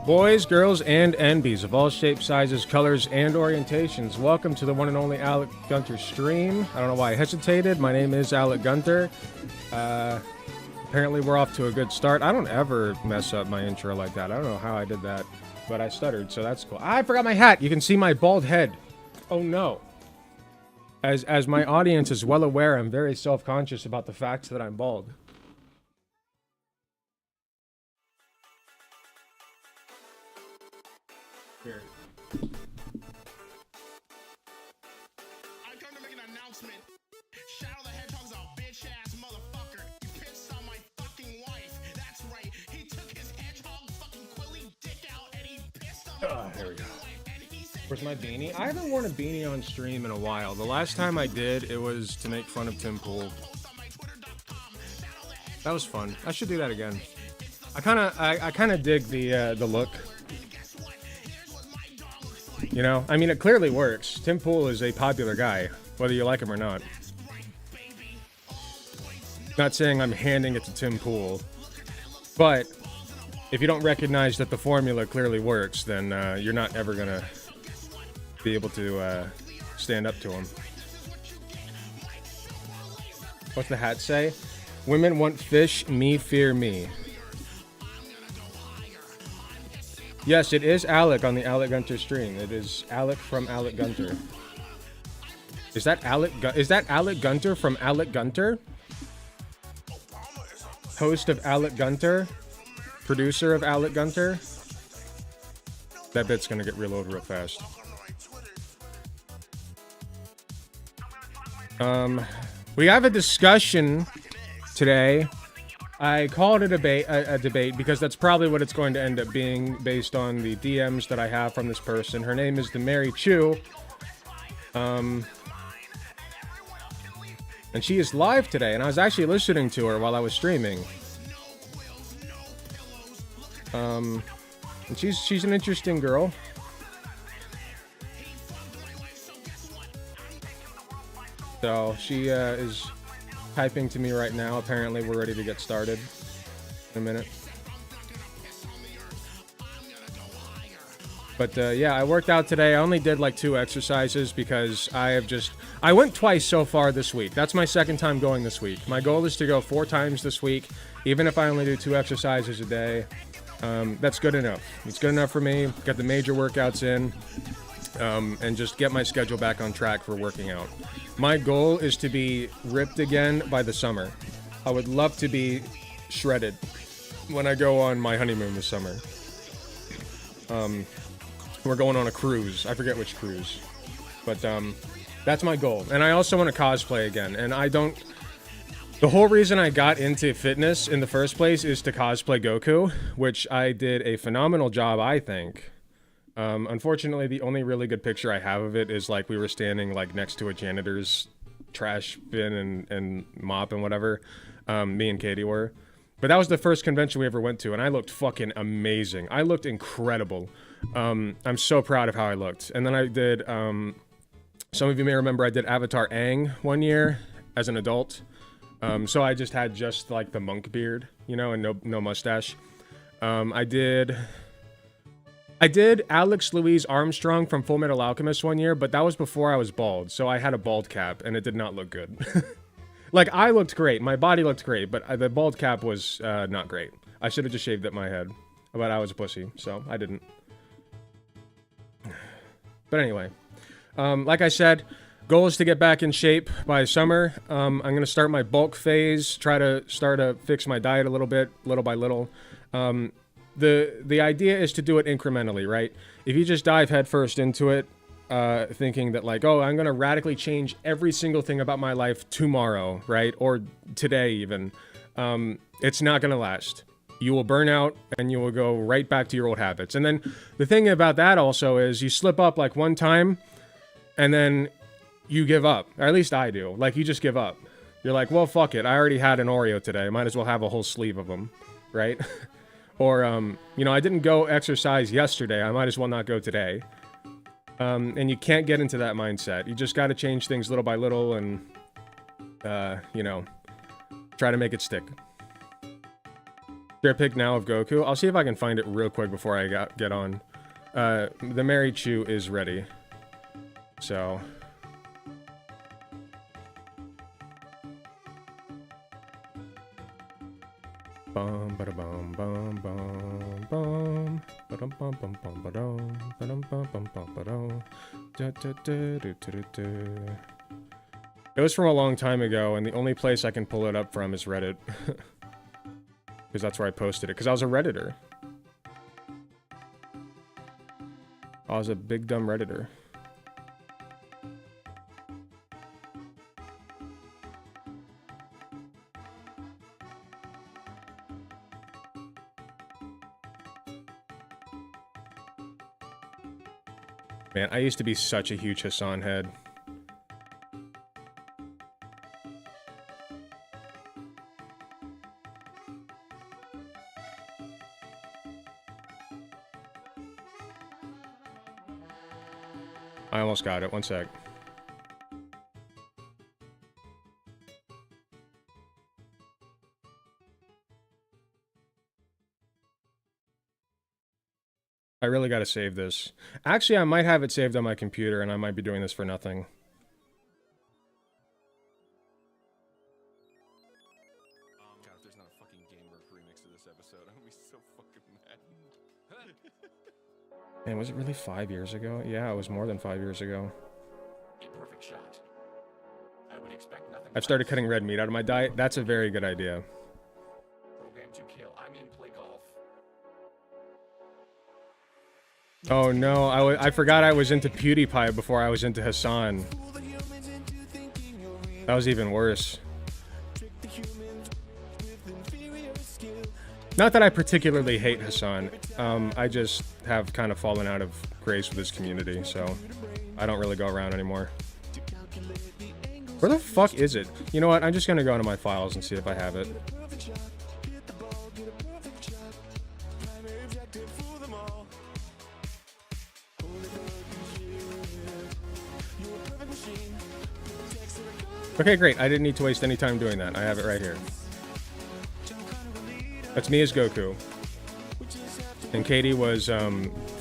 Boys, girls, and NBs of all shapes, sizes, colors, and orientations, welcome to the one and only Alec Gunter stream. I don't know why I hesitated. My name is Alec Gunter. Apparently we're off to a good start. I don't ever mess up my intro like that. I don't know how I did that, but I stuttered, so that's cool. I forgot my hat. You can see my bald head. Oh no. As my audience is well aware, I'm very self-conscious about the fact that I'm bald. Here. I come to make an announcement. Shadow the Hedgehog's a bitch-ass motherfucker. He pissed on my fucking wife. That's right. He took his hedgehog fucking quilly dick out and he pissed on my There we go. wife. And he said, Where's my beanie? I haven't worn a beanie on stream in a while. The last time I did, it was to make fun of Tim Pool. That was fun. I should do that again. I kind of dig the look. You know, I mean, it clearly works. Tim Pool is a popular guy, whether you like him or not. Not saying I'm handing it to Tim Pool, but if you don't recognize that the formula clearly works, then you're not ever gonna be able to stand up to him. What's the hat say? Women want fish, me fear me. Yes, it is Alec on the Alec Gunter stream. It is Alec from Alec Gunter. Is that Alec Gunter from Alec Gunter? Host of Alec Gunter? Producer of Alec Gunter? That bit's gonna get reloaded real fast. We have a discussion today. I called it a debate because that's probably what it's going to end up being based on the DMs that I have from this person. Her name is the Mary Chu. And she is live today, and I was actually listening to her while I was streaming. And she's an interesting girl. So she is typing to me right now. Apparently we're ready to get started in a minute. But yeah, I worked out today. I only did like 2 exercises because I went twice so far this week. That's my second time going this week. My goal is to go 4 times this week. Even if I only do 2 exercises a day, that's good enough. It's good enough for me. Got the major workouts in, and just get my schedule back on track for working out. My goal is to be ripped again by the summer. I would love to be shredded when I go on my honeymoon this summer. We're going on a cruise. I forget which cruise. But that's my goal. And I also want to cosplay again. And the whole reason I got into fitness in the first place is to cosplay Goku, which I did a phenomenal job, I think. Unfortunately, the only really good picture I have of it is like we were standing like next to a janitor's trash bin and mop and whatever. Me and Katie were. But that was the first convention we ever went to, and I looked fucking amazing. I looked incredible. I'm so proud of how I looked. And then I did, some of you may remember I did Avatar Aang one year as an adult. So I just had like the monk beard, you know, and no mustache. I did Alex Louise Armstrong from Full Metal Alchemist one year, but that was before I was bald, so I had a bald cap, and it did not look good. Like, I looked great, my body looked great, but the bald cap was not great. I should have just shaved up my head, but I was a pussy, so I didn't. But anyway, like I said, goal is to get back in shape by summer. I'm going to start my bulk phase, try to fix my diet a little bit, little by little. The idea is to do it incrementally, right? If you just dive headfirst into it, thinking that like, oh, I'm going to radically change every single thing about my life tomorrow, right? Or today even, it's not going to last. You will burn out and you will go right back to your old habits. And then the thing about that also is you slip up like one time and then you give up. Or at least I do. Like, you just give up. You're like, well, fuck it. I already had an Oreo today. Might as well have a whole sleeve of them, right? Or, you know, I didn't go exercise yesterday. I might as well not go today. And you can't get into that mindset. You just got to change things little by little and, you know, try to make it stick. Their pick now of Goku. I'll see if I can find it real quick before I get on. The Mary Chew is ready. So. Bum ba bum bum bum bum ba bum bum bum bum ba dum ba dum bum bum bum ba dum da da da da da da. It was from a long time ago, and the only place I can pull it up from is Reddit. Because that's where I posted it, because I was a Redditor. I was a big dumb Redditor. Man, I used to be such a huge Hassan head. I almost got it. One sec. I really gotta save this. Actually, I might have it saved on my computer, and I might be doing this for nothing. God, if there's not a fucking Gamework remix of this episode, I'm gonna be so fucking mad. Man, was it really 5 years ago? Yeah, it was more than 5 years ago. A perfect shot. I would expect nothing. I've started cutting red meat out of my diet. That's a very good idea. Program to kill. I mean, play golf. Oh no, I forgot I was into PewDiePie before I was into Hassan. That was even worse. Not that I particularly hate Hassan. I just have kind of fallen out of grace with his community, so I don't really go around anymore. Where the fuck is it? You know what? I'm just gonna go into my files and see if I have it. Okay, great. I didn't need to waste any time doing that. I have it right here. That's me as Goku. And Katie was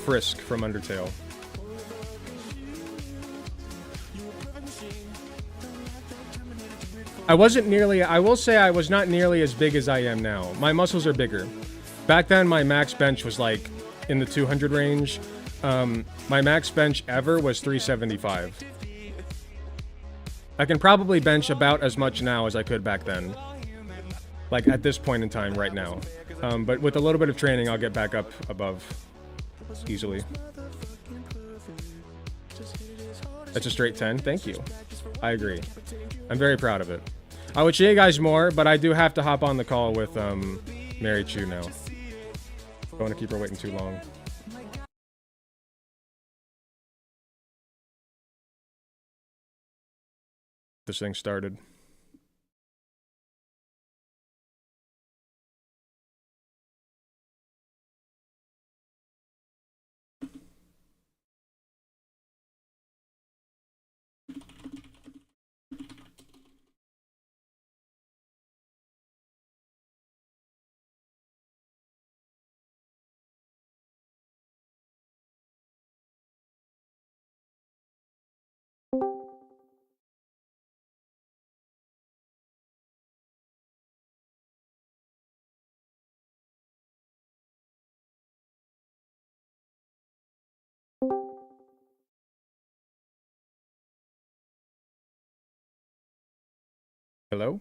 Frisk from Undertale. I wasn't nearly, I will say I was not nearly as big as I am now. My muscles are bigger. Back then, my max bench was like in the 200 range. My max bench ever was 375. I can probably bench about as much now as I could back then. Like at this point in time right now. But with a little bit of training, I'll get back up above easily. That's a straight 10. Thank you. I agree. I'm very proud of it. I would show you guys more, but I do have to hop on the call with Mary Chew now. Don't want to keep her waiting too long. This thing started. Hello?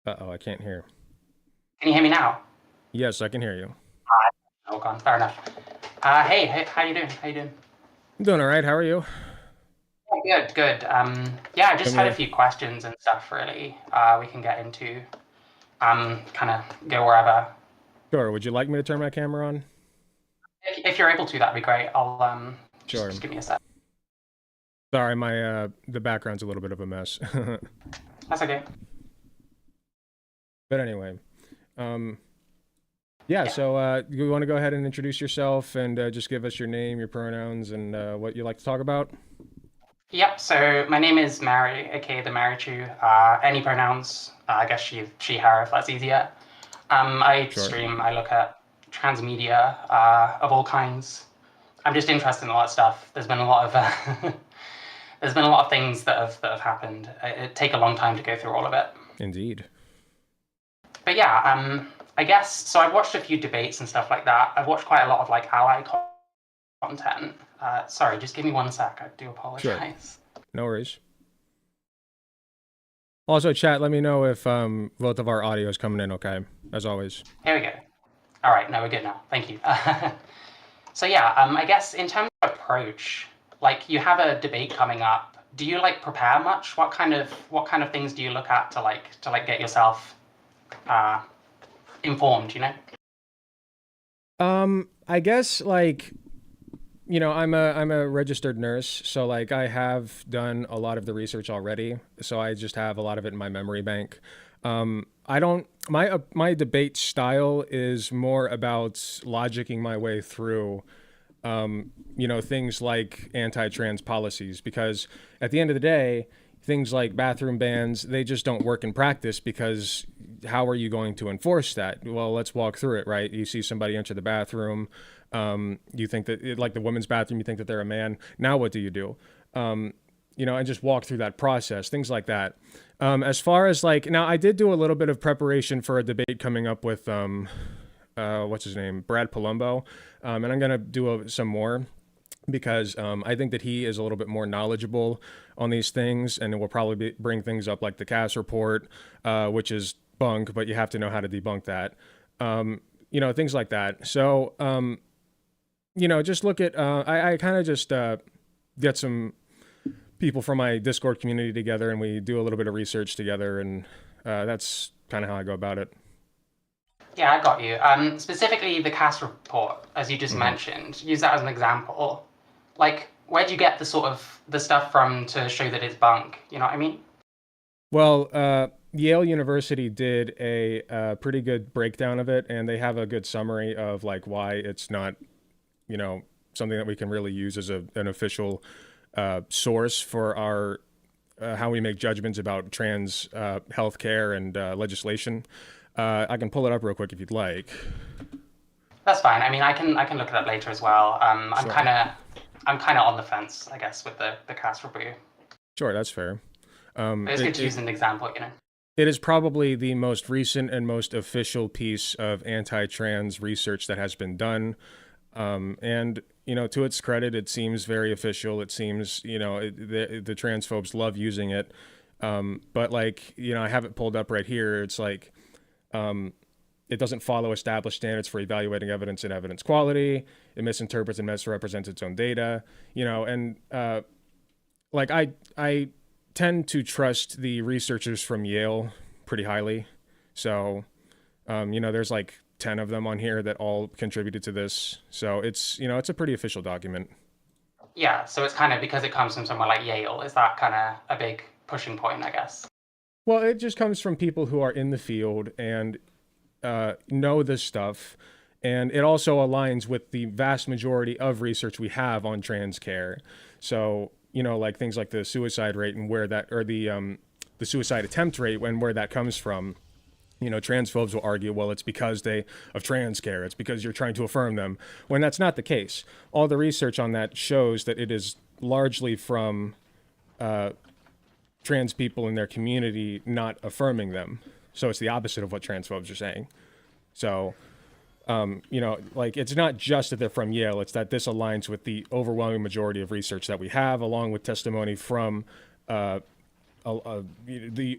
Uh-oh, I can't hear. Can you hear me now? Yes, I can hear you. Oh, gone. Fair enough. Hey, how you doing? How you doing? I'm doing all right. How are you? Yeah, good. Yeah, I just had a few questions and stuff. Really, we can get into. Kind of go wherever. Sure. Would you like me to turn my camera on? If you're able to, that'd be great. I'll Sure. Just give me a sec. Sorry, my the background's a little bit of a mess. That's okay. But anyway, yeah. So you want to go ahead and introduce yourself and just give us your name, your pronouns, and what you like to talk about? Yep. So my name is Mary, aka the Marichu. Any pronouns? I guess she, her, if that's easier. I Sure. stream. I look at transmedia of all kinds. I'm just interested in a lot of stuff. There's been a lot of there's been a lot of things that have happened. It take a long time to go through all of it. Indeed. But yeah, I guess so. I've watched a few debates and stuff like that. I've watched quite a lot of like ally content. Sorry, just give me one sec. I do apologize. No worries. Also, chat, let me know if both of our audio is coming in okay, as always. Here we go. All right, no, we're good now. Thank you. So yeah, I guess in terms of approach, like you have a debate coming up. Do you like prepare much? What kind of things do you look at to get yourself informed? You know. I guess like, you know, I'm a registered nurse, so like I have done a lot of the research already, so I just have a lot of it in my memory bank. I don't my debate style is more about logicking my way through you know, things like anti-trans policies, because at the end of the day, things like bathroom bans, they just don't work in practice, because how are you going to enforce that? Well, let's walk through it, right? You see somebody enter the bathroom, you think that, like the women's bathroom, you think that they're a man. Now what do? You know, and just walk through that process, things like that. As far as like, now I did do a little bit of preparation for a debate coming up with, what's his name? Brad Palumbo. And I'm going to do some more, because I think that he is a little bit more knowledgeable on these things, and it will probably bring things up like the Cass report, which is bunk, but you have to know how to debunk that. You know, things like that. So, you know, just look at, I kind of just get some people from my Discord community together, and we do a little bit of research together, and that's kind of how I go about it. Yeah, I got you. Specifically, the Cass report, as you just mentioned, use that as an example. Like, where do you get the stuff from to show that it's bunk? You know what I mean? Well, Yale University did a pretty good breakdown of it, and they have a good summary of like why it's not, you know, something that we can really use as an official source for our how we make judgments about trans healthcare and legislation. I can pull it up real quick if you'd like. That's fine. I mean, I can look at that later as well. I'm Sure. kind of on the fence, I guess, with the Cass review. Sure, that's fair. It's good to use an example, you know. It is probably the most recent and most official piece of anti-trans research that has been done. And, you know, to its credit, it seems very official. It seems, you know, the transphobes love using it. But like, you know, I have it pulled up right here. It's like, it doesn't follow established standards for evaluating evidence and evidence quality. It misinterprets and misrepresents its own data, you know, and like I tend to trust the researchers from Yale pretty highly. So, you know, there's like 10 of them on here that all contributed to this. So it's, you know, it's a pretty official document. Yeah, so it's kind of because it comes from somewhere like Yale. Is that kind of a big pushing point, I guess? Well, it just comes from people who are in the field and know this stuff. And it also aligns with the vast majority of research we have on trans care. So, you know, like things like the suicide rate and where that, or the suicide attempt rate and where that comes from. You know, transphobes will argue, well, it's because of trans care. It's because you're trying to affirm them, when that's not the case. All the research on that shows that it is largely from trans people in their community not affirming them. So it's the opposite of what transphobes are saying. So, you know, like it's not just that they're from Yale, it's that this aligns with the overwhelming majority of research that we have, along with testimony from the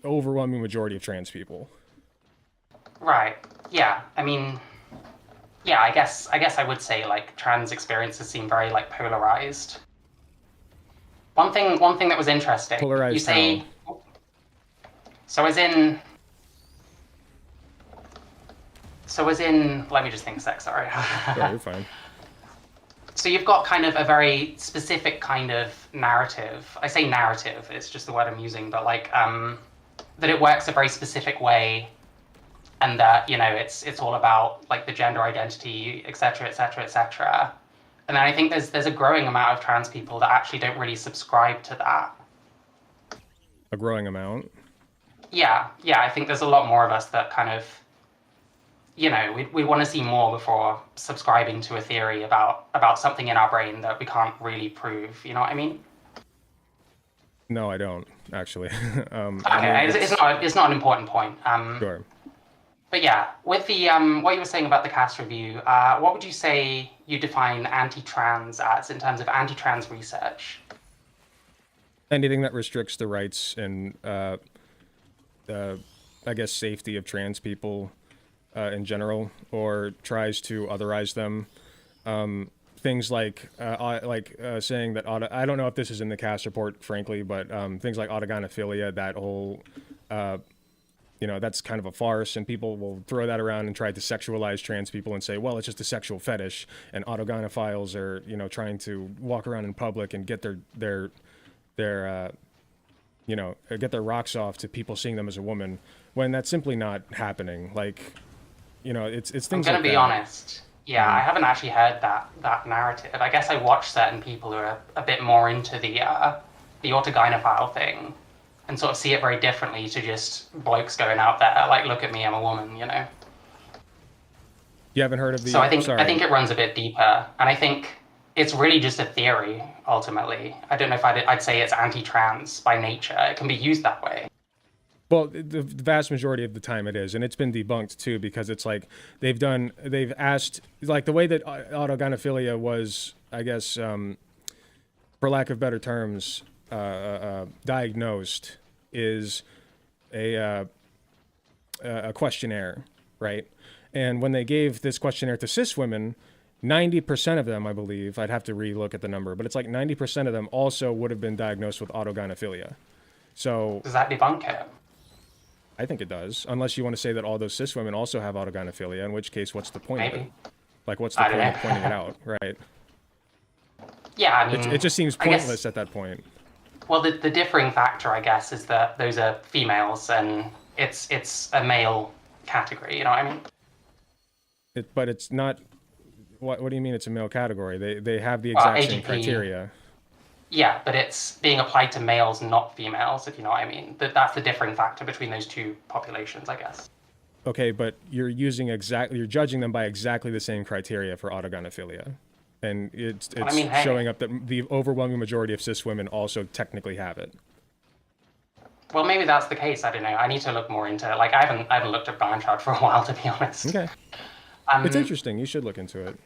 overwhelming majority of trans people. Right. Yeah. I mean, yeah, I guess I would say like trans experiences seem very like polarized. One thing that was interesting. Polarized you say how? So as in let me just think a sec, sorry. Sure, you're fine. So you've got kind of a very specific kind of narrative. I say narrative, it's just the word I'm using, but like that it works a very specific way, and that, you know, it's all about like the gender identity, etc., etc., etc. And then I think there's a growing amount of trans people that actually don't really subscribe to that. A growing amount. Yeah, I think there's a lot more of us that kind of, we want to see more before subscribing to a theory about something in our brain that we can't really prove. You know what I mean? No, I don't actually. Okay, it's not an important point. Sure. But yeah, with the what you were saying about the cast review, what would you say you define anti-trans as in terms of anti-trans research? Anything that restricts the rights and I guess safety of trans people in general, or tries to otherize them. Things like saying that I don't know if this is in the cast report, frankly, but things like autogynephilia, that whole that's kind of a farce, and people will throw that around and try to sexualize trans people and say, well, it's just a sexual fetish, and autogynephiles are trying to walk around in public and get their get their rocks off to people seeing them as a woman, when that's simply not happening. Like, it's things like that. I'm gonna be honest. Yeah, I haven't actually heard that narrative. I guess I watch certain people who are a bit more into the autogynephile thing, and sort of see it very differently to just blokes going out there like, look at me, I'm a woman. You haven't heard of the? So I think it runs a bit deeper, and I think it's really just a theory. Ultimately, I don't know if I'd say it's anti-trans by nature. It can be used that way. Well, the vast majority of the time it is, and it's been debunked too, because it's like they've asked, like the way that autogynephilia was, I guess, for lack of better terms, diagnosed is a questionnaire, right? And when they gave this questionnaire to cis women, 90% of them, I believe, I'd have to re-look at the number, but it's like 90% of them also would have been diagnosed with autogynephilia. So does that debunk it? I think it does, unless you want to say that all those cis women also have autogynephilia, in which case, what's the point of it? Like, what's the point of pointing it out, right? Yeah, I mean, it just seems pointless at that point. Well, the differing factor, I guess, is that those are females, and it's a male category. You know what I mean? But it's not. What do you mean it's a male category? They have the exact same criteria. Yeah, but it's being applied to males, not females, if you know what I mean. That's the differing factor between those two populations, I guess. Okay, but you're judging them by exactly the same criteria for autogynephilia. And it's showing up that the overwhelming majority of cis women also technically have it. Well, maybe that's the case. I don't know. I need to look more into it. Like, I haven't looked at Blanchard for a while, to be honest. Okay. It's interesting. You should look into it.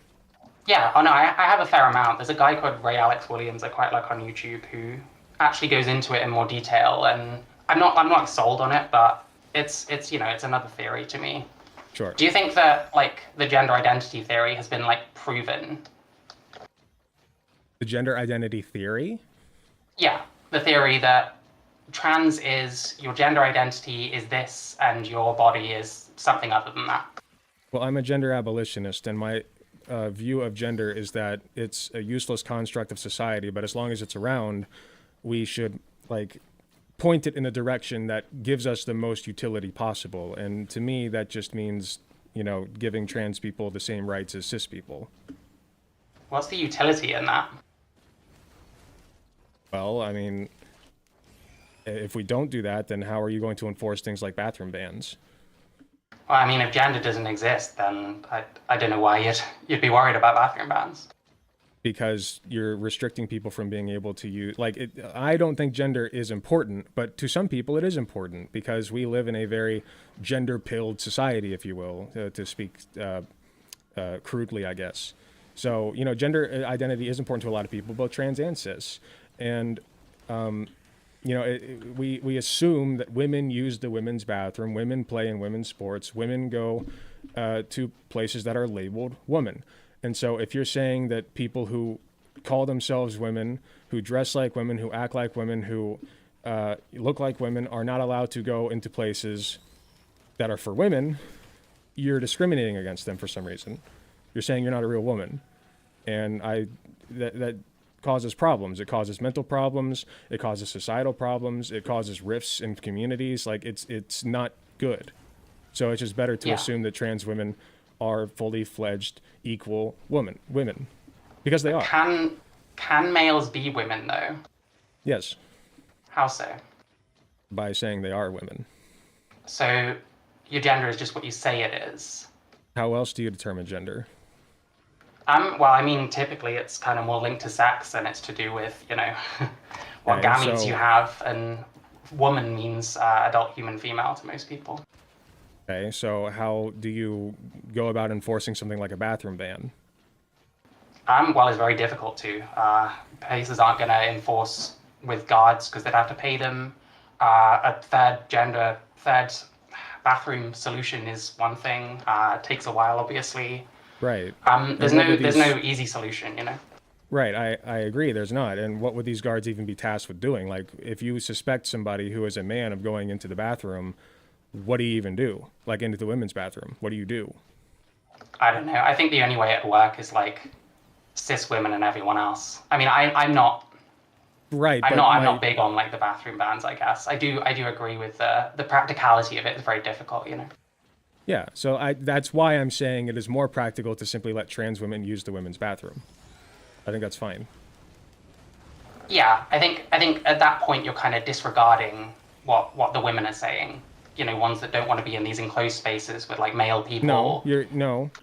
Yeah, I have a fair amount. There's a guy called Ray Alex Williams I quite like on YouTube who actually goes into it in more detail, and I'm not sold on it, but it's another theory to me. Sure. Do you think that like the gender identity theory has been like proven? The gender identity theory? Yeah, the theory that trans is your gender identity is this and your body is something other than that. Well, I'm a gender abolitionist, and my view of gender is that it's a useless construct of society, but as long as it's around, we should point it in a direction that gives us the most utility possible. And to me, that just means, giving trans people the same rights as cis people. What's the utility in that? Well, I mean, if we don't do that, then how are you going to enforce things like bathroom bans? Well, I mean, if gender doesn't exist, then I don't know why you'd be worried about bathroom bans. Because you're restricting people from being able to use, I don't think gender is important, but to some people it is important because we live in a very gender-pilled society, if you will, to speak crudely, I guess. So, gender identity is important to a lot of people, both trans and cis. And, we assume that women use the women's bathroom, women play in women's sports, women go to places that are labeled woman. And so if you're saying that people who call themselves women, who dress like women, who act like women, who look like women are not allowed to go into places that are for women, you're discriminating against them for some reason. You're saying you're not a real woman. And that causes problems. It causes mental problems. It causes societal problems. It causes rifts in communities. It's not good. So it's just better to assume that trans women are fully fledged, equal women. Because they are. Can males be women though? Yes, How so? by saying they are women. So your gender is just what you say it is. How else do you determine gender? Well, I mean, typically it's kind of more linked to sex and it's to do with, what Okay, gametes so- you have, and woman means adult human female to most people. Okay, so how do you go about enforcing something like a bathroom ban? Well, it's very difficult to. Places aren't going to enforce with guards because they'd have to pay them. A third bathroom solution is one thing. It takes a while, obviously. Right. There's And what would there's these- no easy solution, Right, I agree, there's not. And what would these guards even be tasked with doing? Like, if you suspect somebody who is a man of going into the bathroom, what do you even do? Like, into the women's bathroom, what do you do? I don't know. I think the only way it work is like cis women and everyone else. I mean, I'm not Right, I'm but not I'm my- not big on like the bathroom bans. I guess I do agree with the practicality of it is very difficult. Yeah, so that's why I'm saying it is more practical to simply let trans women use the women's bathroom. I think that's fine. Yeah, I think at that point you're kind of disregarding what the women are saying. Ones that don't want to be in these enclosed spaces with like male people.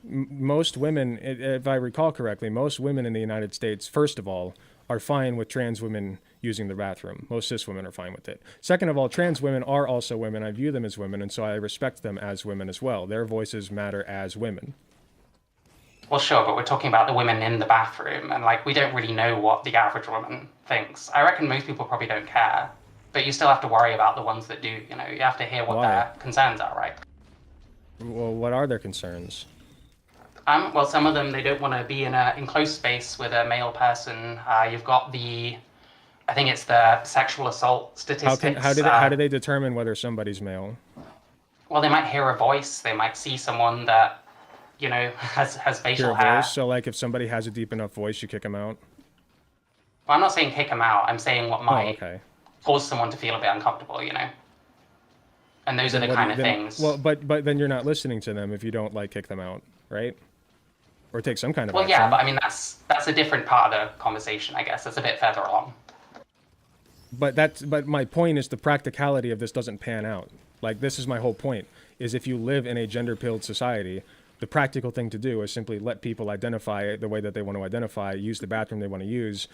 Most women, if I recall correctly, most women in the United States, first of all, are fine with trans women using the bathroom. Most cis women are fine with it. Second of all, trans women are also women. I view them as women, and so I respect them as women as well. Their voices matter as women. Well, sure, but we're talking about the women in the bathroom, and like we don't really know what the average woman thinks. I reckon most people probably don't care, but you still have to worry about the ones that do. You have to hear what Why? their concerns are, right? Well, what are their concerns? Well, some of them, they don't want to be in an enclosed space with a male person. You've got I think it's the sexual assault statistics. How do they determine whether somebody's male? Well, they might hear a voice. They might see someone that, has Hear facial a hair. voice? So, like, if somebody has a deep enough voice, you kick them out? Well, I'm not saying kick them out. I'm saying what Oh, might okay. cause someone to feel a bit uncomfortable, And those are the What do kind you- of then- things. Well, but then you're not listening to them if you don't, like, kick them out, right? Or take some kind of Well, action. yeah, but I mean, that's a different part of the conversation, I guess. That's a bit further along. But my point is the practicality of this doesn't pan out. Like, this is my whole point, is if you live in a gender-pilled society, the practical thing to do is simply let people identify the way that they want to identify, use the bathroom they want to use,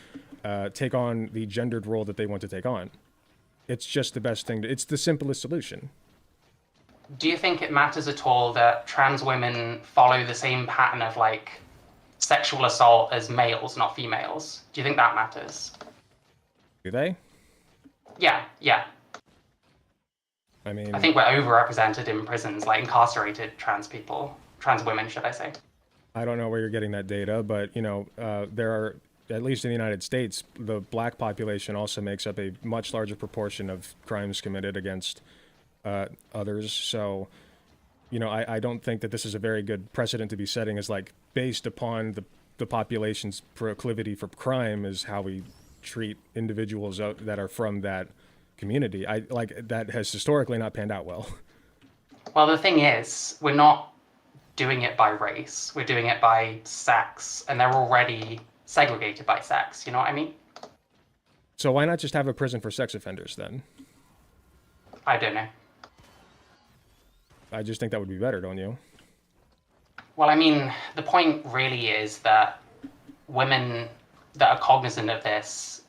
take on the gendered role that they want to take on. It's just the best thing. It's the simplest solution. Do you think it matters at all that trans women follow the same pattern of like sexual assault as males, not females? Do you think that matters? Do they? Yeah. I mean, I think we're overrepresented in prisons, like incarcerated trans women, should I say? I don't know where you're getting that data, but there are, at least in the United States, the black population also makes up a much larger proportion of crimes committed against others. So, I don't think that this is a very good precedent to be setting, as like based upon the population's proclivity for crime is how we treat individuals that are from that community. That has historically not panned out well. Well, the thing is, we're not doing it by race. We're doing it by sex, and they're already segregated by sex. You know what I mean? So why not just have a prison for sex offenders then? I don't know. I just think that would be better, don't you? Well, I mean, the point really is that women that are cognizant of this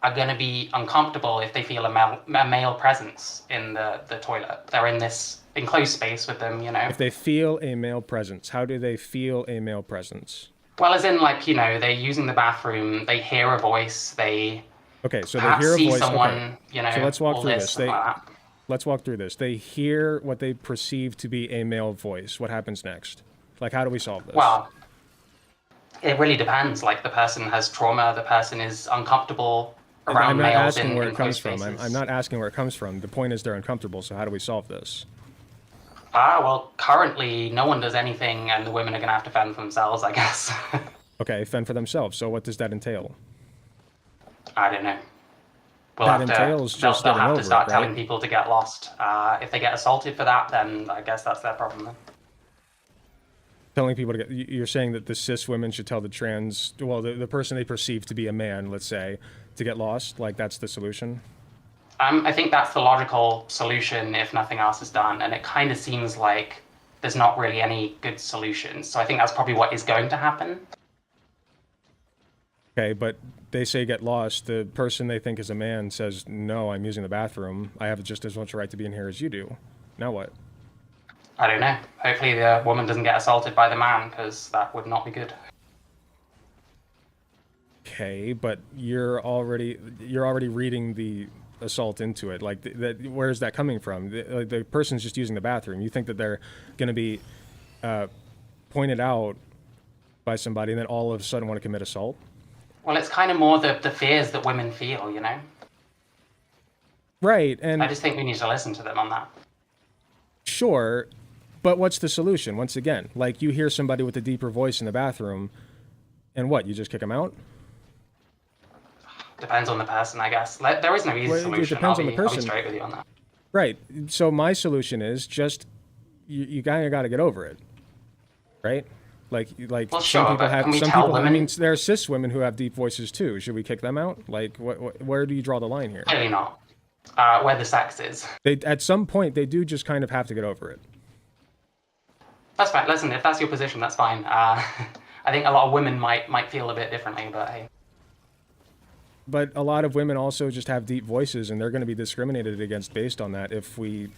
are going to be uncomfortable if they feel a male presence in the toilet. They're in this enclosed space with them, If they feel a male presence, how do they feel a male presence? Well, as in, like, they're using the bathroom, they hear a voice, they Okay, so they perhaps hear a see voice. someone, Okay. So let's walk all through this, this. stuff like that. Let's walk through this. They hear what they perceive to be a male voice. What happens next? Like, how do we solve this? Well, it really depends. Like, the person has trauma, the person is uncomfortable around I'm not males asking in where it comes enclosed from. spaces. I'm not asking where it comes from. The point is they're uncomfortable, so how do we solve this? Well, currently, no one does anything, and the women are going to have to fend for themselves, I guess. Okay, fend for themselves. So what does that entail? I don't know. That entails just they'll getting have over to it, start right? telling people to get lost. If they get assaulted for that, then I guess that's their problem. Then. Telling people to get, you're saying that the cis women should tell the trans, well, the person they perceive to be a man, let's say, to get lost? Like, that's the solution? I think that's the logical solution if nothing else is done, and it kind of seems like there's not really any good solutions. So I think that's probably what is going to happen. Okay, but they say get lost. The person they think is a man says, no, I'm using the bathroom. I have just as much right to be in here as you do. Now what? I don't know. Hopefully the woman doesn't get assaulted by the man, because that would not be good. Okay, but you're already reading the assault into it. Like, where's that coming from? The person's just using the bathroom. You think that they're going to be pointed out by somebody and then all of a sudden want to commit assault? Well, it's kind of more the fears that women feel, you know? Right, and I just think we need to listen to them on that. Sure, but what's the solution? Once again, like, you hear somebody with a deeper voice in the bathroom, and what, you just kick them out? Depends on the person, I guess. There is no easy solution. It depends on the person. I'll be straight with you on that. Right, so my solution is just, you kind of got to get over it, right? Like well, some sure, people have, can we some tell people, women? I mean, there are cis women who have deep voices too. Should we kick them out? Like, where do you draw the line here? Clearly not. Where the sex is. At some point, they do just kind of have to get over it. That's fine. Listen, if that's your position, that's fine. I think a lot of women might feel a bit differently, but hey. But a lot of women also just have deep voices, and they're going to be discriminated against based on that if we,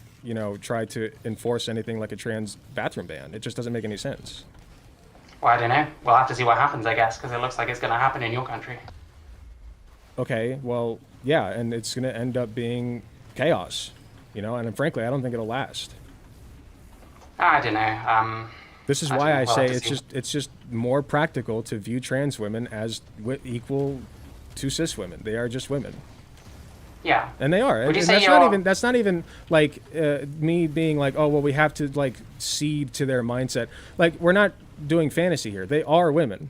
try to enforce anything like a trans bathroom ban. It just doesn't make any sense. Well, I don't know. We'll have to see what happens, I guess, because it looks like it's going to happen in your country. Okay, well, yeah, and it's going to end up being chaos, and frankly, I don't think it'll last. I don't know. This is why I say it's just more practical to view trans women as equal to cis women. They are just women. Yeah. And they are. Would you and say that's not even like me being like, oh, well, we have to like cede to their mindset. Like, we're not doing fantasy here. They are women.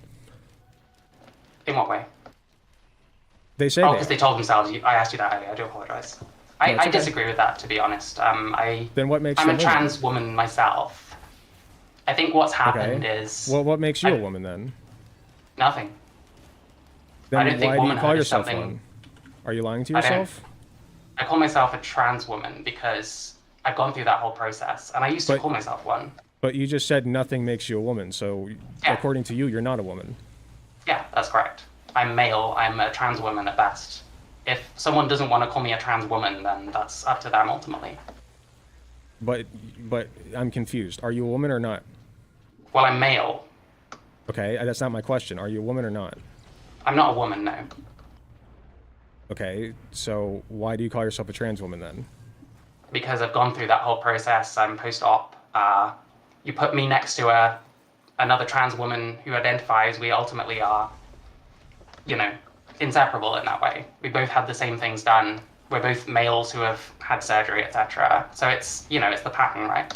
In what way? They say because they told themselves. I asked you that earlier. I do apologize. I okay. disagree with that, to be honest. Then what makes I'm you a trans woman myself. I think what's happened is... Well, what makes you a woman then? Nothing. Then I don't think why do you call womanhood is yourself something... one? Are you lying to yourself? I call myself a trans woman because I've gone through that whole process, and I used to call myself one. But you just said nothing makes you a woman, so according to you, you're not a woman. Yeah, that's correct. I'm male. I'm a trans woman at best. If someone doesn't want to call me a trans woman, then that's up to them ultimately. But I'm confused. Are you a woman or not? Well, I'm male. Okay, that's not my question. Are you a woman or not? I'm not a woman, no. Okay, so why do you call yourself a trans woman then? Because I've gone through that whole process. I'm post-op. You put me next to another trans woman who identifies, we ultimately are, inseparable in that way. We both had the same things done. We're both males who have had surgery, etc. So it's, it's the pattern, right?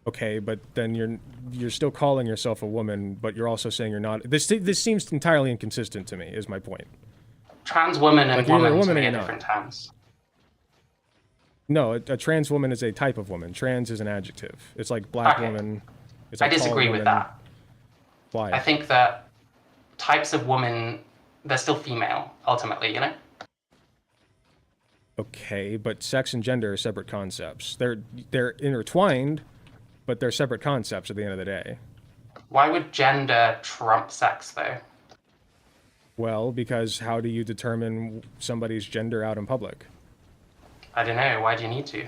Okay, but then you're still calling yourself a woman, but you're also saying you're not. This seems entirely inconsistent to me, is my point. Trans woman and woman to me are are different terms. No, a trans woman is a type of woman. Trans is an adjective. It's like black woman. It's like I disagree with that. Why? I think that types of women, they're still female, ultimately, Okay, but sex and gender are separate concepts. They're intertwined, but they're separate concepts at the end of the day. Why would gender trump sex, though? Well, because how do you determine somebody's gender out in public? I don't know. Why do you need to?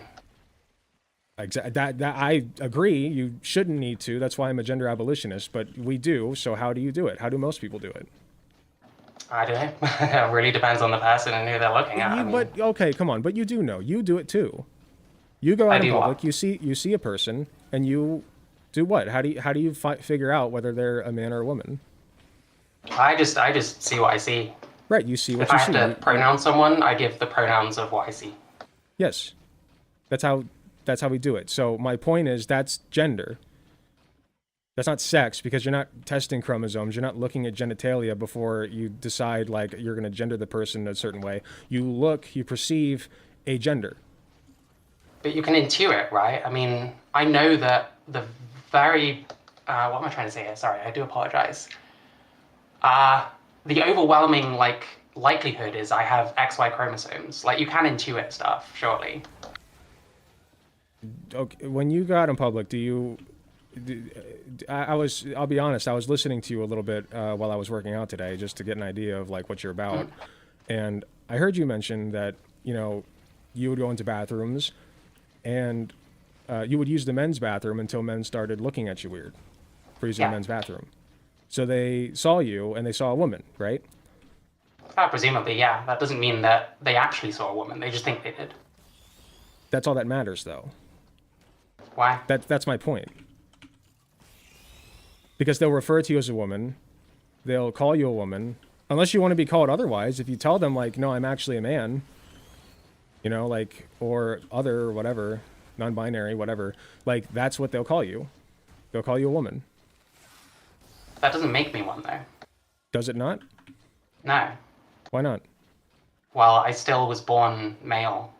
That I agree. You shouldn't need to. That's why I'm a gender abolitionist. But we do. So how do you do it? How do most people do it? I don't know. It really depends on the person and who they're looking at. But okay, come on. But you do know. You do it too. You go out in public. You see a person, and you do what? How do you figure out whether they're a man or a woman? I just see what I see. Right. You see what you see. If I have to pronoun someone, I give the pronouns of what I see. Yes, that's how we do it. So my point is that's gender. That's not sex, because you're not testing chromosomes. You're not looking at genitalia before you decide like you're going to gender the person a certain way. You perceive a gender. But you can intuit, right? I mean, I know that the very what am I trying to say here? Sorry, I do apologize. The overwhelming likelihood is I have XY chromosomes. Like you can intuit stuff, surely. Okay, when you go out in public, I'll be honest, I was listening to you a little bit while I was working out today just to get an idea of like what you're about. And I heard you mention that, you would go into bathrooms and you would use the men's bathroom until men started looking at you weird for using the men's bathroom. So they saw you and they saw a woman, right? Presumably, yeah. That doesn't mean that they actually saw a woman. They just think they did. That's all that matters, though. Why? That's my point. Because they'll refer to you as a woman. They'll call you a woman. Unless you want to be called otherwise. If you tell them, like, no, I'm actually a man, or other, or whatever, non-binary, whatever, like, that's what they'll call you. They'll call you a woman. That doesn't make me one, though. Does it not? No. Why not? Well, I still was born male.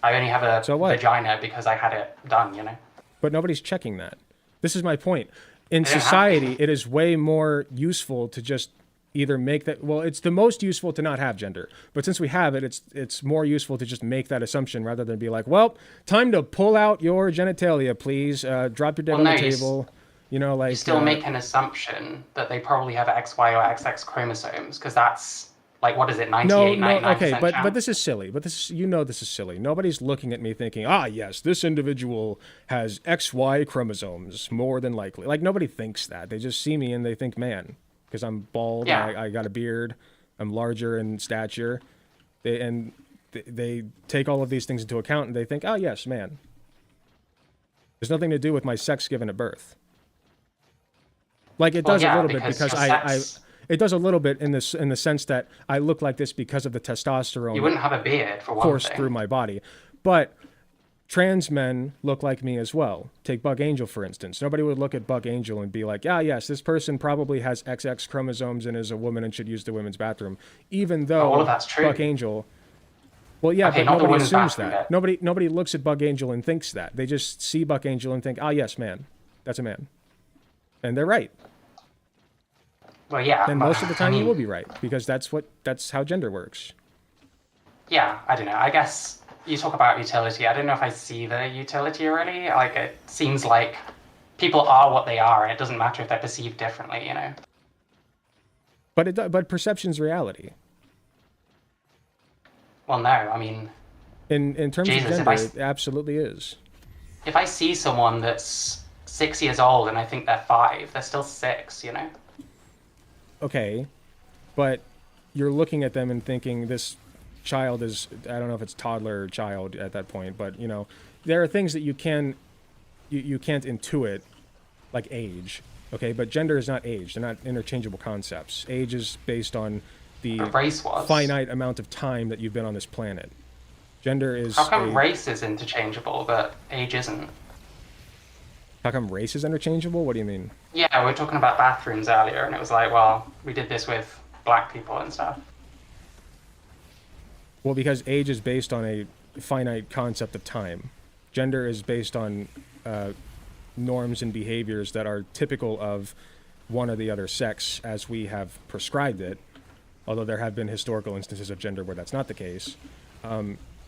I only have a vagina because I had it done, But nobody's checking that. This is my point. In society, it is way more useful to just either make that... Well, it's the most useful to not have gender. But since we have it, it's more useful to just make that assumption rather than be like, well, time to pull out your genitalia, please. Drop your dick on the table. You still make an assumption that they probably have XY or XX chromosomes because that's... Like, what is it, 98, 99% okay, but chance? this is silly. But this is silly. Nobody's looking at me thinking, yes, this individual has XY chromosomes, more than likely. Like, nobody thinks that. They just see me and they think, man, because I'm bald, I got a beard, I'm larger in stature. They take all of these things into account and they think, oh, yes, man. There's nothing to do with my sex given at birth. Like, it does a little bit because it does a little bit in the sense that I look like this because of the testosterone. You wouldn't have a beard for one coursed thing. through my body. But trans men look like me as well. Take Buck Angel, for instance. Nobody would look at Buck Angel and be like, yes, this person probably has XX chromosomes and is a woman and should use the women's bathroom. Even though all of that's true. Buck Angel... Well, yeah, okay, but nobody assumes that. Nobody looks at Buck Angel and thinks that. They just see Buck Angel and think, yes, man, that's a man. And they're right. Well, yeah. And most of the time you will be right, because that's how gender works. Yeah, I don't know. I guess you talk about utility. I don't know if I see the utility really. Like, it seems like people are what they are, and it doesn't matter if they're perceived differently, But perception's reality. Well, no, I mean... In terms of gender, it absolutely is. If I see someone that's 6 years old and I think they're 5, they're still 6, Okay, but you're looking at them and thinking this child is, I don't know if it's toddler or child at that point, but there are things that you can't intuit, like age, okay? But gender is not age. They're not interchangeable concepts. Age is based on the finite amount of time that you've been on this planet. Gender is... How come race is interchangeable, but age isn't? How come race is interchangeable? What do you mean? Yeah, we were talking about bathrooms earlier, and it was like, well, we did this with black people and stuff. Well, because age is based on a finite concept of time. Gender is based on norms and behaviors that are typical of one or the other sex as we have prescribed it, although there have been historical instances of gender where that's not the case.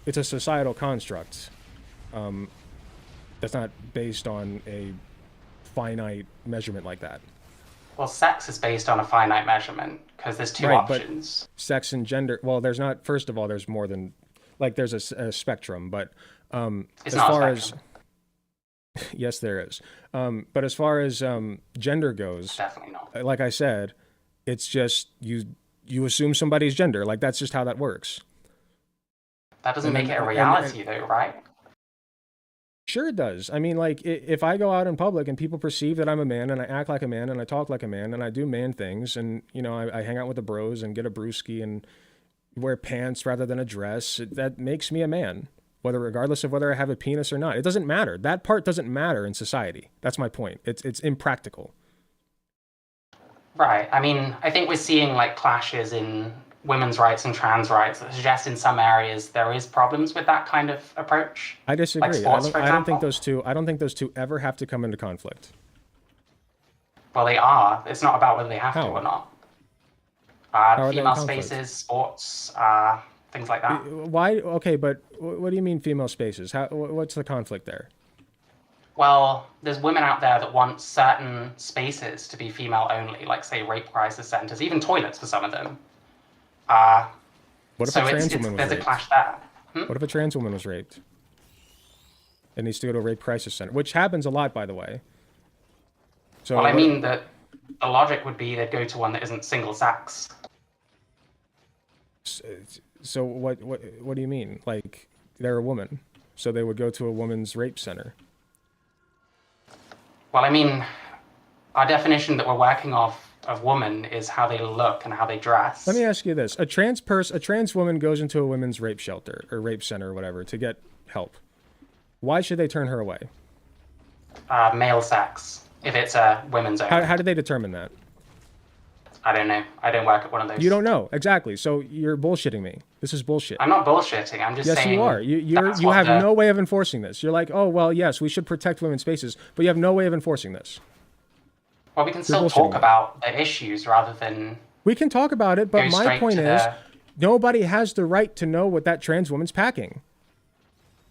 It's a societal construct. That's not based on a finite measurement like that. Well, sex is based on a finite measurement because there's two options. But sex and gender, well, there's not, first of all, there's more than, like, there's a spectrum, but it's as not far a spectrum. As, yes, there is. But as far as gender goes, definitely not. Like I said, it's just, you assume somebody's gender, like that's just how that works. That doesn't make it a reality though, right? Sure it does. I mean, like, if I go out in public and people perceive that I'm a man and I act like a man and I talk like a man and I do man things and, I hang out with the bros and get a brewski and wear pants rather than a dress, that makes me a man, regardless of whether I have a penis or not. It doesn't matter. That part doesn't matter in society. That's my point. It's impractical. Right. I mean, I think we're seeing, like, clashes in women's rights and trans rights that suggest in some areas there is problems with that kind of approach. I disagree. Like sports, for I don't think example? those two. I don't think those two ever have to come into conflict. Well, they are. It's not about whether they have to How? or not. are they in Female conflict? spaces, sports, things like that. Why? Okay, but what do you mean female spaces? What's the conflict there? Well, there's women out there that want certain spaces to be female only, like say rape crisis centers, even toilets for some of them. What if So a trans woman was there's a raped? clash there. What if a trans woman was raped? It needs to go to a rape crisis center, which happens a lot, by the way. So Well, I mean that the logic would be they'd go to one that isn't single sex. So what do you mean? Like they're a woman, so they would go to a woman's rape center. Well, I mean, our definition that we're working off of woman is how they look and how they dress. Let me ask you this: a trans woman goes into a women's rape shelter or rape center or whatever to get help. Why should they turn her away? Male sex, if it's a women's only. How do they determine that? I don't know. I don't work at one of those. You don't know exactly. So you're bullshitting me. This is bullshit. I'm not bullshitting. I'm just Yes, saying. you are. You have no way of enforcing this. You're like, oh well, yes, we should protect women's spaces, but you have no way of enforcing this. Well, we can still bullshitting talk me. about the issues rather than. We can talk about it, but Go my straight point to is, the- nobody has the right to know what that trans woman's packing.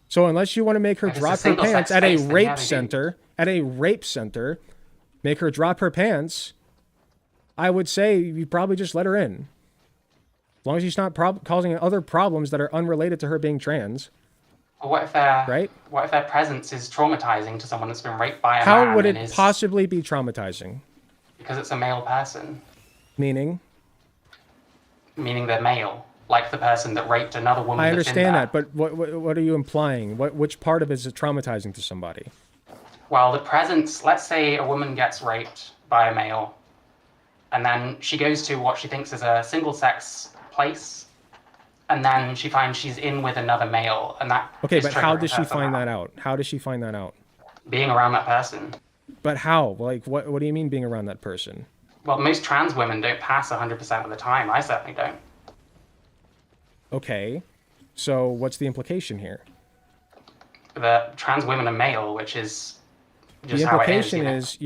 So unless you want to make her If it's a drop her single-sex pants at a space, then yeah, rape center, make her drop her pants, I would say you probably just let her in. As long as she's not causing other problems that are unrelated to her being trans. Well, what if their Right? What if their presence is traumatizing to someone that's been raped by a man? How would and it is- possibly be traumatizing? Because it's a male person, Meaning? meaning they're male, like the person that raped another woman. I that's in understand there. that, but what are you implying? Which part of it is traumatizing to somebody? Well, the presence. Let's say a woman gets raped by a male, and then she goes to what she thinks is a single-sex place, and then she finds she's in with another male, and that. Okay, is but how triggering does she her find somehow. that out? How does she find that out? Being around that person. But how? Like, what do you mean being around that person? Well, most trans women don't pass 100% of the time. I certainly don't. Okay, so what's the implication here? The trans women are male, which is just The how it is. implication You know? is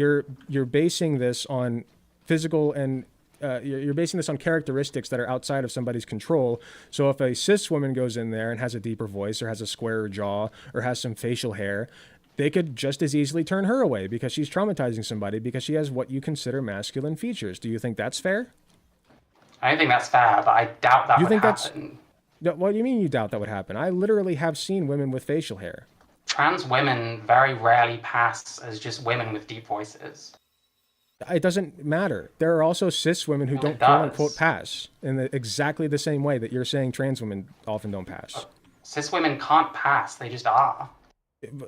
you're basing this on physical and you're basing this on characteristics that are outside of somebody's control. So if a cis woman goes in there and has a deeper voice or has a squarer jaw or has some facial hair, they could just as easily turn her away because she's traumatizing somebody because she has what you consider masculine features. Do you think that's fair? I don't think that's fair, but I doubt that You would think that's- happen. No, what do you mean you doubt that would happen? I literally have seen women with facial hair. Trans women very rarely pass as just women with deep voices. It doesn't matter. There are also cis women who Well, don't it quote unquote does. pass in exactly the same way that you're saying trans women often don't pass. Cis women can't pass; they just are.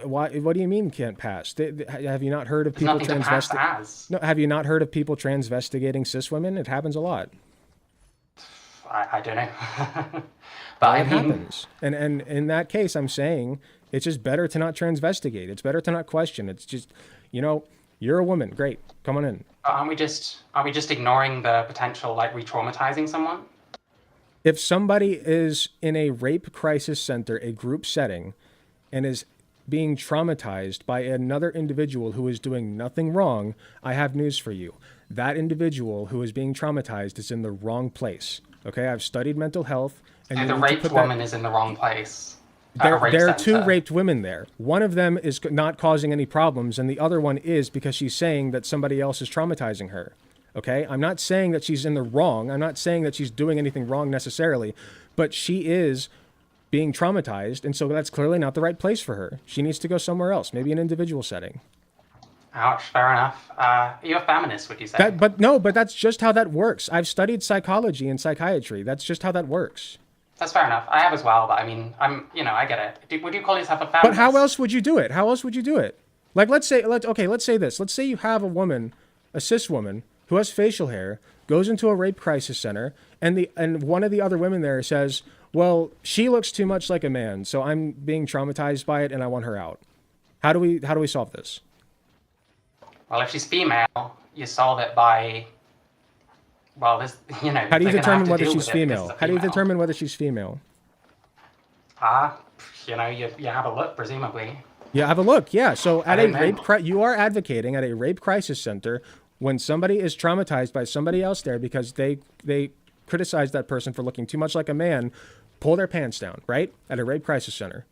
Why? What do you mean can't pass? Have you not heard of There's people nothing to pass transvestigating? as. No, have you not heard of people transvestigating cis women? It happens a lot. I don't know. But I It mean, happens. And in that case, I'm saying it's just better to not transvestigate. It's better to not question. It's just, you're a woman. Great. Come on in. aren't we just ignoring the potential like re-traumatizing someone? If somebody is in a rape crisis center, a group setting, and is being traumatized by another individual who is doing nothing wrong, I have news for you. That individual who is being traumatized is in the wrong place. Okay, I've studied mental health, and So you the need to raped put that- woman is in the wrong place. at a There, rape there are two center. raped women there. One of them is not causing any problems, and the other one is because she's saying that somebody else is traumatizing her. Okay? I'm not saying that she's in the wrong. I'm not saying that she's doing anything wrong necessarily, but she is being traumatized, and so that's clearly not the right place for her. She needs to go somewhere else, maybe an individual setting. Ouch, fair enough. You're a feminist, would you say? But that's just how that works. I've studied psychology and psychiatry. That's just how that works. That's fair enough. I have as well, but I mean, I get it. Would you call yourself a feminist? But how else would you do it? How else would you do it? Like, let's say this. Let's say you have a woman, a cis woman, who has facial hair, goes into a rape crisis center, and one of the other women there says, well, she looks too much like a man, so I'm being traumatized by it and I want her out. How do we solve this? Well, if she's female, you solve it by Well, there's, you know, How do you they're gonna have determine to whether deal she's with it because female? it's a How do you female. determine whether she's female? You know, you have a look, presumably. Yeah, have a look. Yeah, so at a don't know. rape, you are advocating at a rape crisis center when somebody is traumatized by somebody else there because they criticize that person for looking too much like a man, pull their pants down, right? At a rape crisis center.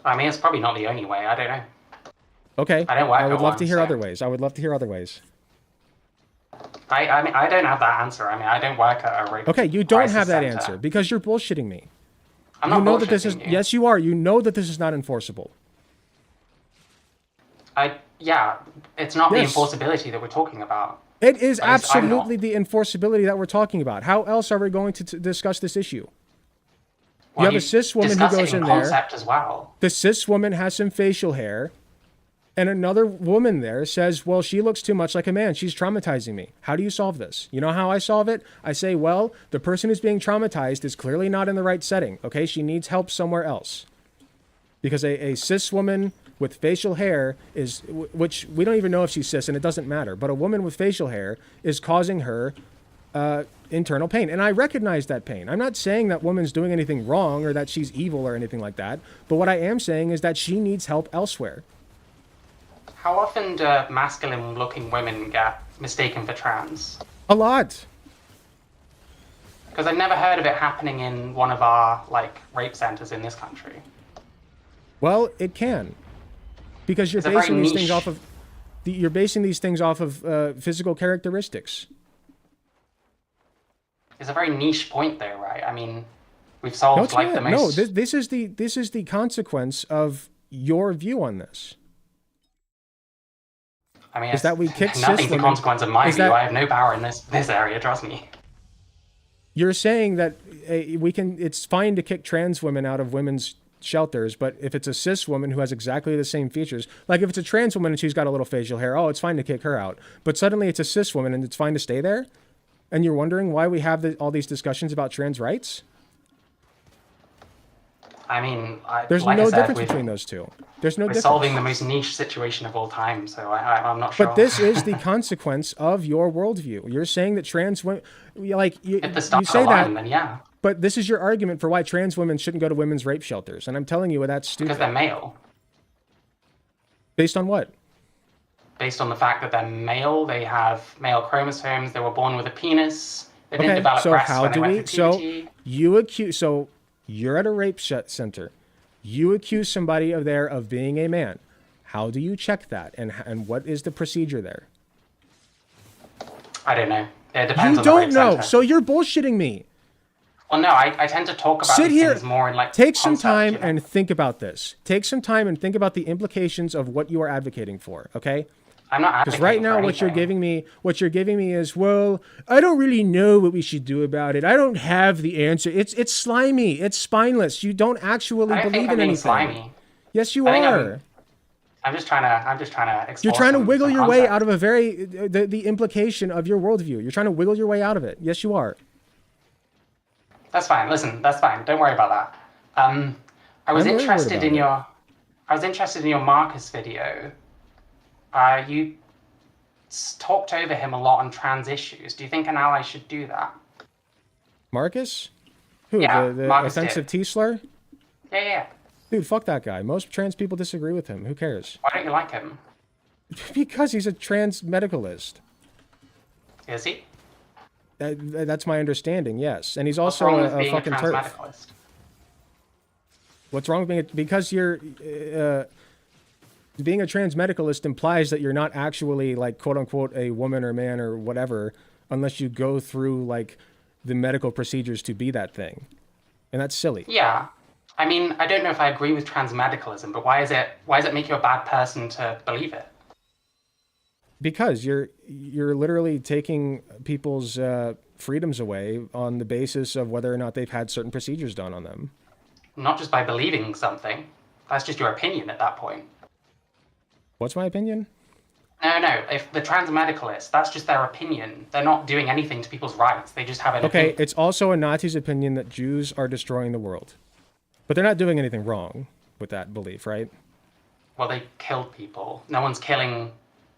I mean, it's probably not the only way. I don't know. Okay. I don't work I would at love to one, hear so- other ways. I would love to hear other ways. I mean, I don't have that answer. I mean, I don't work at a rape. Okay, you don't crisis have that center. answer because you're bullshitting me. I'm You not know that this is bullshitting you. yes, you are. You know that this is not enforceable. Yeah, it's not the Yes. enforceability that we're talking about. It is But it's- I'm not- absolutely the enforceability that we're talking about. How else are we going to discuss this issue? Well, have a cis woman who discuss it goes in there. concept as well. The cis woman has some facial hair, and another woman there says, well, she looks too much like a man. She's traumatizing me. How do you solve this? You know how I solve it? I say, well, the person who's being traumatized is clearly not in the right setting. Okay, she needs help somewhere else. Because a cis woman with facial hair is, which we don't even know if she's cis, and it doesn't matter, but a woman with facial hair is causing her internal pain. And I recognize that pain. I'm not saying that woman's doing anything wrong or that she's evil or anything like that. But what I am saying is that she needs help elsewhere. How often do masculine-looking women get mistaken for trans? A lot. Because I've never heard of it happening in one of our rape centers in this country. Well, it can. Because you're It's a very basing these things niche- off of you're basing these things off of physical characteristics. It's a very niche point, though, right? I mean, we've No, solved it's the not. most. No, this is the consequence of your view on this. I mean, is that we kick cis nothing's the women- consequence of my is view. that- I have no power in this area. Trust me. You're saying that it's fine to kick trans women out of women's shelters, but if it's a cis woman who has exactly the same features, like if it's a trans woman and she's got a little facial hair, oh, it's fine to kick her out. But suddenly it's a cis woman and it's fine to stay there? And you're wondering why we have all these discussions about trans rights? I mean, There's like I no said, difference we've- between those two. There's no We're difference. solving the most niche situation of all time, so I'm not sure. But this is the consequence of your worldview. You're saying that trans women, if the you stars say align, that, then yeah, but this is your argument for why trans women shouldn't go to women's rape shelters. And I'm telling you that's because stupid. they're male. Based on what? Based on the fact that they're male, they have male chromosomes. They were born with a penis. They didn't Okay, develop so breasts how when do they we? went through puberty. So you're at a rape center. You accuse somebody of being a man. How do you check that? And what is the procedure there? I don't know. It depends You on the don't rape know. center. So you're bullshitting me. Well, no, I tend to talk about Sit these here. things more in Take some concept, time you know? and think about this. Take some time and think about the implications of what you are advocating for. Okay? I'm not Because advocating right now, for what you're anything. giving me is, well, I don't really know what we should do about it. I don't have the answer. It's slimy. It's spineless. You don't actually I don't believe think I'm in being anything. slimy. Yes, you I think are. I'm just trying to explore You're trying to some wiggle your way concept. out of the implication of your worldview. You're trying to wiggle your way out of it. Yes, you are. That's fine. Listen, that's fine. Don't worry about that. I was I'm very worried interested in about your Marcus video. You talked over him a lot on trans issues. Do you think an ally should do that? Marcus? Who? Yeah, the Marcus offensive did. T-slur? Yeah. Dude, fuck that guy. Most trans people disagree with him. Who cares? Why don't you like him? Because he's a trans medicalist. Is he? That's my understanding, yes. And he's What's also wrong with a being a fucking trans turf. medicalist? What's wrong with being because you're being a trans medicalist implies that you're not actually like quote unquote a woman or man or whatever unless you go through like the medical procedures to be that thing. And that's silly. Yeah. I mean, I don't know if I agree with trans medicalism, but why does it make you a bad person to believe it? Because you're literally taking people's freedoms away on the basis of whether or not they've had certain procedures done on them. Not just by believing something. That's just your opinion at that point. What's my opinion? No. If the trans medicalists, that's just their opinion. They're not doing anything to people's rights. They just have an Okay, opinion. it's also a Nazi's opinion that Jews are destroying the world. But they're not doing anything wrong with that belief, right? Well, they killed people. No one's killing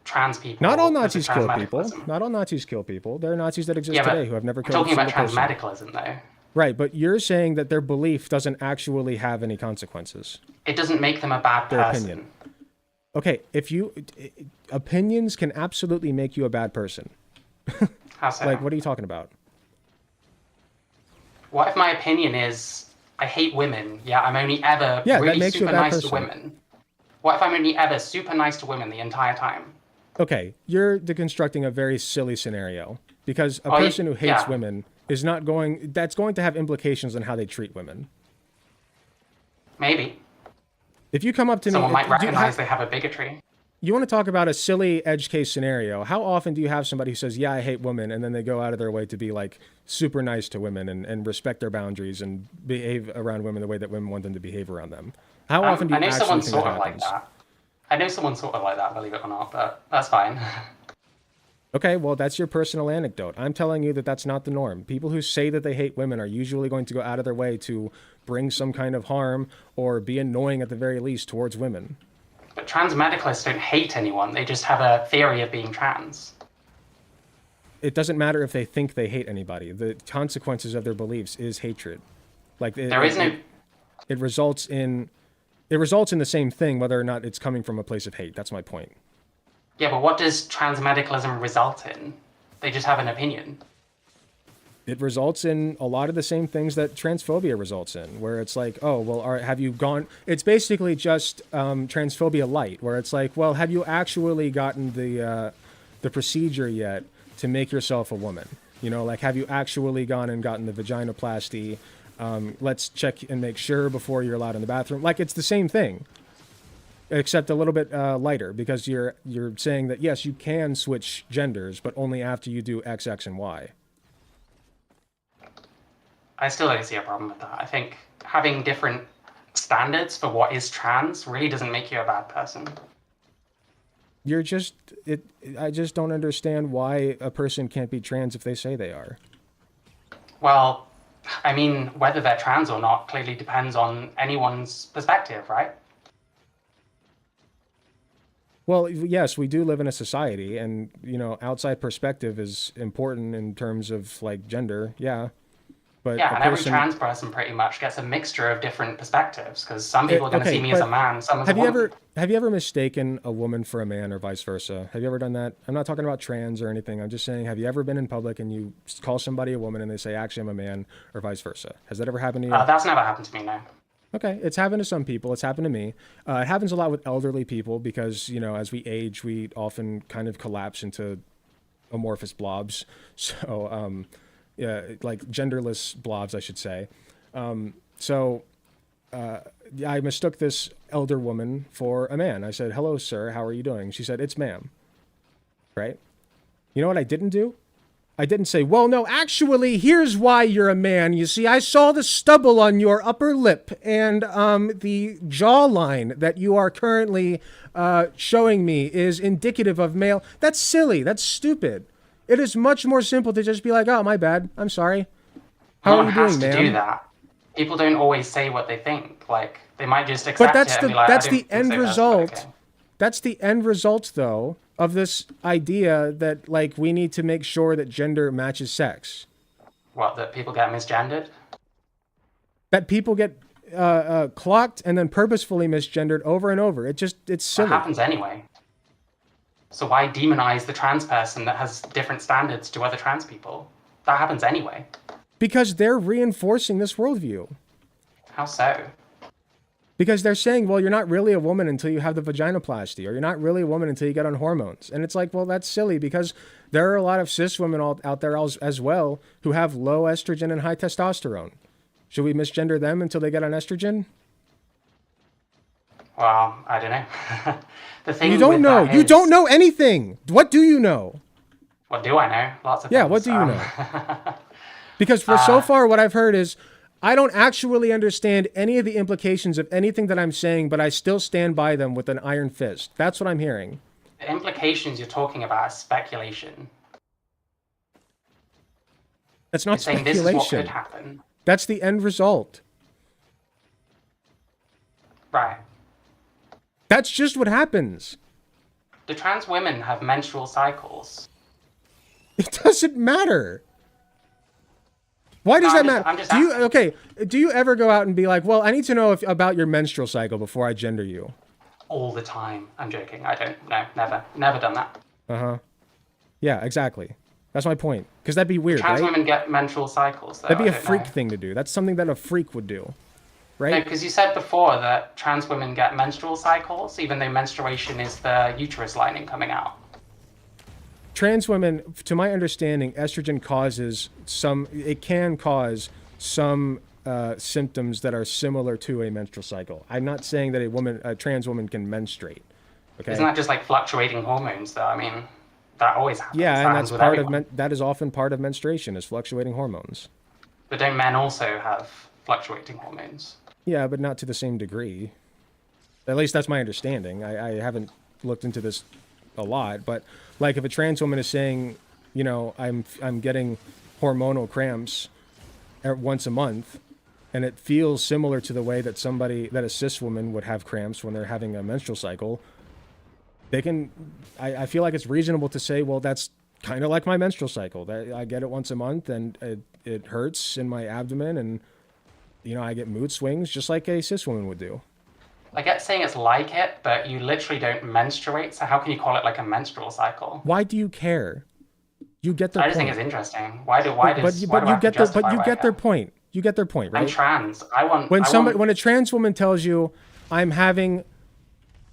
trans people. Not all because of Nazis kill people. transmedicalism. Not all Nazis kill people. There are Nazis that exist Yeah, but today who have never I'm killed talking a about single person. transmedicalism, though. Right, but you're saying that their belief doesn't actually have any consequences. It doesn't make them a bad Their person. opinion. Okay, opinions can absolutely make you a bad person. How so? Like, what are you talking about? What if my opinion is I hate women? Yeah, I'm only ever Yeah, that really makes you a super bad nice person. to women. What if I'm only ever super nice to women the entire time? Okay, you're deconstructing a very silly scenario because a Oh, person who hates yeah. women is not going. That's going to have implications on how they treat women. Maybe. If you come up to Someone me, might recognize they have a bigotry. you want to talk about a silly edge case scenario. How often do you have somebody who says, "Yeah, I hate women," and then they go out of their way to be like super nice to women and respect their boundaries and behave around women the way that women want them to behave around them? How often do you I know actually someone think sort that of like happens? that. I know someone sort of like that, believe it or not, but that's fine. Okay, well, that's your personal anecdote. I'm telling you that that's not the norm. People who say that they hate women are usually going to go out of their way to bring some kind of harm or be annoying at the very least towards women. But transmedicalists don't hate anyone. They just have a theory of being trans. It doesn't matter if they think they hate anybody. The consequences of their beliefs is hatred. Like There is no... it results in the same thing whether or not it's coming from a place of hate. That's my point. Yeah, but what does transmedicalism result in? They just have an opinion. It results in a lot of the same things that transphobia results in, where it's like, oh, well, have you gone... It's basically just transphobia light, where it's like, well, have you actually gotten the procedure yet to make yourself a woman? You know, like, have you actually gone and gotten the vaginoplasty? Let's check and make sure before you're allowed in the bathroom. Like, it's the same thing, except a little bit lighter, because you're saying that, yes, you can switch genders, but only after you do X, X, and Y. I still don't see a problem with that. I think having different standards for what is trans really doesn't make you a bad person. I just don't understand why a person can't be trans if they say they are. Well, I mean, whether they're trans or not clearly depends on anyone's perspective, right? Well, yes, we do live in a society, and, you know, outside perspective is important in terms of, like, gender, yeah. But Yeah, and every trans person pretty much gets a mixture of different perspectives, because some people are going to see me as a man, some as a woman. Have you ever mistaken a woman for a man or vice versa? Have you ever done that? I'm not talking about trans or anything. I'm just saying, have you ever been in public and you call somebody a woman and they say, actually, I'm a man, or vice versa? Has that ever happened to you? That's never happened to me, no. Okay, it's happened to some people. It's happened to me. It happens a lot with elderly people because, you know, as we age, we often kind of collapse into amorphous blobs. So, yeah, like genderless blobs, I should say. I mistook this elder woman for a man. I said, "Hello, sir. How are you doing?" She said, "It's ma'am." Right? You know what I didn't do? I didn't say, "Well, no, actually, here's why you're a man. You see, I saw the stubble on your upper lip and the jawline that you are currently showing me is indicative of male." That's silly. That's stupid. It is much more simple to just be like, "Oh, my bad. I'm sorry. How are you doing, ma'am?" No one has to do that. People don't always say what they think. Like, they might just accept it and be like, that's "I the don't end think so, result. that's okay." That's the end result, though, of this idea that, like, we need to make sure that gender matches sex. What, that people get misgendered? That people get clocked and then purposefully misgendered over and over. It's silly. That happens anyway. So why demonize the trans person that has different standards to other trans people? That happens anyway. Because they're reinforcing this worldview. How so? Because they're saying, well, you're not really a woman until you have the vaginoplasty, or you're not really a woman until you get on hormones. And it's like, well, that's silly, because there are a lot of cis women out there as well who have low estrogen and high testosterone. Should we misgender them until they get on estrogen? Well, I don't know. The thing You don't know. You don't know anything. What do you know? What do I know? Lots of Yeah, things. what do you know? Because for so far, what I've heard is, I don't actually understand any of the implications of anything that I'm saying, but I still stand by them with an iron fist. That's what I'm hearing. The implications you're talking about are speculation. That's not You're saying this is what could speculation. happen. That's the end result. Right. That's just what happens. Do trans women have menstrual cycles? It doesn't matter. Why does that matter? I'm just Do you asking. do you ever go out and be like, well, I need to know about your menstrual cycle before I gender you? All the time. I'm joking. I don't. No, never done that. Yeah, exactly. That's my point. Because that'd be weird, Trans right? women get menstrual cycles, though. That'd be I a don't freak know. thing to do. That's something that a freak would do, No, right? because you said before that trans women get menstrual cycles, even though menstruation is the uterus lining coming out. Trans women, to my understanding, estrogen can cause some symptoms that are similar to a menstrual cycle. I'm not saying that a trans woman can menstruate. Okay. Isn't that just like fluctuating hormones, though? I mean, that always happens. Yeah, That and happens that's with part everyone. of that is often part of menstruation is fluctuating hormones. But don't men also have fluctuating hormones? Yeah, but not to the same degree. At least that's my understanding. I haven't looked into this a lot, but like if a trans woman is saying, you know, I'm getting hormonal cramps once a month, and it feels similar to the way that a cis woman would have cramps when they're having a menstrual cycle, I feel like it's reasonable to say, well, that's kind of like my menstrual cycle. That I get it once a month, and it hurts in my abdomen, and you know I get mood swings just like a cis woman would do. I get saying it's like it, but you literally don't menstruate, so how can you call it like a menstrual cycle? Why do you care? You get their I just think point. it's interesting. Why do I But have you to get justify why I their care? point. You get their point, I'm right? trans. When a trans woman tells you, "I'm having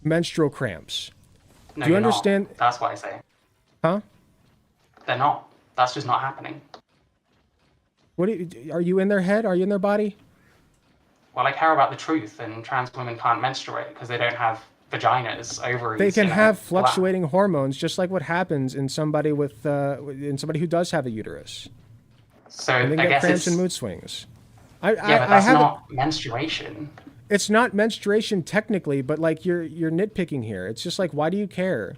menstrual cramps," No, do you you're not. understand? That's what I say. Huh? They're not. That's just not happening. Are you in their head? Are you in their body? Well, I care about the truth, and trans women can't menstruate because they don't have vaginas, ovaries. They can you know, have all that. fluctuating hormones, just like what happens in somebody who does have a uterus. So And they I get guess cramps it's and mood swings. yeah, but I that's haven't. not menstruation. It's not menstruation technically, but like you're nitpicking here. It's just like, why do you care?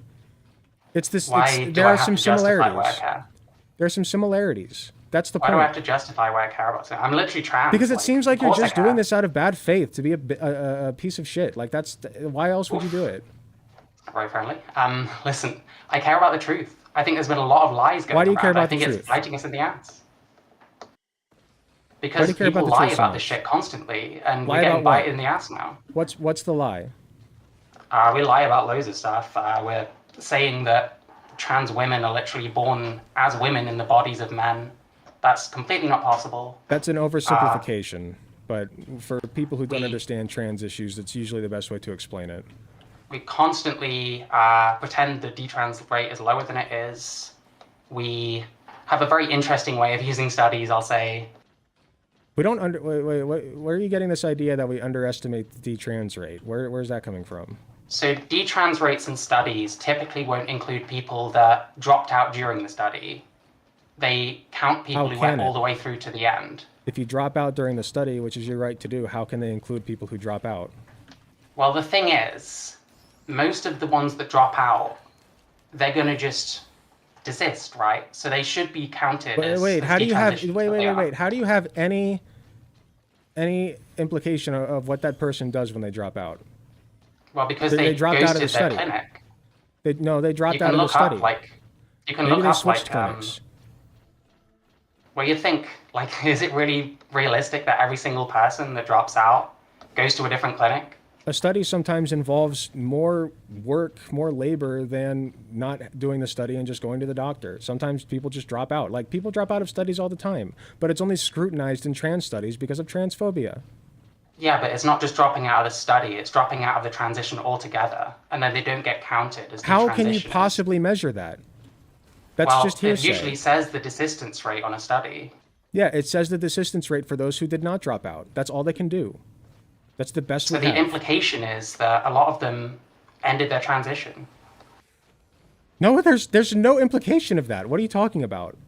It's this. Why do There I are have some to justify why I similarities. care? There are some similarities. That's the Why do I have point. to justify why I care about something? I'm literally trans. Because it seems like of you're course I just doing care. this out of bad faith to be a piece of shit. Like why else would you do it? Very friendly. Listen, I care about the truth. I think there's been a lot of lies going around. Why do you care I about think the it's truth? biting us in the ass. Why Because do you care people about the lie truth so about this much? shit constantly, and Lie we're getting about what? bite in the ass now. What's the lie? We lie about loads of stuff. We're saying that trans women are literally born as women in the bodies of men. That's completely not possible. That's an oversimplification. But for people who don't we- understand trans issues, that's usually the best way to explain it. We constantly pretend the detrans rate is lower than it is. We have a very interesting way of using studies, I'll say. We don't wait, where are you getting this idea that we underestimate the detrans rate? Where's that coming from? So detrans rates in studies typically won't include people that dropped out during the study. They count people How who went can all it? the way through to the end. If you drop out during the study, which is your right to do, how can they include people who drop out? Well, the thing is, most of the ones that drop out, they're going to just desist, right? So they should be counted as Wait, how do you have detransitions, but they aren't. How do you have any implication of what that person does when they drop out? Well, because They they dropped out of ghosted the their study. clinic. They You dropped can out of the look study. up, like, you can Maybe look they up, switched like, clinics. where you think, like, is it really realistic that every single person that drops out goes to a different clinic? A study sometimes involves more work, more labor than not doing the study and just going to the doctor. Sometimes people just drop out. Like people drop out of studies all the time, but it's only scrutinized in trans studies because of transphobia. Yeah, but it's not just dropping out of the study, it's dropping out of the transition altogether, and then they don't get counted as How can you detransitioners. possibly measure that? That's Well, just it hearsay. usually says the desistance rate on a study. Yeah, it says the desistance rate for those who did not drop out. That's all they can do. That's the best So we the have. implication is that a lot of them ended their transition. No, there's no implication of that. What are you talking about?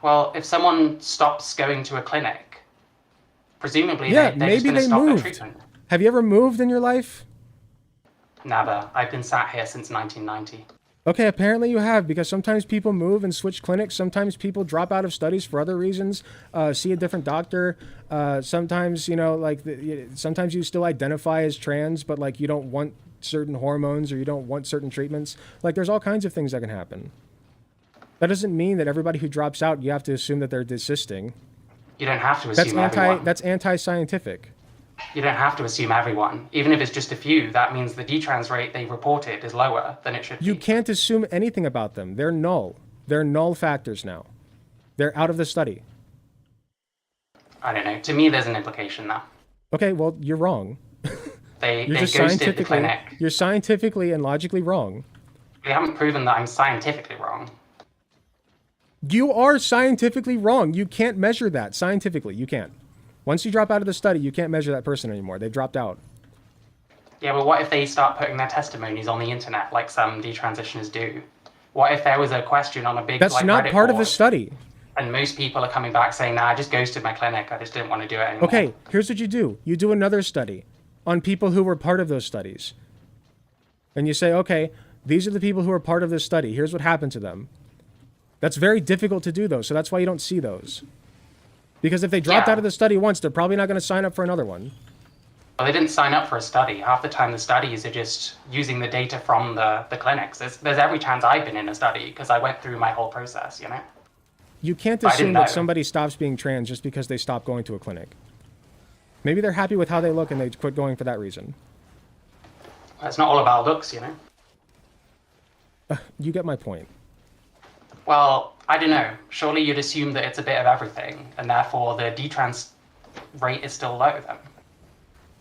Well, if someone stops going to a clinic, presumably Yeah, they're just maybe going to they stop their moved. treatment. Have you ever moved in your life? Never. I've been sat here since 1990. Okay, apparently you have, because sometimes people move and switch clinics. Sometimes people drop out of studies for other reasons, see a different doctor. Sometimes, sometimes you still identify as trans, but like you don't want certain hormones or you don't want certain treatments. Like, there's all kinds of things that can happen. That doesn't mean that everybody who drops out, you have to assume that they're desisting. You don't have to assume everyone. That's anti-scientific. You don't have to assume everyone. Even if it's just a few, that means the detrans rate they reported is lower than it should be. You can't assume anything about them. They're null. They're null factors now. They're out of the study. I don't know. To me, there's an implication there. Okay, well, you're wrong. They ghosted the clinic. You're scientifically and logically wrong. They haven't proven that I'm scientifically wrong. You are scientifically wrong. You can't measure that scientifically. You can't. Once you drop out of the study, you can't measure that person anymore. They've dropped out. Yeah, but what if they start putting their testimonies on the internet like some detransitioners do? What if there was a question on a big That's not Reddit part of board, the study. and most people are coming back saying, nah, I just ghosted my clinic. I just didn't want to do it anymore. Okay, here's what you do. You do another study on people who were part of those studies. And you say, okay, these are the people who are part of this study. Here's what happened to them. That's very difficult to do, though, so that's why you don't see those. Because if they dropped out of the study once, they're probably not going to sign up for another one. Well, they didn't sign up for a study. Half the time the studies are just using the data from the clinics. There's every chance I've been in a study because I went through my whole process, you know? You can't assume that somebody stops being trans just because they stop going to a clinic. Maybe they're happy with how they look and they quit going for that reason. It's not all about looks, you know? You get my point. Well, I don't know. Surely you'd assume that it's a bit of everything, and therefore the detrans rate is still low then.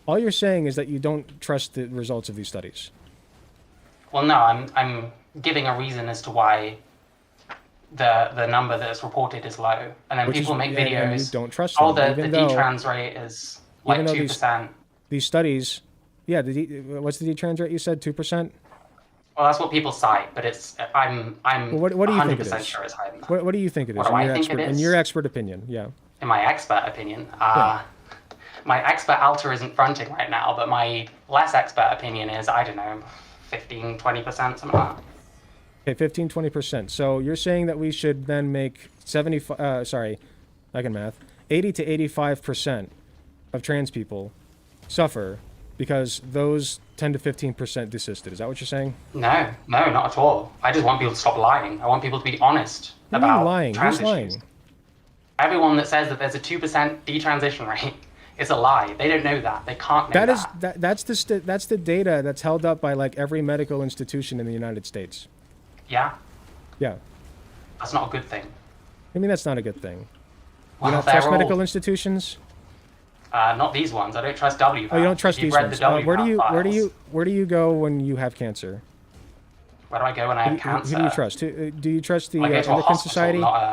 All you're saying is that you don't trust the results of these studies. Well, no, I'm giving a reason as to why the number that's reported is low, and then people make videos. And you don't trust them, oh, the even though detrans rate is like 2%. These studies, yeah. What's the detrans rate? You said 2%. Well, that's what people cite, but it's I'm Well, what do you think it 100% is? sure it's higher than that. What do you think it is? What do I think it is? In your expert opinion, yeah. In my expert opinion, Yeah. my expert alter isn't fronting right now, but my less expert opinion is, I don't know, 15, 20%, something like that. Okay, 15, 20%. So you're saying that we should then make 80 to 85% of trans people suffer because those 10 to 15% desisted. Is that what you're saying? No, not at all. I just want people to stop lying. I want people to be honest What do you mean about lying? trans Who's lying? issues. Everyone that says that there's a 2% detransition rate is a lie. They don't know that. They can't know that. That's the data that's held up by like every medical institution in the United States. Yeah, Yeah. that's not a good thing. I mean, that's not a good thing. Well, You don't they're trust all- medical institutions? Not these ones. I don't trust WPATH. Oh, you don't trust If you've these read ones. the WPATH Where do you go when you have cancer? Where do I go when I have cancer? Who do you trust? Do you trust the I go to a Endocrine hospital, Society? not a...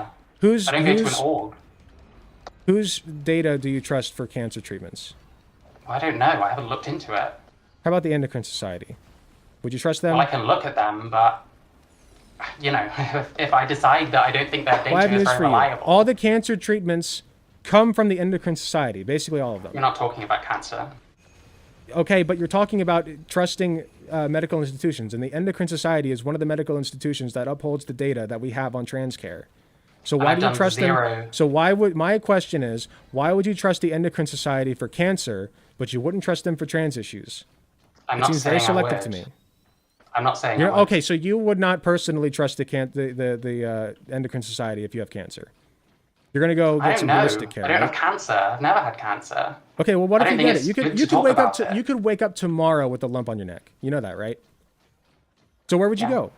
I don't go to an org. Whose data do you trust for cancer treatments? Well, I don't know. I haven't looked into it. How about the Endocrine Society? Would you trust them? Well, I can look at them, but you know, if I decide that I don't think their Well, I have data is news very for you. reliable, All the cancer treatments come from the Endocrine Society, basically all of them. you're not talking about cancer. Okay, but you're talking about trusting medical institutions, and the Endocrine Society is one of the medical institutions that upholds the data that we have on trans care. So why I've do you done trust zero. them? So my question is, why would you trust the Endocrine Society for cancer, but you wouldn't trust them for trans issues? I'm It not seems saying very selective I to would. me. I'm not saying You're, I would. okay, so you would not personally trust the Endocrine Society if you have cancer. You're gonna go I get don't some know. holistic care. I don't right? have cancer. I've never had cancer. Okay, well, what I if don't you think get it? it's You good could to you could talk wake up about it. you could wake up tomorrow with a lump on your neck. You know that, right? So where would you Yeah. go?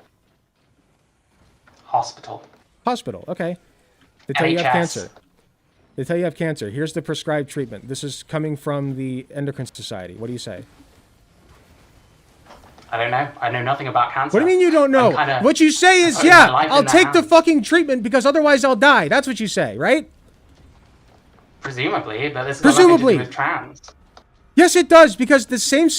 Hospital. Hospital. Okay. They tell you have NHS. cancer. They tell you have cancer. Here's the prescribed treatment. This is coming from the Endocrine Society. What do you say? I don't know. I know nothing about cancer. What do you mean you don't know? What you say is, putting my yeah, life in I'll their take the hands. fucking treatment because otherwise I'll die. That's what you say, right? Presumably, but this has got nothing to Presumably. do with trans. Yes, it does, because the same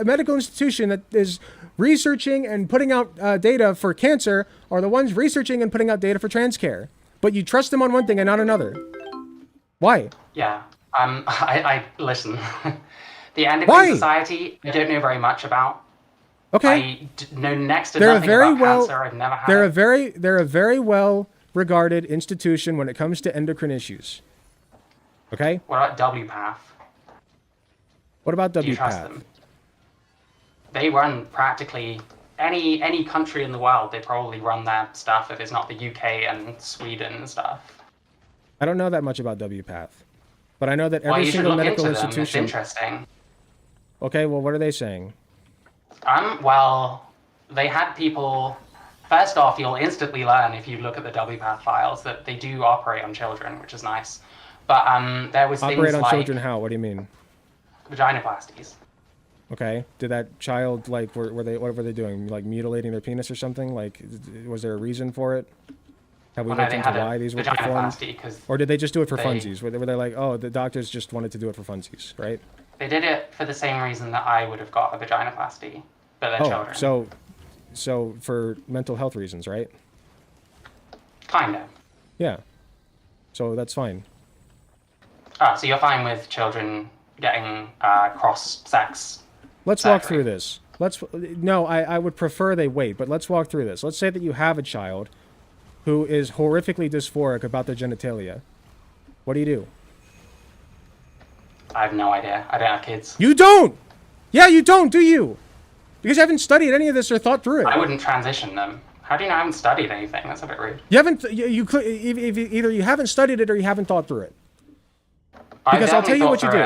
medical institution that is researching and putting out data for cancer are the ones researching and putting out data for trans care. But you trust them on one thing and not another. Why? Yeah. I listen. The Why? Endocrine Society, I don't know very much about. Okay. I know next to They're a nothing very about well. cancer. I've never had They're it. a very well regarded institution when it comes to endocrine issues. Okay. What about WPATH? What about Do you trust WPATH? them? they run practically any country in the world. They probably run their stuff if it's not the UK and Sweden and stuff. I don't know that much about WPATH, but I know that Well, every you should single look medical into them. It's institution. interesting. Okay, well, what are they saying? Well, they had people. First off, you'll instantly learn if you look at the WPATH files that they do operate on children, which is nice. But there was Operate things on like children how? What do you mean? vaginoplasties. Okay. Did that child, like, were they, what were they doing? Like mutilating their penis or something? Like, was there a reason for it? Have we Well, no, looked they into had why a these were performed? vaginoplasty because Or did they just do it for they- funsies? Were they like, oh, the doctors just wanted to do it for funsies, right? they did it for the same reason that I would have got a vaginoplasty for their Oh, children. so for mental health reasons, right? Kind of. Yeah. So that's fine. So you're fine with children getting cross-sex? Let's walk surgery? through this. No, I would prefer they wait, but let's walk through this. Let's say that you have a child who is horrifically dysphoric about their genitalia. What do you do? I have no idea. I don't have kids. You don't! Yeah, you don't, do you? Because you haven't studied any of this or thought through it. I wouldn't transition them. How do you know I haven't studied anything? That's a bit rude. You haven't, either you haven't studied it or you haven't thought through it. Because I'll tell you what you do.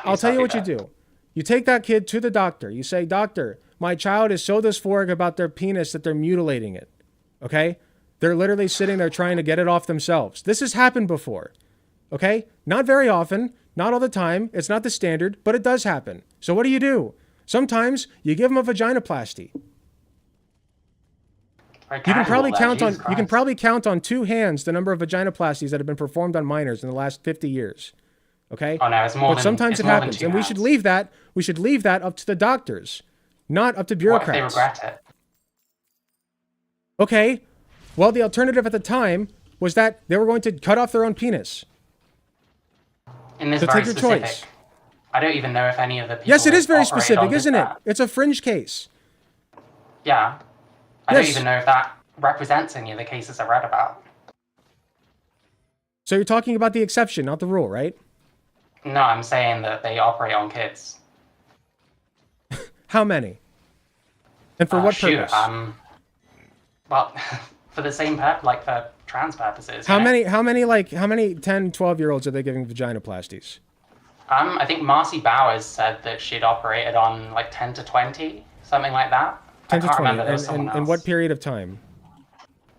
I'll tell you what you do. You take that kid to the doctor. You say, doctor, my child is so dysphoric about their penis that they're mutilating it. Okay? They're literally sitting there trying to get it off themselves. This has happened before. Okay? Not very often. Not all the time. It's not the standard, but it does happen. So what do? Sometimes you give them a vaginoplasty. You can probably count on two hands the number of vaginoplasties that have been performed on minors in the last 50 years. Okay? Oh no, it's more But than. sometimes it happens, and we should leave that up to the doctors, not up to What if bureaucrats. they regret it? Okay. Well, the alternative at the time was that they were going to cut off their own penis. In this So very take your specific. choice. I don't even know if any of the people. Yes, it is that very operated specific, on did isn't it? that. It's a fringe case. Yeah. I Yes. don't even know if that represents any of the cases I read about. So you're talking about the exception, not the rule, right? No, I'm saying that they operate on kids. How many? And for what purpose? Well, for the same like for trans purposes. How you know? many 10, 12-year-olds are they giving vaginoplasties? I think Marcy Bowers said that she'd operated on like 10 to 20, something like that. 10 I to can't 20. remember. There was someone And else. what period of time?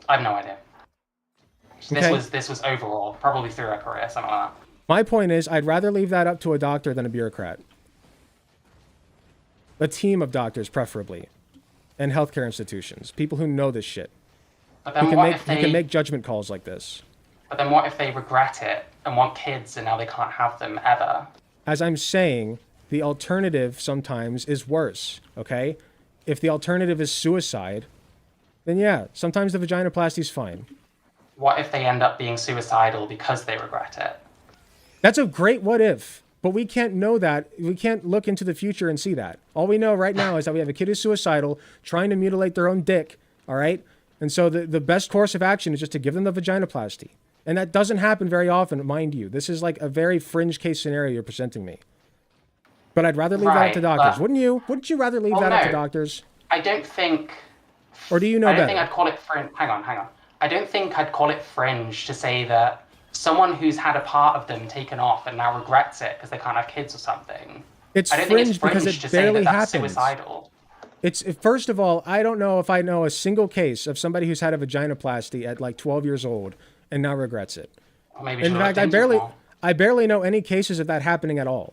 I have no idea. Okay. This was overall, probably through her career, something like that. My point is, I'd rather leave that up to a doctor than a bureaucrat. A team of doctors, preferably. And healthcare institutions. People who know this shit. But then Who can, what make, if who they? can make judgment calls like this. But then what if they regret it and want kids and now they can't have them ever? As I'm saying, the alternative sometimes is worse, okay? If the alternative is suicide, then yeah, sometimes the vaginoplasty is fine. What if they end up being suicidal because they regret it? That's a great what if, but we can't know that. We can't look into the future and see that. All we know right now is that we have a kid who's suicidal, trying to mutilate their own dick, all right? And so the best course of action is just to give them the vaginoplasty. And that doesn't happen very often, mind you. This is like a very fringe case scenario you're presenting me. But I'd rather leave that up Right, to doctors. but- Wouldn't you? Wouldn't you rather leave Well, that up to no. doctors? I don't think. Or do you know I don't better? think I'd call it fringe. Hang on. I don't think I'd call it fringe to say that someone who's had a part of them taken off and now regrets it because they can't have kids or something. It's I don't fringe think it's fringe because to it say barely that that's happens. suicidal. First of all, I don't know if I know a single case of somebody who's had a vaginoplasty at like 12 years old and now regrets it. Or maybe In you should fact, have looked into it more. I barely know any cases of that happening at all.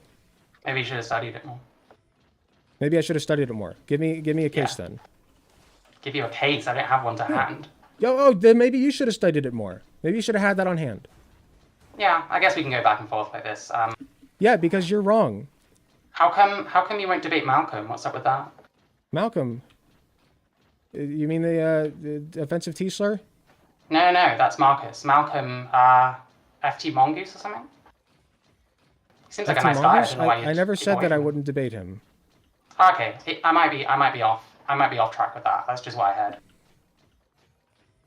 Maybe you should have studied it more. Maybe I should have studied it more. Give me a case Yeah. then. Give you a case. I don't have one to hand. Then maybe you should have studied it more. Maybe you should have had that on hand. Yeah, I guess we can go back and forth like this. Yeah, because you're wrong. How come you won't debate Malcolm? What's up with that? Malcolm. You mean the offensive T slur? No, that's Marcus. Malcolm, FT Mongoose or something? He seems like a FT nice guy. I Mongoose? don't know why I you'd never said that I avoid him. wouldn't debate him. Okay, I might be off. I might be off track with that. That's just what I heard.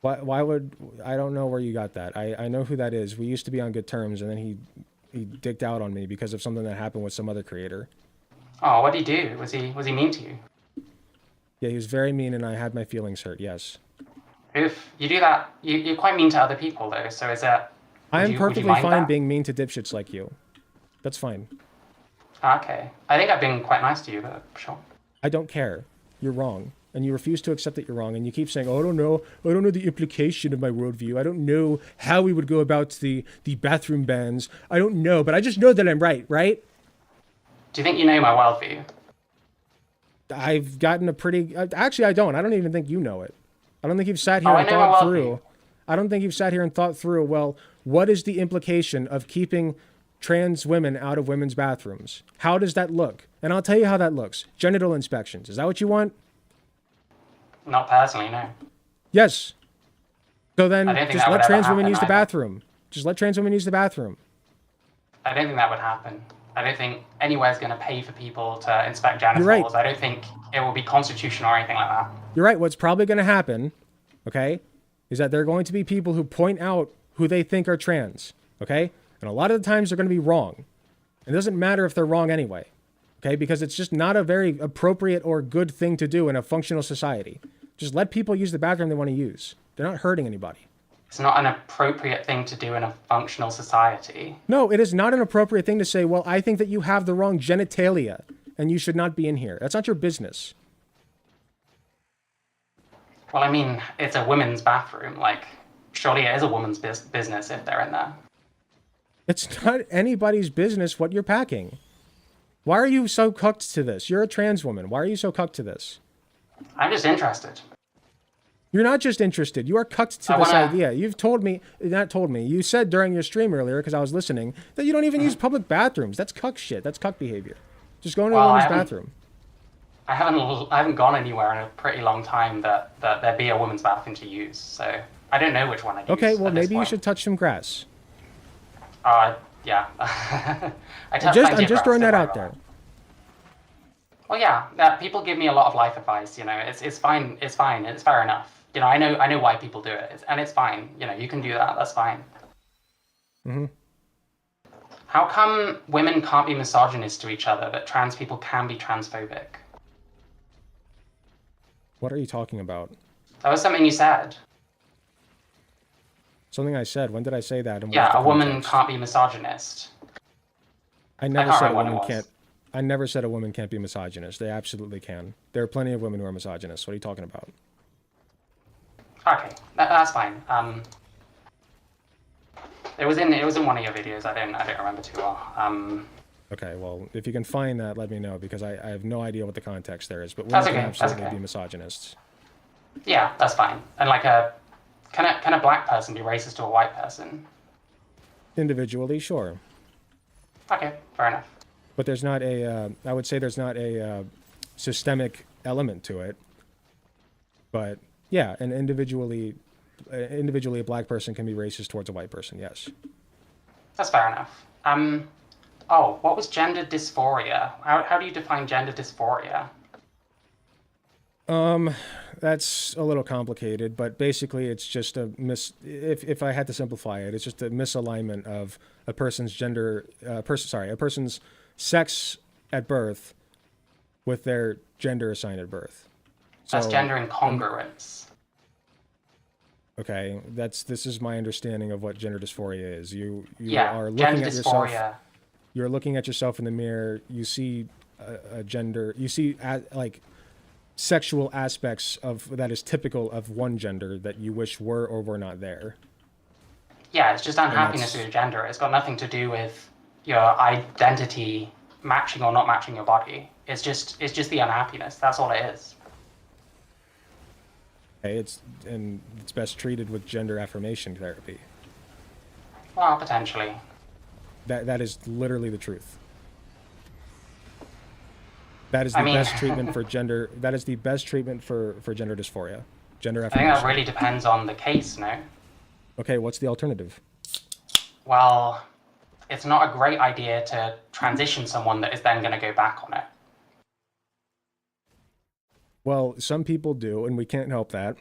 Why would I don't know where you got that. I know who that is. We used to be on good terms, and then he dicked out on me because of something that happened with some other creator. Oh, what did he do? Was he mean to you? Yeah, he was very mean, and I had my feelings hurt. Yes. If you do that, you're quite mean to other people, though. So is that? I am would you perfectly mind fine that? being mean to dipshits like you. That's fine. Okay. I think I've been quite nice to you, but sure. I don't care. You're wrong. And you refuse to accept that you're wrong. And you keep saying, oh, I don't know. I don't know the implication of my worldview. I don't know how we would go about the bathroom bans. I don't know, but I just know that I'm right, right? Do you think you know my worldview? I've gotten a pretty... Actually, I don't. I don't even think you know it. I don't think you've sat here Oh, and I know my thought worldview. through... I don't think you've sat here and thought through, well, what is the implication of keeping trans women out of women's bathrooms? How does that look? And I'll tell you how that looks. Genital inspections. Is that what you want? Not personally, no. Yes. So then I don't think just that would let ever trans women happen use the either. bathroom. Just let trans women use the bathroom. I don't think that would happen. I don't think anywhere's going to pay for people to inspect genitals. right. I don't think it will be constitutional or anything like that. You're right. What's probably going to happen, okay, is that there are going to be people who point out who they think are trans, okay? And a lot of the times they're going to be wrong. It doesn't matter if they're wrong anyway, okay? Because it's just not a very appropriate or good thing to do in a functional society. Just let people use the bathroom they want to use. They're not hurting anybody. It's not an appropriate thing to do in a functional society. No, it is not an appropriate thing to say, well, I think that you have the wrong genitalia and you should not be in here. That's not your business. Well, I mean, it's a women's bathroom. Like, surely it is a woman's business if they're in there. It's not anybody's business what you're packing. Why are you so cucked to this? You're a trans woman. Why are you so cucked to this? I'm just interested. You're not just interested. You are cucked to I this wanna- idea. You've told me, not told me, you said during your stream earlier, because I was listening, that you don't even use public bathrooms. That's cuck shit. That's cuck behavior. Just go into Well, a I woman's haven't- bathroom. I haven't gone anywhere in a pretty long time that there be a woman's bathroom to use. So I don't know which one I'd use. Okay, well, at this maybe you point. should touch some grass. Yeah. I touch plenty I'm of just grass, throwing don't that worry out about there. it. Well, yeah. People give me a lot of life advice. You know, it's fine. It's fine. It's fair enough. You know, I know why people do it, and it's fine. You know, you can do that. That's fine. Mm-hmm. How come women can't be misogynist to each other, but trans people can be transphobic? What are you talking about? That was something you said. Something I said. When did I say that? And Yeah, what's the a woman context? can't be misogynist. I never can't said a remember what it woman was. can't. I never said a woman can't be misogynist. They absolutely can. There are plenty of women who are misogynists. What are you talking about? Okay, that's fine. It was in one of your videos. I don't remember too well. Okay, well, if you can find that, let me know, because I have no idea what the context there is. But women That's can okay, that's absolutely okay. be misogynists. Yeah, that's fine. And like can a black person be racist to a white person? Individually, sure. Okay, fair enough. But there's not a, I would say there's not a systemic element to it. But yeah, and individually a black person can be racist towards a white person, yes. That's fair enough. Oh, what was gender dysphoria? How do you define gender dysphoria? That's a little complicated, but basically it's just a if I had to simplify it, it's just a misalignment of a person's a person's sex at birth with their gender assigned at birth. That's So, gender incongruence. Okay, this is my understanding of what gender dysphoria is. You Yeah, are looking gender at yourself. dysphoria. You're looking at yourself in the mirror. You see a gender. You see like sexual aspects of that is typical of one gender that you wish were or were not there. Yeah, it's just unhappiness that's- with your gender. It's got nothing to do with your identity matching or not matching your body. It's just the unhappiness. That's all it is. Okay, it's best treated with gender affirmation therapy. Well, potentially. That is literally the truth. That is I the mean- best treatment for gender. That is the best treatment for gender dysphoria. Gender I think affirmation. that really depends on the case, no? Okay, what's the alternative? Well, it's not a great idea to transition someone that is then going to go back on it. Well, some people do, and we can't help that.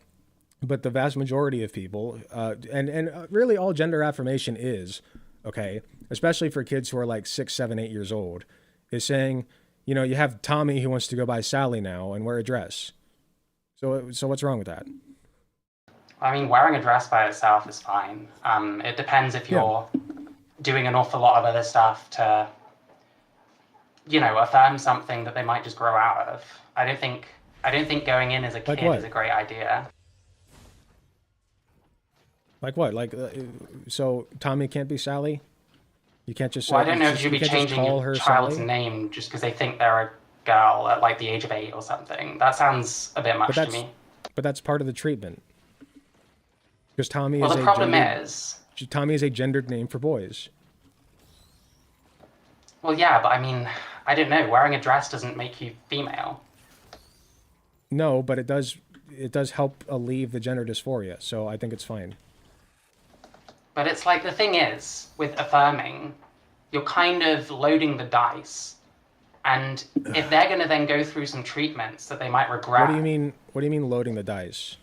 But the vast majority of people, and really all gender affirmation is, okay, especially for kids who are like 6, 7, 8 years old, is saying, you know, you have Tommy who wants to go by Sally now and wear a dress. So what's wrong with that? I mean, wearing a dress by itself is fine. It depends if you're doing an awful lot of other stuff to, affirm something that they might just grow out of. I don't think going in as a Like kid what? is a great idea. Like what? Like, so Tommy can't be Sally? You can't just say, Well, I don't know if you'd be can't just changing call your her child's Sally? name just because they think they're a girl at like the age of 8 or something. That sounds a bit much to that's me. But that's part of the treatment. Because Tommy Well, is the a problem gendered, is, Tommy is a gendered name for boys. well, yeah, but I mean, I don't know. Wearing a dress doesn't make you female. No, but it does help alleviate the gender dysphoria, so I think it's fine. But it's like the thing is, with affirming, you're kind of loading the dice. And if they're going to then go through some treatments that they might regret. What do you mean loading the dice?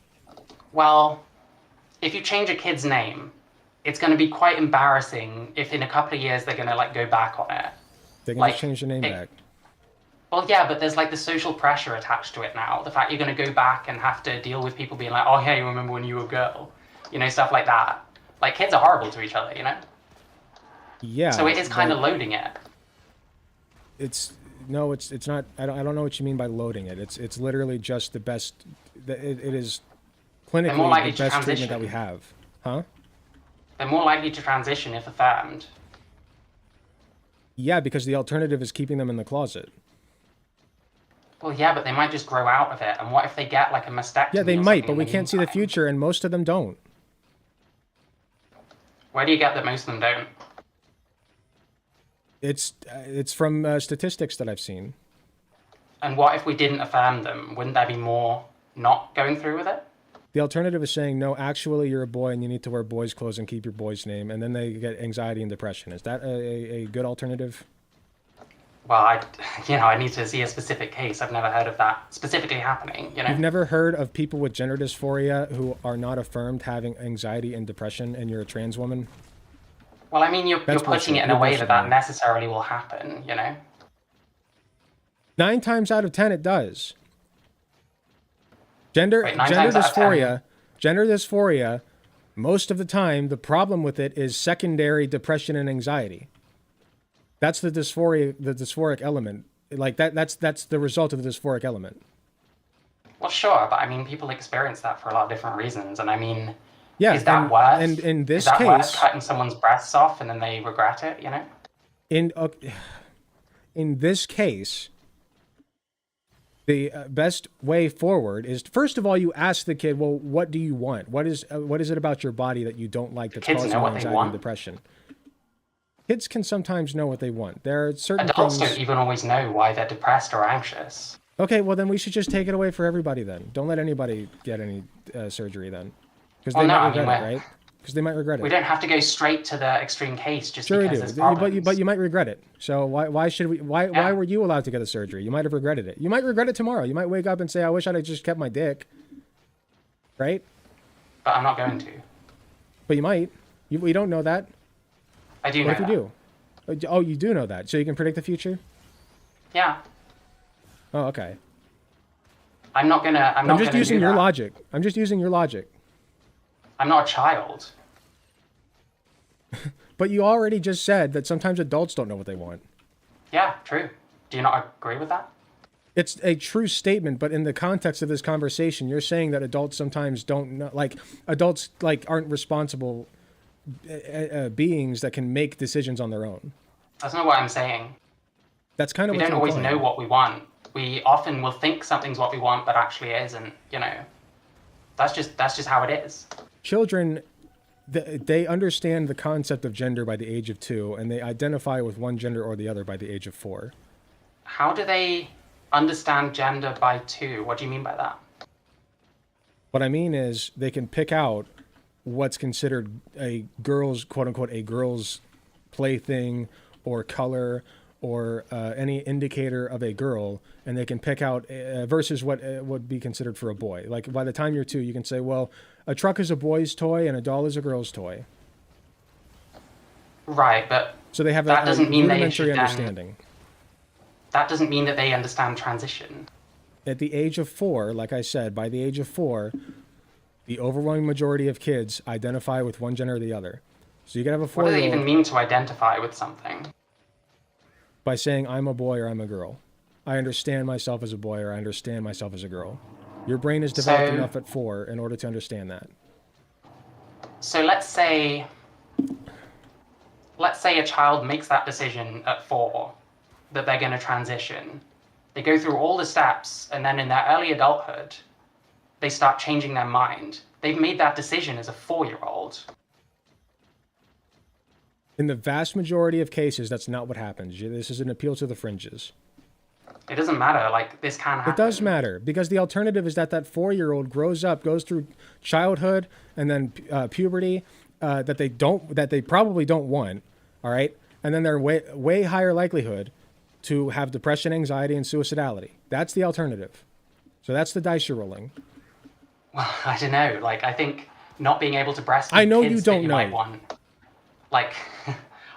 Well, if you change a kid's name, it's going to be quite embarrassing if in a couple of years they're going to like go back on it. They can Like, just change the name back. Well, yeah, but there's like the social pressure attached to it now. The fact you're going to go back and have to deal with people being like, oh, yeah, you remember when you were a girl? Stuff like that. Like, kids are horrible to each other, Yeah. So it is kind of loading it. It's not. I don't know what you mean by loading it. It's literally just the best. It is clinically the best treatment that we have. Huh? They're more likely to transition if affirmed. Yeah, because the alternative is keeping them in the closet. Well, yeah, but they might just grow out of it. And what if they get like a mastectomy? Yeah, they or might, something but in we the can't see the meantime? future, and most of them don't. Where do you get that most of them don't? It's from statistics that I've seen. And what if we didn't affirm them? Wouldn't there be more not going through with it? The alternative is saying, no, actually, you're a boy and you need to wear boys' clothes and keep your boy's name, and then they get anxiety and depression. Is that a good alternative? Well, I need to see a specific case. I've never heard of that specifically happening, You've never heard of people with gender dysphoria who are not affirmed having anxiety and depression, and you're a trans woman? Well, I mean, you're That's putting bullshit. it in a You're way bullshitting that me. necessarily will happen, 9 times out of 10, it does. Gender Wait, 9 times out of 10? Gender dysphoria, most of the time, the problem with it is secondary depression and anxiety. That's the dysphoric element. Like that's the result of the dysphoric element. Well, sure, but I mean, people experience that for a lot of different reasons. And I mean, Yeah, is that worth? and in this is that worth case, cutting someone's breasts off and then they regret it, in this case, the best way forward is, first of all, you ask the kid, well, what do you want? What is it about your body that you don't like that's Kids causing know what they anxiety want. and depression? Kids can sometimes know what they want. There are certain Adults things. don't even always know why they're depressed or anxious. Okay, well then we should just take it away for everybody then. Don't let anybody get any surgery then, because Well, they no, might I mean, regret it, right? Because they might regret it. We don't have to go straight to the extreme case just Sure, we because do. there's problems. But you might regret it. So why should we? Why were you allowed to get the surgery? You might have regretted it. You might regret it tomorrow. You might wake up and say, "I wish I'd have just kept my dick." Right? But I'm not going to. But you might. You don't know that. I do know What if you that. do? Oh, you do know that. So you can predict the future? Yeah. Oh, okay. I'm not gonna. I'm not just gonna using do your that. logic. I'm just using your logic. I'm not a child. But you already just said that sometimes adults don't know what they want. Yeah, true. Do you not agree with that? It's a true statement, but in the context of this conversation, you're saying that adults sometimes don't know, like adults like aren't responsible beings that can make decisions on their own. That's not what I'm saying. That's kind of We what don't you're always implying. know what we want. We often will think something's what we want, but actually it isn't. That's just how it is. Children, they understand the concept of gender by the age of 2, and they identify with one gender or the other by the age of 4. How do they understand gender by 2? What do you mean by that? What I mean is they can pick out what's considered a girl's, quote unquote, a girl's plaything or color or any indicator of a girl, and they can pick out versus what would be considered for a boy. Like by the time you're 2, you can say, well, a truck is a boy's toy and a doll is a girl's toy. Right, but So they have that a doesn't mean they rudimentary should then- understanding. that doesn't mean that they understand transition. at the age of 4, like I said, by the age of 4, the overwhelming majority of kids identify with one gender or the other. So you can have a What does it 4-year-old even mean to identify with something? by saying I'm a boy or I'm a girl. I understand myself as a boy or I understand myself as a girl. Your brain is developed So- enough at 4 in order to understand that. So let's say a child makes that decision at 4 that they're going to transition. They go through all the steps, and then in their early adulthood, they start changing their mind. They've made that decision as a 4-year-old. In the vast majority of cases, that's not what happens. This is an appeal to the fringes. It doesn't matter. Like, this can happen. It does matter, because the alternative is that 4-year-old grows up, goes through childhood and then puberty that they probably don't want, all right? And then they're way higher likelihood to have depression, anxiety, and suicidality. That's the alternative. So that's the dice you're rolling. Well, I don't know. Like, I think not being able to breastfeed I know kids you don't that you know. might want, like,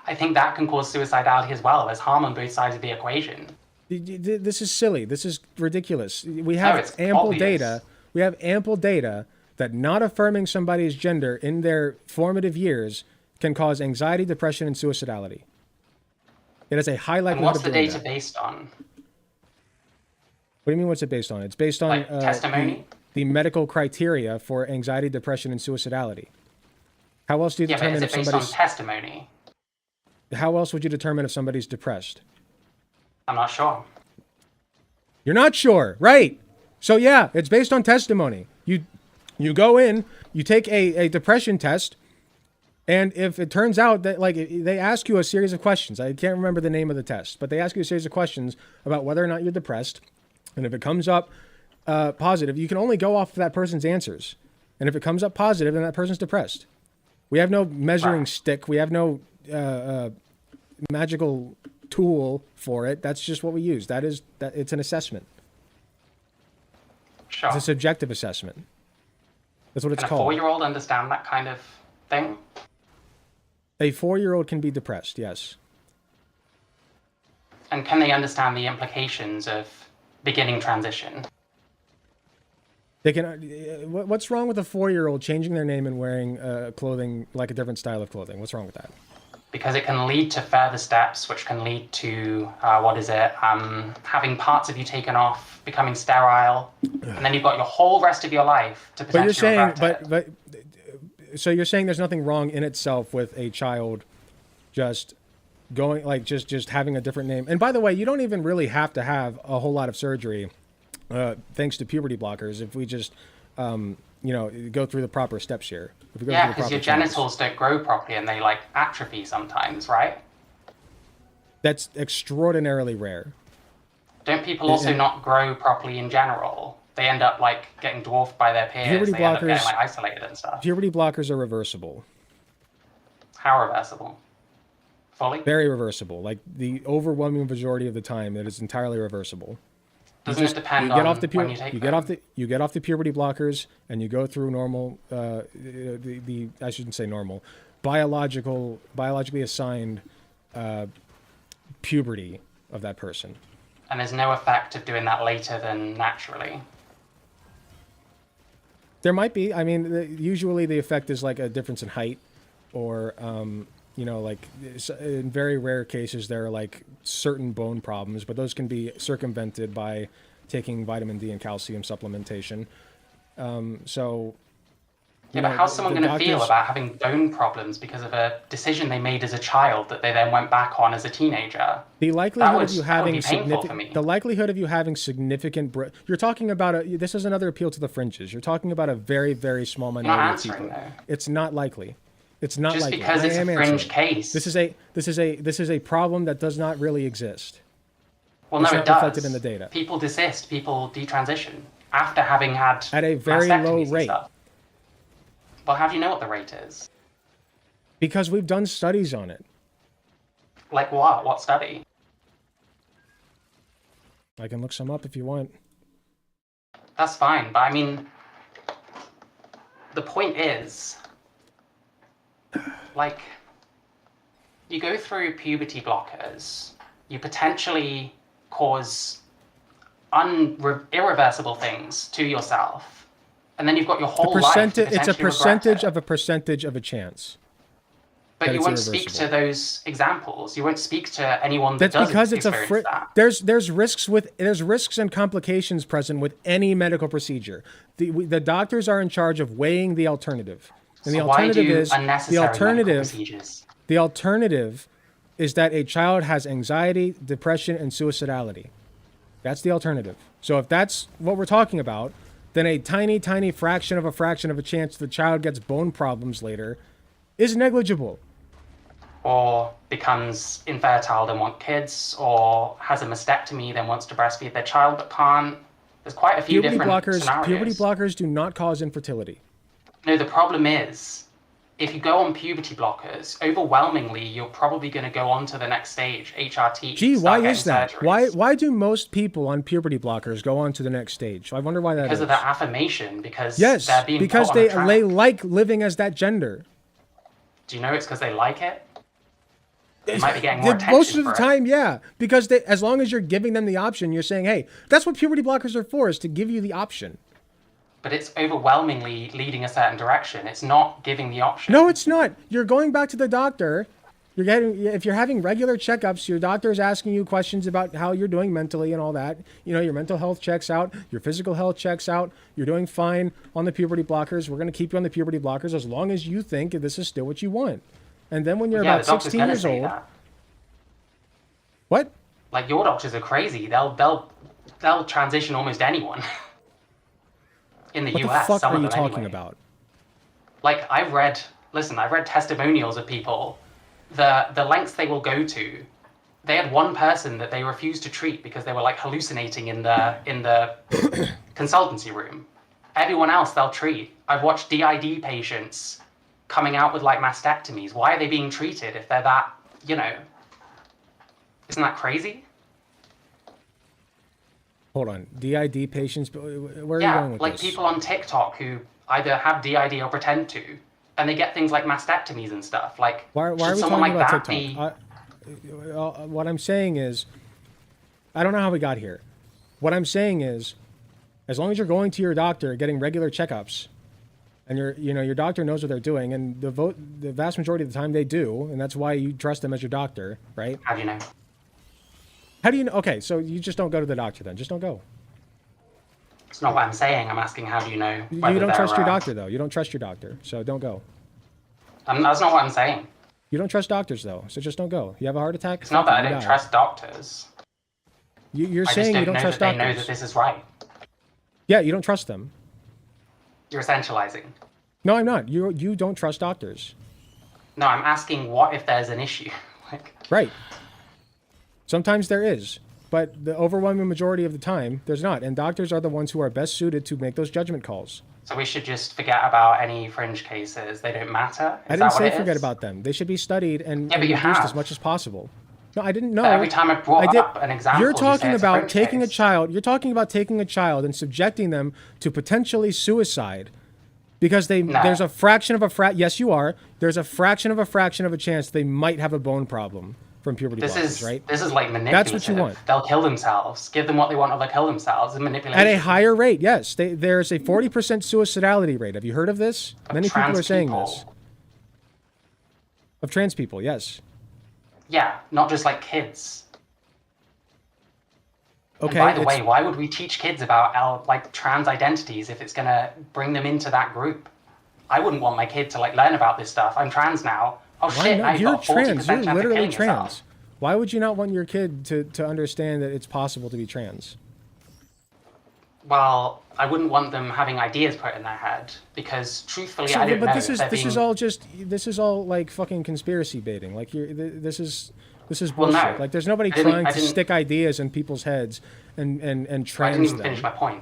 I think that can cause suicidality as well. There's harm on both sides of the equation. This is silly. This is ridiculous. We have it's ample obvious. data. We have ample data that not affirming somebody's gender in their formative years can cause anxiety, depression, and suicidality. It has a high likelihood And what's of the doing data that. based on? What do you mean, what's it based on? It's based on Like testimony? the medical criteria for anxiety, depression, and suicidality. How else do you Yeah, but determine is if it based on somebody's... testimony? How else would you determine if somebody's depressed? I'm not sure. You're not sure, right? So yeah, it's based on testimony. You go in, you take a depression test, and if it turns out that, like, they ask you a series of questions. I can't remember the name of the test, but they ask you a series of questions about whether or not you're depressed. And if it comes up positive, you can only go off of that person's answers. And if it comes up positive, then that person's depressed. We have no measuring stick. We have no magical tool for it. That's just what we use. It's an assessment. Sure. It's a subjective assessment. That's what it's Can a called. 4-year-old understand that kind of thing? A 4-year-old can be depressed, yes. And can they understand the implications of beginning transition? They can. What's wrong with a 4-year-old changing their name and wearing clothing, like a different style of clothing? What's wrong with that? Because it can lead to further steps, which can lead to, having parts of you taken off, becoming sterile, and then you've got your whole rest of your life to But potentially you're saying, regret it. so you're saying there's nothing wrong in itself with a child just going, like, just having a different name. And by the way, you don't even really have to have a whole lot of surgery, thanks to puberty blockers, if we just, go through the proper steps here. If we go Yeah, through the because your proper channels. genitals don't grow properly and they, like, atrophy sometimes, right? That's extraordinarily rare. Don't people also not grow properly in general? They end up, like, getting dwarfed by their peers. Puberty They end up blockers- getting, like, isolated and stuff. Puberty blockers are reversible. How reversible? Fully? Very reversible. Like, the overwhelming majority of the time, it is entirely reversible. Doesn't it depend You get on off the when you take you them? get off the puberty blockers, and you go through normal, I shouldn't say normal, biologically assigned puberty of that person. And there's no effect of doing that later than naturally. There might be. I mean, usually the effect is like a difference in height, or like in very rare cases there are like certain bone problems, but those can be circumvented by taking vitamin D and calcium supplementation. Yeah, but how's someone going to feel about having bone problems because of a decision they made as a child that they then went back on as a teenager? The likelihood of you that would having be painful for me. the likelihood of you having significant you're talking about this is another appeal to the fringes. You're talking about a very, very small You're minority not of answering people. though. It's not likely. It's not Just likely. because I it's a am fringe answering. case. This is a problem that does not really exist. Well, it's no, not it does. reflected in the data. People desist. People detransition after having had At a very mastectomies low and rate. stuff. Well, how do you know what the rate is? Because we've done studies on it. Like what? What study? I can look some up if you want. That's fine, but I mean, the point is, like, you go through puberty blockers, you potentially cause irreversible things to yourself, and then you've got your whole life to It's a potentially regret it. percentage of a chance. But that you it's won't speak to irreversible. those examples. You won't speak to anyone that That's doesn't because it's experience that. there's risks and complications present with any medical procedure. The doctors are in charge of weighing the alternative. And the So why alternative do is unnecessary medical procedures? the alternative is that a child has anxiety, depression, and suicidality. That's the alternative. So if that's what we're talking about, then a tiny, tiny fraction of a chance the child gets bone problems later is negligible. Or becomes infertile, then want kids, or has a mastectomy, then wants to breastfeed their child but can't. There's quite a few different scenarios. Puberty blockers do not cause infertility. No, the problem is, if you go on puberty blockers, overwhelmingly, you're probably going to go on to the next stage, HRT. Gee, why is that? Surgeries. Why do most people on puberty blockers go on to the next stage? I wonder why that Because is. of that affirmation, because Yes, they're being because put on a track. they like living as that gender. Do you know it's because they like it? They might be getting more attention Most of the for it. time, yeah. Because as long as you're giving them the option, you're saying, hey, that's what puberty blockers are for, is to give you the option. But it's overwhelmingly leading a certain direction. It's not giving the option. No, it's not. You're going back to the doctor. If you're having regular checkups, your doctor is asking you questions about how you're doing mentally and all that. You know, your mental health checks out, your physical health checks out. You're doing fine on the puberty blockers. We're going to keep you on the puberty blockers as long as you think this is still what you want. And then when you're Yeah, about the doctor's 16 gonna years say old, that. what? Like, your doctors are crazy. They'll transition almost anyone. In the What the US, fuck some are of you them talking anyway. about? Like, I've read testimonials of people, the lengths they will go to. They had one person that they refused to treat because they were like hallucinating in the consultancy room. Everyone else they'll treat. I've watched DID patients coming out with like mastectomies. Why are they being treated if they're that, you know? Isn't that crazy? Hold on. DID patients, where are you Yeah, going with like this? people on TikTok who either have DID or pretend to, and they get things like mastectomies and stuff. Like, Why should are we someone talking like about that TikTok? be? What I'm saying is, I don't know how we got here. What I'm saying is, as long as you're going to your doctor, getting regular checkups, and your doctor knows what they're doing, and the vast majority of the time they do, and that's why you trust them as your doctor, right? How do you know? How do you know? Okay, so you just don't go to the doctor then. Just don't go. It's not what I'm saying. I'm asking how do you know? You whether don't they're, trust your doctor though. You don't trust your doctor, so don't go. That's not what I'm saying. You don't trust doctors though, so just don't go. You have a heart attack? It's not that I you don't die. trust doctors. You're I just saying don't you don't know trust that they doctors. know that this is right. Yeah, you don't trust them. You're essentializing. No, I'm not. You don't trust doctors. No, I'm asking what if there's an issue? Like, Right. Sometimes there is, but the overwhelming majority of the time, there's not. And doctors are the ones who are best suited to make those judgment calls. so we should just forget about any fringe cases. They don't matter. I didn't say forget about them. They should be studied and Yeah, but you reduced have. as much as possible. No, I didn't know. But every time I brought up an example, You're you say talking it's a about fringe taking a case. child. You're talking about taking a child and subjecting them to potentially suicide because there's a fraction of a yes, you are. There's a fraction of a chance they might have a bone problem from puberty blockers, right? This is like manipulative. That's what you want. They'll kill themselves. Give them what they want, or they'll kill themselves. And manipulation. At a higher rate, yes. There's a 40% suicidality rate. Have you heard of this? Many people trans are saying people. this. Of trans people, yes. Yeah, not just like kids. Okay. And by the way, why would we teach kids about our like trans identities if it's gonna bring them into that group? I wouldn't want my kid to like learn about this stuff. I'm trans now. Oh why shit! not? Now you've You're got 40% trans. chance You're of literally killing trans. yourself. Why would you not want your kid to understand that it's possible to be trans? Well, I wouldn't want them having ideas put in their head because truthfully, I don't know. But this if they're is all like fucking conspiracy baiting. Like this is bullshit. Well, no. Like there's nobody I didn't- trying I to didn't- stick ideas in people's heads and I didn't trans even them. finish my point.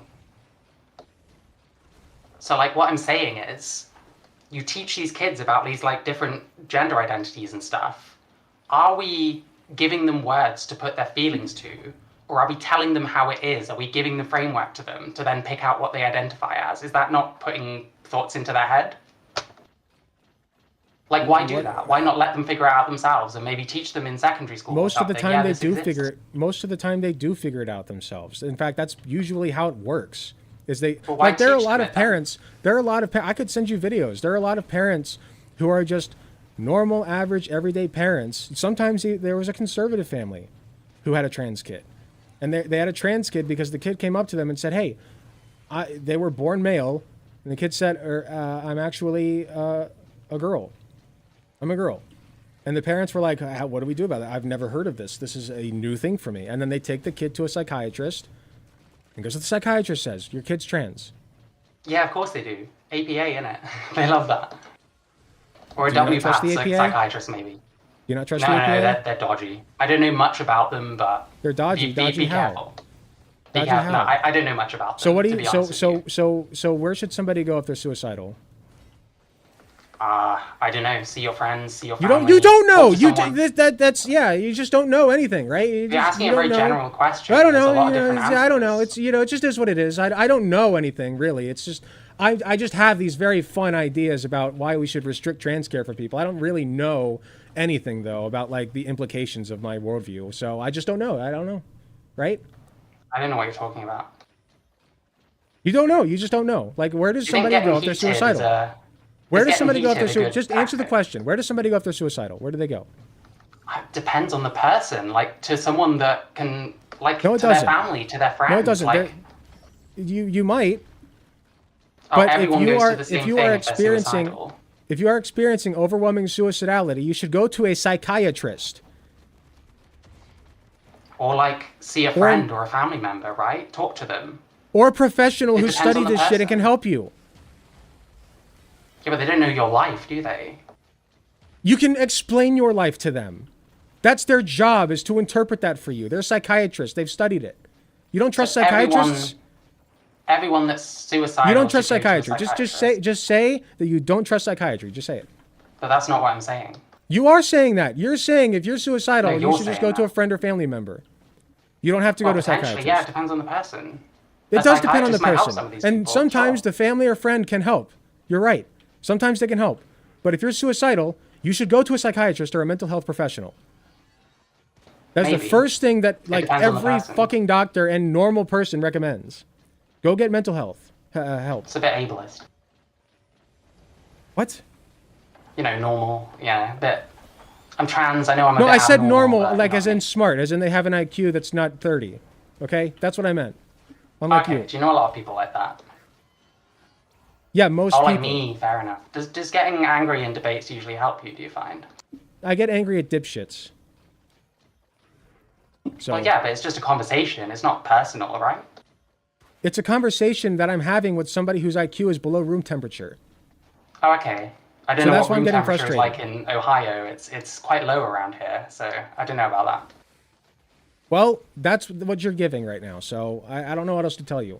So like what I'm saying is, you teach these kids about these like different gender identities and stuff. Are we giving them words to put their feelings to? Or are we telling them how it is? Are we giving the framework to them to then pick out what they identify as? Is that not putting thoughts into their head? Like, why do that? Why not let them figure it out themselves and maybe teach them in secondary school? Most of the something? time Yeah, they do exists. figure it. Most of the time they do figure it out themselves. In fact, that's usually how it works. Is they But why like there are a teach lot them of it then? parents. There are a lot of. I could send you videos. There are a lot of parents who are just normal, average, everyday parents. Sometimes there was a conservative family who had a trans kid, and they had a trans kid because the kid came up to them and said, "Hey, they were born male," and the kid said, "I'm actually a girl. I'm a girl." And the parents were like, what do we do about that? I've never heard of this. This is a new thing for me. And then they take the kid to a psychiatrist. And guess what the psychiatrist says? Your kid's trans. Yeah, of course they do. APA, innit? They love that. Or a Do you not trust WPATH, the like APA? psychiatrist maybe. You not trust No, the no, APA? they're dodgy. I don't know much about them, but They're dodgy. Dodgy be how? careful. Be Dodgy careful. No, how? I don't know much about them. So what do to you? be honest with you. So where should somebody go if they're suicidal? I don't know. See your friends. See your You family. don't. You don't know. talk to You someone. that's yeah. You just don't know anything, right? You're asking a very general question. I don't There's know. a lot of You know, different I don't know. answers. It's it just is what it is. I don't know anything really. It's just I just have these very fun ideas about why we should restrict trans care for people. I don't really know anything though about like the implications of my worldview. So I just don't know. I don't know, right? I don't know what you're talking about. You don't know. You just don't know. Like where does You think somebody getting go if they're heated is suicidal? Where is does getting somebody go if they're heated a good Just answer the tactic? question. Where does somebody go if they're suicidal? Where do they go? It depends on the person. Like to someone that can, like No, it to doesn't. their family, to their friends. No, it doesn't. Like, You might, oh, but everyone goes to the same if you thing are if they're experiencing suicidal. if you are experiencing overwhelming suicidality, you should go to a psychiatrist. Or like see a friend or a family member, right? Talk to them. Or a professional It who depends on studied the this shit and person. can help you. Yeah, but they don't know your life, do they? You can explain your life to them. That's their job, is to interpret that for you. They're shopsychiatrists. They've studied it. You don't trust So psychiatrists? Everyone that's suicidal. You don't trust should go to a psychiatry. psychiatrist. Just say that you don't trust psychiatry. Just say it. But that's not what I'm saying. You are saying that. You're saying if you're suicidal, No, you you're should just saying go to a that. friend or family member. You don't have to go Well, to a potentially, psychiatrist. yeah, it depends on the person. It A does depend on the psychiatrist might help person. some of these And people, sometimes sure. the family or friend can help. You're right. Sometimes they can help. But if you're suicidal, you should go to a psychiatrist or a mental health professional. That's the Maybe. first thing that like depends on the every person. fucking doctor and normal person recommends. Go get mental health help. It's a bit ableist. What? You know, normal. Yeah, but I'm trans. I know I'm a No, bit I said abnormal, normal, but, like you know as what I in mean. smart, as in they have an IQ that's not 30. Okay? That's what I meant. Unlike Okay, you. do you know a lot of people like that? Yeah, most Oh, people. like me, fair enough. Does getting angry in debates usually help you, do you find? I get angry at dipshits. So Well, yeah, but it's just a conversation. It's not personal, right? it's a conversation that I'm having with somebody whose IQ is below room temperature. Oh, okay. I don't So know that's what why I'm room getting temperature is frustrated. like in Ohio. It's quite low around here, so I don't know about that. Well, that's what you're giving right now, so I don't know what else to tell you.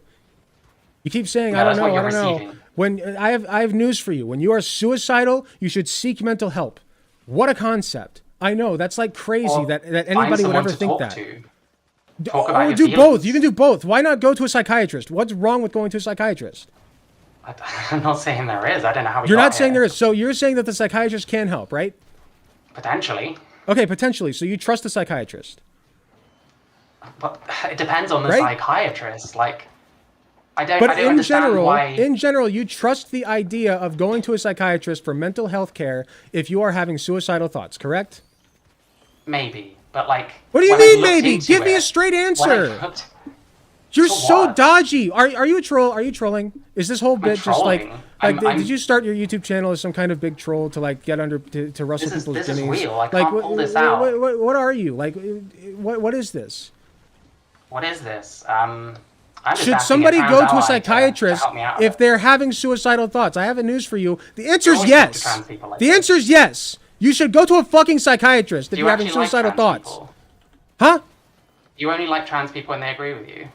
You keep saying, No, I don't that's what know, I you're don't know. receiving. When I have news for you. When you are suicidal, you should seek mental help. What a concept. I know, that's like crazy Or that find anybody would someone ever to think talk that. to. Talk about Or your do both. feelings. You can do both. Why not go to a psychiatrist? What's wrong with going to a psychiatrist? I'm not saying there is. I don't know how we You're got not saying here. there is. So you're saying that the psychiatrist can help, right? Potentially. Okay, potentially. So you trust the psychiatrist. But it depends on the Right? psychiatrist. Like, I don't But in understand general, why... you trust the idea of going to a psychiatrist for mental health care if you are having suicidal thoughts, correct? Maybe, but like... What do you when I mean, looked maybe? into Give me a it- straight when I answer. looked- You're For so what? dodgy. Are you a troll? Are you trolling? Is this whole bit just like trolling. I'm- did you start your YouTube channel as some kind of big troll to like get under to rustle This is- people's this is guineas? real. I Like can't pull this out. What are you? Like what is this? What is this? I'm just Should asking somebody trans go to ally a psychiatrist to help me out with if it. they're having suicidal thoughts? I have a news for you. The answer is always talk to yes. trans people like The this. answer is yes. You should go to a fucking psychiatrist if Do you you're having actually like suicidal trans thoughts. people? Huh? You only like trans people when they agree with you.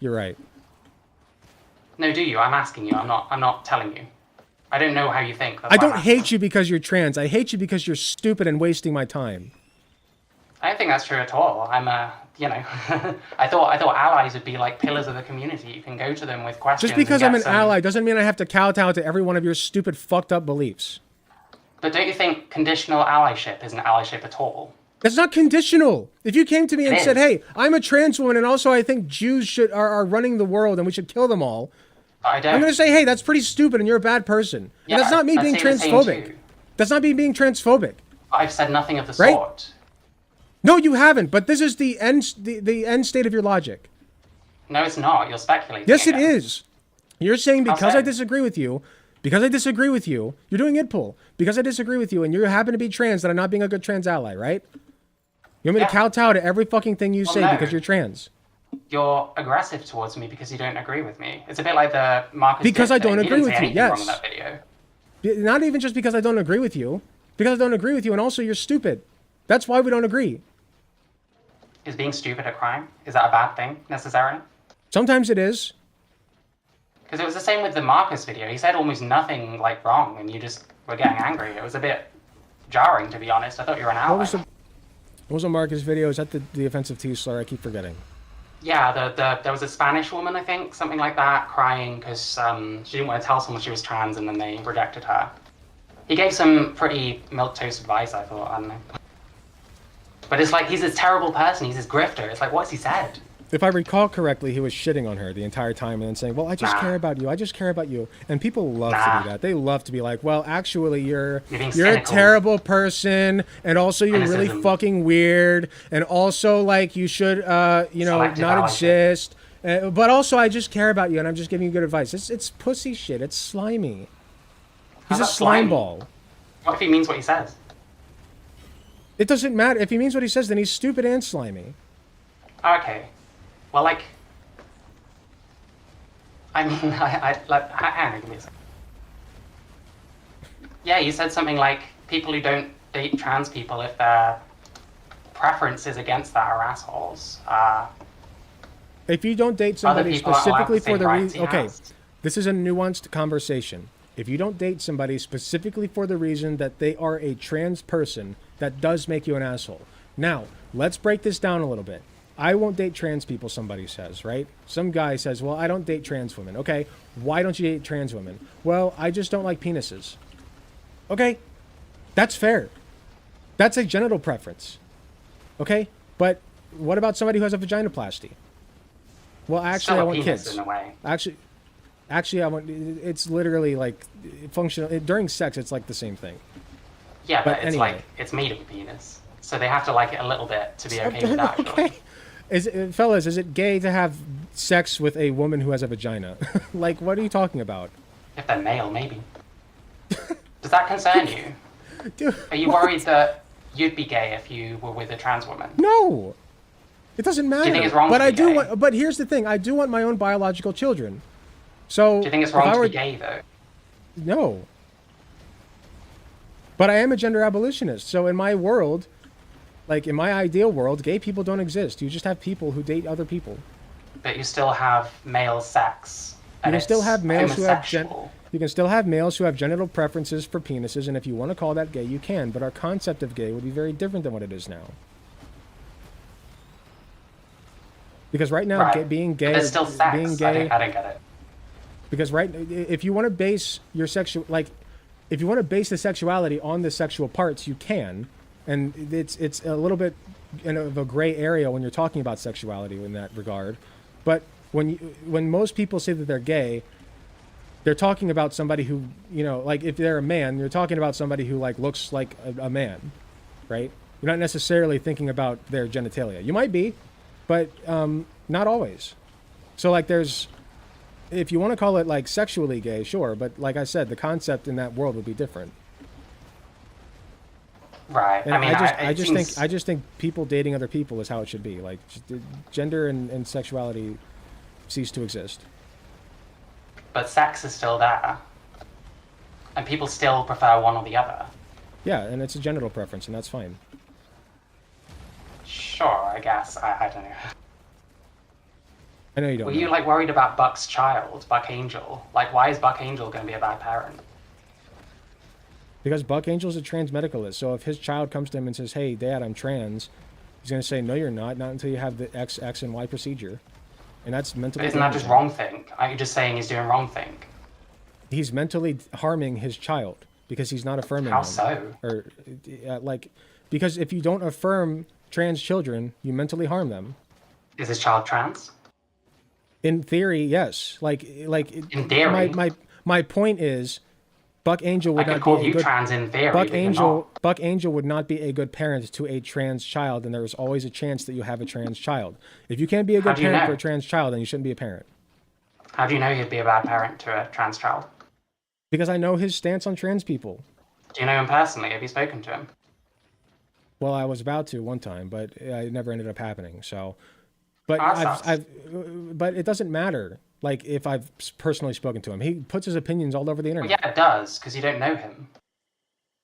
You're right. No, do you? I'm asking you. I'm not telling you. I don't know how you think. That's I why don't I'm asking. hate you because you're trans. I hate you because you're stupid and wasting my time. I don't think that's true at all. I'm you know, I thought allies would be like pillars of the community. You can go to them with questions. Just because and I'm an get some- ally doesn't mean I have to kowtow to every one of your stupid, fucked up beliefs. But don't you think conditional allyship isn't allyship at all? That's not conditional. If you came to me and It said, is. "Hey, I'm a trans woman, and also I think Jews are running the world, and we should kill them all," I don't. I'm gonna say, "Hey, that's pretty stupid, and you're a bad person." Yeah, And that's not me I'd being say the same transphobic. too. That's not me being transphobic. I've said nothing of the Right? sort. No, you haven't. But this is the end state of your logic. No, it's not. You're speculating. Yes, it again. is. You're saying How because so? I disagree with you, you're doing it, pull. Because I disagree with you, and you happen to be trans, that I'm not being a good trans ally, right? You want me to Yeah. kowtow to every fucking thing you say no. because you're trans? You're aggressive towards me because you don't agree with me. It's a bit like the Marcus. Because Dick I don't thing. He agree didn't with say you, anything wrong yes. in that video. Not even just because I don't agree with you. Because I don't agree with you, and also you're stupid. That's why we don't agree. Is being stupid a crime? Is that a bad thing necessarily? Sometimes it is. Because it was the same with the Marcus video. He said almost nothing like wrong, and you just were getting angry. It was a bit jarring, to be honest. I thought you were an ally. What was the Marcus video? Is that the offensive T slur? I keep forgetting. Yeah, there was a Spanish woman, I think, something like that, crying because she didn't want to tell someone she was trans, and then they rejected her. He gave some pretty milquetoast advice, I thought. I don't know. But it's like he's this terrible person. He's this grifter. It's like, what's he said? If I recall correctly, he was shitting on her the entire time and then saying, "Well, I just Nah. care about you. I just care about you." And people love to Nah. do that. They love to be like, "Well, actually, you're being a cynical. terrible person, and also you're really Cynicism. fucking weird, and also like you should, Selective not allyship. exist. But also, I just care about you, and I'm just giving you good advice." It's pussy shit. It's slimy. He's How's a that slime slimy? ball. What if he means what he says? It doesn't matter if he means what he says. Then he's stupid and slimy. Okay. Well, like, I mean, hang on, give me a second. Yeah, you said something like people who don't date trans people, if their preferences against that are assholes. If you don't date somebody people aren't allowed specifically the for same the rights reason, he okay, has. this is a nuanced conversation. If you don't date somebody specifically for the reason that they are a trans person, that does make you an asshole. Now, let's break this down a little bit. I won't date trans people, somebody says, right? Some guy says, well, I don't date trans women. Okay, why don't you date trans women? Well, I just don't like penises. Okay, that's fair. That's a genital preference. Okay, but what about somebody who has a vaginoplasty? Well, actually, Still I a want penis kids. in a way. Actually, I want. It's literally like functional. During sex, it's like the same thing. Yeah, But but it's anyway. like, it's made of a penis. So they have to like it a little bit to be okay with that. Okay, fellas, is it gay to have sex with a woman who has a vagina? Like, what are you talking about, If they're male, maybe. Does that concern you? dude? Are you worried that you'd be gay if you were with a trans woman? No, it doesn't matter. think it's wrong but to I be do gay? want. But here's the thing: I do want my own biological children. So Do you think it's if wrong I to were- be gay, though? No. But I am a gender abolitionist. So in my world, like in my ideal world, gay people don't exist. You just have people who date other people. But you still have male sex. You And can still it's have males who have homosexual. you can still have males who have genital preferences for penises, and if you want to call that gay, you can. But our concept of gay would be very different than what it is now. Because right now, Right. being But gay, there's still sex. being gay, I don't get it. because if you want to base your if you want to base the sexuality on the sexual parts, you can, and it's a little bit of a gray area when you're talking about sexuality in that regard. But when most people say that they're gay, they're talking about somebody who, like if they're a man, you're talking about somebody who like looks like a man, right? You're not necessarily thinking about their genitalia. You might be, but not always. So like if you want to call it like sexually gay, sure, but like I said, the concept in that world would be different. Right. And I mean, I just think people dating other people is how it should be. Like gender and sexuality cease to exist. But sex is still there. And people still prefer one or the other. Yeah, and it's a genital preference, and that's fine. Sure, I guess. I don't know. I know you don't Were know. you like worried about Buck's child, Buck Angel? Like, why is Buck Angel going to be a bad parent? Because Buck Angel's a trans medicalist, so if his child comes to him and says, "Hey, Dad, I'm trans," he's going to say, "No, you're not until you have the X, and Y procedure," and that's mentally. But isn't that just damaging. wrong thing? Aren't you just saying he's doing wrong thing? He's mentally harming his child. because he's not affirming How them. so? Or because if you don't affirm trans children, you mentally harm them. Is this child trans? In theory, yes. In theory? My point is, Buck Angel I would could not call be a you good trans in theory, Buck but you're Angel. not. Buck Angel would not be a good parent to a trans child, and there is always a chance that you have a trans child. If you can't be a How good do you parent know? for a trans child, then you shouldn't be a parent. How do you know he'd be a bad parent to a trans child? Because I know his stance on trans people. Do you know him personally? Have you spoken to him? Well, I was about to one time, but it never ended up happening. So, but Oh, that sucks. but it doesn't matter. Like if I've personally spoken to him, he puts his opinions all over the Well, internet. yeah, it does, because you don't know him.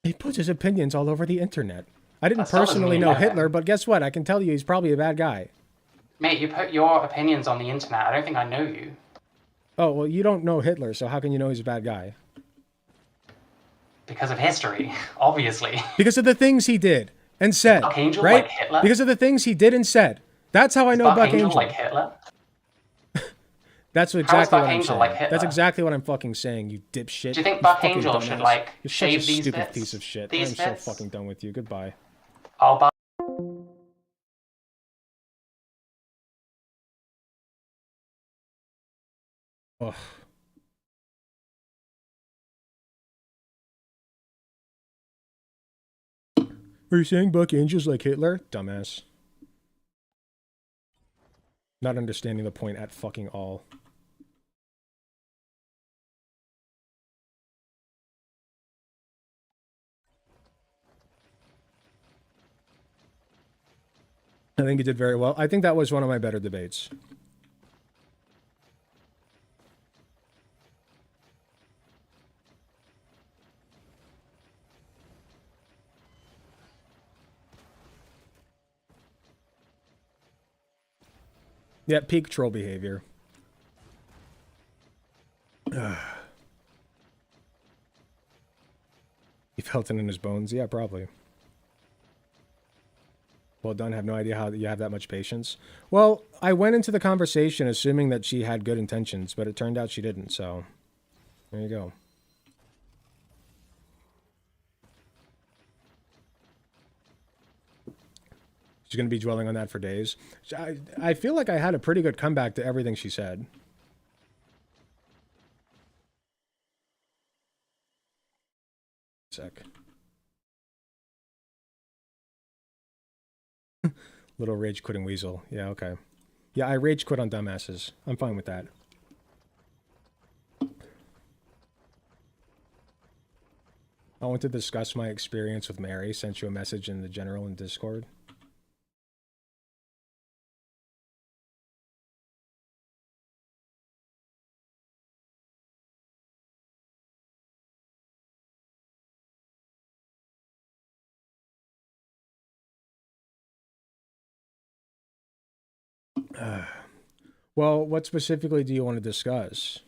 He puts his opinions all over the internet. I didn't That still doesn't personally mean know you know Hitler, him. but guess what? I can tell you he's probably a bad guy. Mate, you put your opinions on the internet. I don't think I know you. Oh, well, you don't know Hitler, so how can you know he's a bad guy? Because of history, obviously. Because of the things he did and said, Buck Angel right? like Hitler? Because of the things he did and said. That's how I know Buck Buck Angel Angel. like Hitler? That's Buck exactly what I'm Angel saying. like Hitler? That's exactly what I'm fucking saying, you dipshit. Do you think You Buck fucking Angel should, dumbass. like, You're such shave a these stupid bits? piece of shit. These I'm so bits? fucking done with you. Goodbye. Oh, but Ugh. Are you saying Buck Angel's like Hitler? Dumbass. Not understanding the point at fucking all. I think he did very well. I think that was one of my better debates. Yeah, peak troll behavior. He felt it in his bones. Yeah, probably. Well done. Have no idea how you have that much patience. Well, I went into the conversation assuming that she had good intentions, but it turned out she didn't. So there you go. She's going to be dwelling on that for days. I feel like I had a pretty good comeback to everything she said. Sec. Little rage quitting weasel. Yeah, okay. Yeah, I rage quit on dumbasses. I'm fine with that. I want to discuss my experience with Mary. Sent you a message in the general and Discord. Well, what specifically do you want to discuss?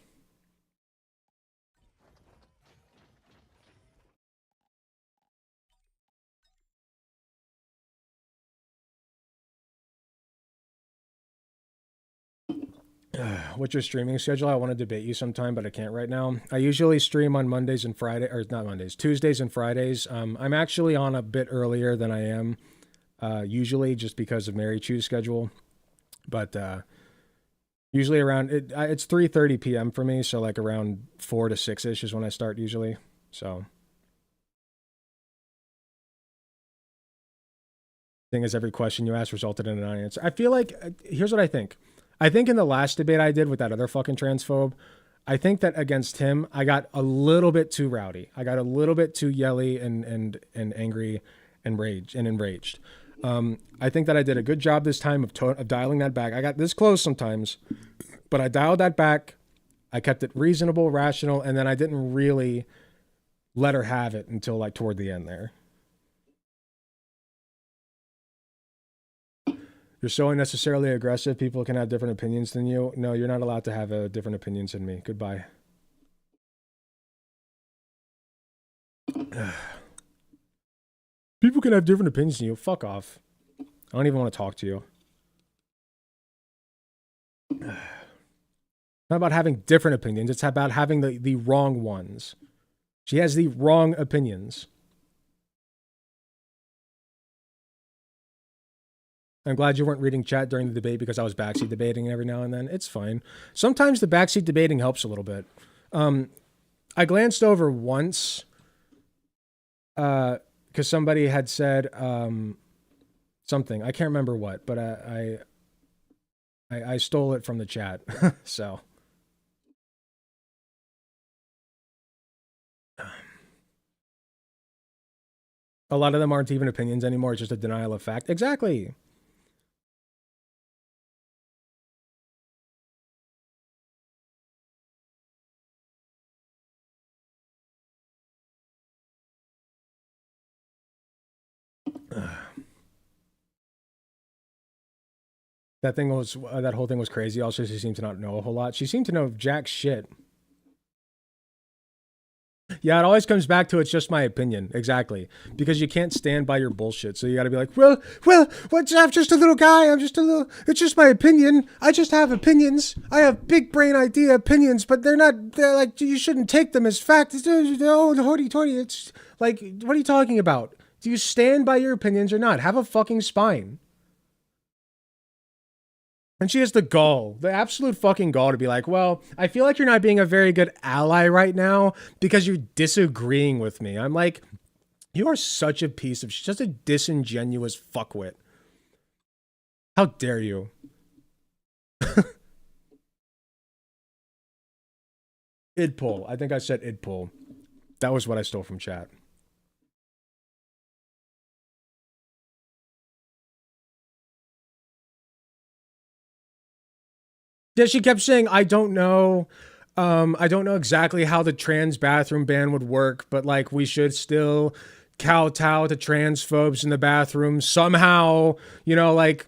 What's your streaming schedule? I want to debate you sometime, but I can't right now. I usually stream on Mondays and Friday, or not Mondays, Tuesdays and Fridays. I'm actually on a bit earlier than I am usually, just because of Mary Chu's schedule. But usually around it's 3:30 p.m. for me, so like around 4 to 6 ish is when I start usually. So, thing is, every question you ask resulted in a non-answer. I feel like here's what I think. I think in the last debate I did with that other fucking transphobe, I think that against him, I got a little bit too rowdy. I got a little bit too yelly and angry and enraged. I think that I did a good job this time of dialing that back. I got this close sometimes, but I dialed that back. I kept it reasonable, rational, and then I didn't really let her have it until like toward the end there. You're so unnecessarily aggressive. People can have different opinions than you. No, you're not allowed to have different opinions than me. Goodbye. People can have different opinions than you. Fuck off. I don't even want to talk to you. It's not about having different opinions. It's about having the wrong ones. She has the wrong opinions. I'm glad you weren't reading chat during the debate because I was backseat debating every now and then. It's fine. Sometimes the backseat debating helps a little bit. I glanced over once because somebody had said something. I can't remember what, but I stole it from the chat. So. A lot of them aren't even opinions anymore. It's just a denial of fact. Exactly. That whole thing was crazy. Also, she seemed to not know a whole lot. She seemed to know jack shit. Yeah, it always comes back to it's just my opinion. Exactly. Because you can't stand by your bullshit. So you got to be like, well, I'm just a little guy. It's just my opinion. I just have opinions. I have big brain idea opinions, but they're like, you shouldn't take them as fact. Oh, hoity-toity. It's like, what are you talking about? Do you stand by your opinions or not? Have a fucking spine. And she has the absolute fucking gall to be like, well, I feel like you're not being a very good ally right now because you're disagreeing with me. I'm like, you are such a piece of, just a disingenuous fuckwit. How dare you? Idpull. I think I said idpull. That was what I stole from chat. Yeah, she kept saying, I don't know exactly how the trans bathroom ban would work, but like we should still kowtow to transphobes in the bathroom somehow, like,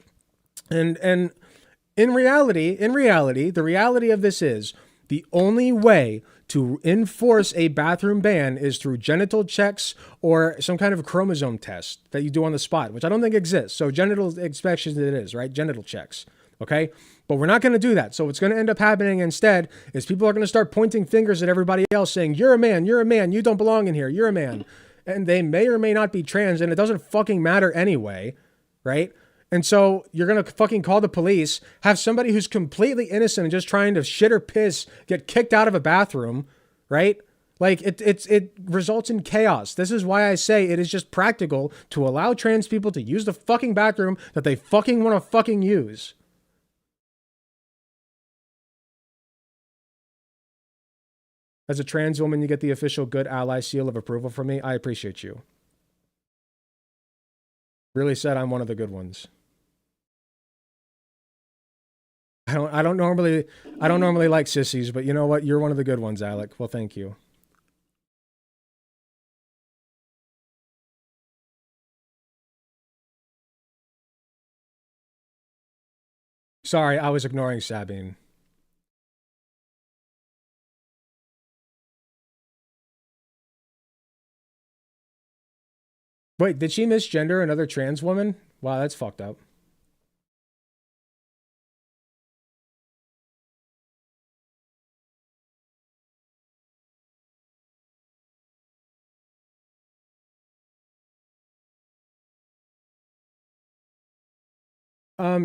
and in reality, the reality of this is the only way to enforce a bathroom ban is through genital checks or some kind of chromosome test that you do on the spot, which I don't think exists. So genital inspections it is, right? Genital checks. Okay. But we're not going to do that. So what's going to end up happening instead is people are going to start pointing fingers at everybody else saying, you're a man, you don't belong in here, you're a man. And they may or may not be trans and it doesn't fucking matter anyway, right? And so you're going to fucking call the police, have somebody who's completely innocent and just trying to shit or piss get kicked out of a bathroom, right? Like it results in chaos. This is why I say it is just practical to allow trans people to use the fucking bathroom that they fucking want to fucking use. As a trans woman, you get the official good ally seal of approval from me. I appreciate you. Really said I'm one of the good ones. I don't normally like sissies, but you know what? You're one of the good ones, Alec. Well, thank you. Sorry, I was ignoring Sabine. Wait, did she misgender another trans woman? Wow, that's fucked up.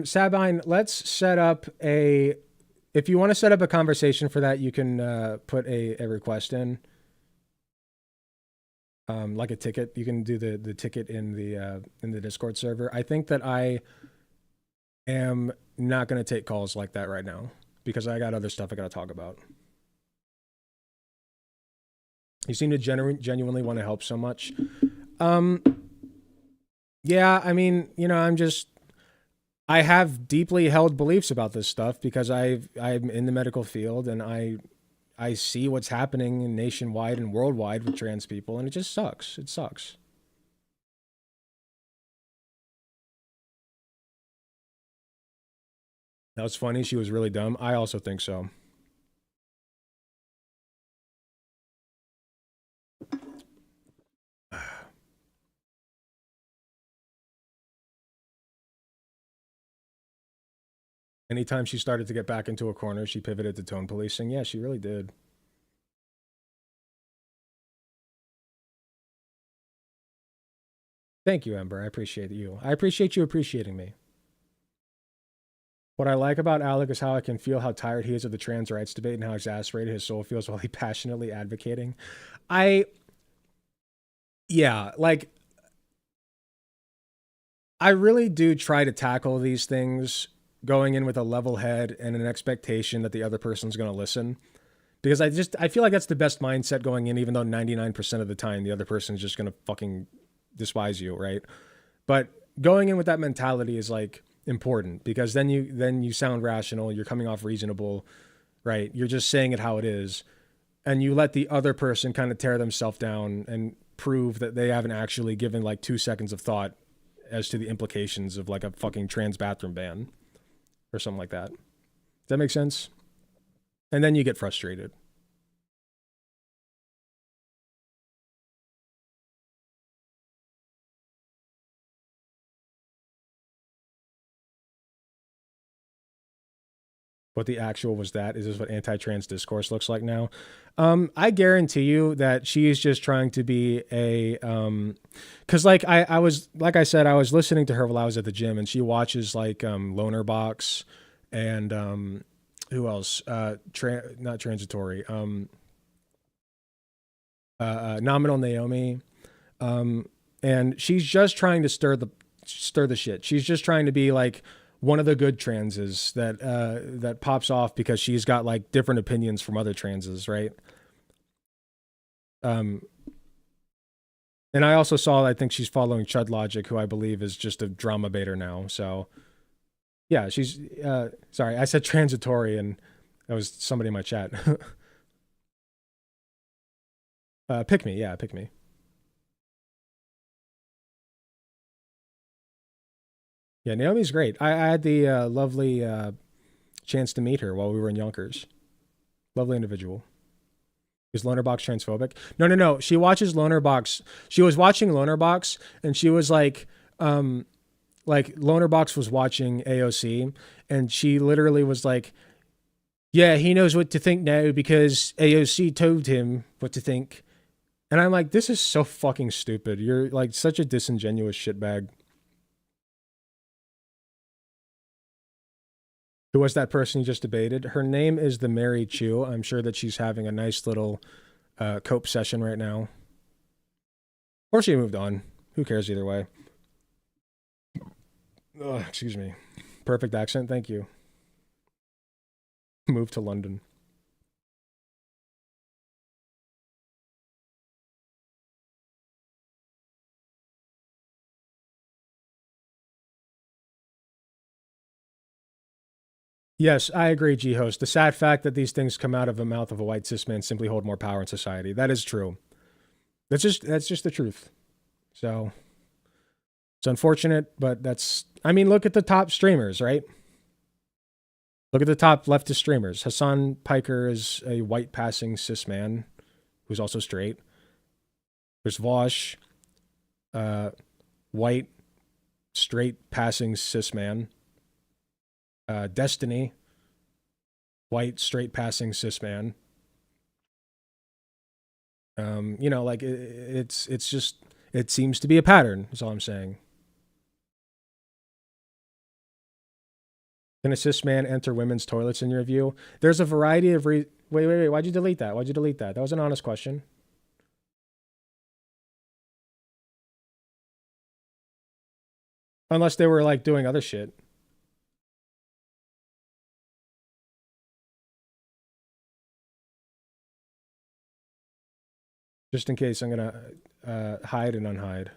Sabine, let's set up if you want to set up a conversation for that, you can put a request in. Like a ticket. You can do the ticket in the Discord server. I think that I am not going to take calls like that right now because I got other stuff I got to talk about. You seem to genuinely want to help so much. Yeah, I mean, I have deeply held beliefs about this stuff because I'm in the medical field and I see what's happening nationwide and worldwide with trans people, and it just sucks. It sucks. That was funny. She was really dumb. I also think so. Anytime she started to get back into a corner, she pivoted to tone policing. Yeah, she really did. Thank you, Ember. I appreciate you. I appreciate you appreciating me. What I like about Alec is how I can feel how tired he is of the trans rights debate and how exasperated his soul feels while he passionately advocating. I, yeah, like, I really do try to tackle these things going in with a level head and an expectation that the other person's going to listen. Because I feel like that's the best mindset going in, even though 99% of the time the other person's just going to fucking despise you, right? But going in with that mentality is like important, because then you sound rational, you're coming off reasonable, right? You're just saying it how it is, and you let the other person kind of tear themselves down and prove that they haven't actually given like 2 seconds of thought as to the implications of like a fucking trans bathroom ban or something like that. Does that make sense? And then you get frustrated. What the actual was that? Is this what anti-trans discourse looks like now? I guarantee you that she is just trying to be a, cause like I was, like I said, I was listening to her while I was at the gym, and she watches like Loner Box and who else? Not Transitory. Nominal Naomi. And she's just trying to stir the shit. She's just trying to be like one of the good transes that pops off because she's got like different opinions from other transes, right? And I also saw, I think she's following Chud Logic, who I believe is just a drama baiter now. So yeah, she's sorry, I said transitory and that was somebody in my chat. Pick me, yeah, pick me. Yeah, Naomi's great. I had the lovely chance to meet her while we were in Yonkers. Lovely individual. Is Lonerbox transphobic? No. She watches Lonerbox. She was watching Lonerbox, and she was like Lonerbox was watching AOC, and she literally was like, yeah, he knows what to think now because AOC told him what to think. And I'm like, this is so fucking stupid. You're like such a disingenuous shitbag. Who was that person you just debated? Her name is the Mary Chew. I'm sure that she's having a nice little cope session right now. Or she moved on. Who cares either way? Oh, excuse me. Perfect accent. Thank you. Moved to London. Yes, I agree, G-Host. The sad fact that these things come out of the mouth of a white cis man simply hold more power in society. That is true. That's just the truth. So it's unfortunate, but that's, I mean, look at the top streamers, right? Look at the top leftist streamers. Hassan Piker is a white passing cis man who's also straight. There's Walsh, white, straight passing cis man. Destiny, white, straight passing cis man. You know, like it's just, it seems to be a pattern, is all I'm saying. Can a cis man enter women's toilets in your view? There's a variety of wait, why'd you delete that? Why'd you delete that? That was an honest question. Unless they were like doing other shit. Just in case, I'm gonna hide and unhide.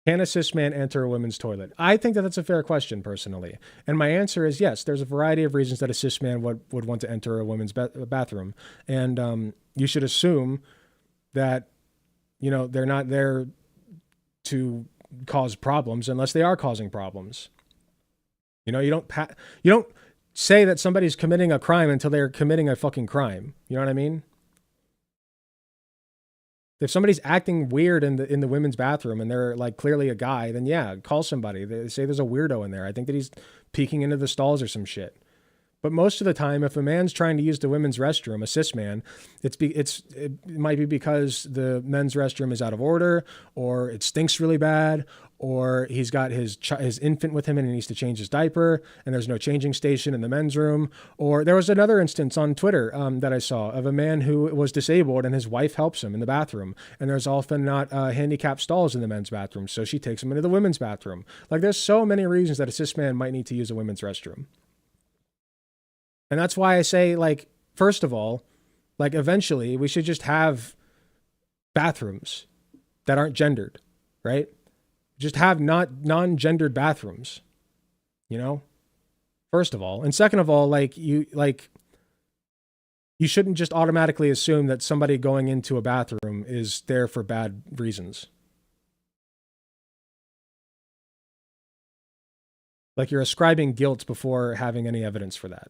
Can a cis man enter a women's toilet? I think that that's a fair question, personally. And my answer is yes. There's a variety of reasons that a cis man would want to enter a women's bathroom. And you should assume that, you know, they're not there to cause problems unless they are causing problems. You know, you don't say that somebody's committing a crime until they're committing a fucking crime. You know what I mean? If somebody's acting weird in the women's bathroom and they're like clearly a guy, then yeah, call somebody. They say there's a weirdo in there. I think that he's peeking into the stalls or some shit. But most of the time, if a man's trying to use the women's restroom, a cis man, it might be because the men's restroom is out of order, or it stinks really bad, or he's got his infant with him and he needs to change his diaper, and there's no changing station in the men's room. Or there was another instance on Twitter that I saw of a man who was disabled and his wife helps him in the bathroom, and there's often not handicapped stalls in the men's bathroom, so she takes him into the women's bathroom. Like, there's so many reasons that a cis man might need to use a women's restroom. And that's why I say, like, first of all, like, eventually we should just have bathrooms that aren't gendered, right? Just have non-gendered bathrooms, you know, first of all. And second of all, you shouldn't just automatically assume that somebody going into a bathroom is there for bad reasons. Like, you're ascribing guilt before having any evidence for that.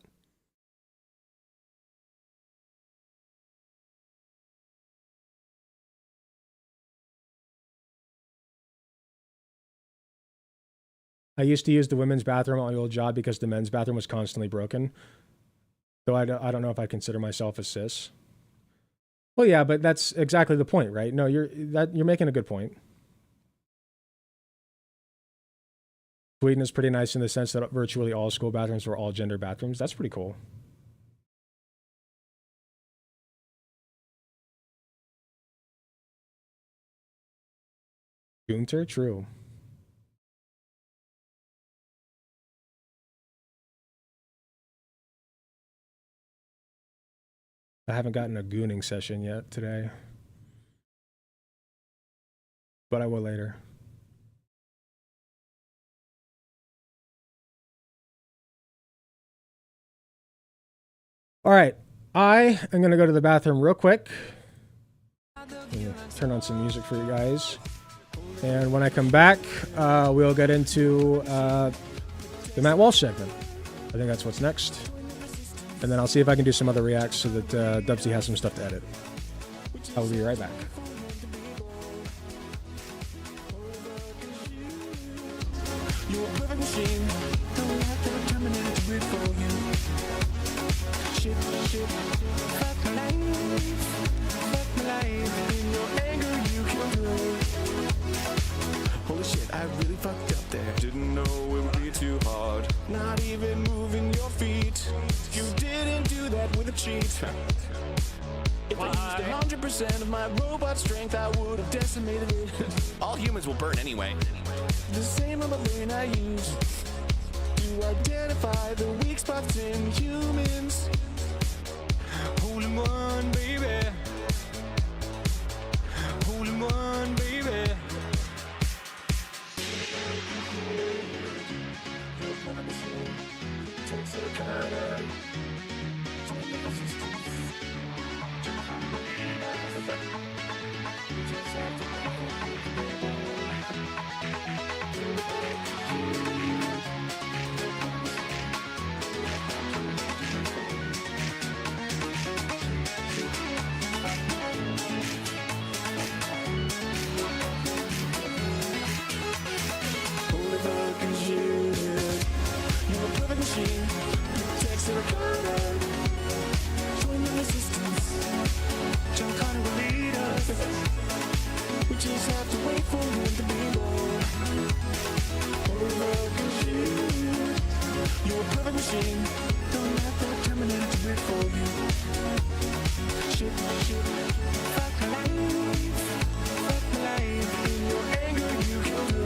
I used to use the women's bathroom at my old job because the men's bathroom was constantly broken. Though I don't know if I consider myself a cis. Well, yeah, but that's exactly the point, right? No, you're making a good point. Sweden is pretty nice in the sense that virtually all school bathrooms were all gender bathrooms. That's pretty cool. Gunter, true. I haven't gotten a gooning session yet today, but I will later. All right, I am going to go to the bathroom real quick. Turn on some music for you guys. And when I come back, we'll get into the Matt Walsh segment. I think that's what's next. And then I'll see if I can do some other reacts so that Dubsy has some stuff to edit. I will be right back. You're a perfect machine. Don't have to terminate to breathe for you. Shit, fuck my life. Fuck my life. In your anger, you killed her. Holy shit, I really fucked up there. Didn't know it would be too hard. Not even moving your feet. You didn't do that with a cheat. If I used 100% of my robot strength, I would have decimated it. All humans will burn anyway. The same other brain I use to identify the weak spots in humans. Hole in one, baby. Hole in one, baby. Holy fucking shit. You're a perfect machine. Text and recorded. Join the resistance. John Connor will lead us. We just have to wait for him to be born. Holy fucking shit. You're a perfect machine. Don't have to terminate to breathe for you. Shit. Fuck my life. Fuck my life. In your anger, you killed her.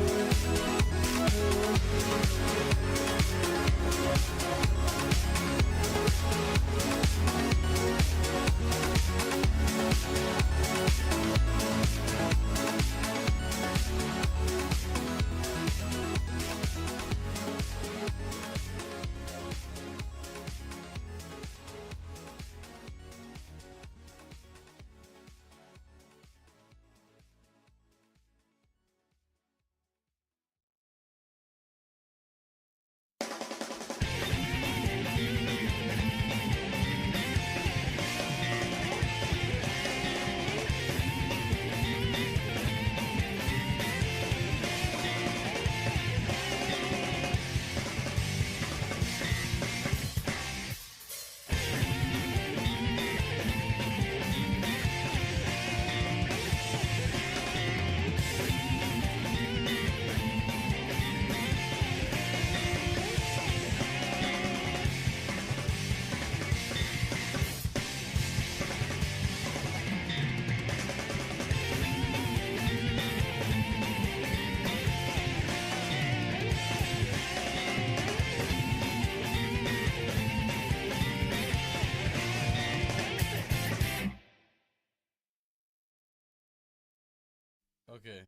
Okay.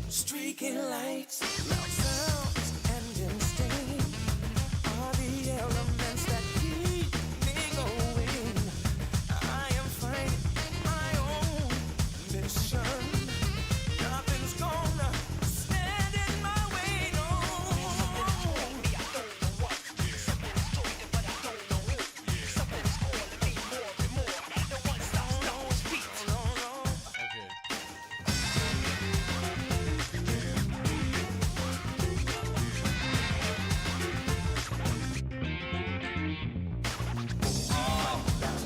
Streaking lights, loud sounds, and instinct are the elements that keep me going. I am fighting my own mission. Nothing's gonna stand in my way, no. Okay.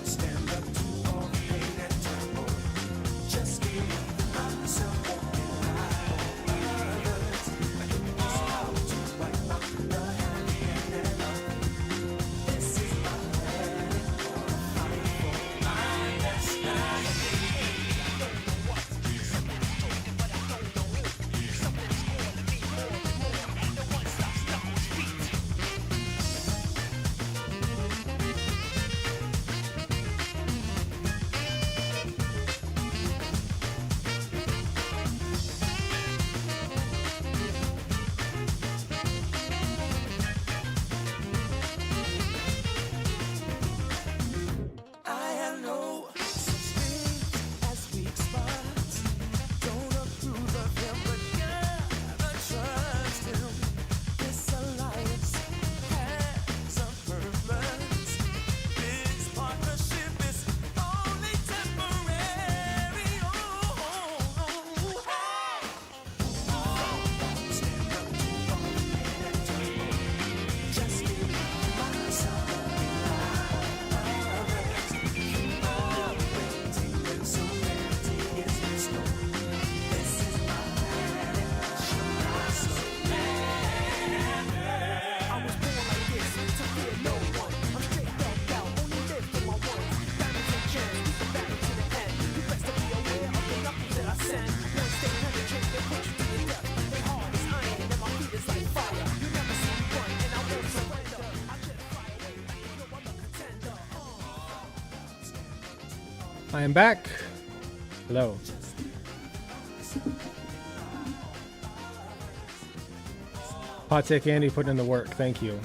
Stand up to all the pain and turmoil. Just believe myself walking right others. I don't know how to wipe up the hand and up. This is my planet, fight for my destiny. I have no such thing as weak spots. Don't approve of him, but gotta trust him. This alliance has a purpose. This partnership is only temporary. Stand up to all the pain and turmoil. Just give myself I am back. Hello. Hot Take Andy putting in the work. Thank you.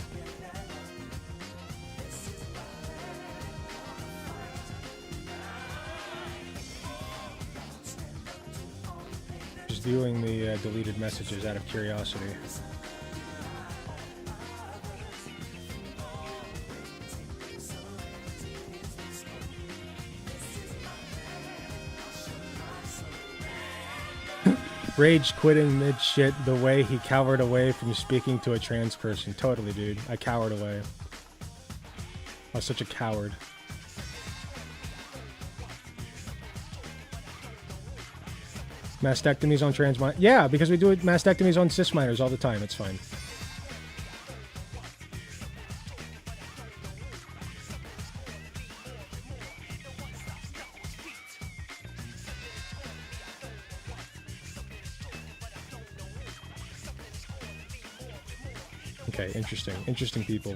Just viewing the deleted messages out of curiosity. Rage quitting mid shit the way he cowered away from speaking to a trans person. Totally, dude. I cowered away. I was such a coward. Mastectomies on trans minors. Yeah, because we do mastectomies on cis minors all the time. It's fine. Okay, interesting. Interesting people.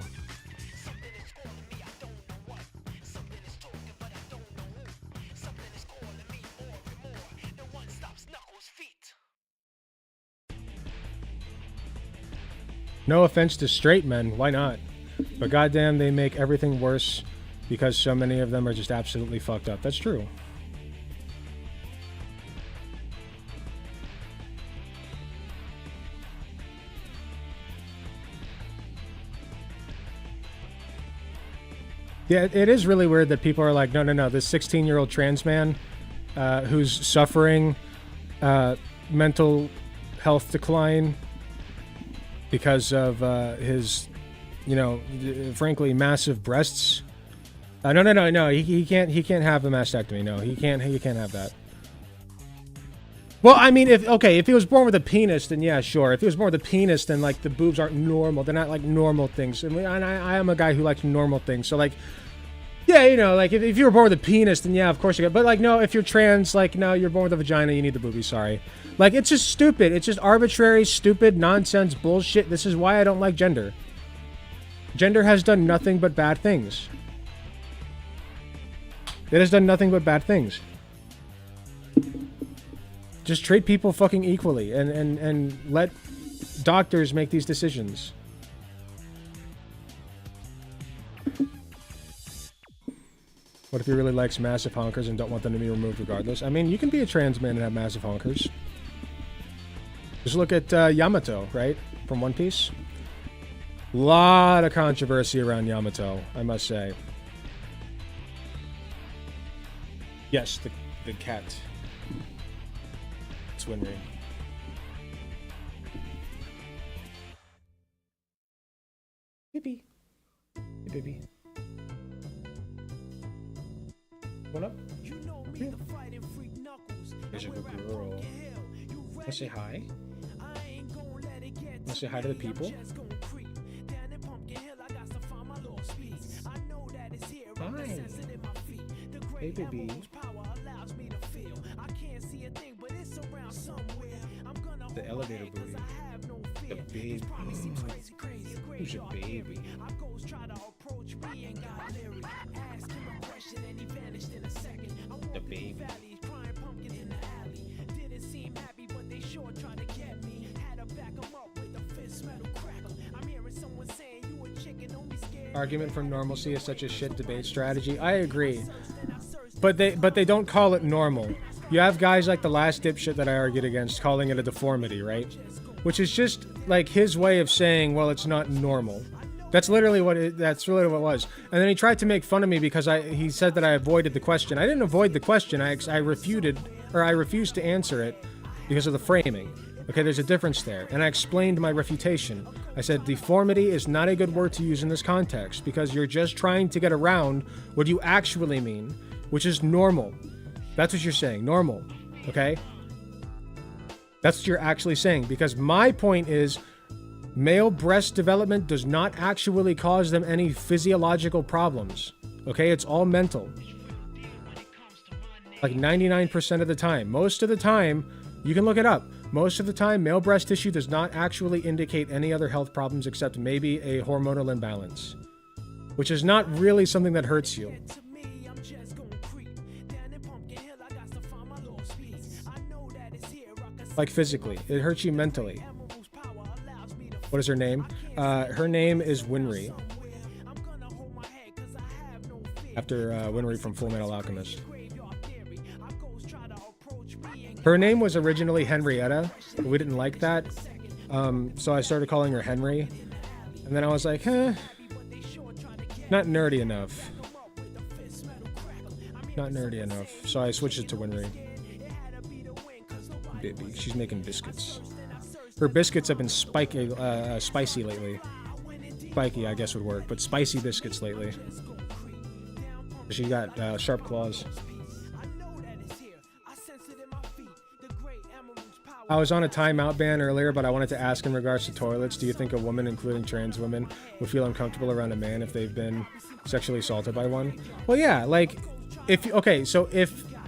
No offense to straight men, why not? But goddamn, they make everything worse because so many of them are just absolutely fucked up. That's true. Yeah, it is really weird that people are like, no, this 16-year-old trans man who's suffering mental health decline because of his, frankly, massive breasts. No. He can't have a mastectomy. No, he can't have that. Well, I mean, if he was born with a penis, then yeah, sure. If he was born with a penis, then like the boobs aren't normal. They're not like normal things. I mean, I am a guy who likes normal things. So like, yeah, like if you were born with a penis, then yeah, of course you get. But like, no, if you're trans, like, no, you're born with a vagina, you need the boobies. Sorry. Like, it's just stupid. It's just arbitrary, stupid, nonsense, bullshit. This is why I don't like gender. Gender has done nothing but bad things. It has done nothing but bad things. Just treat people fucking equally and let doctors make these decisions. What if he really likes massive honkers and don't want them to be removed regardless? I mean, you can be a trans man and have massive honkers. Just look at Yamato, right? From One Piece. Lot of controversy around Yamato, I must say. Yes, the cat. It's Winry. Baby. Hey, baby. What up? There's a good girl. Wanna say hi? Wanna say hi to the people? Hi. Hey, baby. The elevator booty. The baby. Who's a baby? The baby. Argument for normalcy is such a shit debate strategy. I agree. But they don't call it normal. You have guys like the last dipshit that I argued against calling it a deformity, right? Which is just like his way of saying, well, it's not normal. That's literally what it was. And then he tried to make fun of me because he said that I avoided the question. I didn't avoid the question. I refused to answer it because of the framing. Okay, there's a difference there. And I explained my refutation. I said deformity is not a good word to use in this context because you're just trying to get around what you actually mean, which is normal. That's what you're saying, normal. Okay? That's what you're actually saying because my point is male breast development does not actually cause them any physiological problems. Okay? It's all mental. Like 99% of the time. Most of the time, you can look it up. Most of the time, male breast tissue does not actually indicate any other health problems except maybe a hormonal imbalance, which is not really something that hurts you. Like physically. It hurts you mentally. What is her name? Her name is Winry. After Winry from Full Metal Alchemist. Her name was originally Henrietta, but we didn't like that. So I started calling her Henry. And then I was like, not nerdy enough. Not nerdy enough. So I switched it to Winry. Baby, she's making biscuits. Her biscuits have been spicy lately. Spiky, I guess, would work, but spicy biscuits lately. She got sharp claws. I was on a timeout ban earlier, but I wanted to ask in regards to toilets, do you think a woman, including trans women, would feel uncomfortable around a man if they've been sexually assaulted by one? Well, yeah, like, if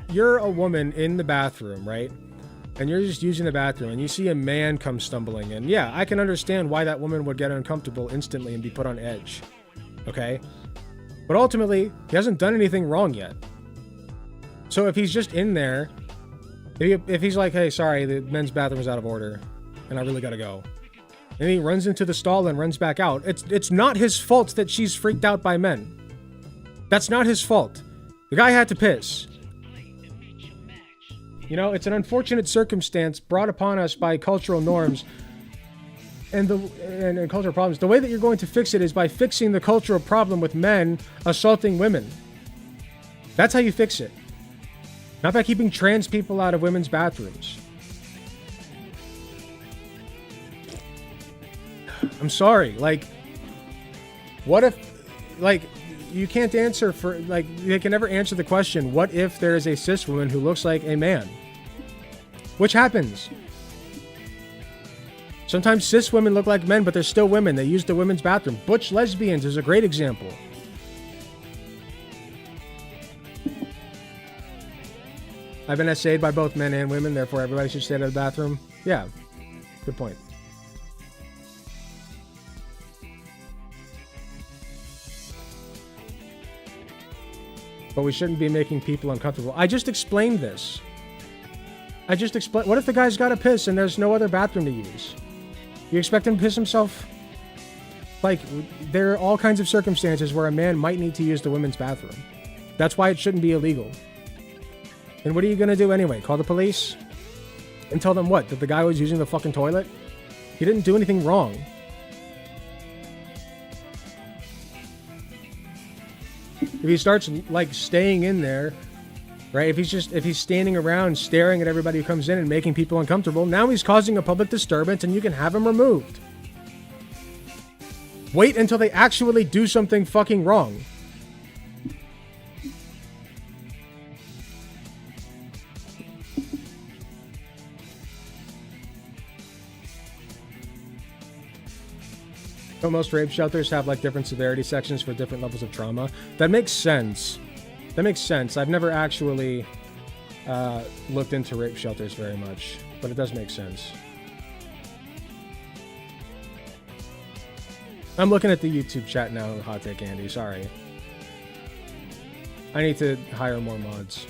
you're a woman in the bathroom, right? And you're just using the bathroom and you see a man come stumbling in, yeah, I can understand why that woman would get uncomfortable instantly and be put on edge. Okay? But ultimately, he hasn't done anything wrong yet. So if he's just in there, if he's like, hey, sorry, the men's bathroom is out of order and I really gotta go, and he runs into the stall and runs back out, it's not his fault that she's freaked out by men. That's not his fault. The guy had to piss. You know, it's an unfortunate circumstance brought upon us by cultural norms and cultural problems. The way that you're going to fix it is by fixing the cultural problem with men assaulting women. That's how you fix it. Not by keeping trans people out of women's bathrooms. I'm sorry. Like, what if, like, you can't answer for, like, they can never answer the question, what if there is a cis woman who looks like a man? Which happens. Sometimes cis women look like men, but they're still women. They use the women's bathroom. Butch lesbians is a great example. I've been essayed by both men and women, therefore everybody should stay out of the bathroom. Yeah, good point. But we shouldn't be making people uncomfortable. I just explained this. What if the guy's got to piss and there's no other bathroom to use? You expect him to piss himself? Like, there are all kinds of circumstances where a man might need to use the women's bathroom. That's why it shouldn't be illegal. And what are you going to do anyway? Call the police? And tell them what? That the guy was using the fucking toilet? He didn't do anything wrong. If he starts, like, staying in there, right? If he's standing around staring at everybody who comes in and making people uncomfortable, now he's causing a public disturbance and you can have him removed. Wait until they actually do something fucking wrong. So most rape shelters have like different severity sections for different levels of trauma. That makes sense. That makes sense. I've never actually looked into rape shelters very much, but it does make sense. I'm looking at the YouTube chat now, Hot Take Andy. Sorry. I need to hire more mods.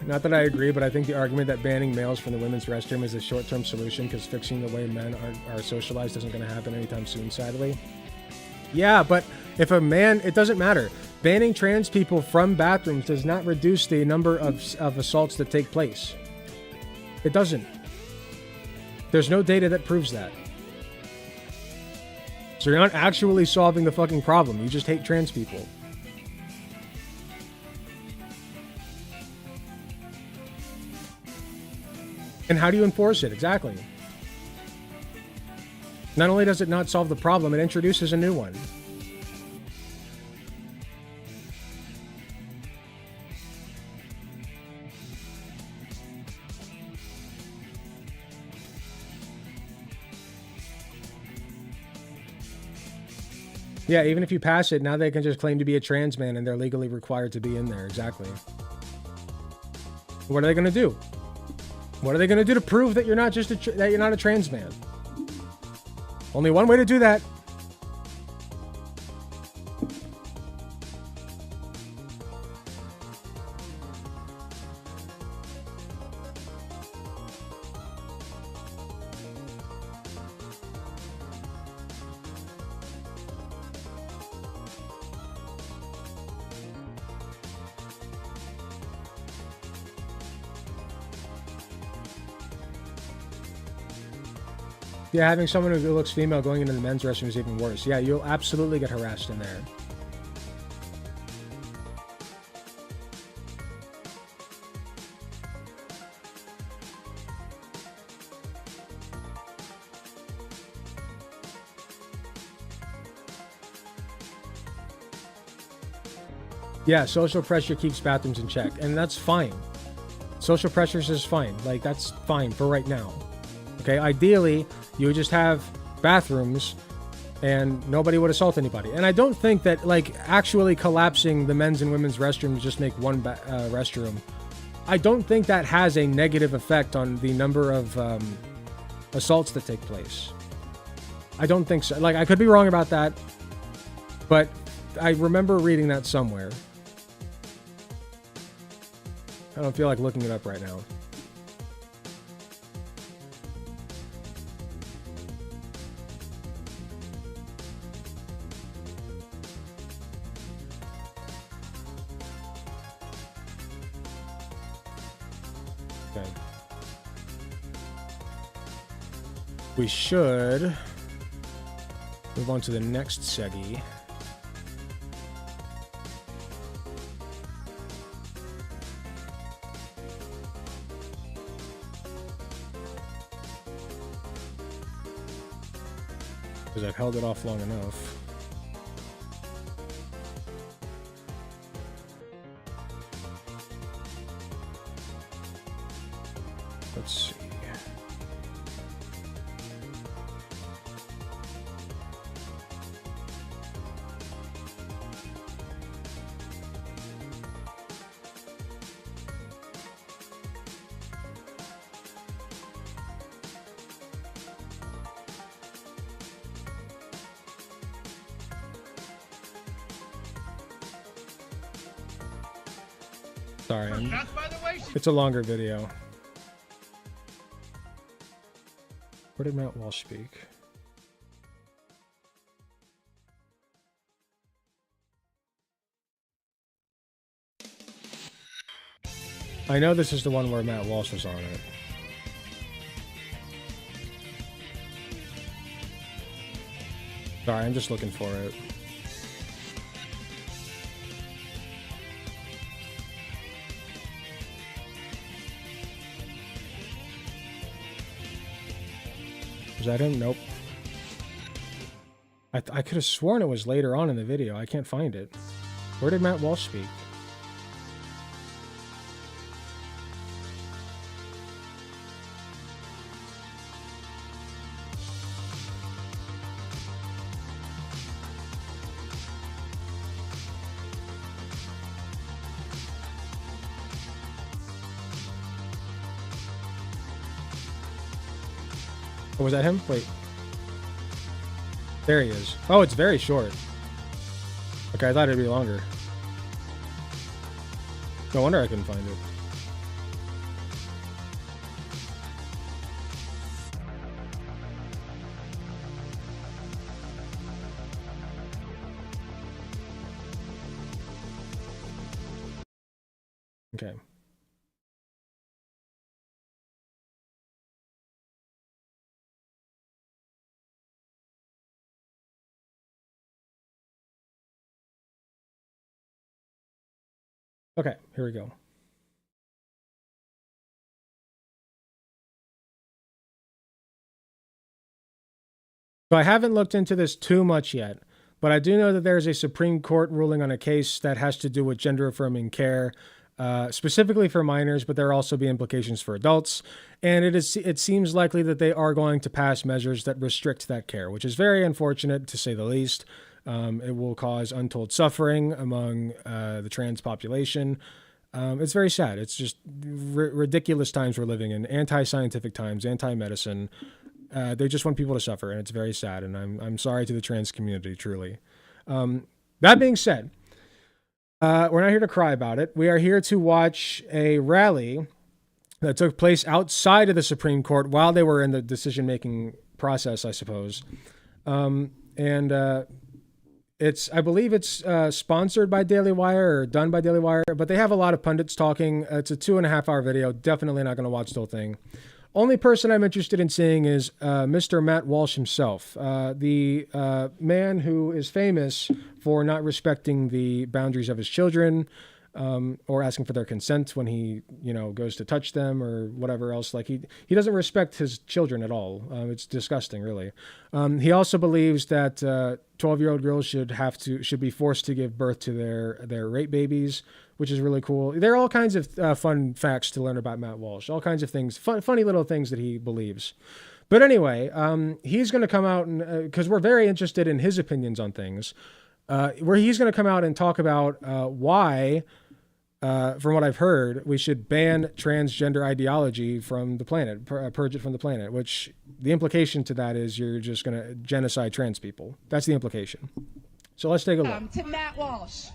Not that I agree, but I think the argument that banning males from the women's restroom is a short-term solution because fixing the way men are socialized isn't going to happen anytime soon, sadly. Yeah, but if a man, it doesn't matter. Banning trans people from bathrooms does not reduce the number of assaults that take place. It doesn't. There's no data that proves that. So you're not actually solving the fucking problem. You just hate trans people. And how do you enforce it? Exactly. Not only does it not solve the problem, it introduces a new one. Yeah, even if you pass it, now they can just claim to be a trans man and they're legally required to be in there. Exactly. What are they going to do? What are they going to do to prove that you're not just that you're not a trans man? Only one way to do that. Yeah, having someone who looks female going into the men's restroom is even worse. Yeah, you'll absolutely get harassed in there. Yeah, social pressure keeps bathrooms in check, and that's fine. Social pressure is fine. Like, that's fine for right now. Okay, ideally, you would just have bathrooms and nobody would assault anybody. And I don't think that, like, actually collapsing the men's and women's restrooms just make one restroom. I don't think that has a negative effect on the number of assaults that take place. I don't think so. Like, I could be wrong about that, but I remember reading that somewhere. I don't feel like looking it up right now. Okay. We should move on to the next segi. Because I've held it off long enough. Let's see. Sorry, it's a longer video. Where did Matt Walsh speak? I know this is the one where Matt Walsh was on it. Sorry, I'm just looking for it. Was that him? Nope. I could have sworn it was later on in the video. I can't find it. Where did Matt Walsh speak? Oh, was that him? Wait. There he is. Oh, it's very short. Okay, I thought it'd be longer. No wonder I couldn't find it. Okay. Okay, here we go. So I haven't looked into this too much yet, but I do know that there's a Supreme Court ruling on a case that has to do with gender-affirming care, specifically for minors, but there will also be implications for adults. And it seems likely that they are going to pass measures that restrict that care, which is very unfortunate, to say the least. It will cause untold suffering among the trans population. It's very sad. It's just ridiculous times we're living in, anti-scientific times, anti-medicine. They just want people to suffer, and it's very sad. And I'm sorry to the trans community, truly. That being said, we're not here to cry about it. We are here to watch a rally that took place outside of the Supreme Court while they were in the decision-making process, I suppose. I believe it's sponsored by Daily Wire or done by Daily Wire, but they have a lot of pundits talking. It's a 2.5-hour video. Definitely not going to watch the whole thing. Only person I'm interested in seeing is Mr. Matt Walsh himself, the man who is famous for not respecting the boundaries of his children, or asking for their consent when he, goes to touch them or whatever else. Like he doesn't respect his children at all. It's disgusting, really. He also believes that 12-year-old girls should be forced to give birth to their rape babies, which is really cool. There are all kinds of fun facts to learn about Matt Walsh, all kinds of things, funny little things that he believes. But anyway, he's going to come out and, because we're very interested in his opinions on things, where he's going to come out and talk about why from what I've heard, we should ban transgender ideology from the planet, purge it from the planet, which the implication to that is you're just going to genocide trans people. That's the implication. So let's take a look. To Matt Walsh.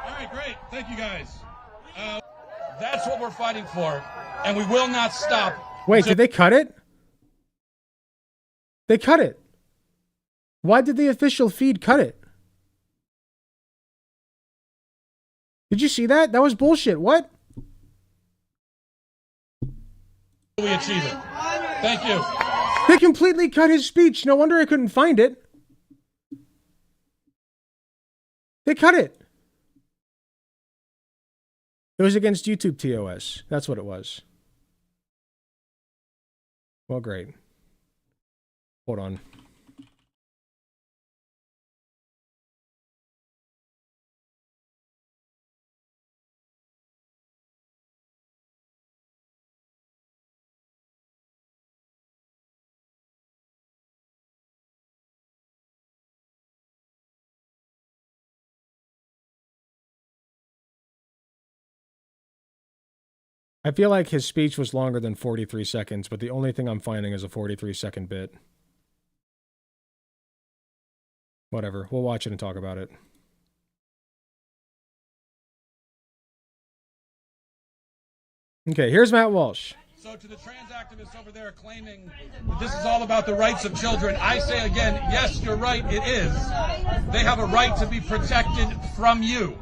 All right, great. Thank you, guys. That's what we're fighting for, and we will not stop. Wait, did they cut it? They cut it. Why did the official feed cut it? Did you see that? That was bullshit. What? We achieve it. Thank you. They completely cut his speech. No wonder I couldn't find it. They cut it. It was against YouTube TOS. That's what it was. Well, great. Hold on. I feel like his speech was longer than 43 seconds, but the only thing I'm finding is a 43-second bit. Whatever. We'll watch it and talk about it. Okay, here's Matt Walsh. So to the trans activists over there claiming that this is all about the rights of children, I say again, yes, you're right, it is. They have a right to be protected from you.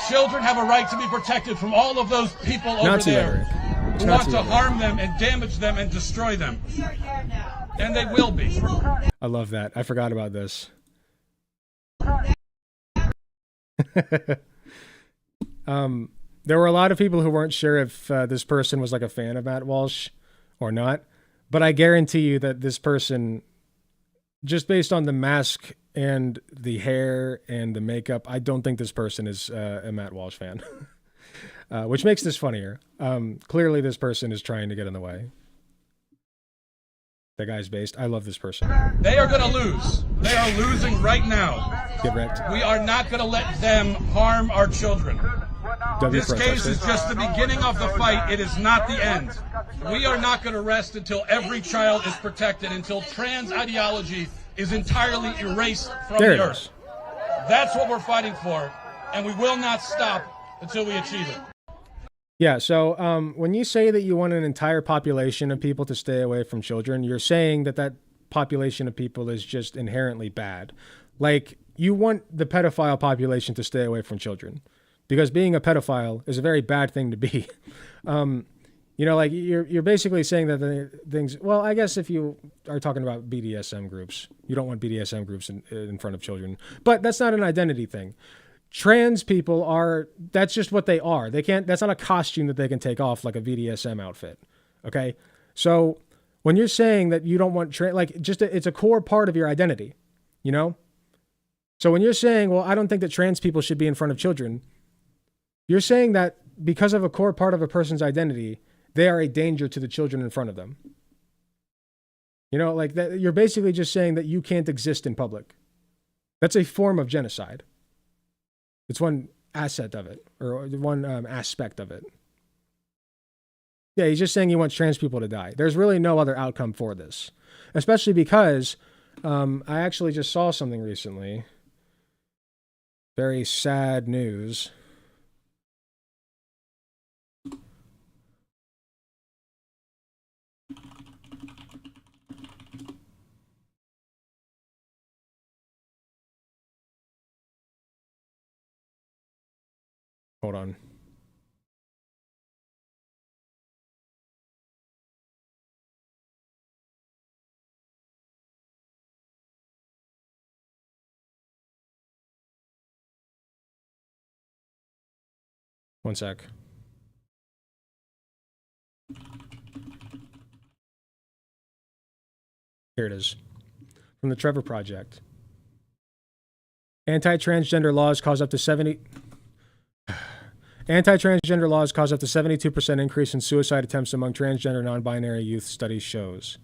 Children have a right to be protected from all of those people over Nazi there rhetoric. who want to harm them and damage them and destroy them. And they will be. I love that. I forgot about this. There were a lot of people who weren't sure if this person was like a fan of Matt Walsh or not, but I guarantee you that this person, just based on the mask and the hair and the makeup, I don't think this person is a Matt Walsh fan, which makes this funnier. Clearly, this person is trying to get in the way. The guy's based. I love this person. They are going to lose. They are losing right now. Get wrecked. We are not going to let them harm our children. This case protester. is just the beginning of the fight. It is not the end. We are not going to rest until every child is protected, until trans ideology is entirely erased from There it the earth. is. That's what we're fighting for, and we will not stop until we achieve it. Yeah, so when you say that you want an entire population of people to stay away from children, you're saying that that population of people is just inherently bad. Like, you want the pedophile population to stay away from children, because being a pedophile is a very bad thing to be. You know, like, you're basically saying that the things, well, I guess if you are talking about BDSM groups, you don't want BDSM groups in front of children, but that's not an identity thing. Trans people are, that's just what they are. They can't, that's not a costume that they can take off like a BDSM outfit. Okay. So when you're saying that you don't want it's a core part of your identity, you know? So when you're saying, well, I don't think that trans people should be in front of children, you're saying that because of a core part of a person's identity, they are a danger to the children in front of them. You know, like that, you're basically just saying that you can't exist in public. That's a form of genocide. It's one asset of it, or one aspect of it. Yeah, he's just saying he wants trans people to die. There's really no other outcome for this, especially because I actually just saw something recently. Very sad news. Hold on. One sec. Here it is. From the Trevor Project. Anti-transgender laws cause up to 72% increase in suicide attempts among transgender non-binary youth, study shows.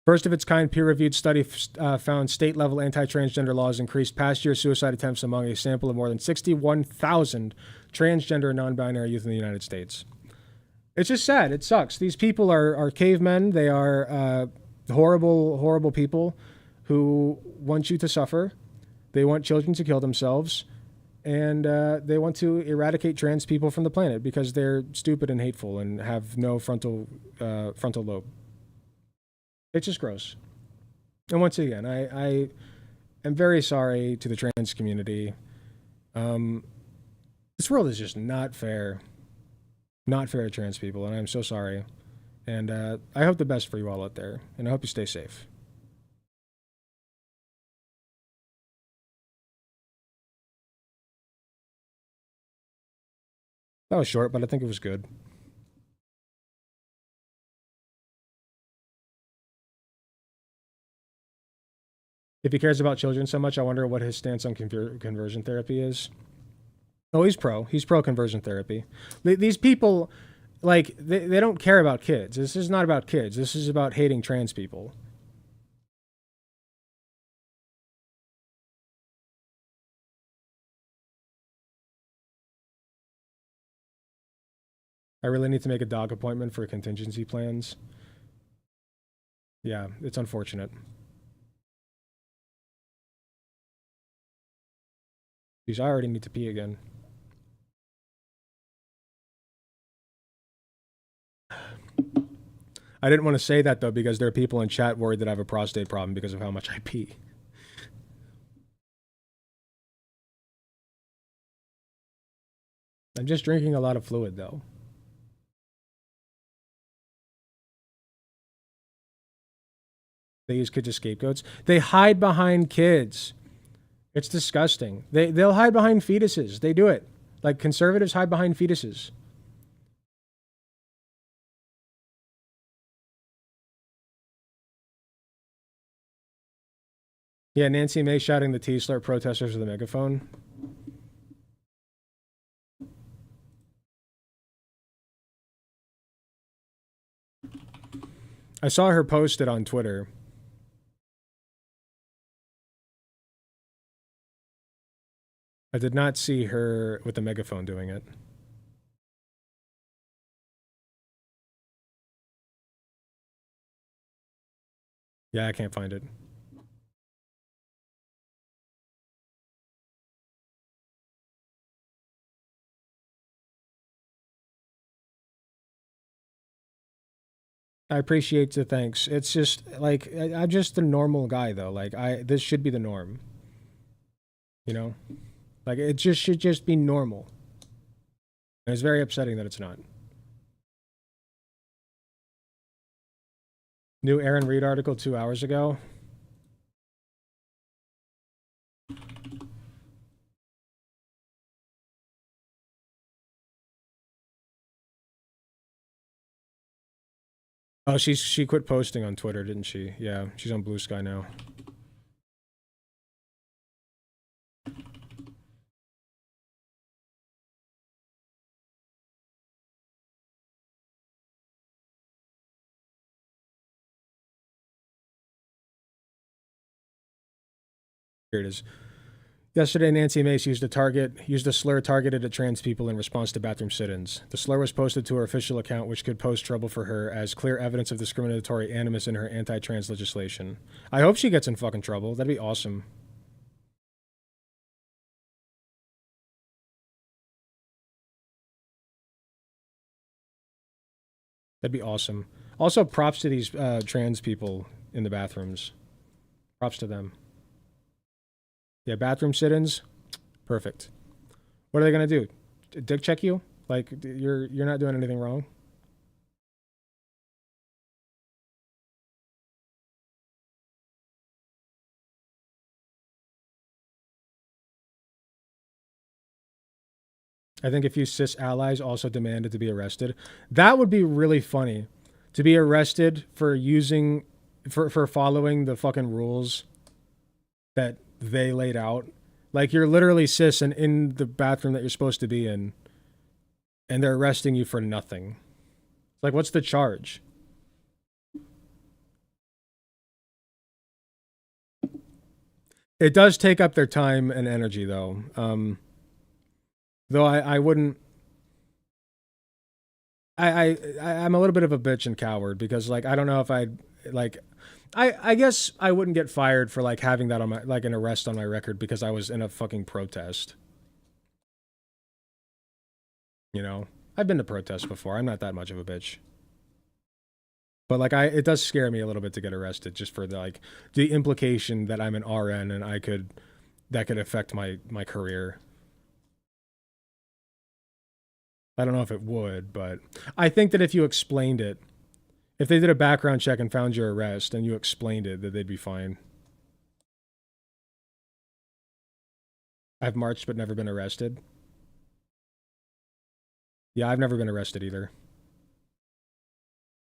First of its kind peer-reviewed study found state-level anti-transgender laws increased past year suicide attempts among a sample of more than 61,000 transgender and non-binary youth in the United States. It's just sad. It sucks. These people are cavemen. They are horrible, horrible people who want you to suffer. They want children to kill themselves. And they want to eradicate trans people from the planet because they're stupid and hateful and have no frontal lobe. It's just gross. And once again, I am very sorry to the trans community. This world is just not fair. Not fair to trans people, and I'm so sorry. And I hope the best for you all out there, and I hope you stay safe. That was short, but I think it was good. If he cares about children so much, I wonder what his stance on conversion therapy is. Oh, he's pro. He's pro conversion therapy. These people, like, they don't care about kids. This is not about kids. This is about hating trans people. I really need to make a dog appointment for contingency plans. Yeah, it's unfortunate. Geez, I already need to pee again. I didn't want to say that, though, because there are people in chat worried that I have a prostate problem because of how much I pee. I'm just drinking a lot of fluid, though. They use kids as scapegoats. They hide behind kids. It's disgusting. They'll hide behind fetuses. They do it. Like, conservatives hide behind fetuses. Yeah, Nancy May shouting the T-slur at protesters with a megaphone. I saw her post it on Twitter. I did not see her with the megaphone doing it. Yeah, I can't find it. I appreciate the thanks. It's just like I'm just a normal guy though. Like this should be the norm. You know? Like it just should just be normal. And it's very upsetting that it's not. New Aaron Reed article 2 hours ago. Oh, she quit posting on Twitter, didn't she? Yeah, she's on Blue Sky now. Here it is. Yesterday, Nancy Mace used a slur targeted at trans people in response to bathroom sit-ins. The slur was posted to her official account, which could pose trouble for her as clear evidence of discriminatory animus in her anti-trans legislation. I hope she gets in fucking trouble. That'd be awesome. That'd be awesome. Also, props to these trans people in the bathrooms. Props to them. Yeah, bathroom sit-ins, perfect. What are they gonna do? Dick check you? Like you're not doing anything wrong. I think if you cis allies also demanded to be arrested, that would be really funny. To be arrested for using, for following the fucking rules that they laid out. Like you're literally cis and in the bathroom that you're supposed to be in, and they're arresting you for nothing. Like, what's the charge? It does take up their time and energy, though. Though I wouldn't. I'm a little bit of a bitch and coward because like I don't know if I'd like. I guess I wouldn't get fired for like having that on my like an arrest on my record because I was in a fucking protest. You know, I've been to protests before. I'm not that much of a bitch. But like it does scare me a little bit to get arrested just for the implication that I'm an RN and that could affect my career. I don't know if it would, but I think that if you explained it, if they did a background check and found your arrest and you explained it, that they'd be fine. I've marched but never been arrested. Yeah, I've never been arrested either.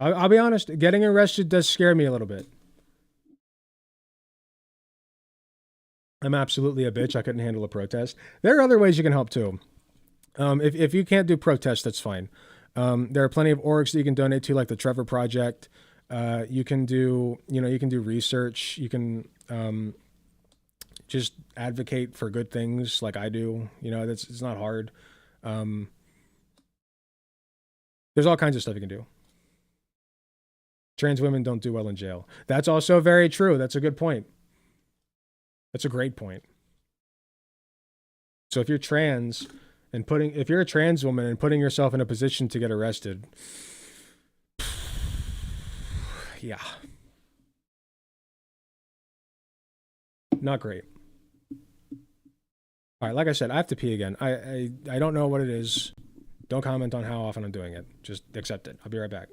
I'll be honest, getting arrested does scare me a little bit. I'm absolutely a bitch. I couldn't handle a protest. There are other ways you can help too. If you can't do protests, that's fine. There are plenty of orgs that you can donate to, like the Trevor Project. You can do research. You can just advocate for good things like I do. You know, it's not hard. There's all kinds of stuff you can do. Trans women don't do well in jail. That's also very true. That's a good point. That's a great point. So if you're trans and if you're a trans woman and putting yourself in a position to get arrested, yeah. Not great. All right, like I said, I have to pee again. I don't know what it is. Don't comment on how often I'm doing it. Just accept it. I'll be right back.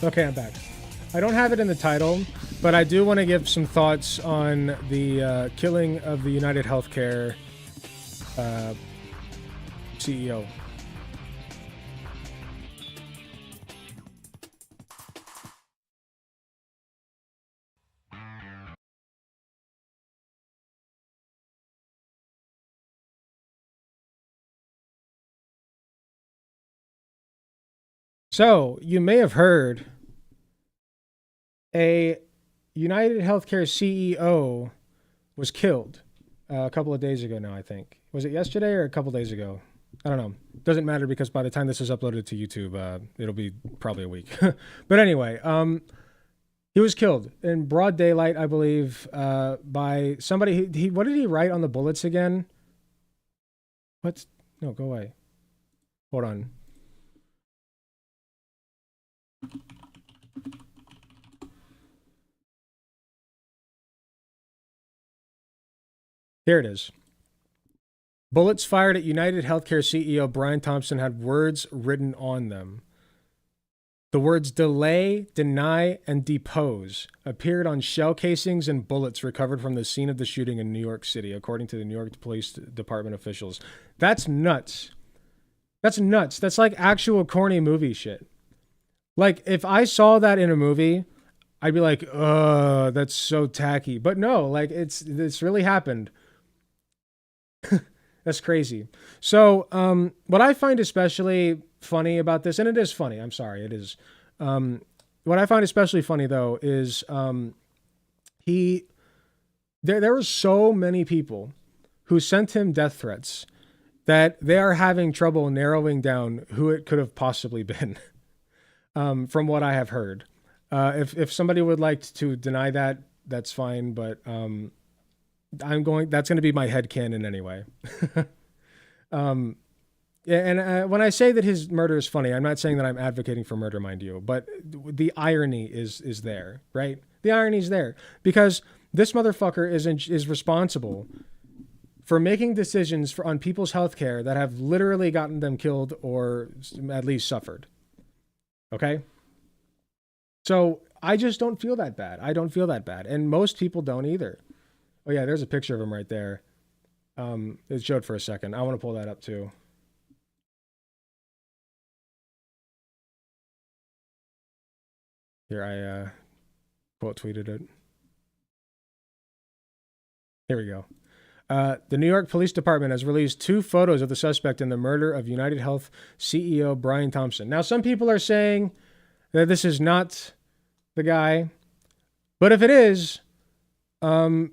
Okay, I'm back. I don't have it in the title, but I do want to give some thoughts on the killing of the United Healthcare CEO. So, you may have heard a United Healthcare CEO was killed a couple of days ago now, I think. Was it yesterday or a couple days ago? I don't know. Doesn't matter because by the time this is uploaded to YouTube, it'll be probably a week. But anyway, he was killed in broad daylight, I believe, by somebody. He what did he write on the bullets again? What? No, go away. Hold on. Here it is. Bullets fired at United Healthcare CEO Brian Thompson had words written on them. The words delay, deny, and depose appeared on shell casings and bullets recovered from the scene of the shooting in New York City, according to the New York Police Department officials. That's nuts. That's nuts. That's like actual corny movie shit. Like, if I saw that in a movie, I'd be like, that's so tacky. But no, like, it's really happened. That's crazy. So, what I find especially funny about this, and it is funny, I'm sorry, it is. What I find especially funny, though, is there were so many people who sent him death threats that they are having trouble narrowing down who it could have possibly been, from what I have heard. If somebody would like to deny that, that's fine, but that's going to be my headcanon anyway. Yeah, and when I say that his murder is funny, I'm not saying that I'm advocating for murder, mind you, but the irony is there, right? The irony is there because this motherfucker is responsible for making decisions on people's healthcare that have literally gotten them killed or at least suffered. Okay? So I just don't feel that bad. I don't feel that bad, and most people don't either. Oh yeah, there's a picture of him right there. It showed for a second. I want to pull that up too. Here, I quote tweeted it. Here we go. The New York Police Department has released 2 photos of the suspect in the murder of United Health CEO Brian Thompson. Now, some people are saying that this is not the guy, but if it is, a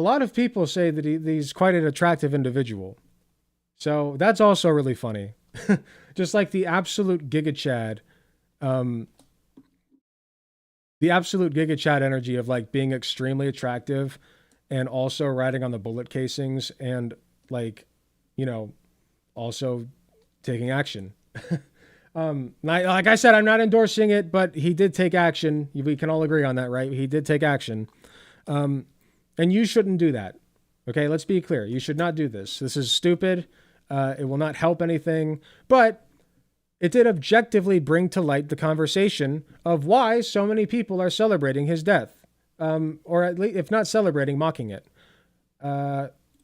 lot of people say that he's quite an attractive individual. So that's also really funny. Just like the absolute Giga Chad, energy of like being extremely attractive and also riding on the bullet casings and like, you know, also taking action. Like I said, I'm not endorsing it, but he did take action. We can all agree on that, right? He did take action. And you shouldn't do that. Okay, let's be clear. You should not do this. This is stupid. It will not help anything. But it did objectively bring to light the conversation of why so many people are celebrating his death. Or at least, if not celebrating, mocking it.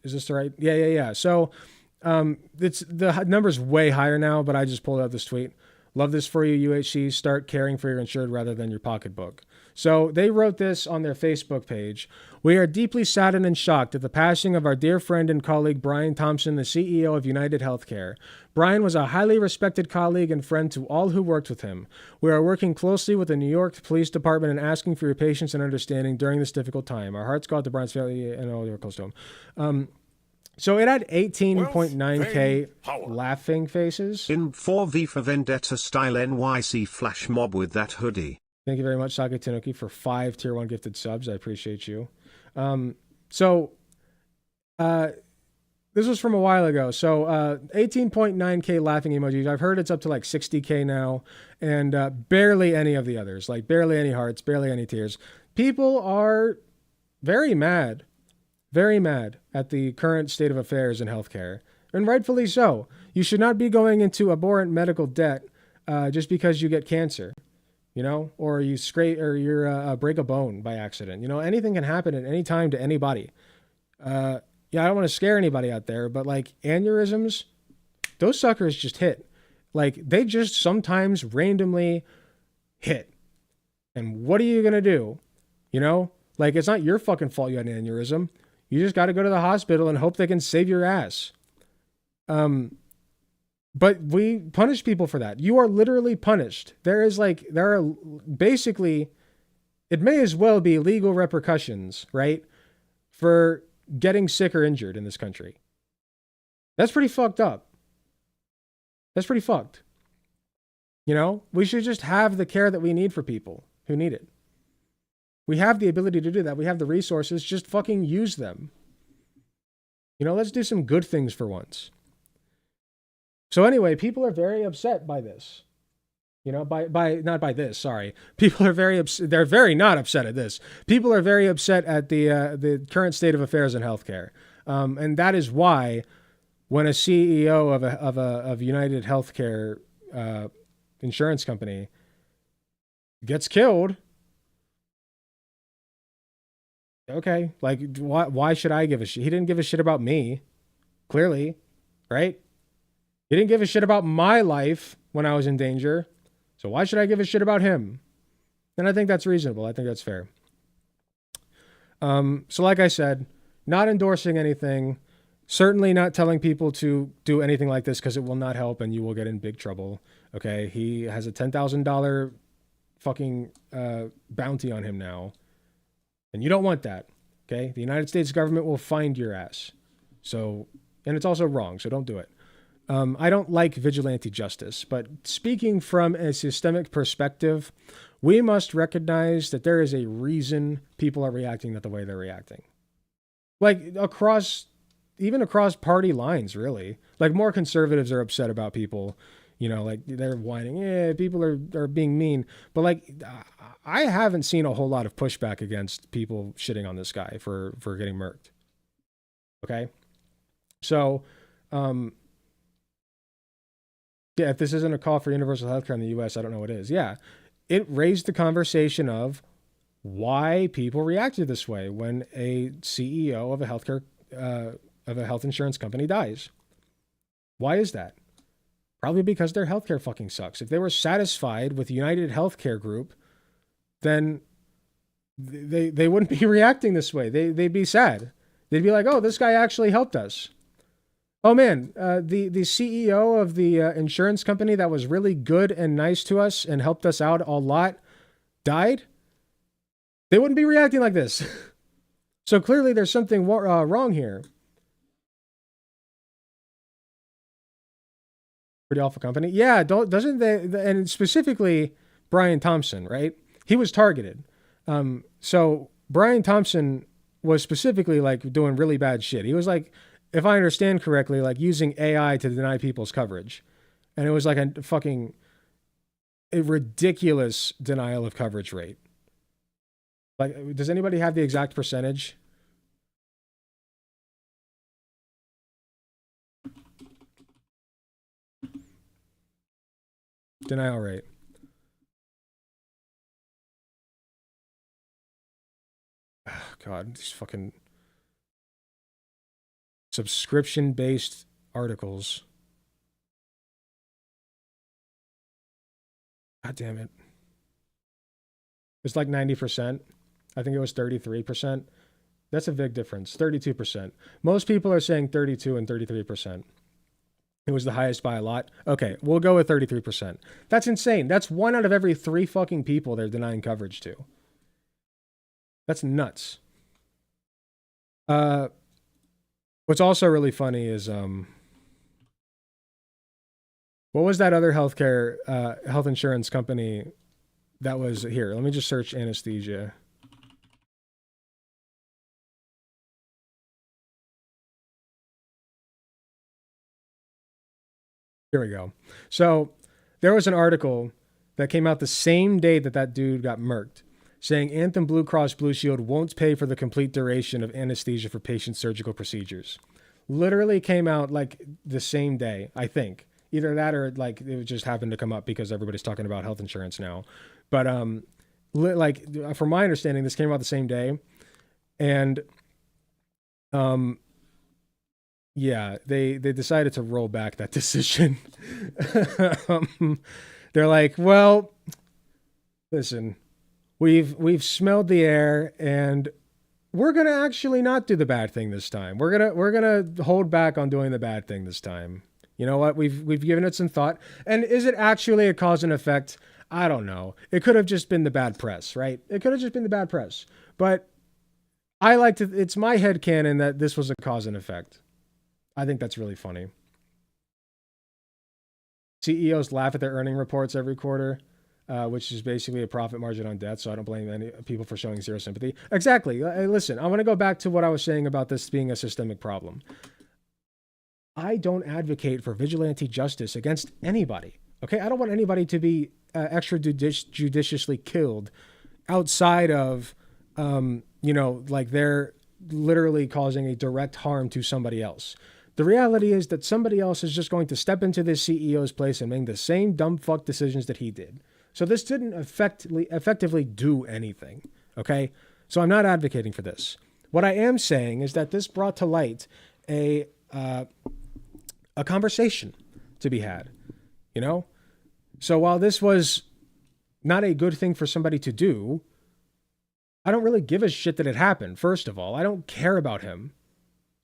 Is this the right? Yeah. So it's the number's way higher now, but I just pulled out this tweet. Love this for you, UHC. Start caring for your insured rather than your pocketbook. So they wrote this on their Facebook page. We are deeply saddened and shocked at the passing of our dear friend and colleague, Brian Thompson, the CEO of United Healthcare. Brian was a highly respected colleague and friend to all who worked with him. We are working closely with the New York Police Department and asking for your patience and understanding during this difficult time. Our hearts go out to Brian's family and all who are close to him. So it had 18.9K laughing faces. In 4V for Vendetta style NYC flash mob with that hoodie. Thank you very much, Sake Tanuki, for 5 tier 1 gifted subs. I appreciate you. This was from a while ago. So 18.9K laughing emojis. I've heard it's up to like 60K now, and barely any of the others. Like barely any hearts, barely any tears. People are very mad at the current state of affairs in healthcare, and rightfully so. You should not be going into abhorrent medical debt just because you get cancer, you know, or you scrape or you break a bone by accident. You know, anything can happen at any time to anybody. Yeah, I don't want to scare anybody out there, but like aneurysms, those suckers just hit. Like they just sometimes randomly hit. And what are you going to do? You know, like it's not your fucking fault you had an aneurysm. You just got to go to the hospital and hope they can save your ass. But we punish people for that. You are literally punished. There are basically, it may as well be legal repercussions, right? For getting sick or injured in this country. That's pretty fucked up. That's pretty fucked. You know, we should just have the care that we need for people who need it. We have the ability to do that. We have the resources. Just fucking use them. You know, let's do some good things for once. So anyway, people are very upset by this. You know, not by this, sorry. People are very upset. They're very not upset at this. People are very upset at the current state of affairs in healthcare. And that is why when a CEO of United Healthcare insurance company gets killed, okay, like why should I give a shit? He didn't give a shit about me, clearly, right? He didn't give a shit about my life when I was in danger. So why should I give a shit about him? And I think that's reasonable. I think that's fair. So like I said, not endorsing anything, certainly not telling people to do anything like this because it will not help and you will get in big trouble. Okay. He has a $10,000 fucking bounty on him now. And you don't want that. Okay. The United States government will find your ass. So, and it's also wrong. So don't do it. I don't like vigilante justice, but speaking from a systemic perspective, we must recognize that there is a reason people are reacting the way they're reacting. Like even across party lines, really. Like more conservatives are upset about people, you know, like they're whining, yeah, people are being mean. But like, I haven't seen a whole lot of pushback against people shitting on this guy for getting murked. Okay. So, yeah, if this isn't a call for universal healthcare in the U.S., I don't know what is. Yeah, it raised the conversation of why people reacted this way when a CEO of a health insurance company dies. Why is that? Probably because their healthcare fucking sucks. If they were satisfied with United Healthcare Group, then they wouldn't be reacting this way. They'd be sad. They'd be like, oh, this guy actually helped us. Oh man, the CEO of the insurance company that was really good and nice to us and helped us out a lot died. They wouldn't be reacting like this. So clearly there's something wrong here. Pretty awful company. Yeah, doesn't they, and specifically Brian Thompson, right? He was targeted. So Brian Thompson was specifically like doing really bad shit. He was like, if I understand correctly, like using AI to deny people's coverage. And it was like a ridiculous denial of coverage rate. Like, does anybody have the exact percentage? Denial rate. Oh, God, these fucking subscription-based articles. God damn it. It's like 90%. I think it was 33%. That's a big difference. 32%. Most people are saying 32 and 33%. It was the highest by a lot. Okay, we'll go with 33%. That's insane. That's 1 out of every 3 fucking people they're denying coverage to. That's nuts. What's also really funny is what was that other health insurance company that was here? Let me just search anesthesia. Here we go. So there was an article that came out the same day that dude got murked, saying Anthem Blue Cross Blue Shield won't pay for the complete duration of anesthesia for patient surgical procedures. Literally came out like the same day, I think. Either that or like it just happened to come up because everybody's talking about health insurance now. But like from my understanding, this came out the same day, and yeah, they decided to roll back that decision. They're like, well, listen, we've smelled the air, and we're gonna actually not do the bad thing this time. We're gonna hold back on doing the bad thing this time. You know what? We've given it some thought. And is it actually a cause and effect? I don't know. It could have just been the bad press, right? It could have just been the bad press. But I like to, it's my headcanon that this was a cause and effect. I think that's really funny. CEOs laugh at their earning reports every quarter, which is basically a profit margin on debt. So I don't blame any people for showing zero sympathy. Exactly. Listen, I want to go back to what I was saying about this being a systemic problem. I don't advocate for vigilante justice against anybody. Okay, I don't want anybody to be extrajudiciously killed outside of, like they're literally causing a direct harm to somebody else. The reality is that somebody else is just going to step into this CEO's place and make the same dumb fuck decisions that he did. So this didn't effectively do anything. Okay, so I'm not advocating for this. What I am saying is that this brought to light a conversation to be had, you know? So while this was not a good thing for somebody to do, I don't really give a shit that it happened. First of all, I don't care about him.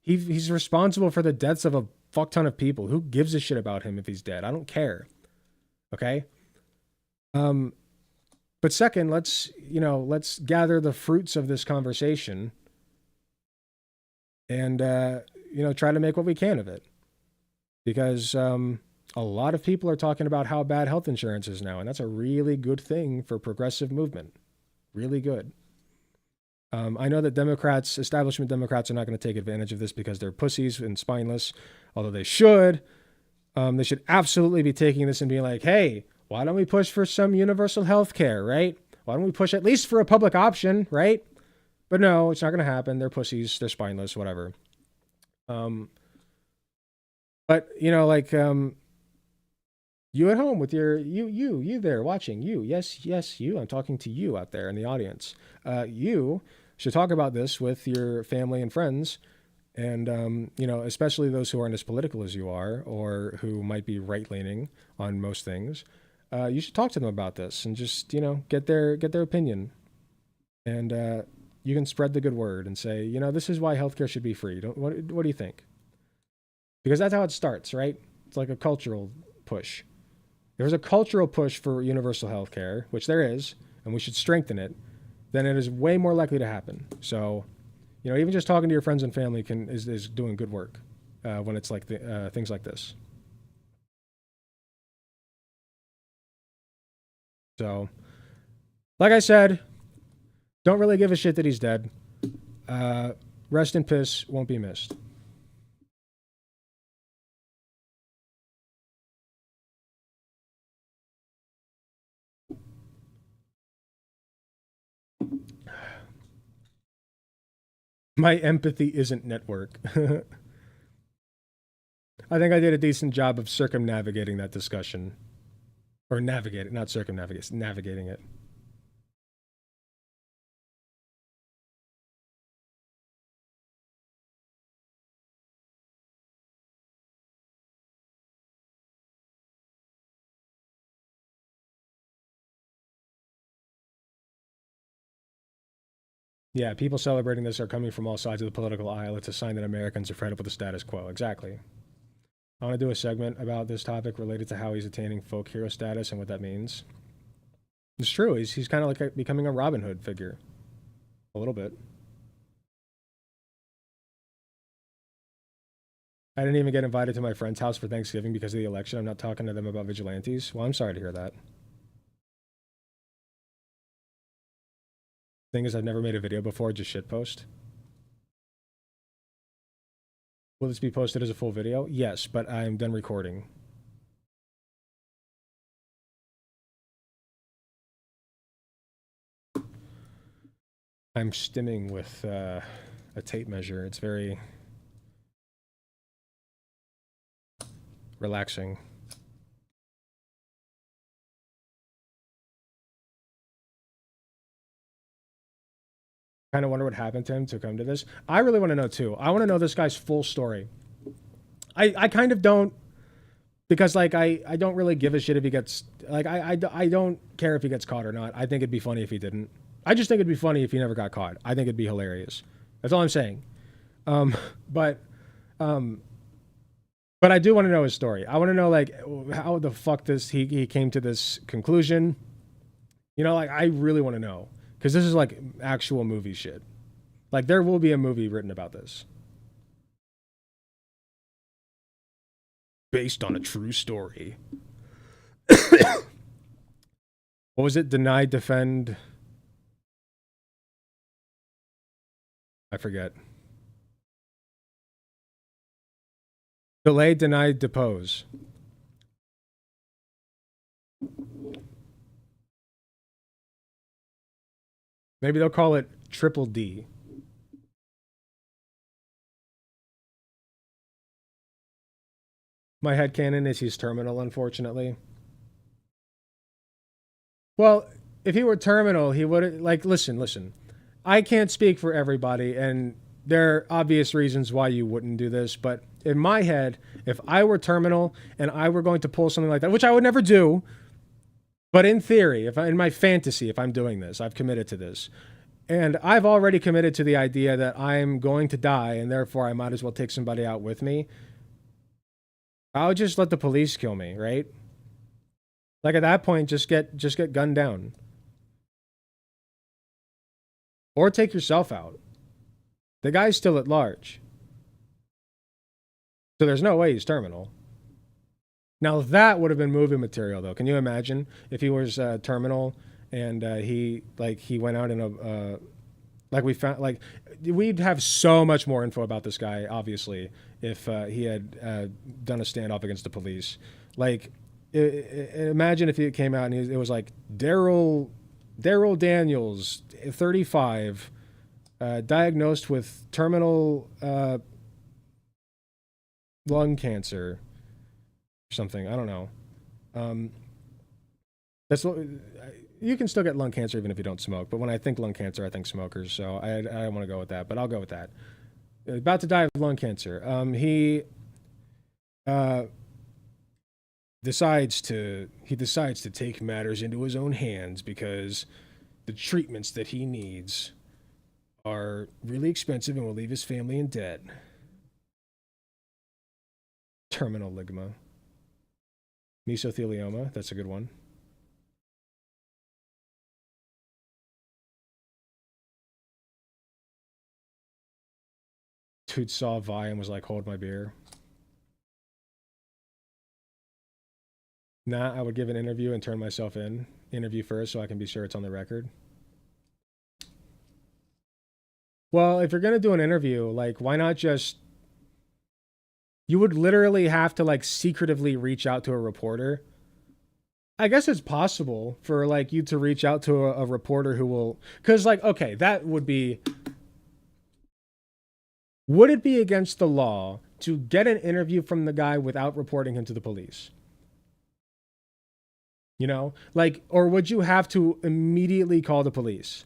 He's responsible for the deaths of a fuck ton of people. Who gives a shit about him if he's dead? I don't care. Okay? But second, let's gather the fruits of this conversation and, try to make what we can of it. Because a lot of people are talking about how bad health insurance is now, and that's a really good thing for progressive movement. Really good. I know that establishment Democrats are not going to take advantage of this because they're pussies and spineless, although they should. They should absolutely be taking this and being like, hey, why don't we push for some universal health care, right? Why don't we push at least for a public option, right? But no, it's not going to happen. They're pussies. They're spineless, whatever. But, you at home with your, you there watching, yes, you, I'm talking to you out there in the audience. You should talk about this with your family and friends and, especially those who aren't as political as you are or who might be right-leaning on most things. You should talk to them about this and just, get their opinion. And you can spread the good word and say, this is why healthcare should be free. What do you think? Because that's how it starts, right? It's like a cultural push. There's a cultural push for universal health care, which there is, and we should strengthen it, then it is way more likely to happen. So, even just talking to your friends and family is doing good work when it's like things like this. So, like I said, don't really give a shit that he's dead. Rest in piss, won't be missed. My empathy isn't network. I think I did a decent job of circumnavigating that discussion. Or navigate it, not circumnavigate, navigating it. Yeah, people celebrating this are coming from all sides of the political aisle. It's a sign that Americans are fed up with the status quo. Exactly. I want to do a segment about this topic related to how he's attaining folk hero status and what that means. It's true. He's kind of like becoming a Robin Hood figure. A little bit. I didn't even get invited to my friend's house for Thanksgiving because of the election. I'm not talking to them about vigilantes. Well, I'm sorry to hear that. Thing is, I've never made a video before, just shitpost. Will this be posted as a full video? Yes, but I'm done recording. I'm stimming with a tape measure. It's very relaxing. Kind of wonder what happened to him to come to this. I really want to know too. I want to know this guy's full story. I kind of don't, because like I don't really give a shit if he gets, like I don't care if he gets caught or not. I think it'd be funny if he didn't. I just think it'd be funny if he never got caught. I think it'd be hilarious. That's all I'm saying. But I do want to know his story. I want to know like how the fuck he came to this conclusion. You know, like I really want to know, because this is like actual movie shit. Like there will be a movie written about this. Based on a true story. What was it? Deny, defend. I forget. Delay, deny, depose. Maybe they'll call it triple D. My headcanon is he's terminal, unfortunately. Well, if he were terminal, he would, like, listen. I can't speak for everybody, and there are obvious reasons why you wouldn't do this, but in my head, if I were terminal and I were going to pull something like that, which I would never do, but in theory, in my fantasy, if I'm doing this, I've committed to this. And I've already committed to the idea that I'm going to die, and therefore I might as well take somebody out with me. I'll just let the police kill me, right? Like at that point, just get gunned down. Or take yourself out. The guy's still at large. So there's no way he's terminal. Now that would have been movie material, though. Can you imagine if he was terminal and he went out in a we'd have so much more info about this guy, obviously, if he had done a standoff against the police. Like, imagine if he came out and it was like Daryl Daniels, 35, diagnosed with terminal lung cancer, or something. I don't know. That's what. You can still get lung cancer even if you don't smoke, but when I think lung cancer, I think smokers, so I don't want to go with that, but I'll go with that. About to die of lung cancer. He decides to take matters into his own hands because the treatments that he needs are really expensive and will leave his family in debt. Terminal ligma. Mesothelioma, that's a good one. Dude saw Vi and was like, hold my beer. Nah, I would give an interview and turn myself in. Interview first so I can be sure it's on the record. Well, if you're going to do an interview, like, why not just... You would literally have to, like, secretively reach out to a reporter. I guess it's possible for, like, you to reach out to a reporter who will... Because, like, okay, that would be... Would it be against the law to get an interview from the guy without reporting him to the police? You know, like, or would you have to immediately call the police?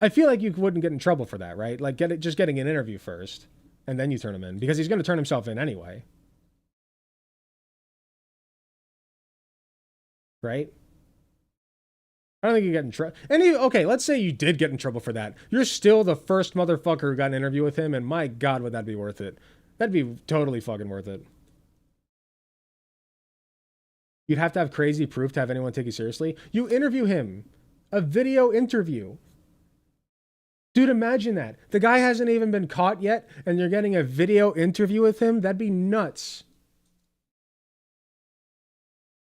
I feel like you wouldn't get in trouble for that, right? Like, just getting an interview first, and then you turn him in, because he's going to turn himself in anyway. Right? I don't think you get in trouble. Okay, let's say you did get in trouble for that. You're still the first motherfucker who got an interview with him, and my God, would that be worth it? That'd be totally fucking worth it. You'd have to have crazy proof to have anyone take you seriously. You interview him. A video interview. Dude, imagine that. The guy hasn't even been caught yet, and you're getting a video interview with him? That'd be nuts.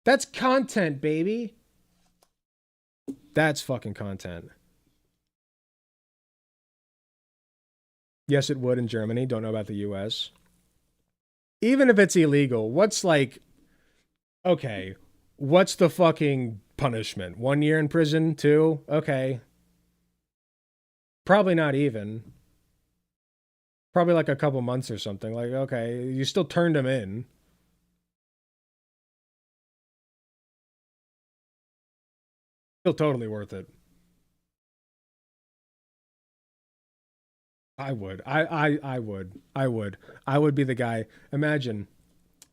That's content, baby. That's fucking content. Yes, it would in Germany. Don't know about the US. Even if it's illegal, what's like... Okay, what's the fucking punishment? 1 year in prison? 2? Okay. Probably not even. Probably like a couple months or something. Like, okay, you still turned him in. Still totally worth it. I would. I would. I would. I would be the guy. Imagine,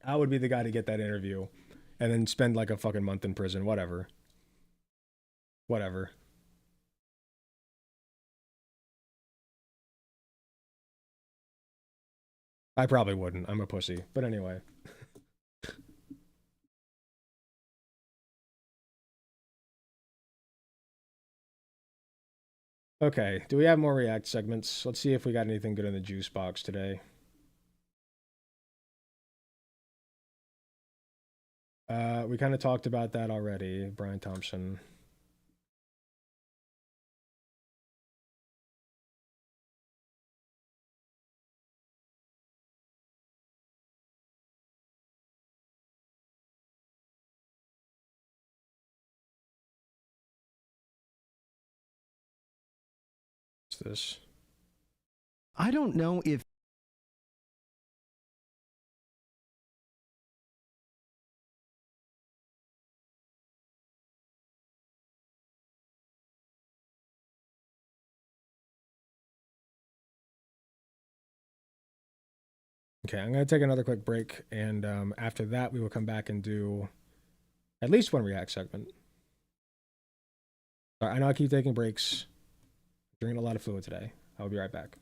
I would be the guy to get that interview, and then spend like a fucking month in prison. Whatever. Whatever. I probably wouldn't. I'm a pussy. But anyway. Okay, do we have more React segments? Let's see if we got anything good in the juice box today. We kind of talked about that already, Brian Thompson. What's this? I don't know if Okay, I'm going to take another quick break, and after that, we will come back and do at least one React segment. All right, I know I keep taking breaks. Drinking a lot of fluid today. I'll be right back.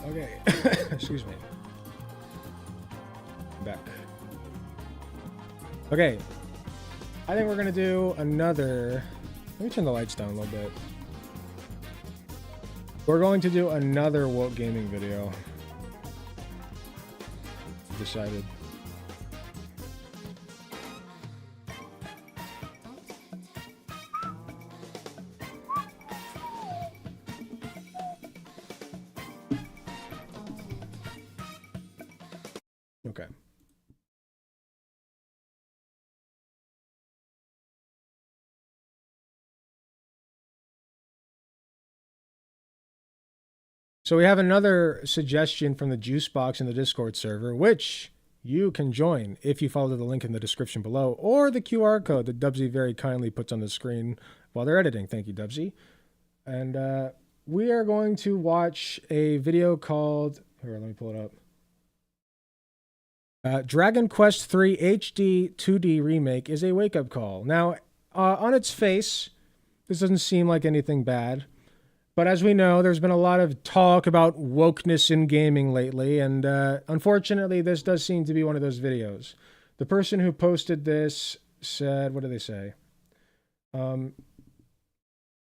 Okay. Excuse me. Back. Okay. I think we're gonna do another. Let me turn the lights down a little bit. We're going to do another woke gaming video. Decided. Okay. So we have another suggestion from the juice box in the Discord server, which you can join if you follow the link in the description below or the QR code that Dubsy very kindly puts on the screen while they're editing. Thank you, Dubsy. And we are going to watch a video called, here, let me pull it up. Dragon Quest III HD 2D Remake is a wake-up call. Now, on its face, this doesn't seem like anything bad. But as we know, there's been a lot of talk about wokeness in gaming lately, and unfortunately, this does seem to be one of those videos. The person who posted this said, what did they say? I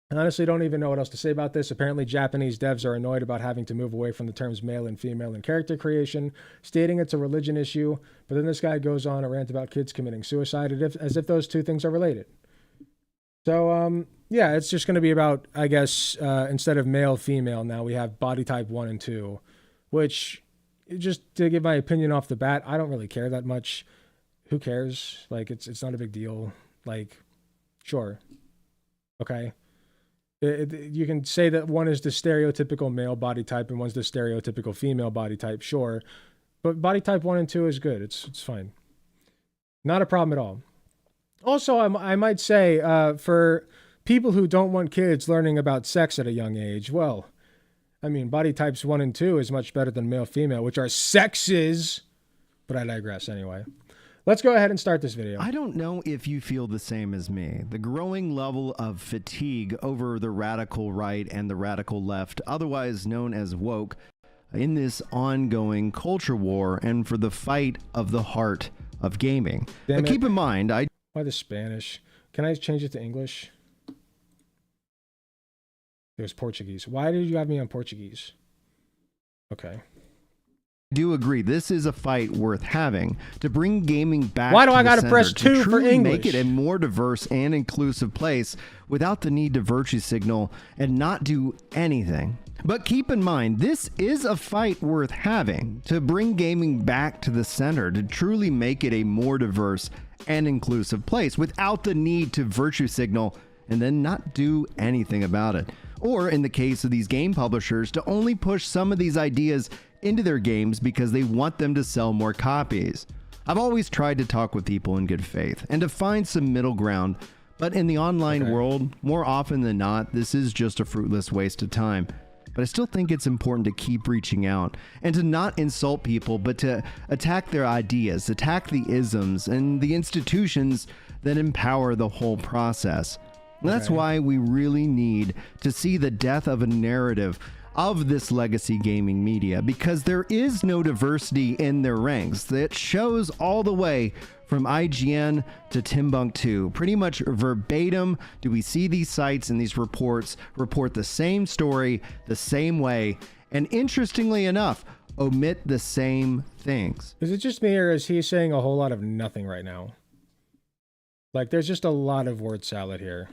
honestly don't even know what else to say about this. Apparently, Japanese devs are annoyed about having to move away from the terms male and female in character creation, stating it's a religion issue. But then this guy goes on a rant about kids committing suicide as if those two things are related. So, yeah, it's just going to be about, I guess, instead of male, female, now we have body type 1 and 2, which, just to give my opinion off the bat, I don't really care that much. Who cares? Like, it's not a big deal. Like, sure. Okay. You can say that one is the stereotypical male body type and one's the stereotypical female body type, sure. But body type 1 and 2 is good. It's fine. Not a problem at all. Also, I might say, for people who don't want kids learning about sex at a young age, well, I mean, body types 1 and 2 is much better than male-female, which are sexes. But I digress anyway. Let's go ahead and start this video. I don't know if you feel the same as me. The growing level of fatigue over the radical right and the radical left, otherwise known as woke, in this ongoing culture war and for the fight of the heart of gaming. But keep in mind, Why the Spanish? Can I change it to English? It was Portuguese. Why did you have me on Portuguese? Okay. do agree this is a fight worth having to bring gaming back. Why do to I the gotta center, press to 2 for truly English? make it a more diverse and inclusive place without the need to virtue signal and not do anything. But keep in mind, this is a fight worth having to bring gaming back to the center, to truly make it a more diverse and inclusive place without the need to virtue signal and then not do anything about it. Or in the case of these game publishers, to only push some of these ideas into their games because they want them to sell more copies. I've always tried to talk with people in good faith and to find some middle ground, but in the online world, more often than not, this is just a fruitless waste of time. But I still think it's important to keep reaching out and to not insult people, but to attack their ideas, attack the isms and the institutions that empower the whole process. And that's why we really need to see the death of a narrative of this legacy gaming media, because there is no diversity in their ranks. That shows all the way from IGN to Timbuktu. Pretty much verbatim do we see these sites and these reports report the same story the same way, and interestingly enough, omit the same things. Is it just me, or is he saying a whole lot of nothing right now? Like, there's just a lot of word salad here.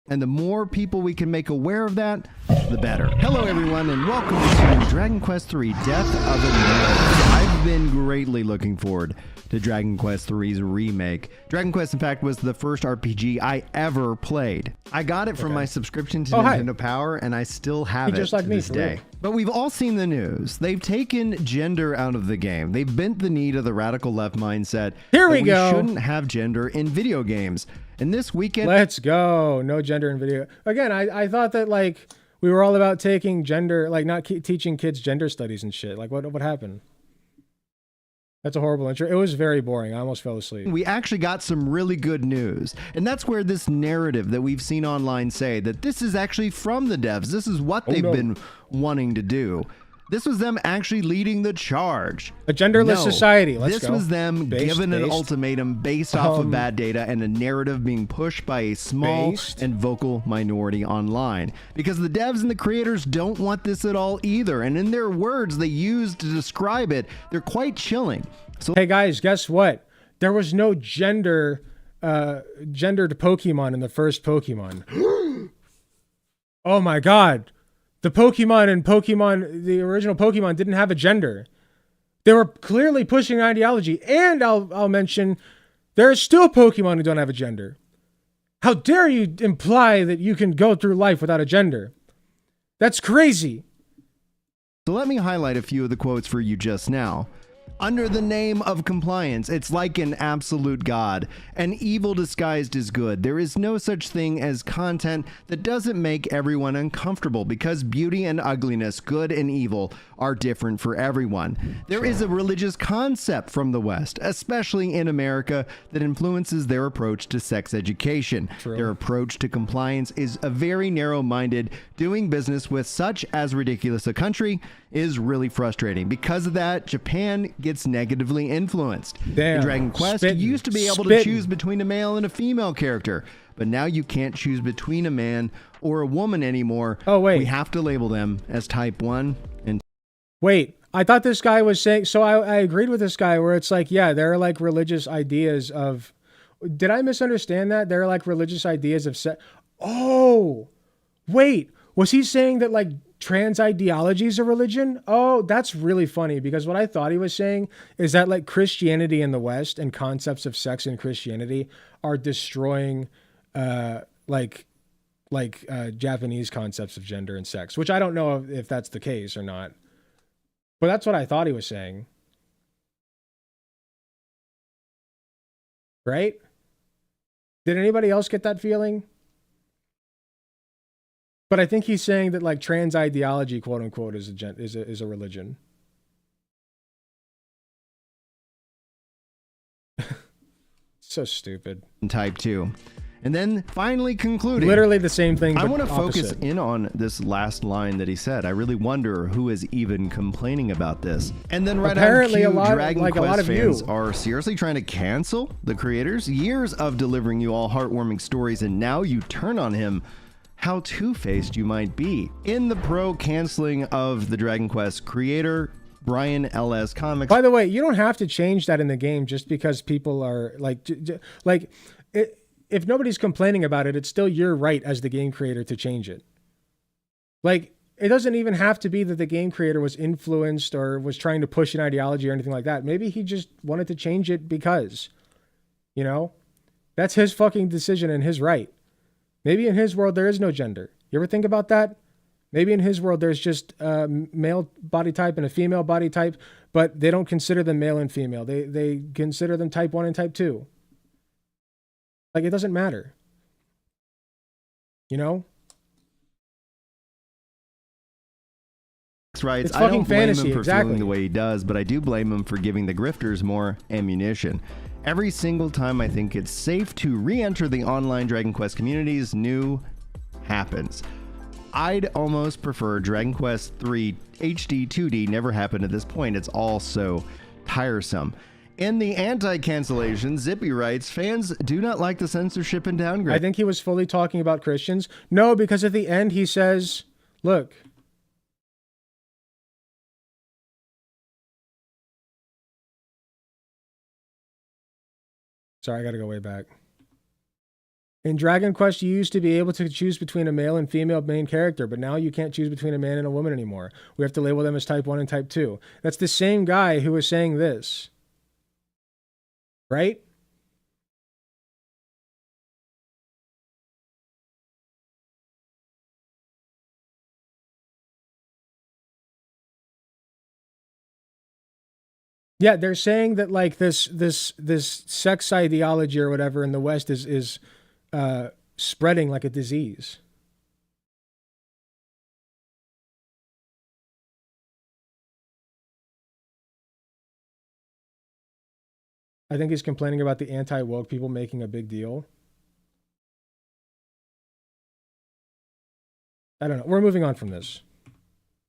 And the more people we can make aware of that, the better. Hello, everyone, and welcome to Dragon Quest III Death of a Nerd. I've been greatly looking forward to Dragon Quest III's remake. Dragon Quest, in fact, was the first RPG I ever played. I got it from my subscription to Nintendo Power, and I still have it just like to me, this for day. real. But we've all seen the news. They've taken gender out of the game. They've bent the knee to the radical left mindset. Here we that go. We shouldn't have gender in video games. And this weekend, Let's go. No gender in video. Again, I thought that, like, we were all about taking gender, like, not teaching kids gender studies and shit. Like, what happened? That's a horrible intro. It was very boring. I almost fell asleep. we actually got some really good news. And that's where this narrative that we've seen online say that this is actually from the devs. This is what they've been wanting to do. This was them actually leading the charge. A genderless society. Let's this go. was them given an ultimatum based off of bad data and a narrative being pushed by a small and vocal minority online. Because the devs and the creators don't want this at all either. And in their words they use to describe it, they're quite chilling. So hey guys, guess what? There was no gendered Pokemon in the first Pokemon. Oh my god. The original Pokemon didn't have a gender. They were clearly pushing an ideology. And I'll mention, there are still Pokemon who don't have a gender. How dare you imply that you can go through life without a gender? That's crazy. So let me highlight a few of the quotes for you just now. Under the name of compliance, it's like an absolute god. An evil disguised as good. There is no such thing as content that doesn't make everyone uncomfortable because beauty and ugliness, good and evil, are different for everyone. There is a religious concept from the West, especially in America, that influences their approach to sex education. Their approach to compliance is a very narrow-minded, doing business with such as ridiculous a country is really frustrating. Because of that, Japan gets negatively influenced. In Dragon Quest, you used to be able to choose between a male and a female character, but now you can't choose between a man or a woman anymore. Oh, wait. We have to label them as type 1 and... Wait, I thought this guy was saying... So I agreed with this guy where it's like, yeah, there are like religious ideas of... Did I misunderstand that? There are like religious ideas of sex... Oh! Wait, was he saying that like trans ideology is a religion? Oh, that's really funny, because what I thought he was saying is that like Christianity in the West and concepts of sex in Christianity are destroying Japanese concepts of gender and sex, which I don't know if that's the case or not. But that's what I thought he was saying. Right? Did anybody else get that feeling? But I think he's saying that like trans ideology, quote unquote, is a religion. So stupid. Type 2. And then finally concluding. Literally the same thing. I but want to focus opposite. in on this last line that he said. I really wonder who is even complaining about this. And then right Apparently on cue, a lot, Dragon like Quest a lot of fans you are seriously trying to cancel the creators. Years of delivering you all heartwarming stories, and now you turn on him. How two-faced you might be. In the pro-canceling of the Dragon Quest creator, Brian L.S. Comics. By the way, you don't have to change that in the game just because people are like if nobody's complaining about it, it's still your right as the game creator to change it. Like, it doesn't even have to be that the game creator was influenced or was trying to push an ideology or anything like that. Maybe he just wanted to change it because, you know, that's his fucking decision and his right. Maybe in his world, there is no gender. You ever think about that? Maybe in his world, there's just a male body type and a female body type, but they don't consider them male and female. They consider them type 1 and type 2. Like, it doesn't matter. You know? Right. It's I fucking don't blame fantasy, him for exactly. feeling the way he does, but I do blame him for giving the grifters more ammunition. Every single time I think it's safe to re-enter the online Dragon Quest communities, new happens. I'd almost prefer Dragon Quest 3 HD 2D never happened at this point. It's all so tiresome. In the anti-cancellation, Zippy writes, fans do not like the censorship and downgrade. I think he was fully talking about Christians. No, because at the end he says, look. Sorry, I gotta go way back. In Dragon Quest, you used to be able to choose between a male and female main character, but now you can't choose between a man and a woman anymore. We have to label them as type 1 and type 2. That's the same guy who was saying this. Right? Yeah, they're saying that like this sex ideology or whatever in the West is spreading like a disease. I think he's complaining about the anti-woke people making a big deal. I don't know. We're moving on from this.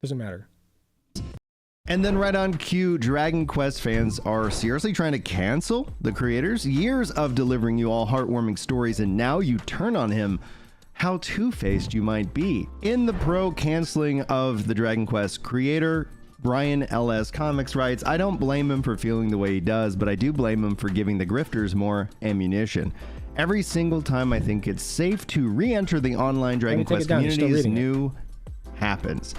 Doesn't matter. And then right on cue, Dragon Quest fans are seriously trying to cancel the creators? Years of delivering you all heartwarming stories, and now you turn on him. How two-faced you might be. In the pro-canceling of the Dragon Quest creator, Brian LS Comics writes, I don't blame him for feeling the way he does, but I do blame him for giving the grifters more ammunition. Every single time I think it's safe to re-enter the online Dragon Quest community is new happens.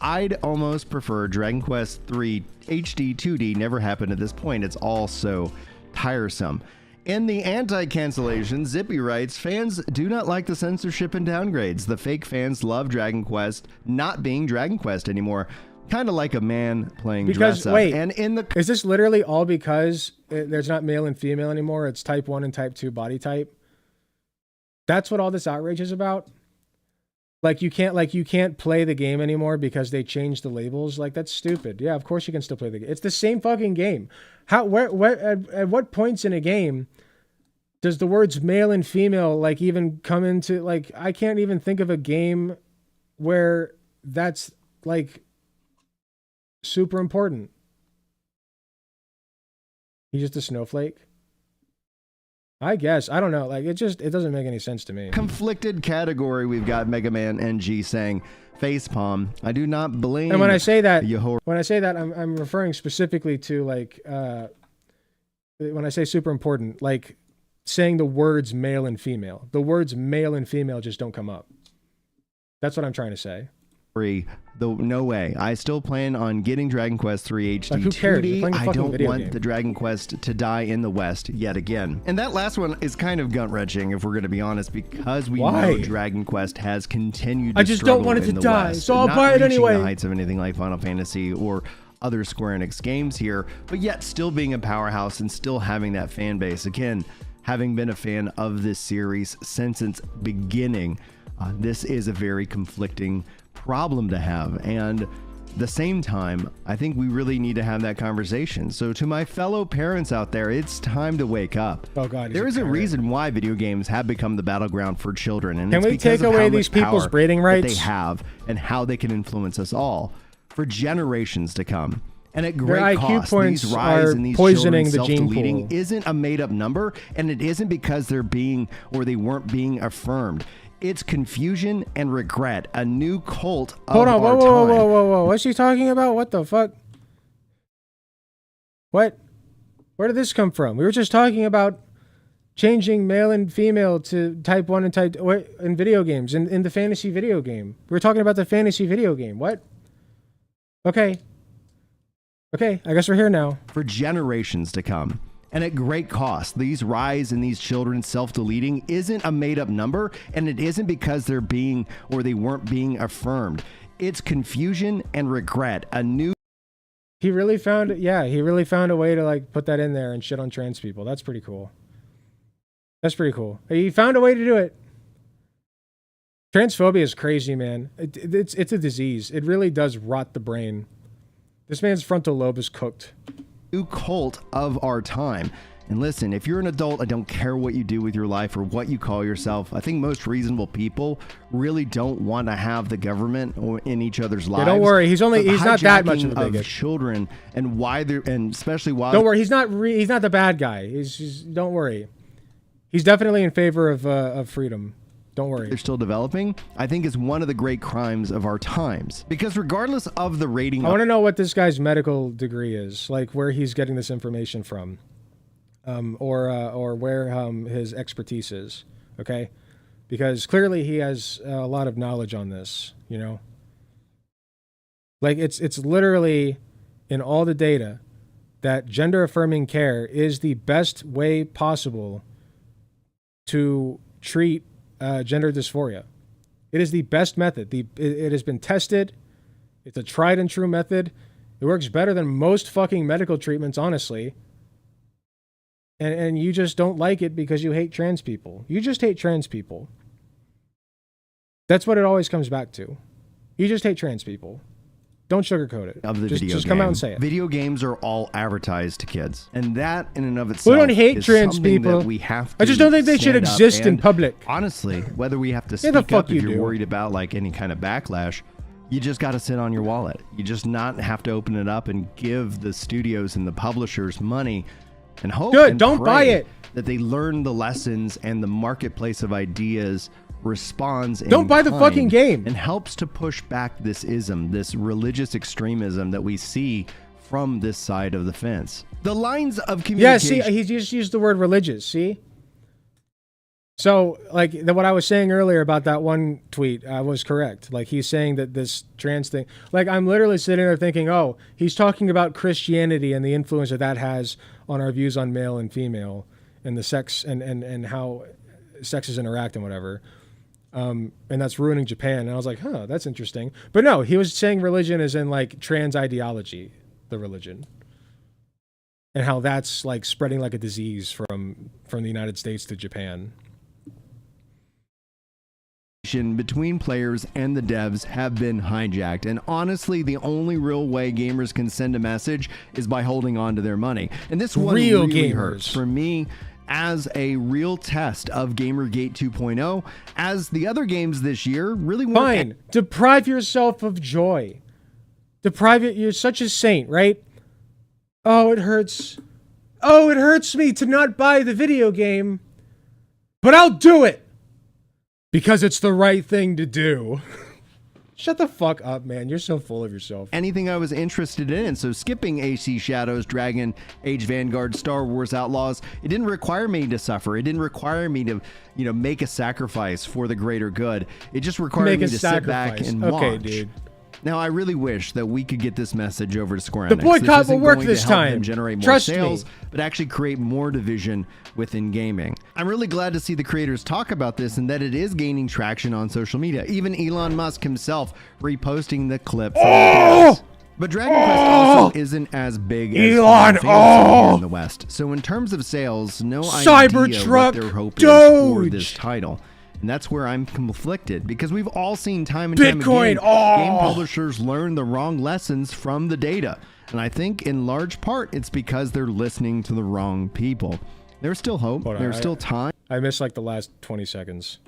I'd almost prefer Dragon Quest 3 HD 2D never happened at this point. It's all so tiresome. In the anti-cancellation, Zippy writes, fans do not like the censorship and downgrades. The fake fans love Dragon Quest not being Dragon Quest anymore. Kind of like a man playing dress up. Wait, and in the is this literally all because there's not male and female anymore? It's type 1 and type 2 body type. That's what all this outrage is about. Like you can't play the game anymore because they changed the labels. Like that's stupid. Yeah, of course you can still play the game. It's the same fucking game. At what points in a game does the words male and female like even come into like I can't even think of a game where that's like super important. He's just a snowflake. I guess. I don't know. Like it doesn't make any sense to me. conflicted category, we've got Mega Man NG saying facepalm. I do not blame. And when I say that, Yahor- I'm referring specifically to like when I say super important, like saying the words male and female. The words male and female just don't come up. That's what I'm trying to say. No way. I still plan on getting Dragon Quest 3 HD like, who cares? You're 2D. playing a I fucking don't video want game. the Dragon Quest to die in the West yet again. And that last one is kind of gut-wrenching, if we're going to be honest, because we Why? know Dragon Quest has continued to I just don't struggle want it to in the die, West, so I'll not buy it reaching anyway. the heights of anything like Final Fantasy or other Square Enix games here, but yet still being a powerhouse and still having that fan base. Again, having been a fan of this series since its beginning, this is a very conflicting problem to have. And the same time, I think we really need to have that conversation. So to my fellow parents out there, it's time to wake up. Oh God, there is a reason why video games have become the battleground for children, and Can it's we because take of away how these much people's power breeding that rights? they have and how they can influence us all for generations to come. And at Their great IQ cost, points these rise are in these poisoning children the gene self-deleting pool. isn't a made-up number, and it isn't because they're being or they weren't being affirmed. It's confusion and regret, a new cult of Hold on, our whoa. time. What's she talking about? What the fuck? What? Where did this come from? We were just talking about changing male and female to type 1 and type in video games, in the fantasy video game. We were talking about the fantasy video game. What? Okay, I guess we're here now. For generations to come. And at great cost, these rise in these children self-deleting isn't a made-up number, and it isn't because they're being or they weren't being affirmed. It's confusion and regret, a new He really found a way to like put that in there and shit on trans people. That's pretty cool. He found a way to do it. Transphobia is crazy, man. It's a disease. It really does rot the brain. This man's frontal lobe is cooked. new cult of our time. And listen, if you're an adult, I don't care what you do with your life or what you call yourself. I think most reasonable people really don't want to have the government in each other's lives. Yeah, don't worry, he's not that much of a hijacking bigot. Children and why they're, and especially why. Don't worry, he's not the bad guy. Don't worry. He's definitely in favor of freedom. Don't worry. They're still developing, I think is one of the great crimes of our times. Because regardless of the rating, I want to know what this guy's medical degree is, like where he's getting this information from, or where his expertise is. Okay, because clearly he has a lot of knowledge on this. You know, like it's literally in all the data that gender affirming care is the best way possible to treat gender dysphoria. It is the best method. It has been tested. It's a tried and true method. It works better than most fucking medical treatments, honestly. And you just don't like it because you hate trans people. You just hate trans people. That's what it always comes back to. You just hate trans people. Don't sugarcoat it. of the just, video just game. come out and say it. Video games are all advertised to kids, and that in and of itself, We don't hate is trans something people. that we have to I just don't think they should stand up exist in and public. Honestly, whether we have to Yeah, the speak up fuck if you you're do. worried about like any kind of backlash, You just got to sit on your wallet. You just not have to open it up and give the studios and the publishers money and hope Good, and don't pray buy it. that they learn the lessons and the marketplace of ideas responds in Don't buy the kind fucking game. and helps to push back this ism, this religious extremism that we see from this side of the fence. The lines of Yeah, communication. see, he just used the word religious, see? So, like, what I was saying earlier about that one tweet, I was correct. Like, he's saying that this trans thing, like, I'm literally sitting there thinking, oh, he's talking about Christianity and the influence that has on our views on male and female and the sex and how sexes interact and whatever. And that's ruining Japan. And I was like, huh, that's interesting. But no, he was saying religion is in, like, trans ideology, the religion. And how that's, like, spreading like a disease from the United States to Japan. Between players and the devs have been hijacked, and honestly the only real way gamers can send a message is by holding on to their money, and this one Real really gamers. hurts for me as a real test of Gamergate 2.0, as the other games this year really weren't. Fine, deprive yourself of joy. Deprive it. You're such a saint, right? Oh, it hurts. Oh, it hurts me to not buy the video game, but I'll do it. Because it's the right thing to do. Shut the fuck up, man. You're so full of yourself. Anything I was interested in, so skipping AC Shadows, Dragon, Age Vanguard, Star Wars Outlaws, it didn't require me to suffer. It didn't require me to, make a sacrifice for the greater good. It just required me to sit back and watch. Okay, dude. Now, I really wish that we could get this message over to Square The Enix. boycott This isn't will work going to this help time. them generate more Trust me. sales, but actually create more division within gaming. I'm really glad to see the creators talk about this and that it is gaining traction on social media. Even Elon Musk himself reposting the clip from the devs. But Dragon Quest also isn't as big as Elon, Final Fantasy here in the West. So in terms of sales, no idea Cybertruck what their hope is for Doge. this title. And that's where I'm conflicted, because we've all seen time and time Bitcoin, again, game publishers learn the wrong lessons from the data. And I think in large part, it's because they're listening to the wrong people. There's still hope. Hold on, There's still time. I missed like the last 20 seconds.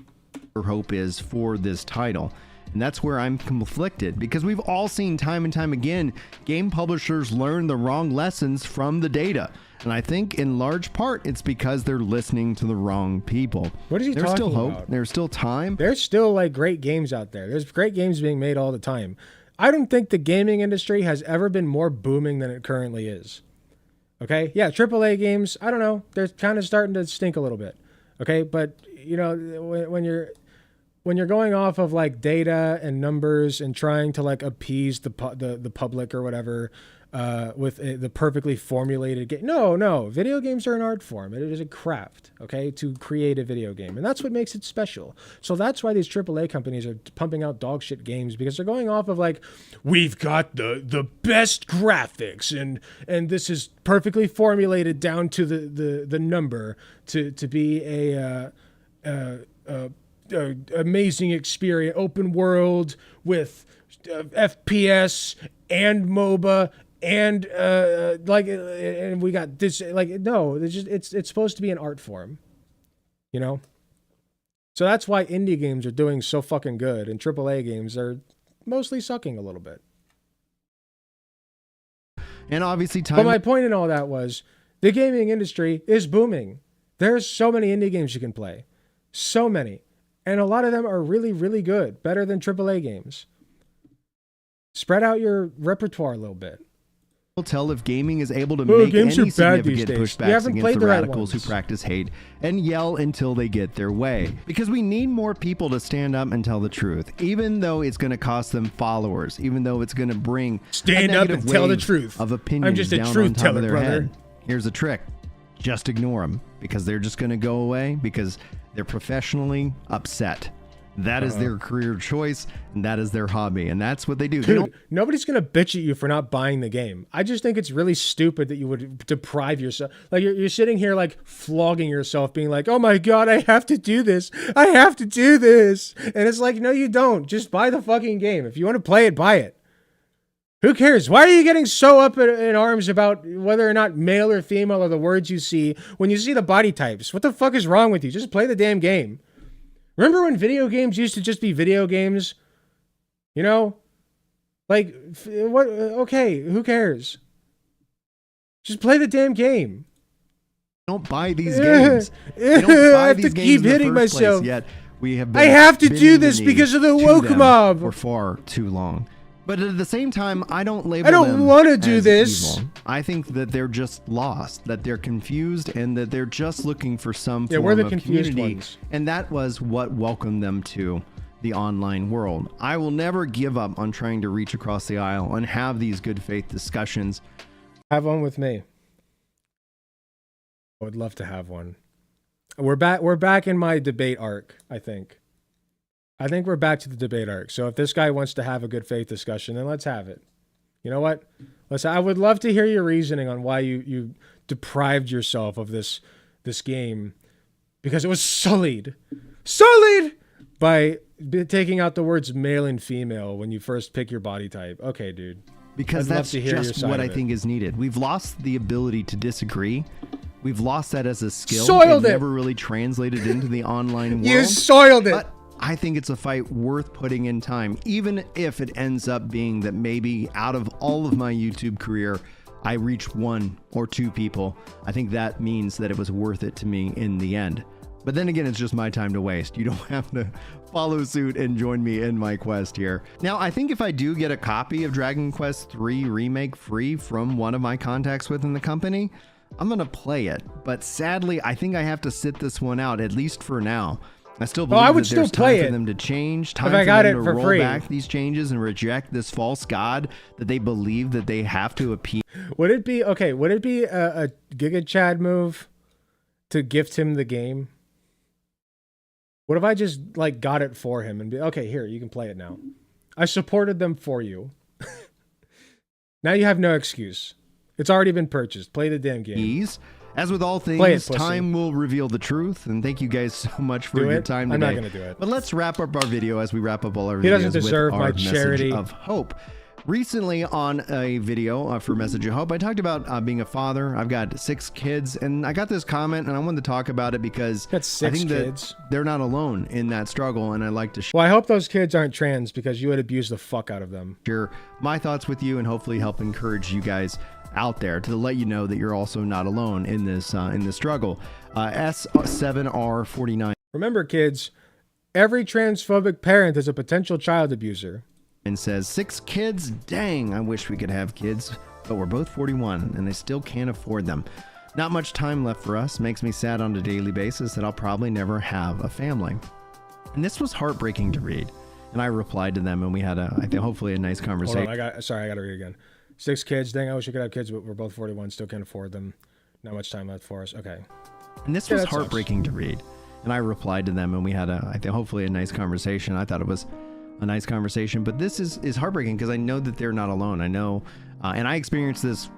Their hope is for this title. And that's where I'm conflicted, because we've all seen time and time again, game publishers learn the wrong lessons from the data. And I think in large part, it's because they're listening to the wrong people. What is he There's still talking hope. about? There's still time. There's still like great games out there. There's great games being made all the time. I don't think the gaming industry has ever been more booming than it currently is. Okay? Yeah, AAA games, I don't know. They're kind of starting to stink a little bit. Okay? But, when you're going off of like data and numbers and trying to like appease the public or whatever, with the perfectly formulated game. No, video games are an art form. It is a craft, okay, to create a video game. And that's what makes it special. So that's why these AAA companies are pumping out dog shit games, because they're going off of like, we've got the best graphics and this is perfectly formulated down to the number to be a amazing experience, open world with FPS and MOBA. And and we got this. Like, no, it's supposed to be an art form, So that's why indie games are doing so fucking good, and AAA games are mostly sucking a little bit. And obviously, time. But my point in all that was, the gaming industry is booming. There's so many indie games you can play, so many, and a lot of them are really, really good, better than AAA games. Spread out your repertoire a little bit. Tell if gaming is able to make games any are bad significant these days. You pushbacks haven't against played the the right radicals who ones. practice hate and yell until they get their way. Because we need more people to stand up and tell the truth, even though it's going to cost them followers, even though it's going to bring Stand a up negative and tell the wave truth. of opinions I'm just a down truth on top teller, of their brother. head. Here's a trick. Just ignore them, because they're just going to go away because they're professionally upset. That is their career choice, and that is their hobby, and that's what they do. They don't Dude, nobody's gonna bitch at you for not buying the game. I just think it's really stupid that you would deprive yourself. Like, you're sitting here like flogging yourself, being like, "Oh my god, I have to do this. I have to do this." And it's like, no, you don't. Just buy the fucking game. If you want to play it, buy it. Who cares? Why are you getting so up in arms about whether or not male or female are the words you see when you see the body types? What the fuck is wrong with you? Just play the damn game. Remember when video games used to just be video games? Like, what? Okay, who cares? Just play the damn game. Don't buy these games. They don't I buy have these to games keep in the hitting first place, myself. yet we have I have to do bending the this knee because of the to woke them mob. for far too long. But at the same time, I don't label I don't them wanna do as this. evil. I think that they're just lost, that they're confused, and that they're just looking for some Yeah, form we're the of confused community. ones. And that was what welcomed them to the online world. I will never give up on trying to reach across the aisle and have these good faith discussions. Have one with me. I would love to have one. We're back in my debate arc, I think. I think we're back to the debate arc. So if this guy wants to have a good faith discussion, then let's have it. You know what? I would love to hear your reasoning on why you deprived yourself of this game, because it was sullied by taking out the words male and female when you first pick your body type. Okay, dude. Because I'd love that's to hear your just side what of I it. think is needed. We've lost the ability to disagree. We've lost that as a skill. Soiled it. Never really translated into the online world. You soiled it. But I think it's a fight worth putting in time, even if it ends up being that maybe out of all of my YouTube career, I reach 1 or 2 people. I think that means that it was worth it to me in the end. But then again, it's just my time to waste. You don't have to follow suit and join me in my quest here. Now, I think if I do get a copy of Dragon Quest III Remake free from one of my contacts within the company, I'm going to play it. But sadly, I think I have to sit this one out, at least for now. I still believe I would that there's still play time for it them to change, time I for got them it to for roll free. back these changes and reject this false god that they believe that they have to appease. Would it be a Giga Chad move to gift him the game? What if I just like got it for him and be okay, here, you can play it now. I supported them for you. Now you have no excuse. It's already been purchased. Play the damn game. As with all Play things, it, pussy. time will reveal the truth. And thank you guys so much for Do your it? time I'm today. not gonna do it. But let's wrap up our video as we wrap up all our videos He doesn't deserve with my our message charity. of hope. Recently on a video for Message of Hope, I talked about being a father. I've got 6 kids, and I got this comment, and I wanted to talk about it because Got I 6 think kids. that they're not alone in that struggle, and I like to Well, I hope those kids aren't trans because you would abuse the fuck out of them. share my thoughts with you and hopefully help encourage you guys out there to let you know that you're also not alone in this struggle. S7R49 Remember, kids, every transphobic parent is a potential child abuser. and says 6 kids. Dang, I wish we could have kids, but we're both 41 and I still can't afford them. Not much time left for us. Makes me sad on a daily basis that I'll probably never have a family. And this was heartbreaking to read. And I replied to them, and we had I think hopefully a nice Hold conversation. on, I got to read it again. 6 kids. Dang, I wish I could have kids, but we're both 41. Still can't afford them. Not much time left for us. Okay. And this Yeah, was that sucks. heartbreaking to read. And I replied to them, and we had I think hopefully a nice conversation. I thought it was a nice conversation, but this is heartbreaking because I know that they're not alone. I know, and I experienced this,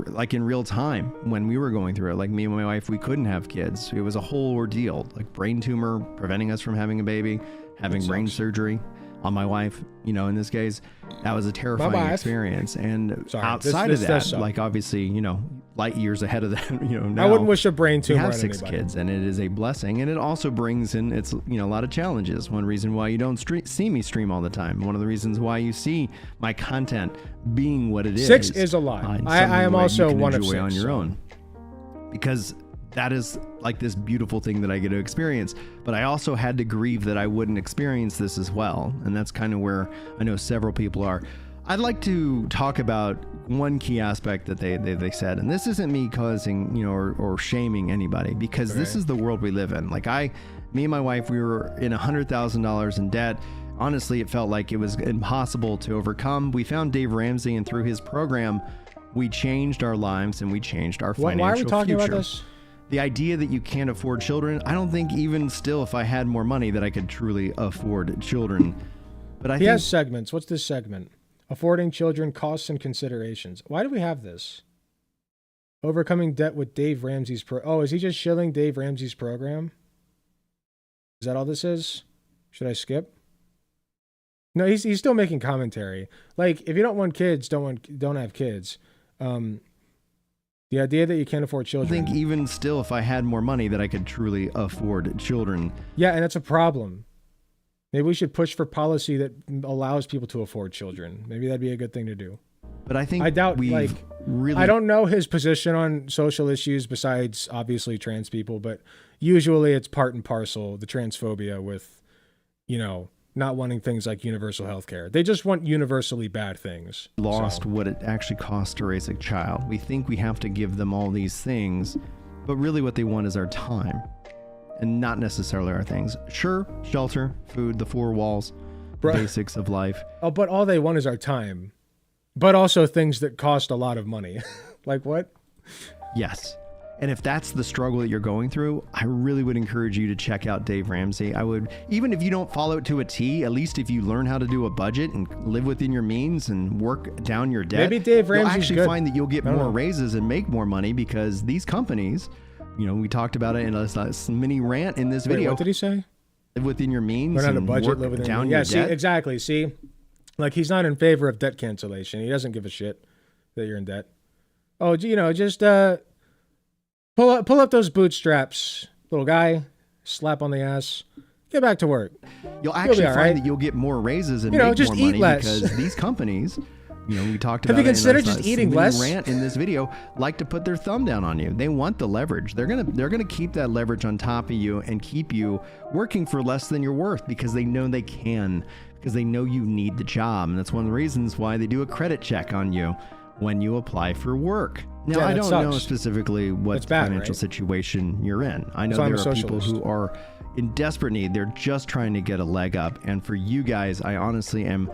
like in real time when we were going through it. Like me and my wife, we couldn't have kids. It was a whole ordeal, like brain tumor preventing us from having a baby, having brain surgery on my wife, in this case. That was a terrifying wife. experience. And Sorry, outside this of does that, suck. like obviously, light years ahead of that, now, I wouldn't wish a brain we tumor have on 6 anybody. kids, and it is a blessing, and it also brings in a lot of challenges. One reason why you don't see me stream all the time. One of the reasons why you see my content being what it is. 6 is a lot. and I something am where you also can one of enjoy 6 on your so- own, because that is like this beautiful thing that I get to experience. But I also had to grieve that I wouldn't experience this as well, and that's kind of where I know several people are. I'd like to talk about one key aspect that they said, and this isn't me causing, or shaming anybody, because this is the world we live in. Like me and my wife, we were in $100,000 in debt. Honestly, it felt like it was impossible to overcome. We found Dave Ramsey, and through his program, we changed our lives and we changed our financial Why are we talking future. about this? The idea that you can't afford children, I don't think even still, if I had more money, that I could truly afford children. But I He think has segments. What's this segment? Affording children costs and considerations. Why do we have this? Overcoming debt with Dave Ramsey's is he just shilling Dave Ramsey's program? Is that all this is? Should I skip? No, he's still making commentary. Like, if you don't want kids, don't have kids. The idea that you can't afford I children. think even still, if I had more money, that I could truly afford children. Yeah, and that's a problem. Maybe we should push for policy that allows people to afford children. Maybe that'd be a good thing to do. But I think I doubt, we've really. I don't know his position on social issues besides obviously trans people, but usually it's part and parcel, the transphobia with, you know, not wanting things like universal health care. They just want universally bad things. Lost what it actually costs to raise a child. We think we have to give them all these things, but really what they want is our time and not necessarily our things. Sure, shelter, food, the four walls, the basics of life. Oh, but all they want is our time, but also things that cost a lot of money. Like what? Yes. And if that's the struggle that you're going through, I really would encourage you to check out Dave Ramsey. I would, even if you don't follow it to a T, at least if you learn how to do a budget and live within your means and work down your debt, maybe Dave Ramsey's you'll actually good. find that you'll get more know. raises and make more money because these companies, you know, we talked about it in a mini rant in this video. Wait, what did he say? Live within your means Learn how to and budget, work live within down your your see, debt. exactly. See, like he's not in favor of debt cancellation. He doesn't give a shit that you're in debt. Oh, you know, just pull up those bootstraps, little guy. Slap on the ass. Get back to work. You'll actually all find right. that you'll get more raises and You know, make just more money eat less. because these companies, you know, we talked Have about you it considered in a just eating mini less? rant in this video, like to put their thumb down on you. They want the leverage. They're gonna keep that leverage on top of you and keep you working for less than you're worth because they know they can, because they know you need the job. And that's one of the reasons why they do a credit check on you when you apply for work. Now, Yeah, I that don't know sucks. specifically what That's bad, financial right? situation you're in. I know So I'm there a are people socialist. who are in desperate need. They're just trying to get a leg up. And for you guys, I honestly am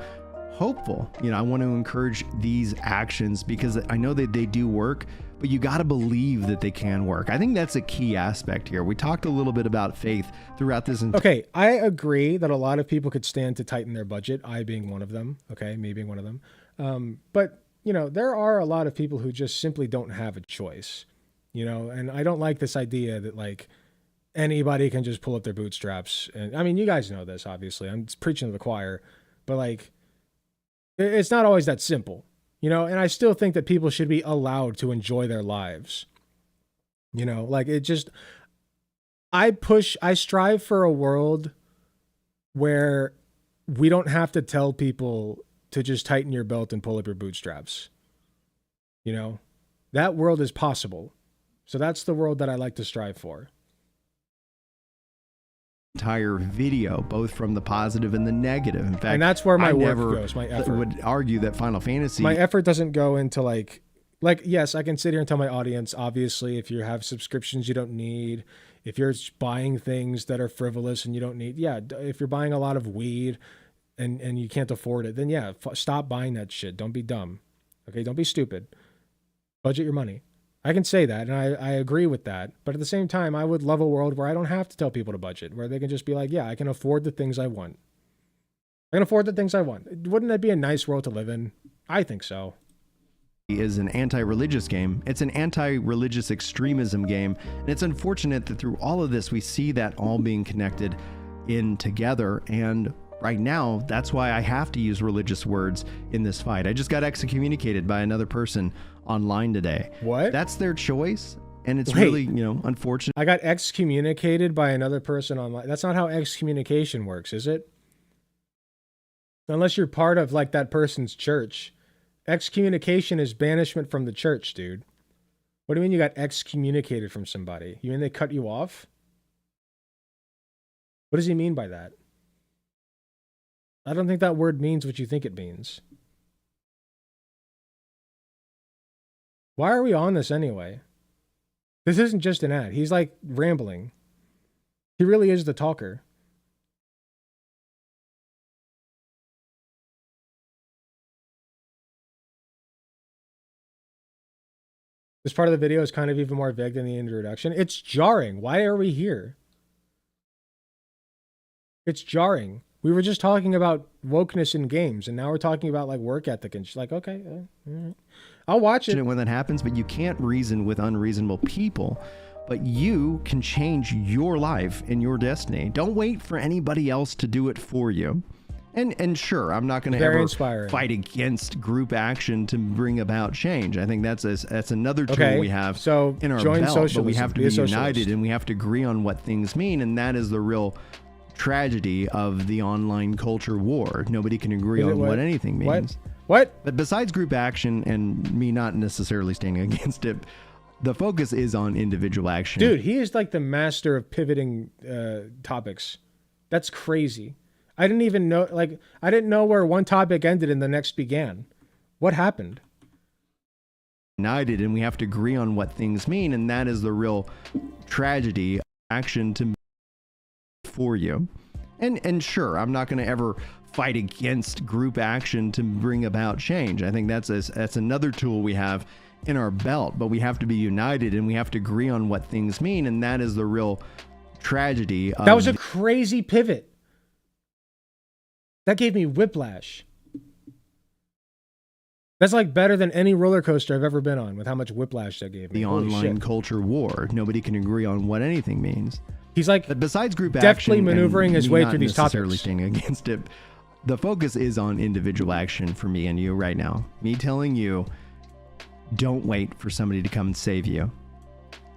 hopeful. You know, I want to encourage these actions because I know that they do work, but you got to believe that they can work. I think that's a key aspect here. We talked a little bit about faith throughout this entire. Okay, I agree that a lot of people could stand to tighten their budget. I being one of them. Okay, me being one of them. But you know, there are a lot of people who just simply don't have a choice. You know, and I don't like this idea that like anybody can just pull up their bootstraps. And I mean, you guys know this, obviously. I'm just preaching to the choir, but like, it's not always that simple, you know. And I still think that people should be allowed to enjoy their lives. You know, like it just. I strive for a world where we don't have to tell people to just tighten your belt and pull up your bootstraps. You know, that world is possible. So that's the world that I like to strive for. Entire video, both from the positive and the negative. In fact, And that's where my I work never goes, my effort. would argue that Final Fantasy. My effort doesn't go into like, yes, I can sit here and tell my audience, obviously, if you have subscriptions you don't need, if you're buying things that are frivolous and you don't need, yeah, if you're buying a lot of weed and you can't afford it, then yeah, stop buying that shit. Don't be dumb. Okay, don't be stupid. Budget your money. I can say that, and I agree with that. But at the same time, I would love a world where I don't have to tell people to budget, where they can just be like, yeah, I can afford the things I want. I can afford the things I want. Wouldn't that be a nice world to live in? I think so. Is an anti-religious game. It's an anti-religious extremism game. And it's unfortunate that through all of this, we see that all being connected in together. And right now, that's why I have to use religious words in this fight. I just got excommunicated by another person online today. What? That's their choice. And it's Wait. really, you know, unfortunate. I got excommunicated by another person online. That's not how excommunication works, is it? Unless you're part of like that person's church. Excommunication is banishment from the church, dude. What do you mean you got excommunicated from somebody? You mean they cut you off? What does he mean by that? I don't think that word means what you think it means. Why are we on this anyway? This isn't just an ad. He's like rambling. He really is the talker. This part of the video is kind of even more vague than the introduction. It's jarring. Why are we here? It's jarring. We were just talking about wokeness in games, and now we're talking about like work ethic and like, okay, all right. I'll watch it. When that happens, but you can't reason with unreasonable people. But you can change your life and your destiny. Don't wait for anybody else to do it for you. And sure, I'm not going to ever inspiring. fight against group action to bring about change. I think that's another tool we have in our join belt. But we socialism. have to Be a be socialist. united, and we have to agree on what things mean. And that is the real tragedy of the online culture war. Nobody can agree Is it on what anything means. What? But besides group action and me not necessarily standing against it, the focus is on individual action. Dude, he is like the master of pivoting topics. That's crazy. I didn't even know, like, I didn't know where one topic ended and the next began. What happened? United, and we have to agree on what things mean, and that is the real tragedy of action to for you. And sure, I'm not going to ever fight against group action to bring about change. I think that's another tool we have in our belt, but we have to be united and we have to agree on what things mean, and that is the real tragedy of That was a crazy pivot. That gave me whiplash. That's like better than any roller coaster I've ever been on with how much whiplash that gave me. the Holy online shit. culture war. Nobody can agree on what anything means. He's like, But besides group deftly action, maneuvering and his me way not through these necessarily topics. standing against it, the focus is on individual action for me and you right now. Me telling you, don't wait for somebody to come and save you.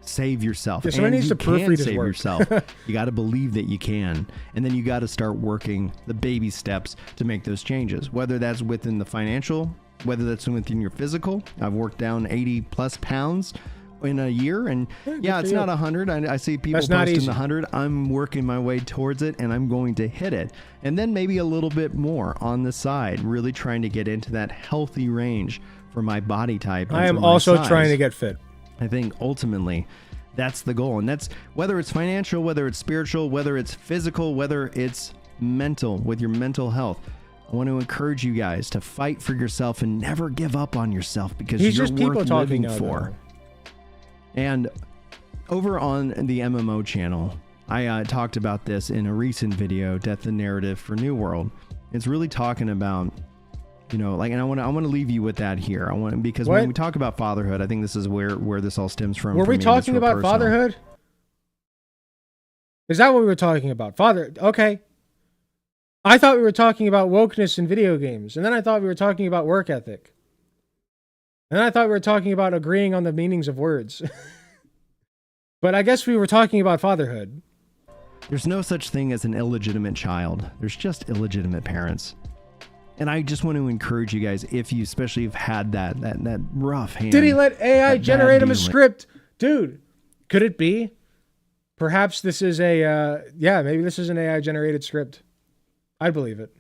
Save yourself. Yeah, somebody And needs you to can proofread his save work. yourself. You got to believe that you can, and then you got to start working the baby steps to make those changes. Whether that's within the financial, whether that's within your physical. I've worked down 80 plus pounds in a year, and yeah, for it's you. not 100. I see people That's not posting easy. the 100. I'm working my way towards it, and I'm going to hit it, and then maybe a little bit more on the side. Really trying to get into that healthy range for my body type. And I am for my also size. trying to get fit. I think ultimately that's the goal. And that's whether it's financial, whether it's spiritual, whether it's physical, whether it's mental, with your mental health. I want to encourage you guys to fight for yourself and never give up on yourself, because He's you're just people worth talking living now, for. though. And over on the MMO channel, I talked about this in a recent video, Death and Narrative for New World. It's really talking about, you know, like, and I want to leave you with that here. Because What? when we talk about fatherhood, I think this is where this all stems from. Were for we me, and it's talking real about personal. fatherhood? Is that what we were talking about? Okay. I thought we were talking about wokeness in video games. And then I thought we were talking about work ethic. And then I thought we were talking about agreeing on the meanings of words. But I guess we were talking about fatherhood. There's no such thing as an illegitimate child. There's just illegitimate parents. And I just want to encourage you guys, if you especially have had that rough hand. Did he let AI that generate bad him a dealing. script? Dude, could it be? Perhaps this is maybe this is an AI generated script. I'd believe it.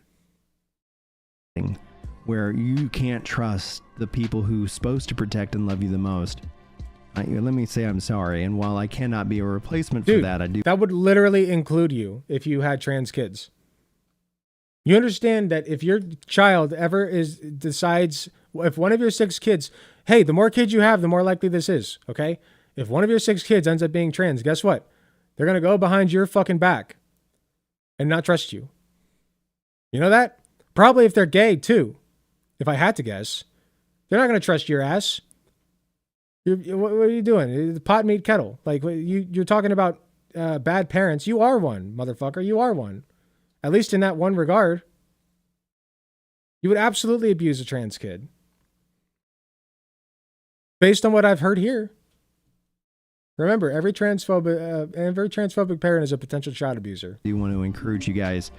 Where you can't trust the people who's supposed to protect and love you the most. Let me say I'm sorry, and while I cannot be a replacement for Dude, that, I do. That would literally include you if you had trans kids. You understand that if your child ever decides, if one of your 6 kids, hey, the more kids you have, the more likely this is, okay? If one of your 6 kids ends up being trans, guess what? They're going to go behind your fucking back and not trust you. You know that? Probably if they're gay too. If I had to guess, they're not going to trust your ass. What are you doing? The pot meat kettle. Like, you're talking about bad parents. You are one, motherfucker. You are one. At least in that one regard. You would absolutely abuse a trans kid. Based on what I've heard here. Remember, every transphobic parent is a potential child abuser. I do want to encourage you guys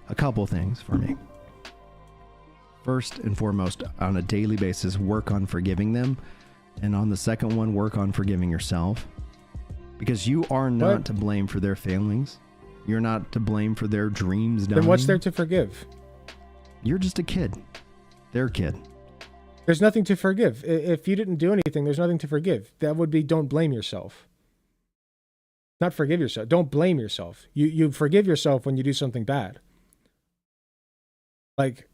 a couple things for me. First and foremost, on a daily basis, work on forgiving them. And on the second one, work on forgiving yourself. Because you are not What? to blame for their failings. You're not to blame for their dreams dying. Then what's there to forgive? You're just a kid. They're a kid. There's nothing to forgive. If you didn't do anything, there's nothing to forgive. That would be don't blame yourself. Not forgive yourself. Don't blame yourself. You forgive yourself when you do something bad. Like,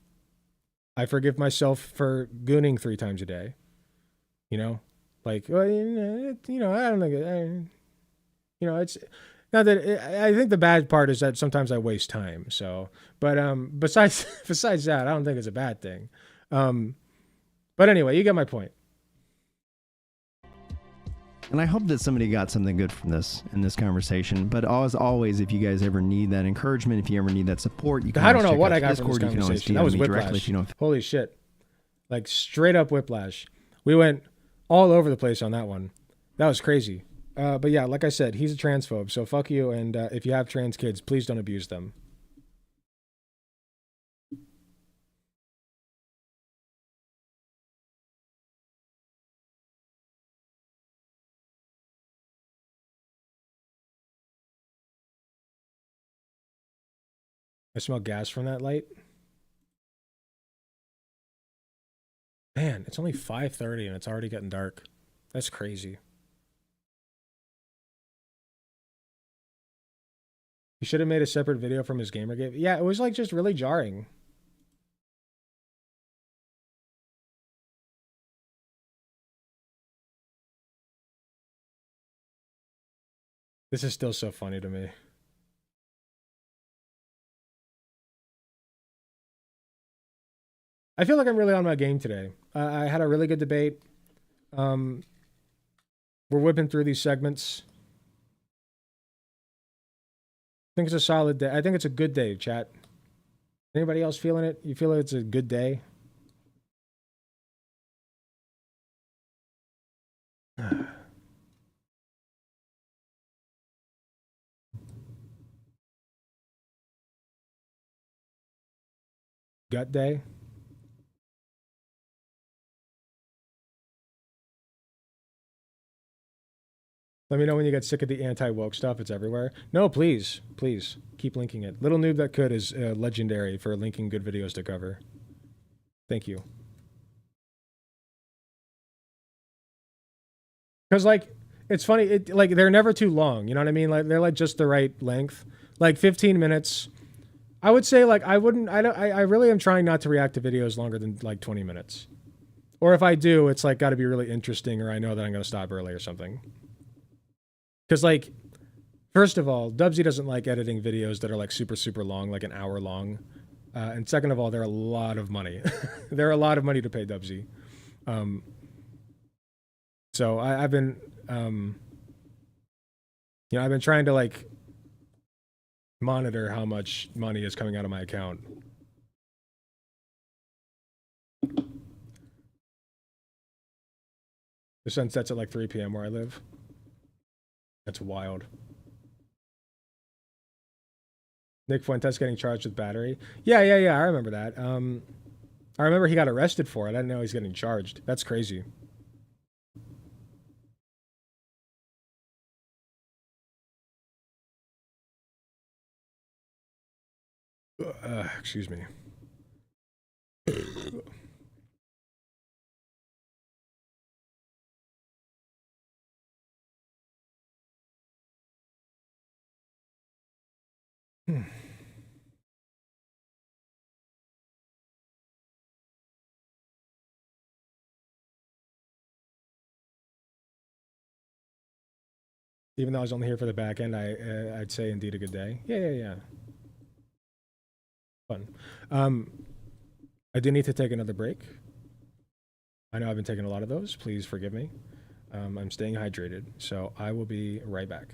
I forgive myself for gooning 3 times a day. You know? Like, well, I don't think it's not that I think the bad part is that sometimes I waste time. So, but besides that, I don't think it's a bad thing. But anyway, you get my point. And I hope that somebody got something good from this in this conversation. But as always, if you guys ever need that encouragement, if you ever need that support, you can I don't always know check what out I got the from this Discord. You can always conversation. DM That was me directly whiplash. if you don't. Holy shit. Like straight up whiplash. We went all over the place on that one. That was crazy. But yeah, like I said, he's a transphobe, so fuck you. And if you have trans kids, please don't abuse them. I smell gas from that light. Man, it's only 5:30 and it's already getting dark. That's crazy. He should have made a separate video from his Gamergate. Yeah, it was like just really jarring. This is still so funny to me. I feel like I'm really on my game today. I had a really good debate. We're whipping through these segments. I think it's a solid day. I think it's a good day, chat. Anybody else feeling it? You feel like it's a good day? Gut day? Let me know when you get sick of the anti-woke stuff. It's everywhere. No, please. Please. Keep linking it. Little Noob That Could is legendary for linking good videos to cover. Thank you. Because, like, it's funny. Like, they're never too long. You know what I mean? Like, they're, like, just the right length. Like, 15 minutes. I would say, like, I really am trying not to react to videos longer than, like, 20 minutes. Or if I do, it's, like, got to be really interesting or I know that I'm going to stop early or something. Because, like, first of all, Dubsy doesn't like editing videos that are, like, super, super long, like an hour long. And second of all, they're a lot of money. They're a lot of money to pay Dubsy. So I've been, you know, I've been trying to, like, monitor how much money is coming out of my account. The sun sets at, like, 3 p.m. where I live. That's wild. Nick Fuentes getting charged with battery. Yeah. I remember that. I remember he got arrested for it. I didn't know he's getting charged. That's crazy. Excuse me. Even though I was only here for the back end, I'd say indeed a good day. Yeah. Fun. I do need to take another break. I know I've been taking a lot of those. Please forgive me. I'm staying hydrated, so I will be right back.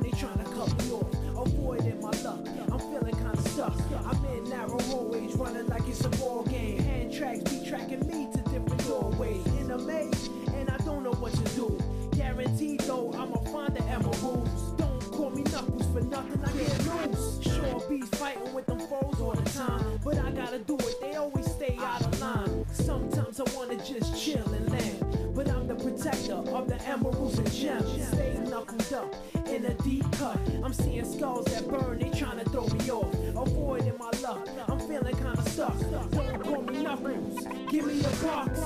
burn, they tryna cut me off. Avoiding my luck, I'm feeling kinda stuck. I'm in narrow hallways, running like it's a ball game. Hand tracks be tracking me to different doorways. In a maze, and I don't know what to do. Guaranteed though, I'ma find the emeralds. Don't call me Knuckles for nothing, I get loose. Sure beats fighting with them foes all the time, but I gotta do it, they always stay out of line. Sometimes I wanna just chill and land, but I'm the protector of the emeralds and gems. Stay knuckled up in a deep cut. I'm seeing skulls that burn, they tryna throw me off. Avoiding my luck, I'm feeling kinda stuck. Don't call me Knuckles, give me a box.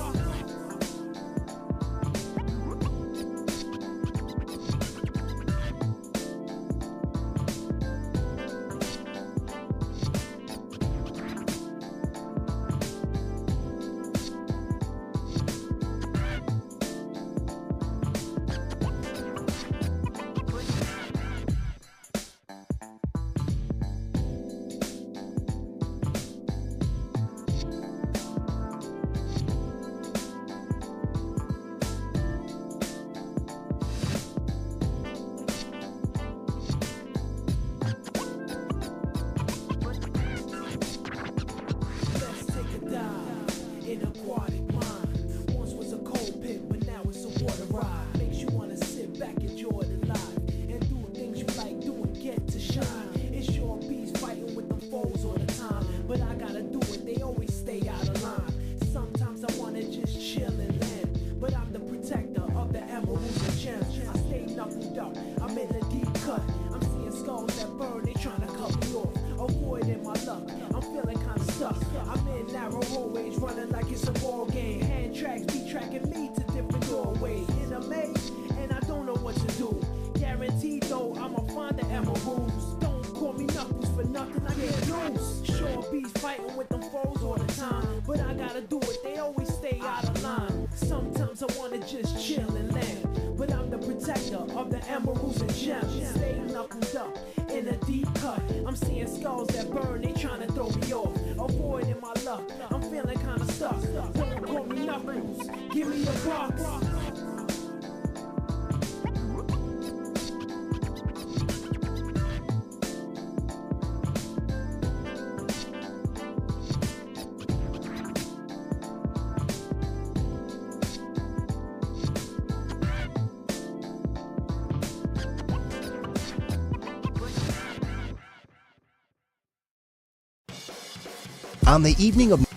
On the evening of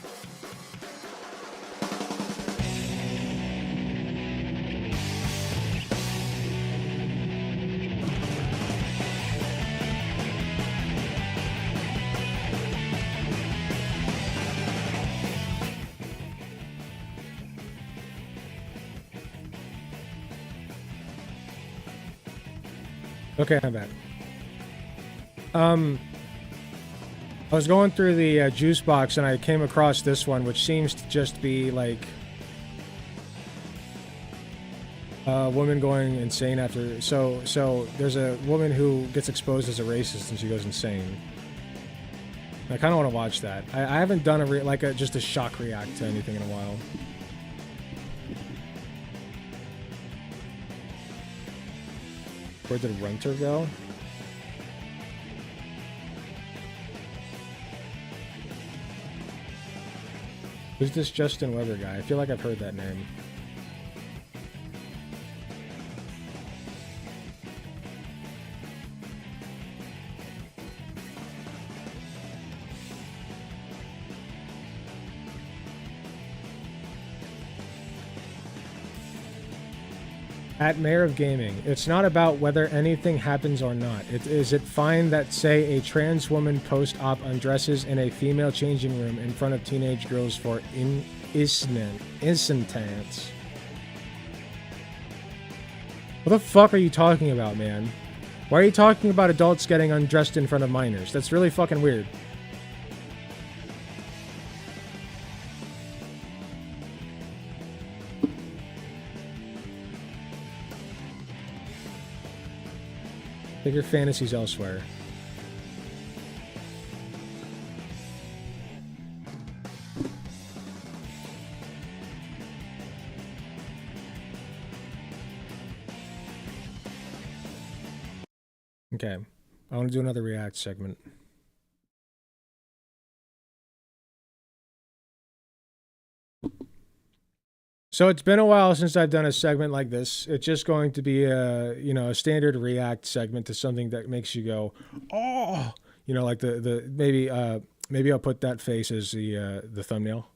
Okay, I'm back. I was going through the juice box and I came across this one, which seems to just be like a woman going insane after. So there's a woman who gets exposed as a racist and she goes insane. I kind of want to watch that. I haven't done just a shock react to anything in a while. Where did Runter go? Who's this Justin Weber guy? I feel like I've heard that name. At Mayor of Gaming, it's not about whether anything happens or not. Is it fine that, say, a trans woman post-op undresses in a female changing room in front of teenage girls for instance? What the fuck are you talking about, man? Why are you talking about adults getting undressed in front of minors? That's really fucking weird. Take your fantasies elsewhere. Okay. I want to do another React segment. So it's been a while since I've done a segment like this. It's just going to be a standard React segment to something that makes you go, oh, like the maybe I'll put that face as the thumbnail.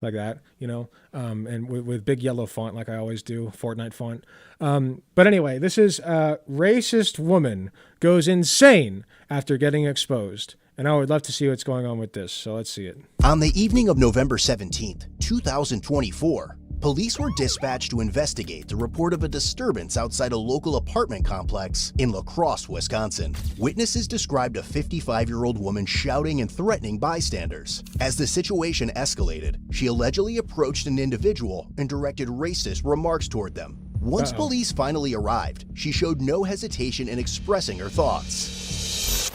Like that, and with big yellow font like I always do, Fortnite font. But anyway, this is racist woman goes insane after getting exposed. And I would love to see what's going on with this, so let's see it. On the evening of November 17th, 2024, police were dispatched to investigate the report of a disturbance outside a local apartment complex in La Crosse, Wisconsin. Witnesses described a 55-year-old woman shouting and threatening bystanders. As the situation escalated, she allegedly approached an individual and directed racist remarks toward them. Once police finally arrived, she showed no hesitation in expressing her thoughts.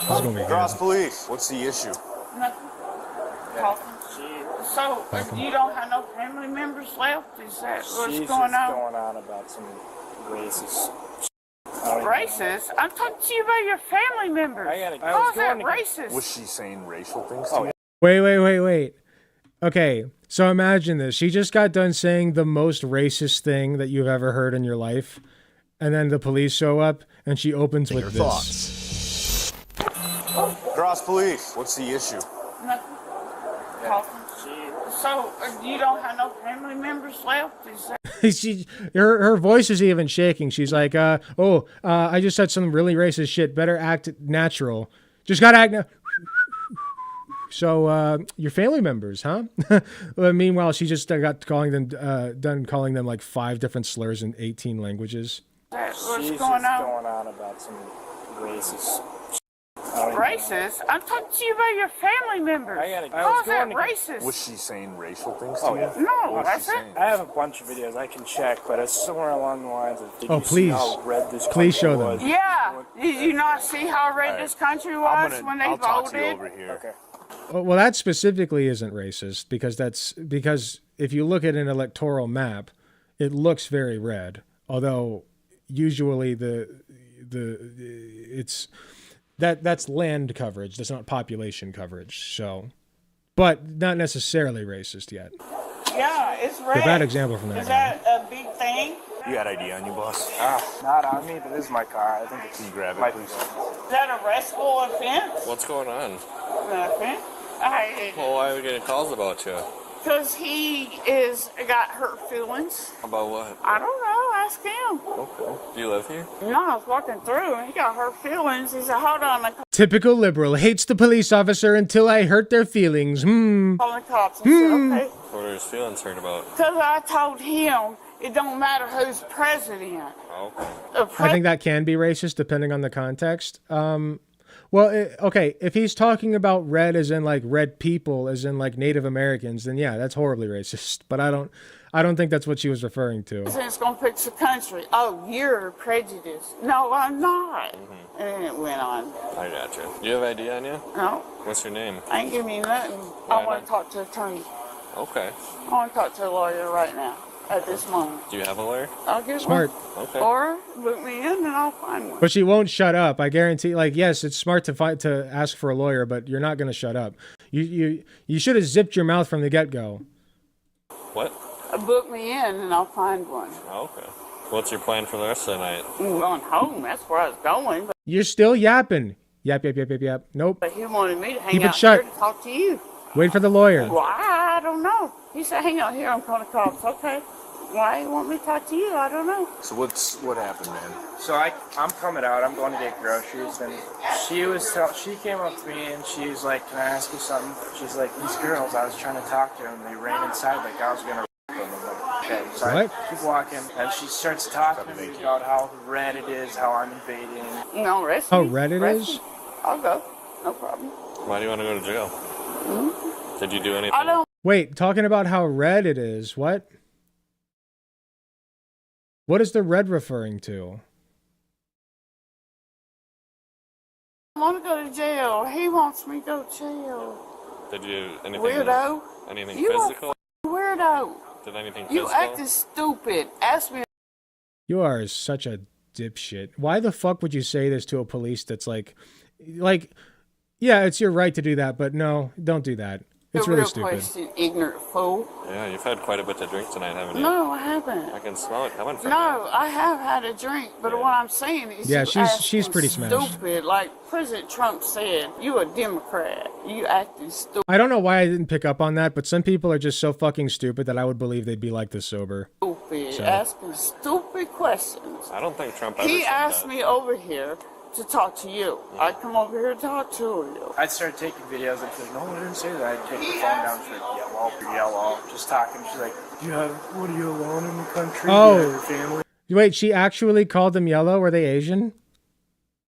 Cross police. What's the issue? So, you don't have no family members left? Is that what's going on? Going on about some racist. Racist? I'm talking to you about your family members. How is that racist? Was she saying racial things Oh, to you? Wait. Okay, so imagine this. She just got done saying the most racist thing that you've ever heard in your life, and then the police show up, and she opens with this. Thoughts. Cross police. What's the issue? So, you don't have no family members left? Is that... her voice is even shaking. She's like, I just said some really racist shit. Better act natural. Just gotta act So, your family members, huh? Meanwhile, she just got done calling them like 5 different slurs in 18 languages. What's She's going on? Going on about some racist. Racist? I'm talking to you about your family members. How is that racist? Was she saying racial things to you? No, What was that's she it. saying? I have a bunch of videos I can check, but it's somewhere along the lines of. Did Oh, you see please. how red this Please country show them. was? Yeah. Did you not see how red this country was when they I'll talk to you voted? over here. Okay. Well, that specifically isn't racist because if you look at an electoral map, it looks very red. Although usually that's land coverage. That's not population coverage. So, but not necessarily racist yet. Yeah, it's red. A bad example from that Is guy. that a big thing? You got ID on you, boss? Not on me, but this is my car. I think it's. Can you grab it, might please? Is that a arrestable offense? What's going on? Nothing. Well, why are we getting calls about you? Because he got hurt feelings. About what? I don't know. Ask him. Okay. Do you live here? No, I was walking through and he got hurt feelings. He said, hold on, I'm Typical liberal hates the police officer until I hurt their feelings. calling the cops. I said, okay. What are his feelings hurt about? Because I told him it don't matter who's president. Okay. I think that can be racist depending on the context. Well, okay, if he's talking about red as in like red people, as in like Native Americans, then yeah, that's horribly racist. But I don't think that's what she was referring to. President's going to fix the country. Oh, you're prejudiced. No, I'm not. And then it went on. I got you. Do you have ID on you? No, What's your name? I ain't giving you nothing. Why I want not? to talk to an attorney. Okay. I want to talk to a lawyer right now, at this moment. Do you have a lawyer? I'll get Smart. one. Okay. Or book me in and I'll find one. But she won't shut up. I guarantee. Like, yes, it's smart to ask for a lawyer, but you're not going to shut up. You should have zipped your mouth from the get-go. What? Book me in and I'll find one. Okay. What's your plan for the rest of the night? I'm going home. That's where I was going. You're still yapping. Yap. Nope. But he wanted me to hang Keep it out shut. here to talk to you. Wait for the lawyer. Well, I don't know. He said, hang out here. I'm calling the cops. Okay. Why you want me to talk to you? I don't know. So what happened, man? So I'm coming out. I'm going to get groceries, and she came up to me and she was like, "Can I ask you something?" She's like, "These girls, I was trying to talk to them. They ran inside like I was gonna." Them. I'm like, okay. So I What? keep walking, and she starts talking to me about how red it is, how I'm invading. No, rest How me. red it Rest is? me. I'll go. No problem. Why do you want to go to jail? Did you do anything? I don't. Wait, talking about how red it is. What? What is the red referring to? I want to go to jail. He wants me to go to jail. Did you do anything? Weirdo. Anything You physical? a weirdo. Did anything You physical? acting stupid. Ask me. You are such a dipshit. Why the fuck would you say this to a police that's like, yeah, it's your right to do that, but no, don't do that. It's really stupid. Question, ignorant fool. Yeah, you've had quite a bit to drink tonight, haven't you? No, I haven't. I can smell it coming from No, I have had a drink, but what I'm saying is, Yeah, you she's acting pretty smashed. stupid. Like President Trump said, you a Democrat. You acting stupid. I don't know why I didn't pick up on that, but some people are just so fucking stupid that I would believe they'd be like this sober. So. Asking stupid questions. I don't think Trump ever He said asked that. me over here to talk to you. I come over here to talk to you. I'd start taking videos and she's like, no, I didn't say that. I'd take the phone down, she's like, yellow, just talking. She's like, what are you alone in the country? Oh. You have your family? Wait, she actually called them yellow? Were they Asian?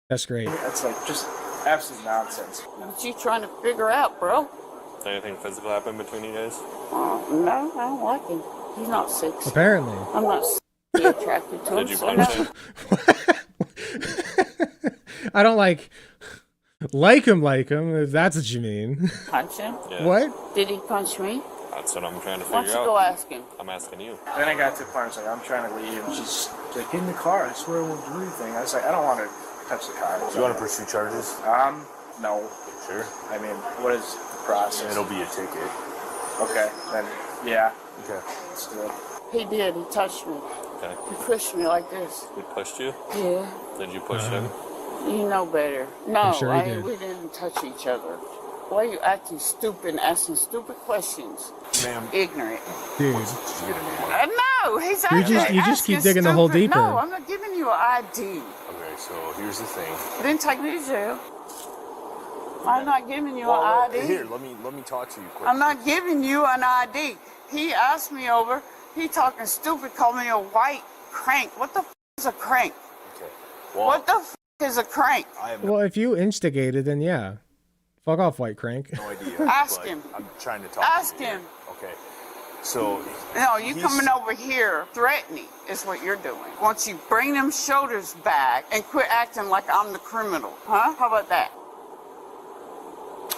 That's great. That's like just absolute nonsense. What you trying to figure out, bro? Did anything physical happen between you guys? No, I don't like him. He's not sexy. Apparently. I'm not attracted to him. Did you so punch no. him? I don't like him, if that's what you mean. Punch him? Yeah. What? Did he punch me? That's what I'm trying to figure Why don't you out. go ask him? I'm asking you. Then I got to the point, I was like, I'm trying to leave. And she's like, get in the car. I swear I won't do anything. I was like, I don't want to touch the car. You want to pursue charges? No. Sure. I mean, what is the process? It'll be a ticket. Okay, then, yeah. Okay. Let's do it. He did. He touched me. Okay. He pushed me like this. He pushed you? Yeah. Did you push him? You know better. No, I'm sure he did. We didn't touch each other. Why are you acting stupid and asking stupid questions? Ma'am. Ignorant. Dude. No, he's You just keep digging the hole deeper. No, I'm not giving you an ID. Okay, so here's the thing. Then take me to jail. I'm not giving you an ID. Here, let me talk to you quick. I'm not giving you an ID. He asked me over. He talking stupid, called me a white crank. What the f is a crank? Okay. Well, What the f is a crank? I have Well, if you instigated, then yeah. Fuck off, white crank. no idea. Ask but him. I'm trying to talk Ask to you. him. Okay. So. No, you he's- coming over here threatening is what you're doing. Once you bring them shoulders back and quit acting like I'm the criminal. Huh? How about that?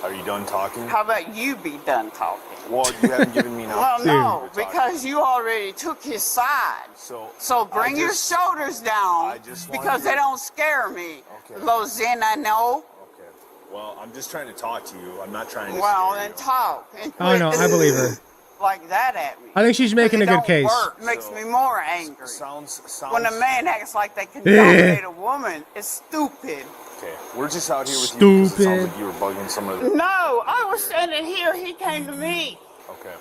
Are you done talking? How about you be done talking? Well, you haven't given me an Well, opportunity no, to talk. because you already took his side. So bring your shoulders down just wanted because to- they don't scare me. Okay. Lozen, I know. Okay. Well, I'm just trying to talk to you. I'm not trying to. Well, scare then you. talk. And Oh no, quit I believe her. like that at me. I think she's making a It good don't case. work. Makes me more angry. Sounds. When a man acts like they can dominate a woman, it's stupid. Okay, we're just out here with you because it sounds Stupid. like you were bugging some of the. No, I was standing here. He came to me. Okay.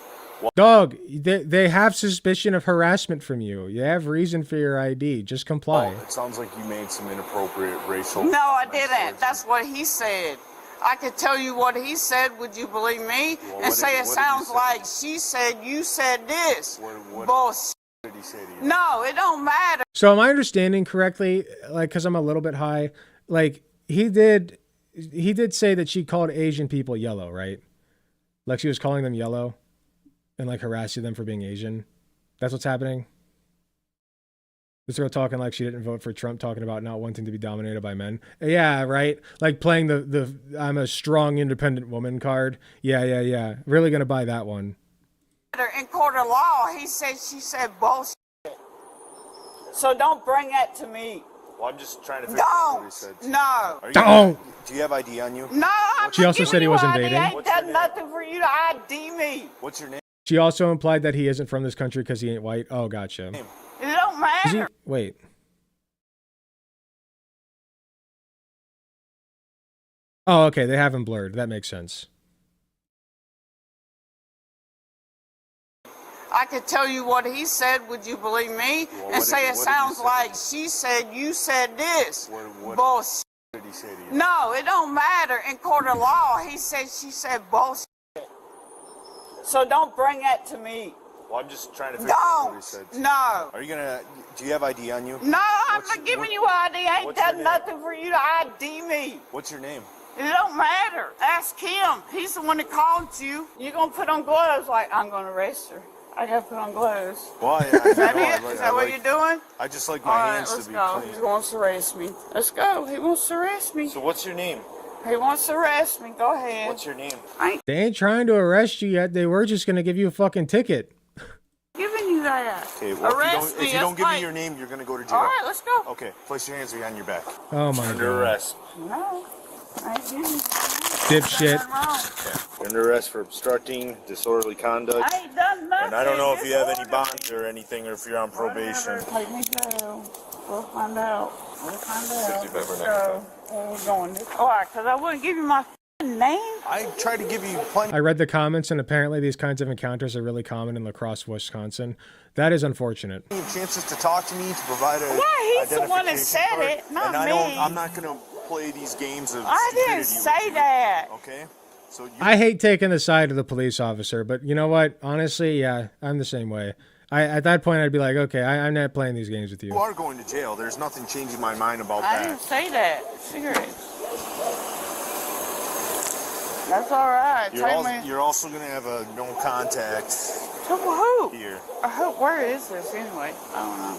Dog, they have suspicion of harassment from you. You have reason for your ID. Just comply. Well, it sounds like you made some inappropriate racial. No, I comments didn't. towards That's what he said. I could tell you what he said. Would you believe me? Well, And what say did- it what did he sounds say? like she said, you said this. What Bullshit. did he say to you? No, it don't matter. So am I understanding correctly? Like, because I'm a little bit high. Like he did say that she called Asian people yellow, right? Like she was calling them yellow, and like harassing them for being Asian. That's what's happening. This girl talking like she didn't vote for Trump, talking about not wanting to be dominated by men. Yeah, right. Like playing the I'm a strong, independent woman card. Yeah. Really gonna buy that one. In court of law, he said, she said bullshit. So don't bring that to me. Well, I'm just trying to figure out what he Don't. said. No. Are you- Don't. Do you have ID on you? No, I'm She not also giving said he you wasn't ID. dating. I ain't What's your done name? nothing for you to ID me. What's your name? She also implied that he isn't from this country because he ain't white. Oh, gotcha. It don't Is he, matter. wait. Oh, okay. They have him blurred. That makes sense. I could tell you what he said. Would you believe me? Well, And what say did- it what did he sounds say? like she said, you said this. What Bullshit. did he say to you? No, it don't matter. In court of law, he said, she said bullshit. So don't bring that to me. Well, I'm just trying to figure out what he Don't. said. No. Are you gonna? Do you have ID on you? No, I'm What's- not giving what- you ID. I ain't what's your done name? nothing for you to ID me. What's your name? It don't matter. Ask him. He's the one that called you. You're going to put on gloves like, I'm going to arrest her. I got to put on gloves. Well, Is that know, it? Is that what you're doing? I just like All my right, hands let's to be go. clean. He wants to arrest me. Let's go. He wants to arrest me. So what's your name? He wants to arrest me. Go ahead. What's your name? I ain't They ain't trying to arrest you yet. They were just going to give you a fucking ticket. giving you that. Okay, well, Arrest me, if you don't that's give me fine. your name, you're gonna go to jail. All right, let's go. Okay, place your hands behind your back. Oh my Under god. arrest. No, I ain't doing anything. Dipshit. Nothing wrong. You're under arrest for obstructing disorderly conduct. I ain't done nothing. And I don't know if you have any Disorderly. bonds or anything, or if you're on probation. Whatever, take me to jail. We'll find out. We'll find out. 65 for So, next where we going? All right, because I wouldn't give you my f***ing name. I tried to give you plenty. I read the comments, and apparently these kinds of encounters are really common in La Crosse, Wisconsin. That is unfortunate. Chances to talk to me, to provide a Yeah, he's the one that identification said card, it, not and me. I'm not gonna play these games of I stupidity didn't with say you, that. Okay? So you I hate taking the side of the police officer, but you know what? Honestly, yeah, I'm the same way. At that point, I'd be like, okay, I'm not playing these games with you. are going to jail. There's nothing changing my mind about I that. didn't say that. Cigarettes. That's all right. You're also gonna have a no contact To who? here. Where is this anyway? I don't know.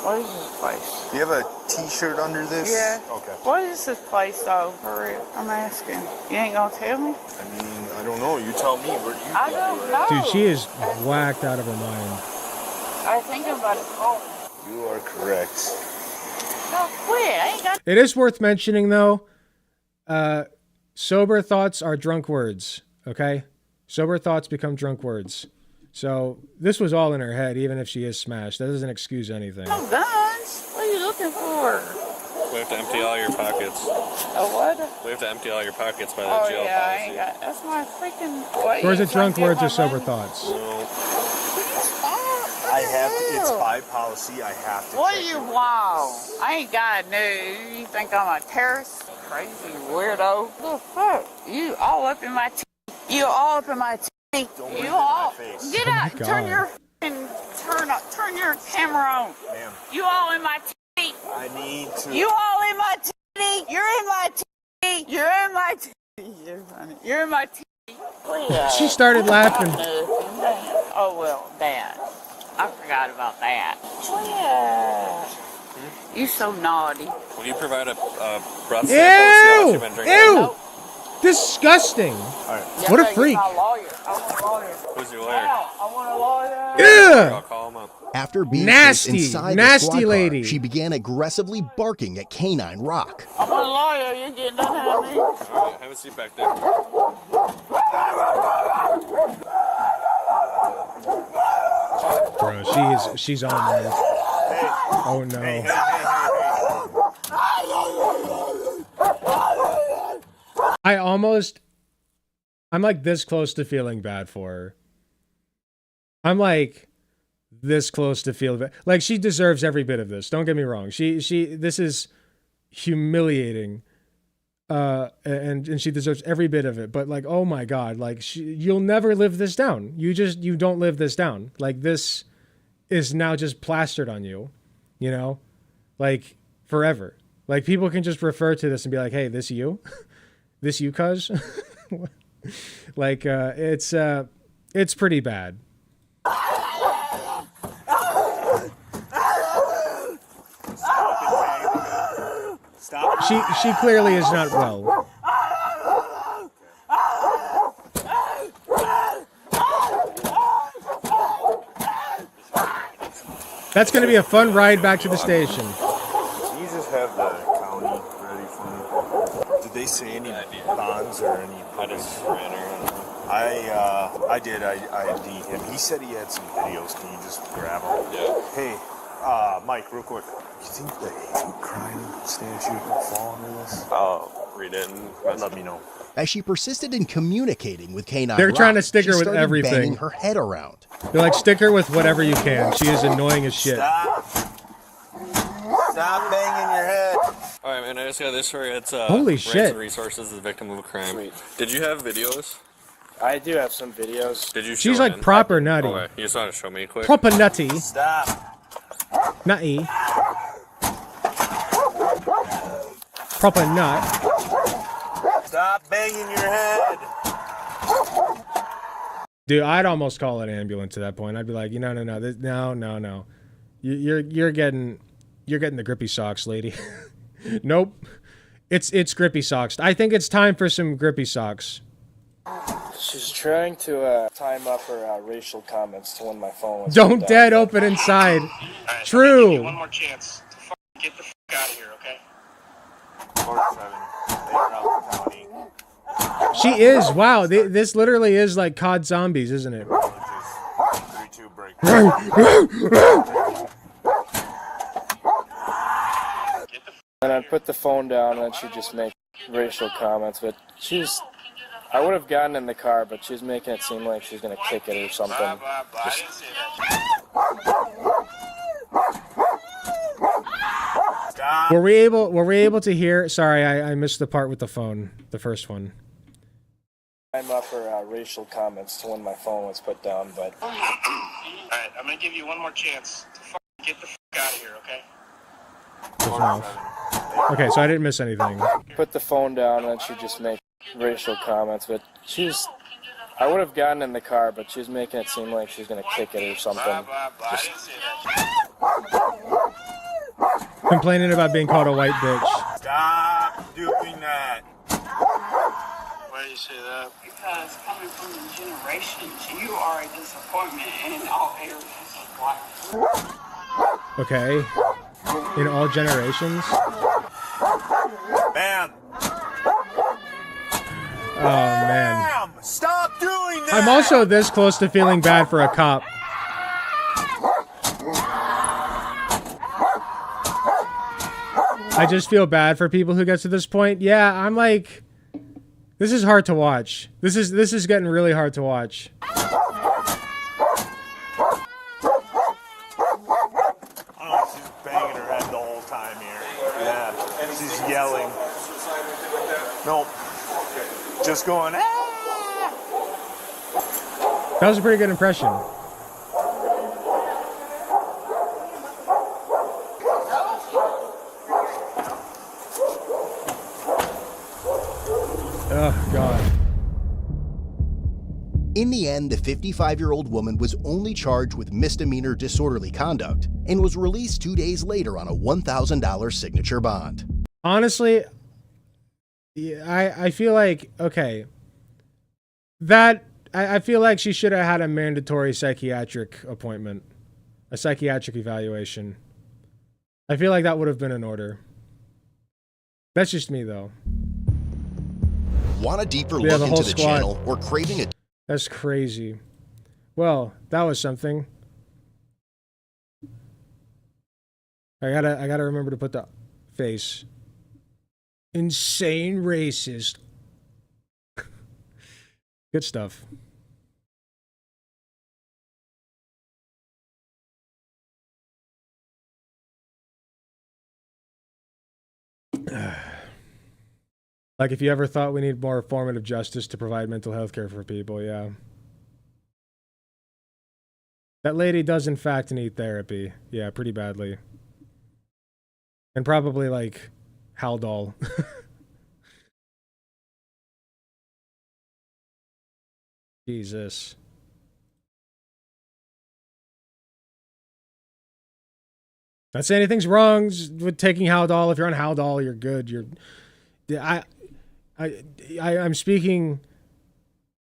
What is this place? Do you have a T-shirt under this? Yeah. Okay. What is this place though? For real? I'm asking. You ain't gonna tell me? I mean, I don't know. You tell me. Where do you? I don't know. Dude, she is whacked out of her mind. I think I'm about to call. You are correct. No, quit. I ain't got. It is worth mentioning, though, sober thoughts are drunk words, okay? Sober thoughts become drunk words. So this was all in her head, even if she is smashed. That doesn't excuse anything. No guns. What are you looking for? We have to empty all your pockets. A what? We have to empty all your pockets by the Oh jail yeah, I policy. ain't got. That's my freaking. What, Or is you it drunk trying to words get or my sober money? thoughts? I have to. It's by policy. I have to. What check do you your- want? I ain't got no. You think I'm a terrorist? Crazy weirdo. The fuck? You all up in my teeth. You all up in my teeth. Don't breathe You in all. my face. Get Oh my out. Turn God. your f***ing turn your camera on. Ma'am, You all in my teeth. I need to. You all in my teeth. You're in my teeth. You're in my teeth. You're funny. You're in my teeth. She started laughing. Oh well, Dad. I forgot about that. You so naughty. Will you provide a breath sample and see how much Ew! you've been drinking? Ew! Disgusting. What a freak. My lawyer. I want a lawyer. Who's your lawyer? I want a lawyer. Yeah. I'll call him up. After being Nasty, placed inside nasty the squad car, lady. she began aggressively barking at Canine Rock. I want a lawyer. You getting done at me? All right, have a seat back there. Bro, she's on there. Oh no. I'm like this close to feeling bad for her. I'm like this close to feel bad. Like she deserves every bit of this. Don't get me wrong. This is humiliating. And she deserves every bit of it. But like, oh my God, like you'll never live this down. You don't live this down. Like this is now just plastered on you, you know, like forever. Like people can just refer to this and be like, hey, this you, this you, cuz. Like it's pretty bad. Stop. She clearly is not well. That's going to be a fun ride back to the station. Can you just have the county ready for me? Did they say any bonds or any? I just ran her. I did. I ID'd him. He said he had some videos. Can you just grab them? Yeah. Hey, Mike, real quick. You think the hate crime statute will fall under this? I'll read it and Let me know. As she persisted in communicating with Canine They're Rock, trying to stick she her with started everything. banging her head around. They're like, stick her with whatever you can. She is annoying as shit. Stop. Stop banging your head. All right, man. I just got this for you. It's Holy Rights shit. and Resources of the Victim of a Crime. Sweet. Did you have videos? I do have some videos. Did you? She's show like in? proper nutty. Okay, you just want to show me quick. Proper nutty. Stop. Nutty. Proper nut. Stop banging your head. Dude, I'd almost call an ambulance at that point. I'd be like, no. You're getting the grippy socks, lady. Nope. It's grippy socks. I think it's time for some grippy socks. She's trying to time up her racial comments to when my phone was. Don't dead open inside. True. One more chance to get the fuck out of here, okay? 47. They are out the county. She is. Wow. This literally is like COD Zombies, isn't it? 3-2 break. And I'd put the phone down, and then she'd just make racial comments. But I would have gotten in the car, but she was making it seem like she was going to kick it or something. Were we able to hear? Sorry, I missed the part with the phone, the first one. Time up her racial comments to when my phone was put down, but. Alright, I'm gonna give you one more chance to get the fuck out of here, okay? Okay, so I didn't miss anything. Put the phone down, and then she'd just make racial comments. But I would have gotten in the car, but she was making it seem like she was going to kick it or something. Complaining about being called a white bitch. Stop doing that. Why do you say that? Because coming from the generations, you are a disappointment in all areas of life. Okay. In all generations? Bam! Oh, man. Stop doing that! I'm also this close to feeling bad for a cop. I just feel bad for people who get to this point. Yeah, I'm like... This is hard to watch. This is getting really hard to watch. Yelling. Nope. Just going, ah! That was a pretty good impression. Oh, God. In the end, the 55-year-old woman was only charged with misdemeanor disorderly conduct and was released 2 days later on a $1,000 signature bond. Honestly, I feel like, okay, I feel like she should have had a mandatory psychiatric appointment, a psychiatric evaluation. I feel like that would have been in order. That's just me, though. Want a deeper look into the channel or craving a... That's crazy. Well, that was something. I gotta remember to put the face. Insane racist. Good stuff. Like, if you ever thought we need more formative justice to provide mental health care for people, yeah. That lady does, in fact, need therapy. Yeah, pretty badly. And probably, like, Haldol. Jesus. Not saying anything's wrong with taking Haldol. If you're on Haldol, you're good. I'm speaking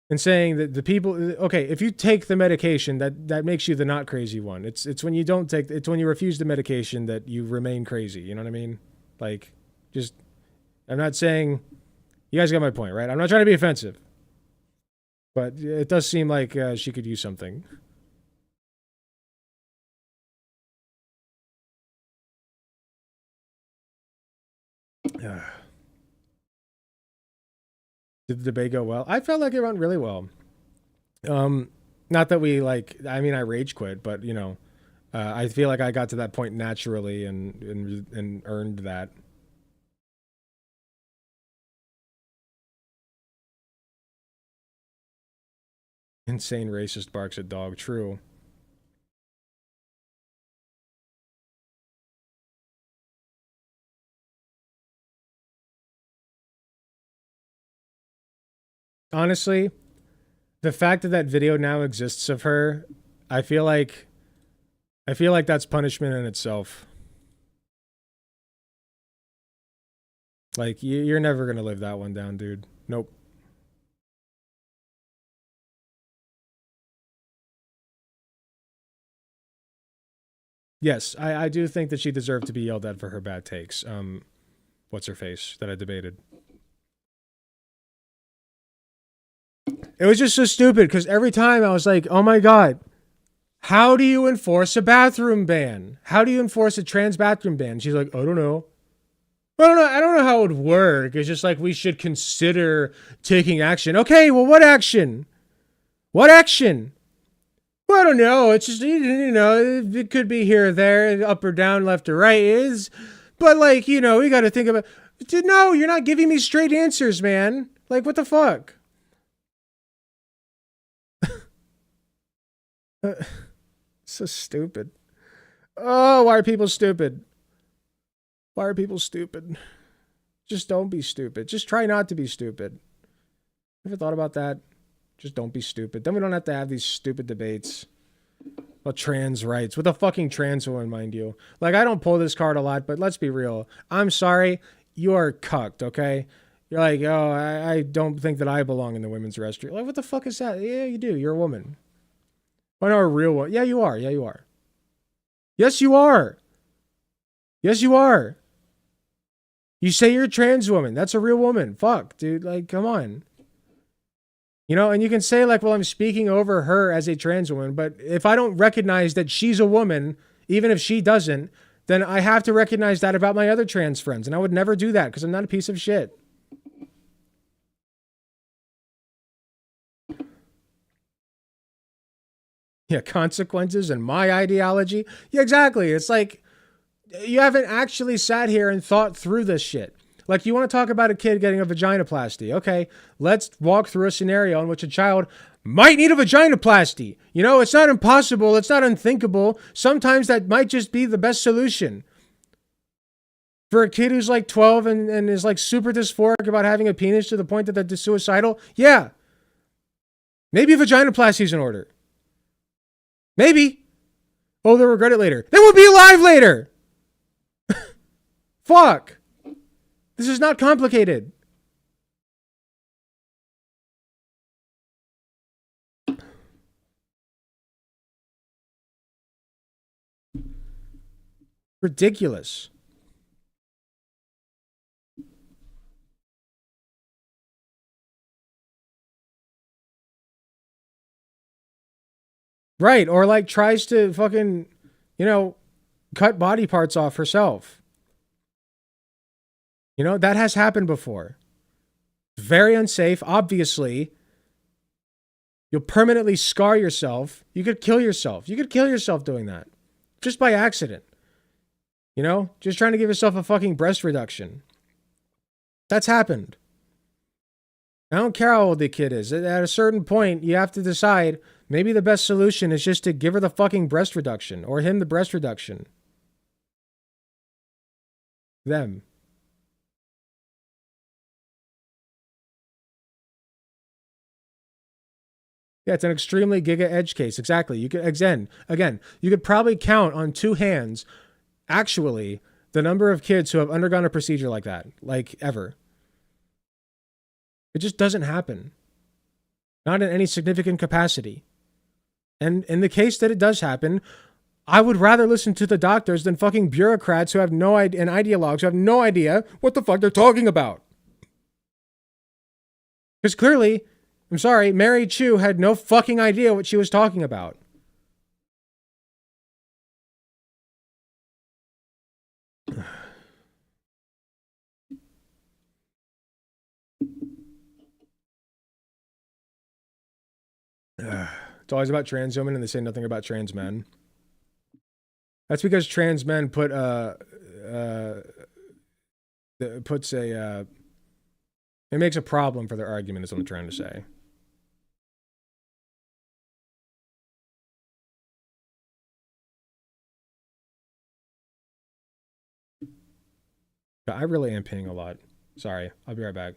and saying that the people, okay, if you take the medication, that makes you the not crazy one. It's when you don't take, it's when you refuse the medication that you remain crazy. You know what I mean? Like, just, I'm not saying, you guys got my point, right? I'm not trying to be offensive, but it does seem like she could use something. Did the debate go well? I felt like it went really well. Not that we I rage quit, but you know, I feel like I got to that point naturally and earned that. Insane racist barks at dog. True. Honestly, the fact that that video now exists of her, I feel like that's punishment in itself. Like, you're never gonna live that one down, dude. Nope. Yes, I do think that she deserved to be yelled at for her bad takes. What's her face that I debated? It was just so stupid because every time I was like, oh my God, how do you enforce a bathroom ban? How do you enforce a trans bathroom ban? She's like, I don't know. I don't know how it would work. It's just like we should consider taking action. Okay, well, what action? What action? Well, I don't know. It's just, you know, it could be here or there, up or down, left or right is. But, like, you know, we got to think about... No, you're not giving me straight answers, man. Like, what the fuck? So stupid. Oh, why are people stupid? Why are people stupid? Just don't be stupid. Just try not to be stupid. Ever thought about that? Just don't be stupid. Then we don't have to have these stupid debates about trans rights. With a fucking trans woman, mind you. Like, I don't pull this card a lot, but let's be real. I'm sorry. You are cucked, okay? You're like, oh, I don't think that I belong in the women's restroom. Like, what the fuck is that? Yeah, you do. You're a woman. Why not a real one? Yeah, you are. Yeah, you are. Yes, you are. Yes, you are. You say you're a trans woman. That's a real woman. Fuck, dude. Like, come on. You know, and you can say like, well, I'm speaking over her as a trans woman, but if I don't recognize that she's a woman, even if she doesn't, then I have to recognize that about my other trans friends. And I would never do that because I'm not a piece of shit. Yeah, consequences and my ideology. Yeah, exactly. It's like you haven't actually sat here and thought through this shit. Like, you want to talk about a kid getting a vaginoplasty. Okay, let's walk through a scenario in which a child might need a vaginoplasty. You know, it's not impossible. It's not unthinkable. Sometimes that might just be the best solution. For a kid who's like 12 and is like super dysphoric about having a penis to the point that they're suicidal, yeah. Maybe a vaginoplasty is in order. Maybe. Oh, they'll regret it later. They will be alive later! Fuck. This is not complicated. Ridiculous. Right, or like tries to fucking, you know, cut body parts off herself. You know, that has happened before. Very unsafe, obviously. You'll permanently scar yourself. You could kill yourself. You could kill yourself doing that. Just by accident. You know? Just trying to give yourself a fucking breast reduction. That's happened. I don't care how old the kid is. At a certain point, you have to decide, maybe the best solution is just to give her the fucking breast reduction. Or him the breast reduction. Them. Yeah, it's an extremely giga edge case. Exactly. You could again, you could probably count on two hands, actually, the number of kids who have undergone a procedure like that, like ever. It just doesn't happen. Not in any significant capacity. And in the case that it does happen, I would rather listen to the doctors than fucking bureaucrats who have no idea, and ideologues who have no idea what the fuck they're talking about. Because clearly, I'm sorry, Mary Chu had no fucking idea what she was talking about. It's always about trans women and they say nothing about trans men. That's because trans men puts a it makes a problem for their argument is what I'm trying to say. I really am peeing a lot. Sorry, I'll be right back.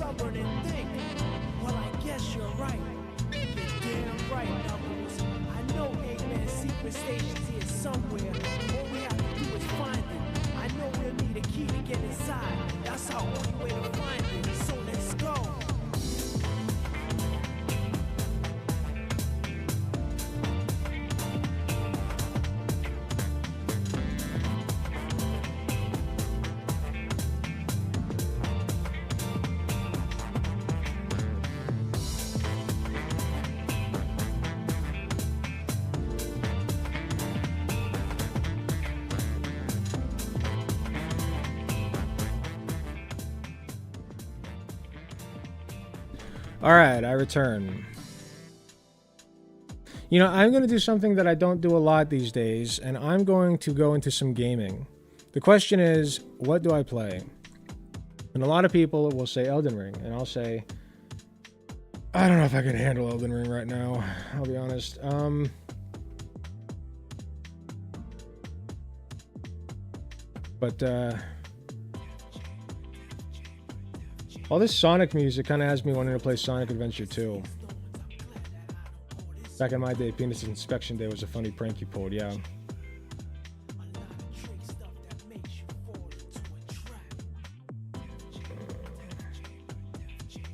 stubborn and think, well, I guess you're right. You're damn right, Knuckles. I know Eggman's secret station's here somewhere. All we have to do is find it. I know we'll need a key to get inside. That's our only way to find it. So let's go. Alright, I return. You know, I'm going to do something that I don't do a lot these days, and I'm going to go into some gaming. The question is, what do I play? And a lot of people will say Elden Ring, and I'll say, I don't know if I can handle Elden Ring right now, I'll be honest. All this Sonic music kind of has me wanting to play Sonic Adventure 2. Back in my day, Penis Inspection Day was a funny prank you pulled, yeah.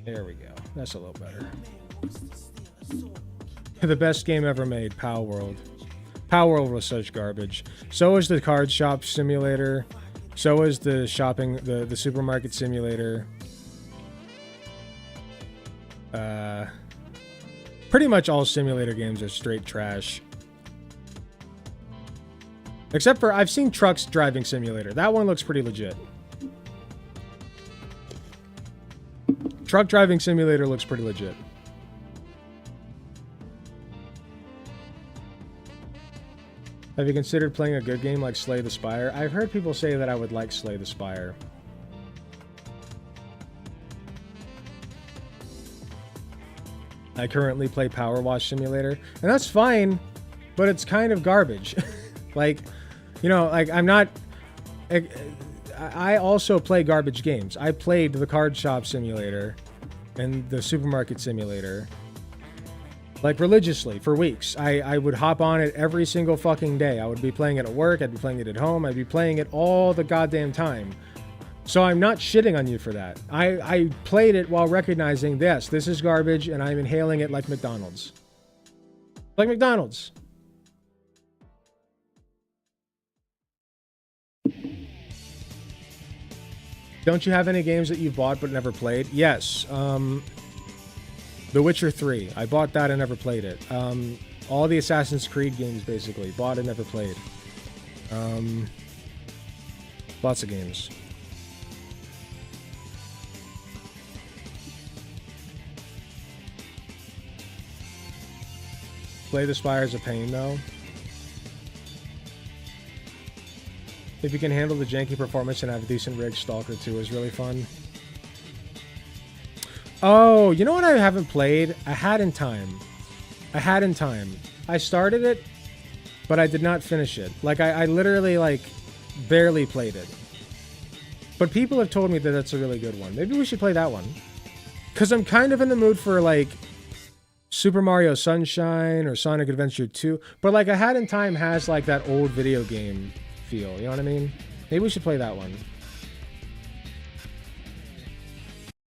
There we go. That's a little better. The best game ever made, Pow World. Pow World was such garbage. So was the card shop simulator. So was the shopping, the supermarket simulator. Pretty much all simulator games are straight trash. Except for, I've seen Trucks Driving Simulator. That one looks pretty legit. Truck Driving Simulator looks pretty legit. Have you considered playing a good game like Slay the Spire? I've heard people say that I would like Slay the Spire. I currently play Power Wash Simulator, and that's fine, but it's kind of garbage. Like, you know, like I'm not... I also play garbage games. I played the Card Shop Simulator and the Supermarket Simulator, like, religiously for weeks. I would hop on it every single fucking day. I would be playing it at work, I'd be playing it at home, I'd be playing it all the goddamn time. So I'm not shitting on you for that. I played it while recognizing this is garbage, and I'm inhaling it like McDonald's. Like McDonald's. Don't you have any games that you bought but never played? Yes. The Witcher 3. I bought that and never played it. All the Assassin's Creed games, basically. Bought and never played. Lots of games. Slay the Spire is a pain, though. If you can handle the janky performance and have a decent rig, Stalker 2 is really fun. Oh, you know what I haven't played? I had in time. I started it, but I did not finish it. Like, I literally, like, barely played it. But people have told me that that's a really good one. Maybe we should play that one. Because I'm kind of in the mood for, like, Super Mario Sunshine or Sonic Adventure 2. But, like, A Hat in Time has, like, that old video game feel. You know what I mean? Maybe we should play that one.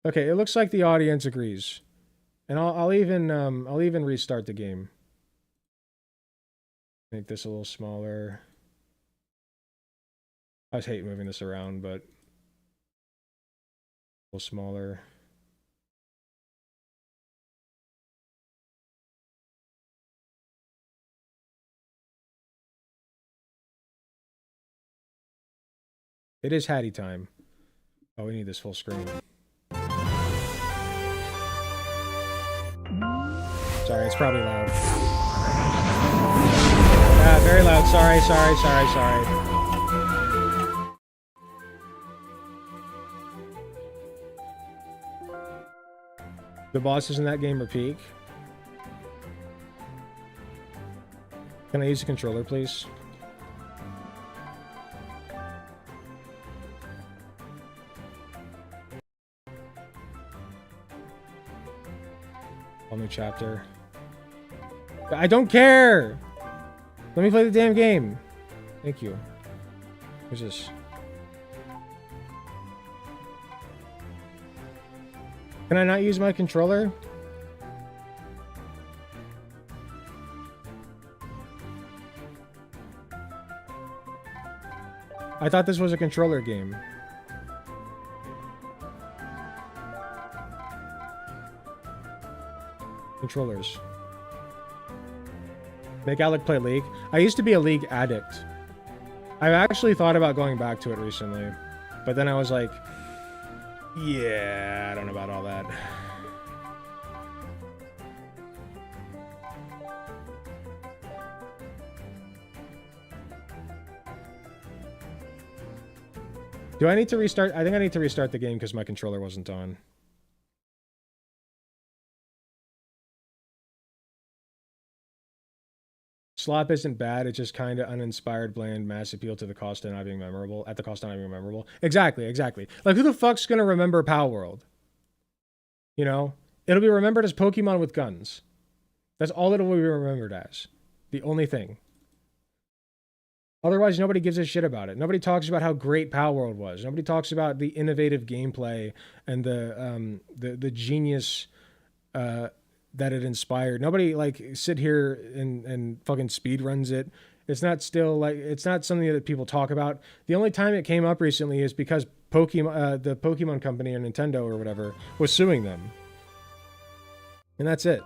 Okay, it looks like the audience agrees. And I'll even restart the game. Make this a little smaller. I just hate moving this around, but a little smaller. It is Hattie time. Oh, we need this full screen. Sorry, it's probably loud. Very loud. Sorry. The bosses in that game are peak. Can I use a controller, please? Whole new chapter. I don't care! Let me play the damn game. Thank you. What's this? Can I not use my controller? I thought this was a controller game. Controllers. Make Alec play League. I used to be a League addict. I've actually thought about going back to it recently. But then I was like, yeah, I don't know about all that. Do I need to restart? I think I need to restart the game because my controller wasn't on. Slop isn't bad. It's just kind of uninspired, bland, mass appeal to the cost of not being memorable. At the cost of not being memorable. Exactly, exactly. Like, who the fuck's gonna remember Pow World? You know? It'll be remembered as Pokemon with guns. That's all it'll be remembered as. The only thing. Otherwise, nobody gives a shit about it. Nobody talks about how great Pow World was. Nobody talks about the innovative gameplay and the genius that it inspired. Nobody like sit here and fucking speed runs it. It's not still like it's not something that people talk about. The only time it came up recently is because Pokemon, the Pokemon company or Nintendo or whatever was suing them, and that's it.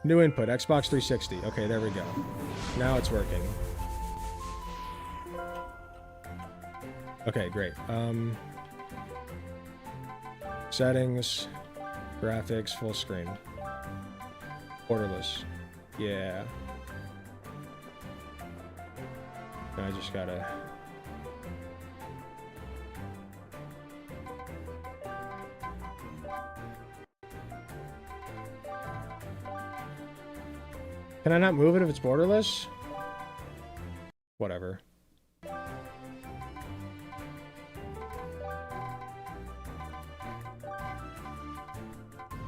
New input: Xbox 360. Okay, there we go. Now it's working. Okay, great. Settings, graphics, full screen. Borderless. Yeah. I just gotta... Can I not move it if it's borderless? Whatever.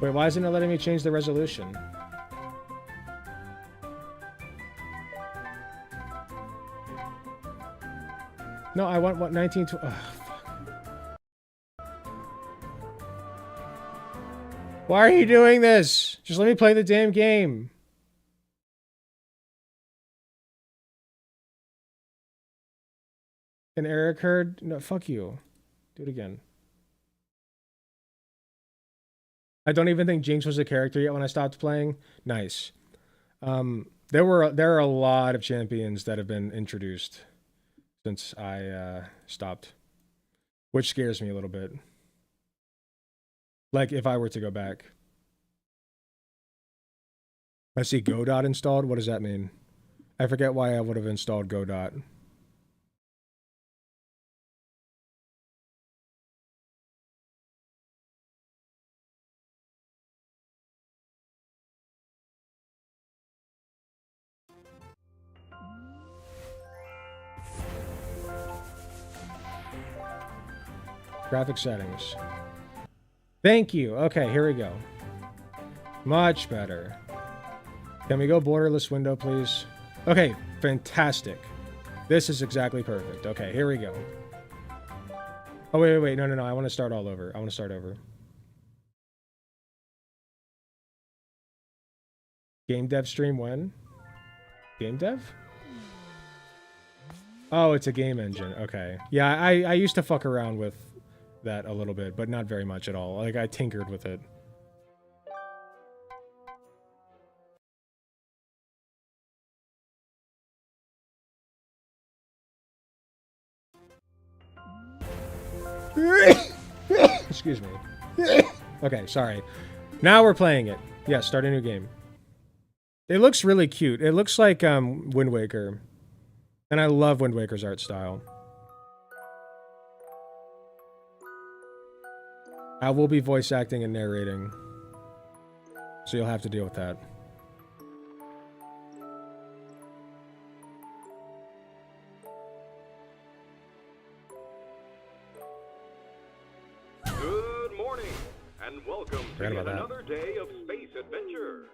Wait, why isn't it letting me change the resolution? No, I want what 1920. Why are you doing this? Just let me play the damn game. An error occurred? No, fuck you. Do it again. I don't even think Jinx was a character yet when I stopped playing. Nice. There are a lot of champions that have been introduced since I stopped, which scares me a little bit. Like if I were to go back. I see Godot installed. What does that mean? I forget why I would have installed Godot. Graphic settings. Thank you. Okay, here we go. Much better. Can we go borderless window, please? Okay, fantastic. This is exactly perfect. Okay, here we go. Oh, wait. No. I want to start all over. I want to start over. Game dev stream when? Game dev? Oh, it's a game engine. Okay. Yeah, I used to fuck around with that a little bit, but not very much at all. Like, I tinkered with it. Excuse me. Okay, sorry. Now we're playing it. Yeah, start a new game. It looks really cute. It looks like Wind Waker. And I love Wind Waker's art style. I will be voice acting and narrating. So you'll have to deal with that. Good morning, and welcome to yet another day of Space adventure.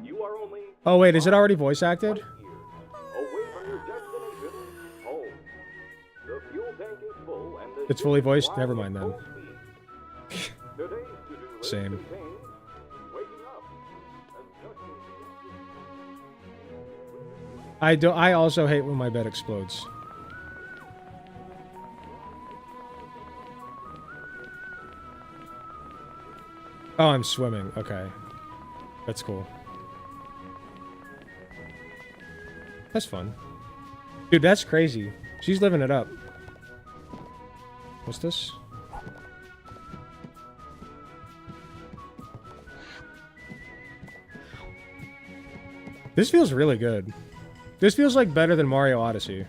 You are only Oh wait, is it already voice acted? away from your destination, home. The fuel tank is full and the It's fully voiced? Never mind then. today's to-do list Same. contains waking up, adjusting I also hate when my bed explodes. Oh, I'm swimming. Okay. That's cool. That's fun. Dude, that's crazy. She's living it up. What's this? This feels really good. This feels like better than Mario Odyssey.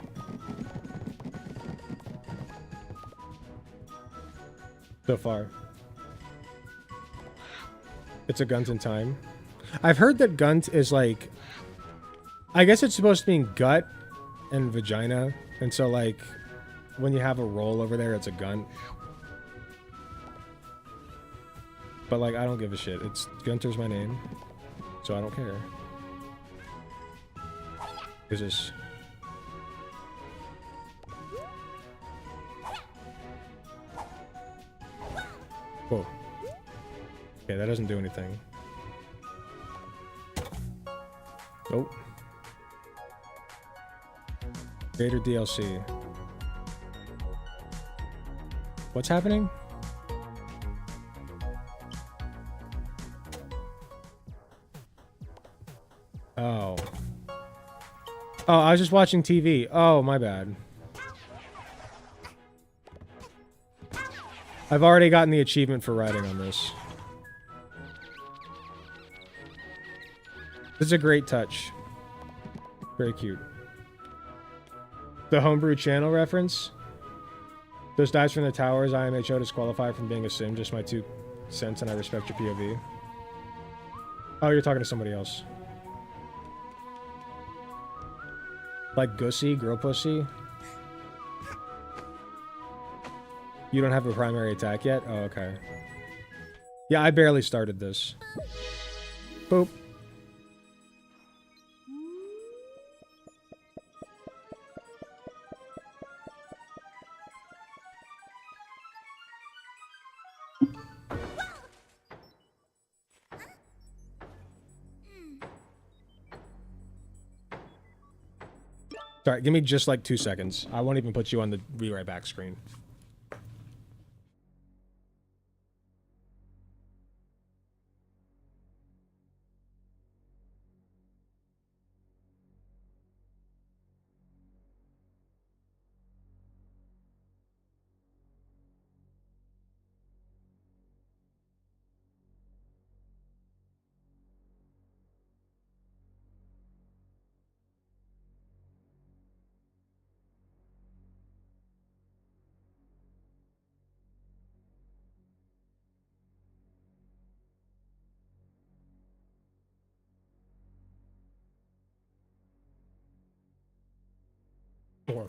So far. It's a Gunt in Time. I've heard that Gunt is like... I guess it's supposed to mean gut and vagina. And so like, when you have a roll over there, it's a Gunt. But like, I don't give a shit. It's Gunter's my name. So I don't care. Who's this? Whoa. Okay, that doesn't do anything. Nope. Creator DLC. What's happening? Oh. Oh, I was just watching TV. Oh, my bad. I've already gotten the achievement for writing on this. This is a great touch. Very cute. The homebrew channel reference. Those dives from the towers, IMHO disqualified from being a sim. Just my 2 cents, and I respect your POV. Oh, you're talking to somebody else. Like Gussy, girl pussy. You don't have a primary attack yet? Oh, okay. Yeah, I barely started this. Boop. Sorry, give me just like 2 seconds. I won't even put you on the be right back screen. Or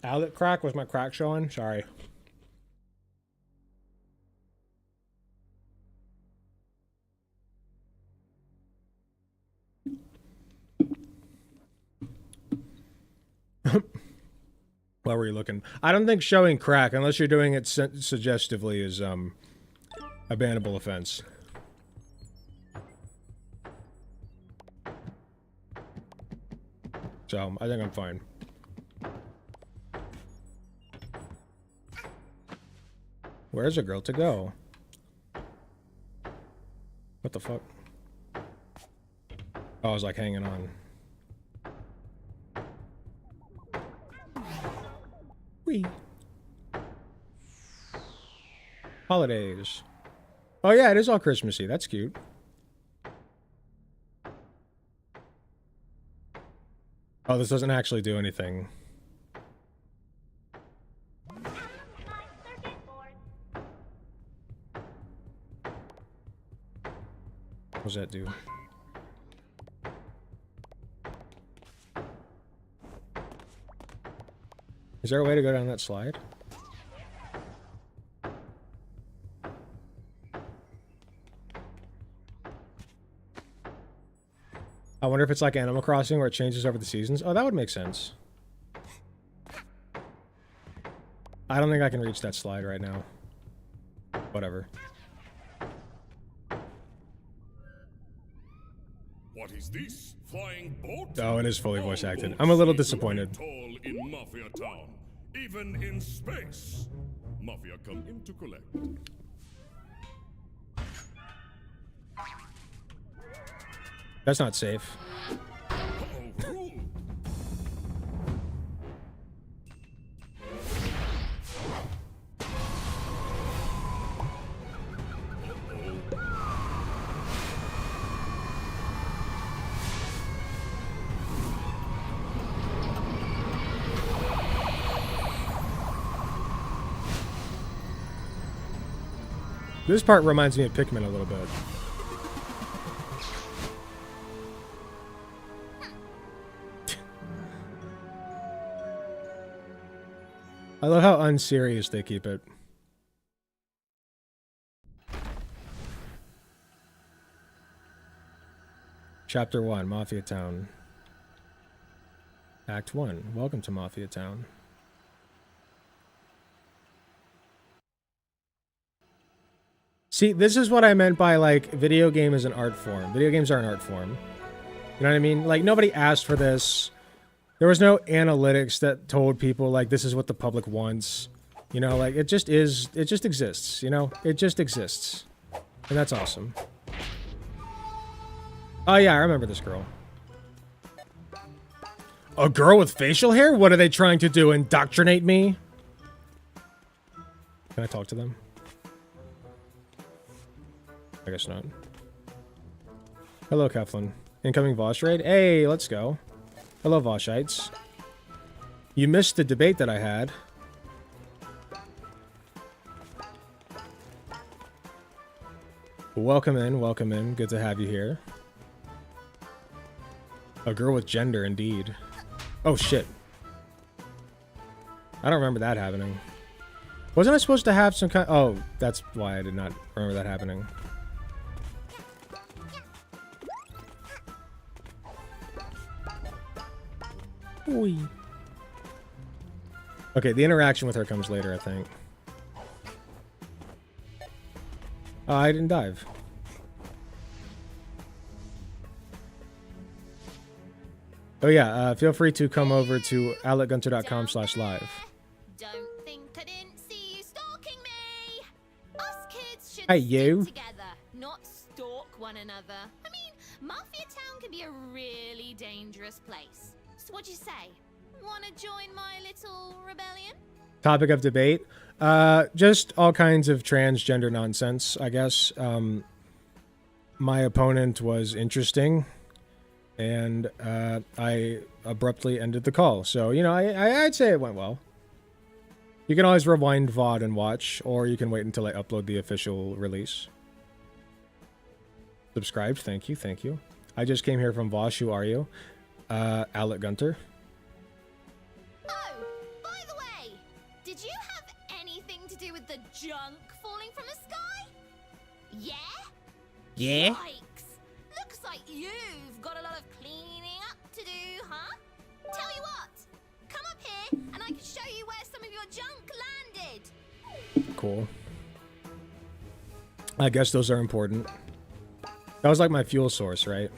outlet crack? Was my crack showing? Sorry. Why were you looking? I don't think showing crack, unless you're doing it suggestively, is a bannable offense. So, I think I'm fine. Where's a girl to go? What the fuck? Oh, I was like hanging on. Whee. Holidays. Oh yeah, it is all Christmassy. That's cute. Oh, this doesn't actually do anything. What does that do? Is there a way to go down that slide? I wonder if it's like Animal Crossing where it changes over the seasons. Oh, that would make sense. I don't think I can reach that slide right now. Whatever. What is this? Flying boat? Oh, it is fully voice acted. I'm a little disappointed. Tall in Mafia Town, even in space. Mafia come in to collect. That's not safe. This part reminds me of Pikmin a little bit. I love how unserious they keep it. Chapter 1, Mafia Town. Act 1, Welcome to Mafia Town. See, this is what I meant by, like, video game is an art form. Video games are an art form. You know what I mean? Like, nobody asked for this. There was no analytics that told people, like, this is what the public wants. You know, like, it just is, it just exists, you know? It just exists. And that's awesome. Oh, yeah, I remember this girl. A girl with facial hair? What are they trying to do, indoctrinate me? Can I talk to them? I guess not. Hello, Keflin. Incoming Walsh raid? Hey, let's go. Hello, Walshites. You missed the debate that I had. Welcome in, welcome in. Good to have you here. A girl with gender, indeed. Oh, shit. I don't remember that happening. Wasn't I supposed to have some kind... Oh, that's why I did not remember that happening. Wee. Okay, the interaction with her comes later, I think. Oh, I didn't dive. Oh yeah, feel free to come over to alecgunter.com/live. Don't think I didn't see you stalking me. Us kids should Hey, stick you. together, not stalk one another. I mean, Mafia Town can be a really dangerous place. So what'd you say? Wanna join my little rebellion? Topic of debate. Just all kinds of transgender nonsense, I guess. My opponent was interesting, and I abruptly ended the call. So, you know, I'd say it went well. You can always rewind VOD and watch, or you can wait until I upload the official release. Subscribed, thank you, thank you. I just came here from Walsh, who are you? Alec Gunter. Oh, by the way, did you have anything to do with the junk falling from the sky? Yeah? Yeah? Yikes. Looks like you've got a lot of cleaning up to do, huh? Tell you what, come up here and I can show you where some of your junk landed. Cool. I guess those are important. That was like my fuel source, right?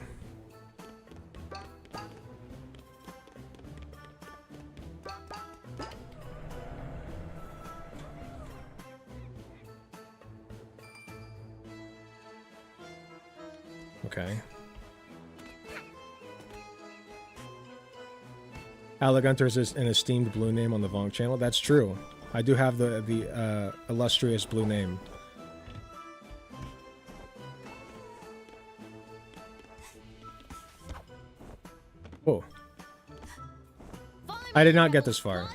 Okay. Alec Gunter is an esteemed blue name on the Vonk channel. That's true. I do have the illustrious blue name. Oh. I did not get this far.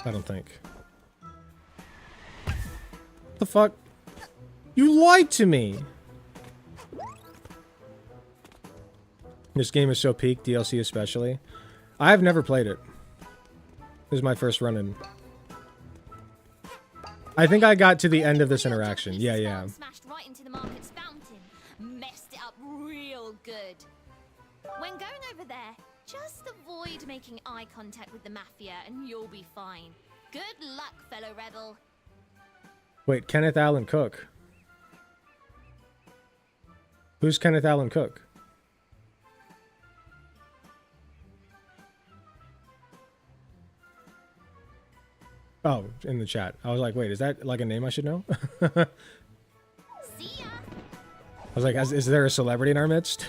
I don't think. What the fuck? You lied to me! This game is so peak, DLC especially. I've never played it. This is my first run-in. I think I got to the end of this interaction. Yeah, yeah. Smashed right into the market's fountain. Messed it up real good. When going over there, just avoid making eye contact with the mafia and you'll be fine. Good luck, fellow rebel. Wait, Kenneth Allen Cook. Who's Kenneth Allen Cook? Oh, in the chat. I was like, wait, is that like a name I should know? I was like, is there a celebrity in our midst?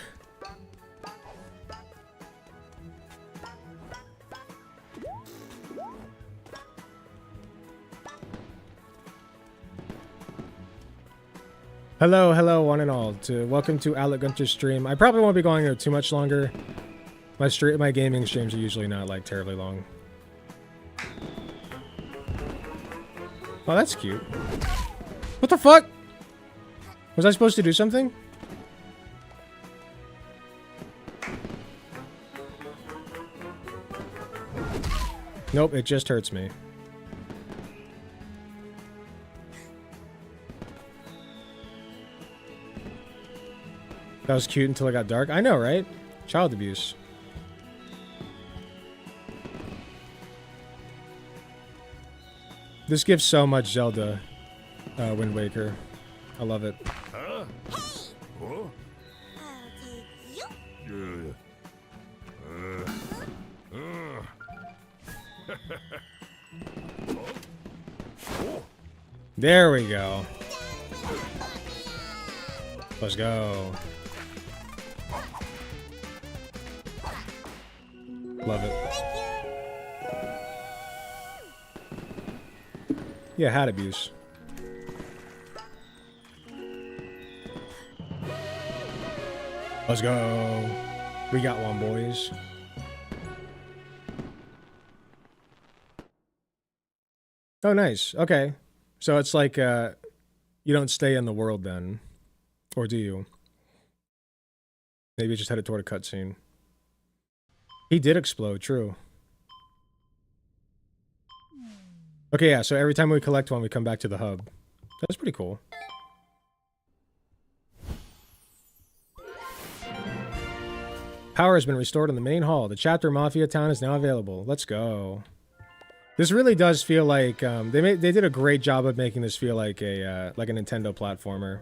Hello, hello, one and all. Welcome to Alec Gunter's stream. I probably won't be going there too much longer. My gaming streams are usually not like terribly long. Oh, that's cute. What the fuck? Was I supposed to do something? Nope, it just hurts me. That was cute until it got dark. I know, right? Child abuse. This gives so much Zelda Wind Waker. I love it. Huh? Oh? There we go. Let's go. Love it. Yeah, hat abuse. Let's go. We got one, boys. Oh, nice. Okay. So it's like, you don't stay in the world then. Or do you? Maybe just headed toward a cutscene. He did explode, true. Okay, yeah, so every time we collect one, we come back to the hub. That's pretty cool. Power has been restored in the main hall. The chapter Mafia Town is now available. Let's go. This really does feel like they did a great job of making this feel like a Nintendo platformer.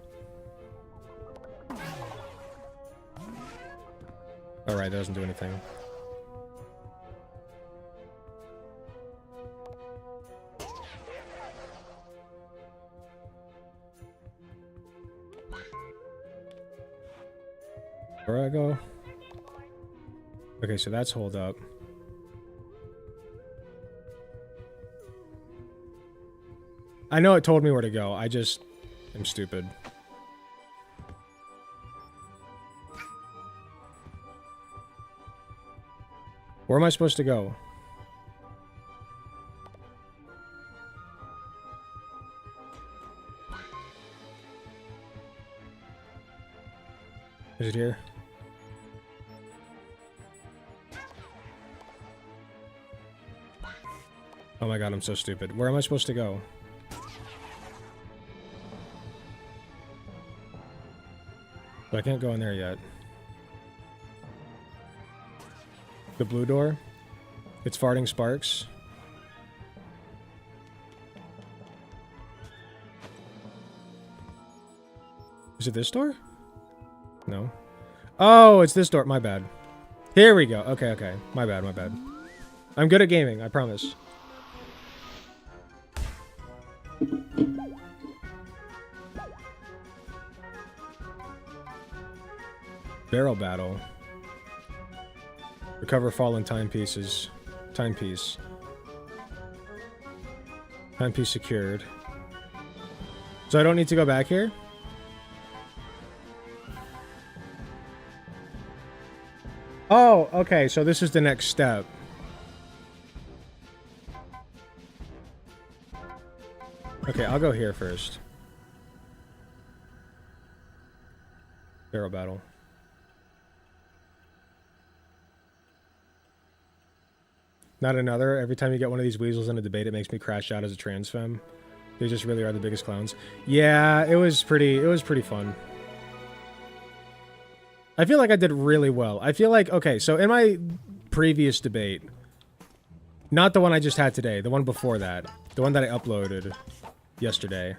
All right, that doesn't do anything. Where do I go? Okay, so that's hold up. I know it told me where to go. I just am stupid. Where am I supposed to go? Is it here? Oh my god, I'm so stupid. Where am I supposed to go? But I can't go in there yet. The blue door? It's farting sparks. Is it this door? No. Oh, it's this door. My bad. Here we go. Okay, okay. My bad, my bad. I'm good at gaming, I promise. Barrel battle. Recover fallen timepieces. Timepiece. Timepiece secured. So I don't need to go back here? Oh, okay, so this is the next step. Okay, I'll go here first. Barrel battle. Not another. Every time you get one of these weasels in a debate, it makes me crash out as a trans femme. They just really are the biggest clowns. Yeah, it was pretty fun. I feel like I did really well. I feel like, okay, so in my previous debate, not the one I just had today, the one before that, the one that I uploaded yesterday.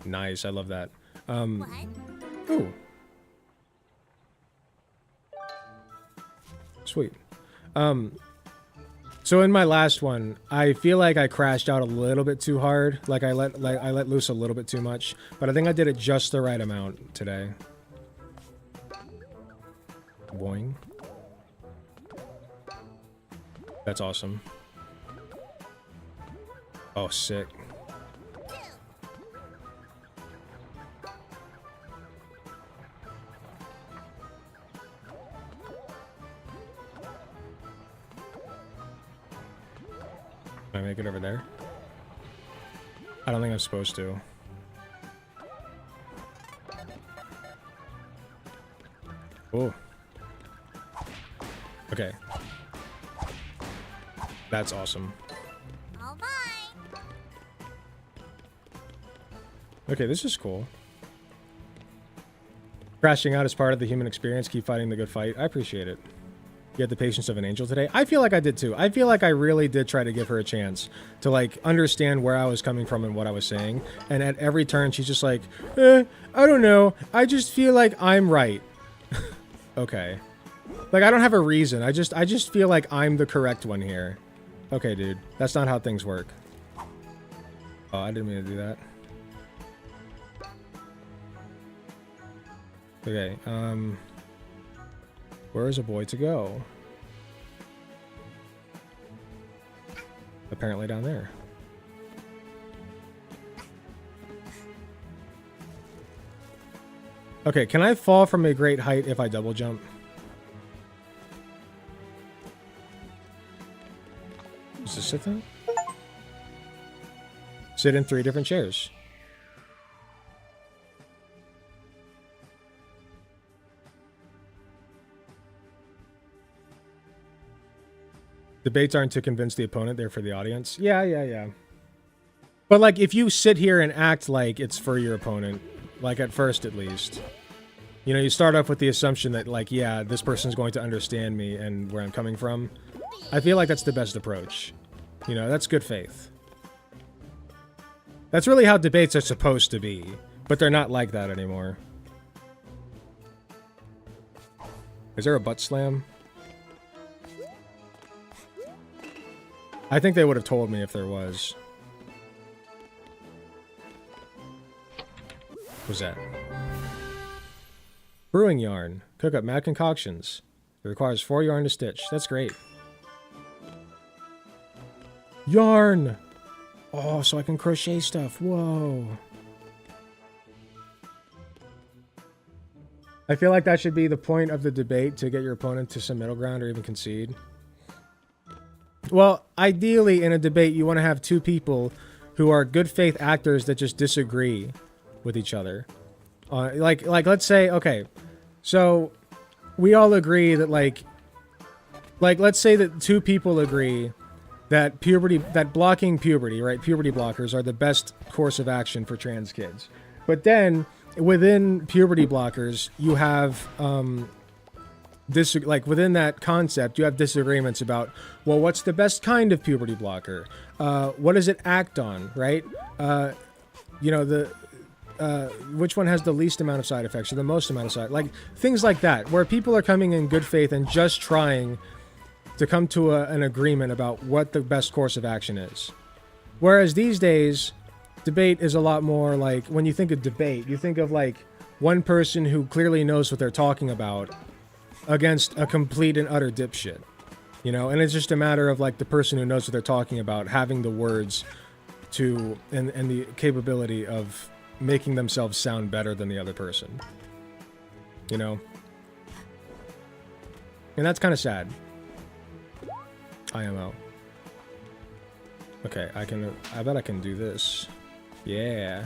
Nice, I love that. Ooh. Sweet. So in my last one, I feel like I crashed out a little bit too hard. Like I let loose a little bit too much, but I think I did it just the right amount today. Boing. That's awesome. Oh, sick. Can I make it over there? I don't think I'm supposed to. Oh. Okay. That's awesome. Okay, this is cool. Crashing out is part of the human experience. Keep fighting the good fight. I appreciate it. You had the patience of an angel today. I feel like I did too. I feel like I really did try to give her a chance to like understand where I was coming from and what I was saying. And at every turn, she's just like, I don't know. I just feel like I'm right. Okay. Like I don't have a reason. I just feel like I'm the correct one here. Okay, dude. That's not how things work. Oh, I didn't mean to do that. Okay, where is a boy to go? Apparently down there. Okay, can I fall from a great height if I double jump? Is this a thing? Sit in 3 different chairs. Debates aren't to convince the opponent, they're for the audience. Yeah. But, like, if you sit here and act like it's for your opponent, like, at first at least, you know, you start off with the assumption that, like, yeah, this person's going to understand me and where I'm coming from. I feel like that's the best approach. You know, that's good faith. That's really how debates are supposed to be, but they're not like that anymore. Is there a butt slam? I think they would have told me if there was. What's that? Brewing yarn. Cook up mad concoctions. It requires 4 yarn to stitch. That's great. Yarn! Oh, so I can crochet stuff. Whoa. I feel like that should be the point of the debate, to get your opponent to some middle ground or even concede. Well, ideally in a debate, you want to have 2 people who are good faith actors that just disagree with each other. Like let's say, okay, so we all agree that like let's say that 2 people agree that blocking puberty, right? Puberty blockers are the best course of action for trans kids. But then within puberty blockers, you have within that concept, you have disagreements about, well, what's the best kind of puberty blocker? What does it act on, right? You know, which one has the least amount of side effects or the most amount of side, like things like that, where people are coming in good faith and just trying to come to an agreement about what the best course of action is. Whereas these days, debate is a lot more like, when you think of debate, you think of like one person who clearly knows what they're talking about against a complete and utter dipshit, you know? And it's just a matter of like the person who knows what they're talking about having the words to and the capability of making themselves sound better than the other person, you know? And that's kind of sad. IMO. Okay, I bet I can do this. Yeah.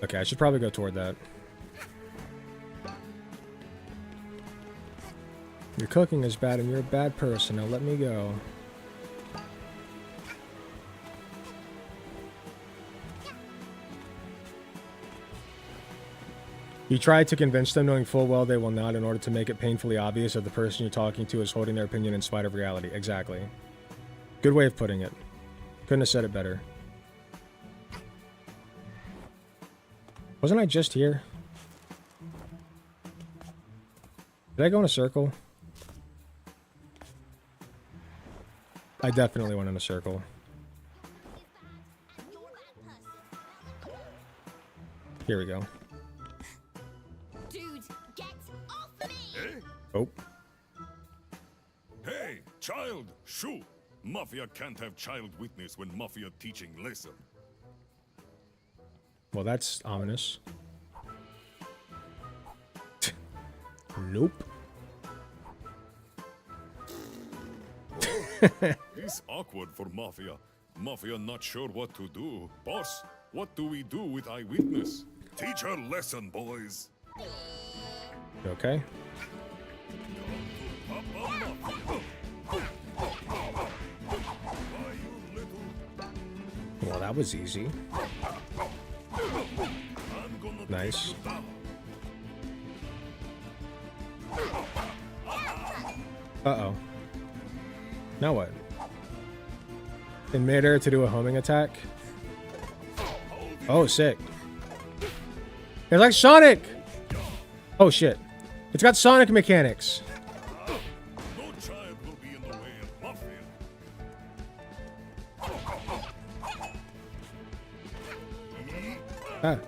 Okay, I should probably go toward that. Your cooking is bad and you're a bad person. Now let me go. You try to convince them knowing full well they will not in order to make it painfully obvious that the person you're talking to is holding their opinion in spite of reality. Exactly. Good way of putting it. Couldn't have said it better. Wasn't I just here? Did I go in a circle? I definitely went in a circle. Here we go. Dude, get off me! Oh. Hey, child! Shoo! Mafia can't have child witness when Mafia teaching lesson. Well, that's ominous. Nope. It's awkward for Mafia. Mafia not sure what to do. Boss, what do we do with eyewitness? Teach her lesson, boys. Okay. Well, that was easy. Nice. Uh-oh. Now what? In midair to do a homing attack? Oh, sick. It's like Sonic! Oh, shit. It's got Sonic mechanics. No child will be in the way of Mafia. Ah.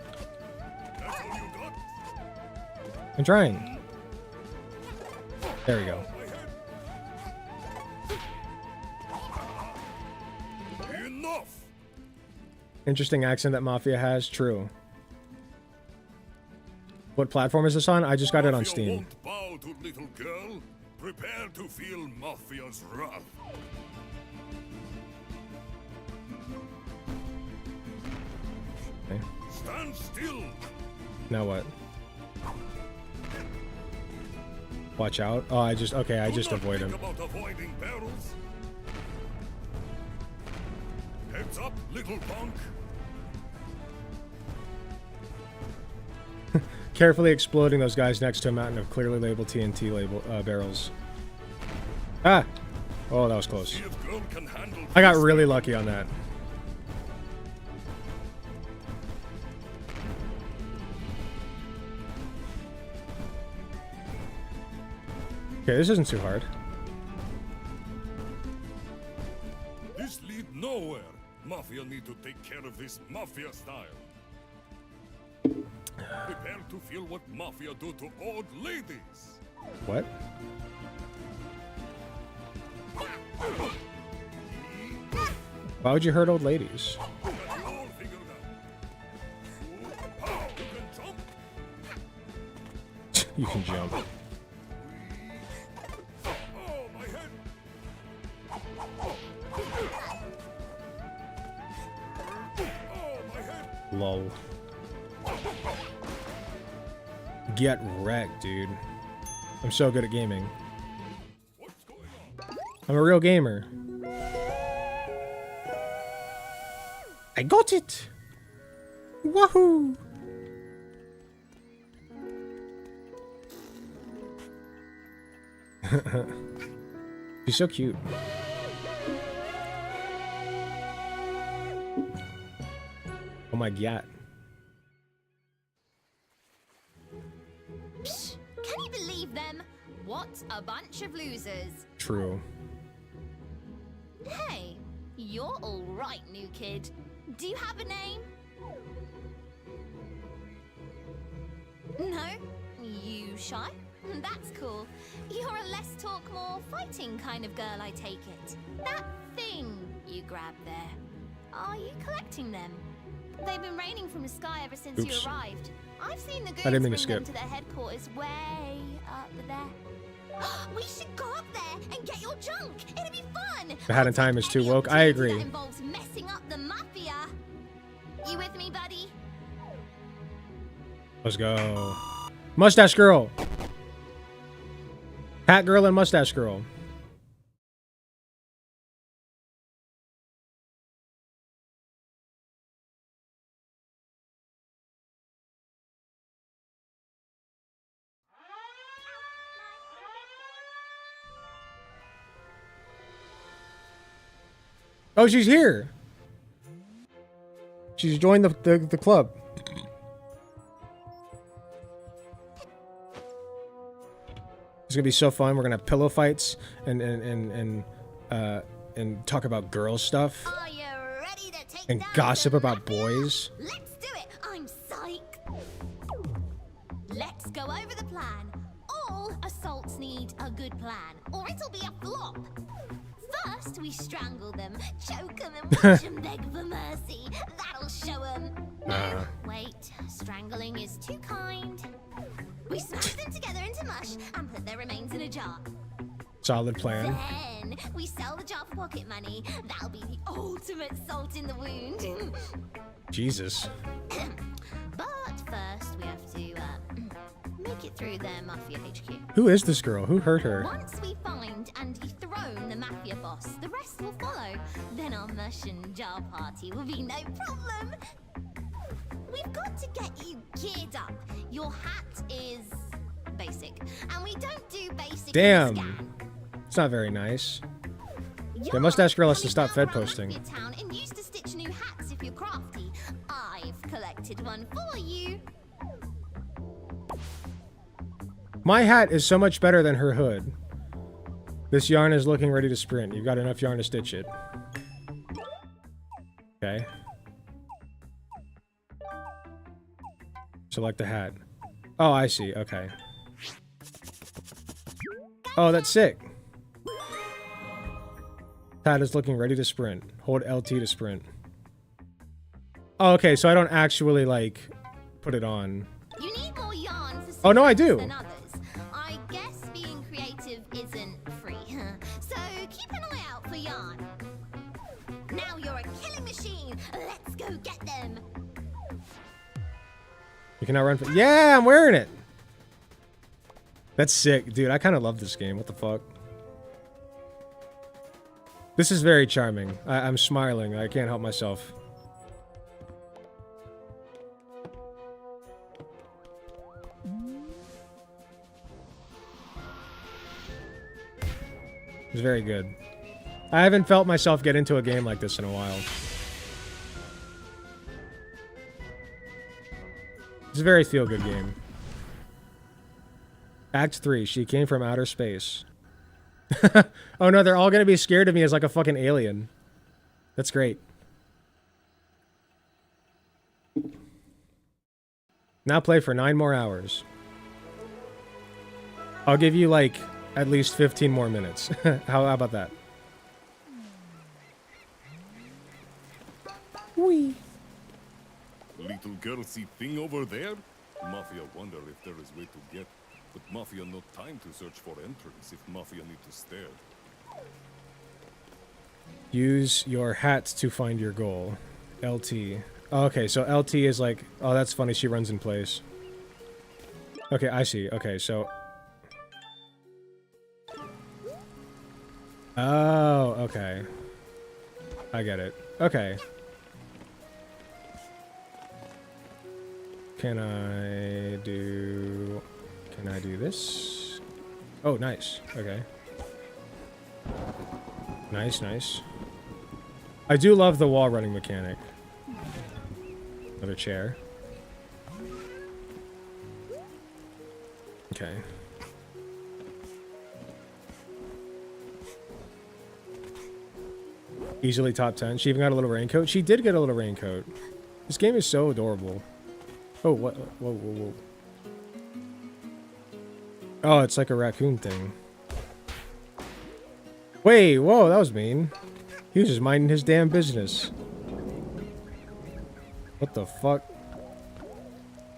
I'm trying. There we go. Enough. Interesting accent that Mafia has. True. What platform is this on? I just got it on Mafia Steam. won't bow to little girl. Prepare to feel Mafia's wrath. Okay. Stand still. Now what? Watch out. Oh, I just avoid him. About avoiding barrels. Heads up, little punk. Carefully exploding those guys next to a mountain of clearly labeled TNT barrels. Ah! Oh, that was close. I got really lucky on that. Okay, this isn't too hard. This lead nowhere. Mafia need to take care of this Mafia style. Prepare to feel what Mafia do to old ladies. What? Why would you hurt old ladies? You can jump. Lol. Get wrecked, dude. I'm so good at gaming. I'm a real gamer. I got it! Wahoo! She's so cute. Oh my god. Psh, can you believe them? What a bunch of losers. True. Hey, you're all right, new kid. Do you have a name? No? You shy? That's cool. You're a less talk, more fighting kind of girl, I take it. That thing you grabbed there. Are you collecting them? They've been raining from the sky ever since Oops. you arrived. I've seen the I goons didn't mean bring to them skip. to their headquarters way up there. We should go up there and get your junk. It'll be fun. The Hat in Time is too woke. I agree. That involves messing up the mafia. You with me, buddy? Let's go. Mustache girl. Hat girl and mustache girl. Oh, she's here. She's joined the club. It's gonna be so fun. We're gonna have pillow fights and talk about girl stuff. Are you ready to take And down gossip the about mafia? boys. Let's do it. I'm psyched. Let's go over the plan. All assaults need a good plan, or it'll be a flop. First, we strangle them, choke them, and watch them beg for mercy. That'll show them. No, wait. Strangling is too kind. We smash them together into mush and put their remains in a jar. Solid plan. Then we sell the jar for pocket money. That'll be the ultimate salt in the wound. Jesus. But first, we have to make it through their mafia HQ. Who is this girl? Who hurt her? Once we find and dethrone the mafia boss, the rest will follow. Then our mush and jar party will be no problem. We've got to get you geared up. Your hat is basic, and we don't do basic. Damn. It's not very nice. The mustache girl has to stop Fed posting. Town and used to stitch new hats if you're crafty. I've collected one for you. My hat is so much better than her hood. This yarn is looking ready to sprint. You've got enough yarn to stitch it. Okay. Select the hat. Oh, I see. Okay. Oh, that's sick. Hat is looking ready to sprint. Hold LT to sprint. Oh, okay, so I don't actually, like, put it on. You need more yarn for Oh, no, I do. than others. I guess being creative isn't free. So keep an eye out for yarn. Now you're a killing machine. Let's go get them. You can now run for— Yeah, I'm wearing it! That's sick. Dude, I kind of love this game. What the fuck? This is very charming. I'm smiling. I can't help myself. It's very good. I haven't felt myself get into a game like this in a while. It's a very feel-good game. Act 3. She came from outer space. Oh no, they're all gonna be scared of me as like a fucking alien. That's great. Now play for 9 more hours. I'll give you like at least 15 more minutes. How about that? Wee. Little girl see thing over there? Mafia wonder if there is way to get. But Mafia no time to search for entrance if Mafia need to stare. Use your hat to find your goal. LT. Oh, okay, so LT is like... Oh, that's funny. She runs in place. Okay, I see. Okay, so... Oh, okay. I get it. Okay. Can I do this? Oh, nice. Okay. Nice, nice. I do love the wall running mechanic. Another chair. Okay. Easily top 10. She even got a little raincoat. She did get a little raincoat. This game is so adorable. Oh, what? Whoa, whoa, whoa. Oh, it's like a raccoon thing. Wait, whoa, that was mean. He was just minding his damn business. What the fuck?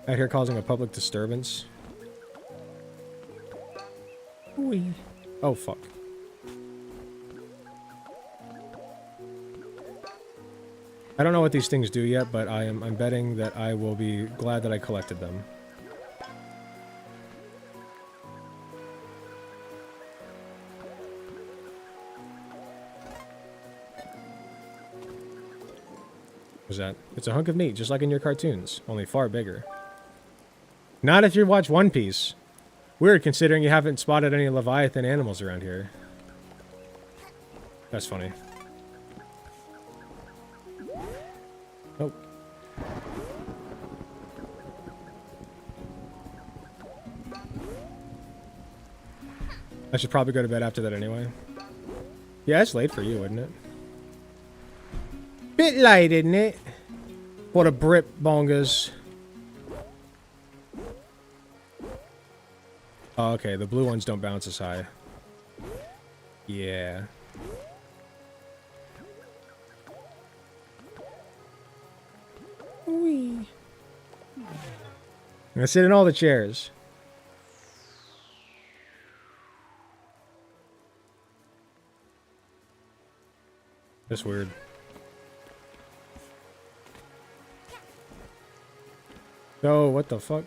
Out here causing a public disturbance. Wee. Oh, fuck. I don't know what these things do yet, but I'm betting that I will be glad that I collected them. Was that? It's a hunk of meat, just like in your cartoons, only far bigger. Not if you watch One Piece. Weird, considering you haven't spotted any Leviathan animals around here. That's funny. Oh. I should probably go to bed after that anyway. Yeah, it's late for you, isn't it? Bit late, isn't it? What a Brit bongers. Oh, okay, the blue ones don't bounce as high. Yeah. Wee. I'm gonna sit in all the chairs. That's weird. Oh, what the fuck?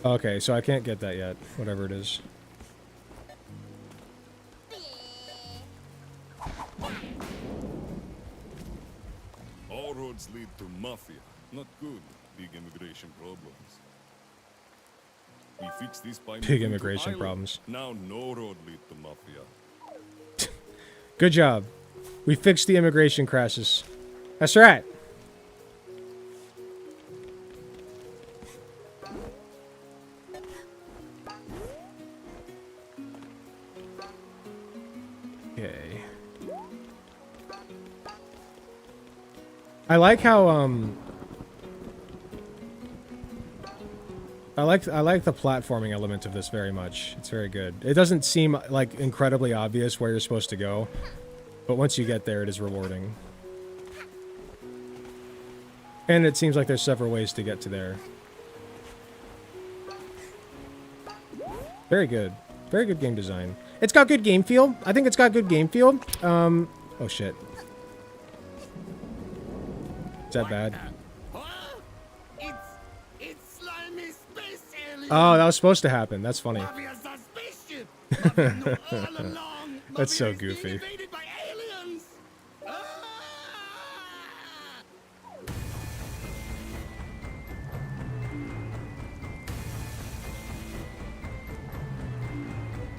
Okay, so I can't get that yet. Whatever it is. All roads lead to Mafia. Not good. Big immigration problems. We fix this by Big moving to immigration Ireland. problems. Now no road lead to Mafia. Good job. We fixed the immigration crisis. That's right. Okay. I like how I like the platforming element of this very much. It's very good. It doesn't seem like incredibly obvious where you're supposed to go, but once you get there, it is rewarding. And it seems like there's several ways to get to there. Very good. Very good game design. It's got good game feel. I think it's got good game feel. Oh shit. Is that bad? It's slimy space alien. Oh, that was supposed to happen. That's funny. Mafia's a spaceship. Mafia knew all along. That's so Mafia is being goofy. invaded by aliens.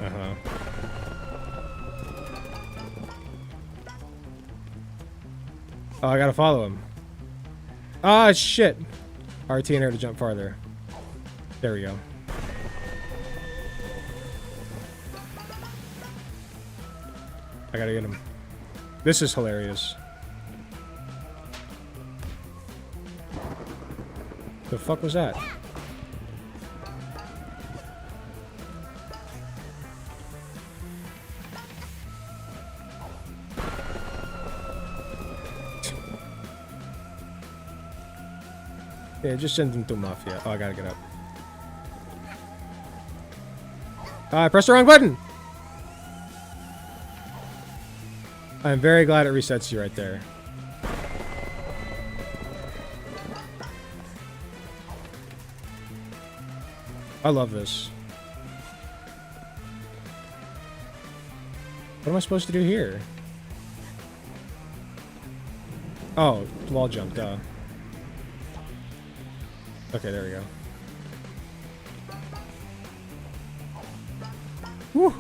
Uh-huh. Oh, I gotta follow him. Ah, shit. RT and air to jump farther. There we go. I gotta get him. This is hilarious. The fuck was that? Yeah, just send him to Mafia. Oh, I gotta get up. I pressed the wrong button! I'm very glad it resets you right there. I love this. What am I supposed to do here? Oh, wall jump, duh. Okay, there we go. Woo!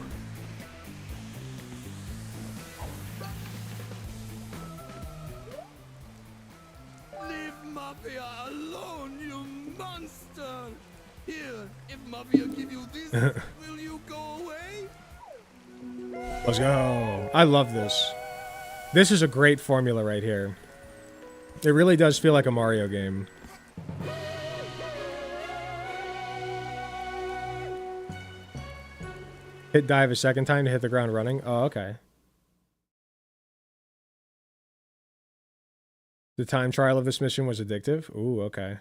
Leave Mafia alone, you monster! Here, if Mafia give you this, will you go away? Let's go. I love this. This is a great formula right here. It really does feel like a Mario game. Hit dive a second time to hit the ground running. Oh, okay. The time trial of this mission was addictive. Ooh, okay.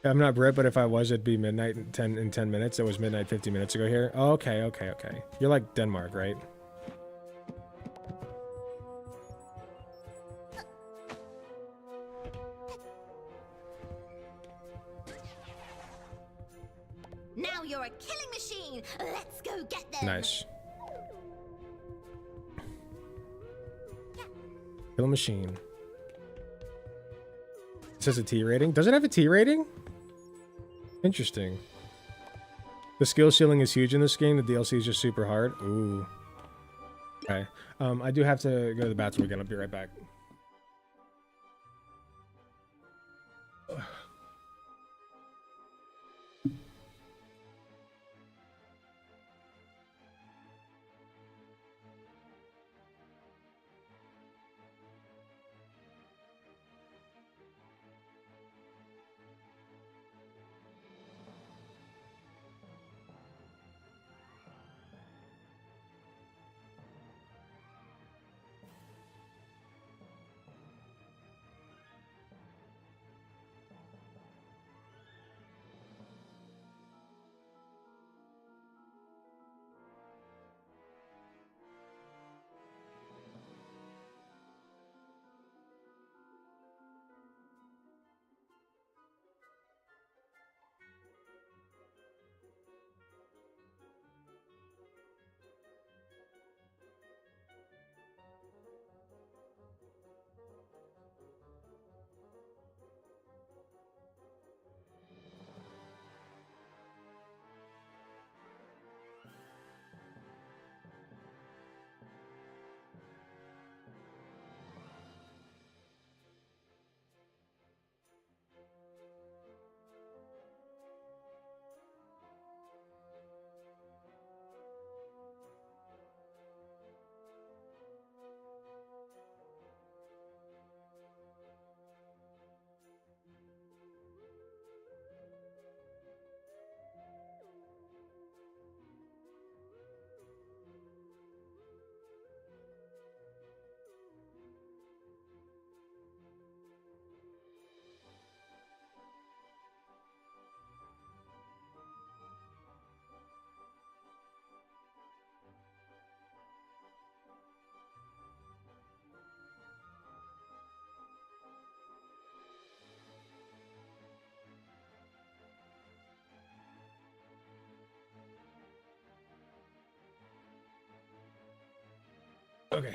I'm not Brit, but if I was, it'd be midnight in 10 minutes. It was midnight 50 minutes ago here. Oh, okay, okay, okay. You're like Denmark, right? Now you're a killing machine. Let's go get them. Nice. Kill machine. It says a T rating. Does it have a T rating? Interesting. The skill ceiling is huge in this game. The DLC is just super hard. Ooh. Okay. I do have to go to the bathroom again. I'll be right back. Okay.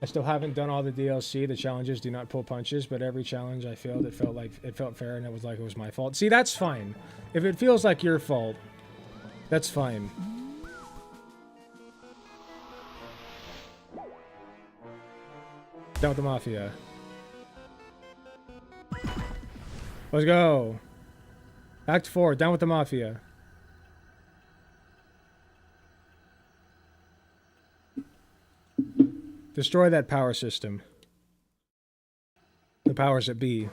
I still haven't done all the DLC. The challenges do not pull punches, but every challenge I failed, it felt fair, and it was like it was my fault. See, that's fine. If it feels like your fault, that's fine. Down with the Mafia. Let's go. Act 4, down with the Mafia. Destroy that power system. The powers that be.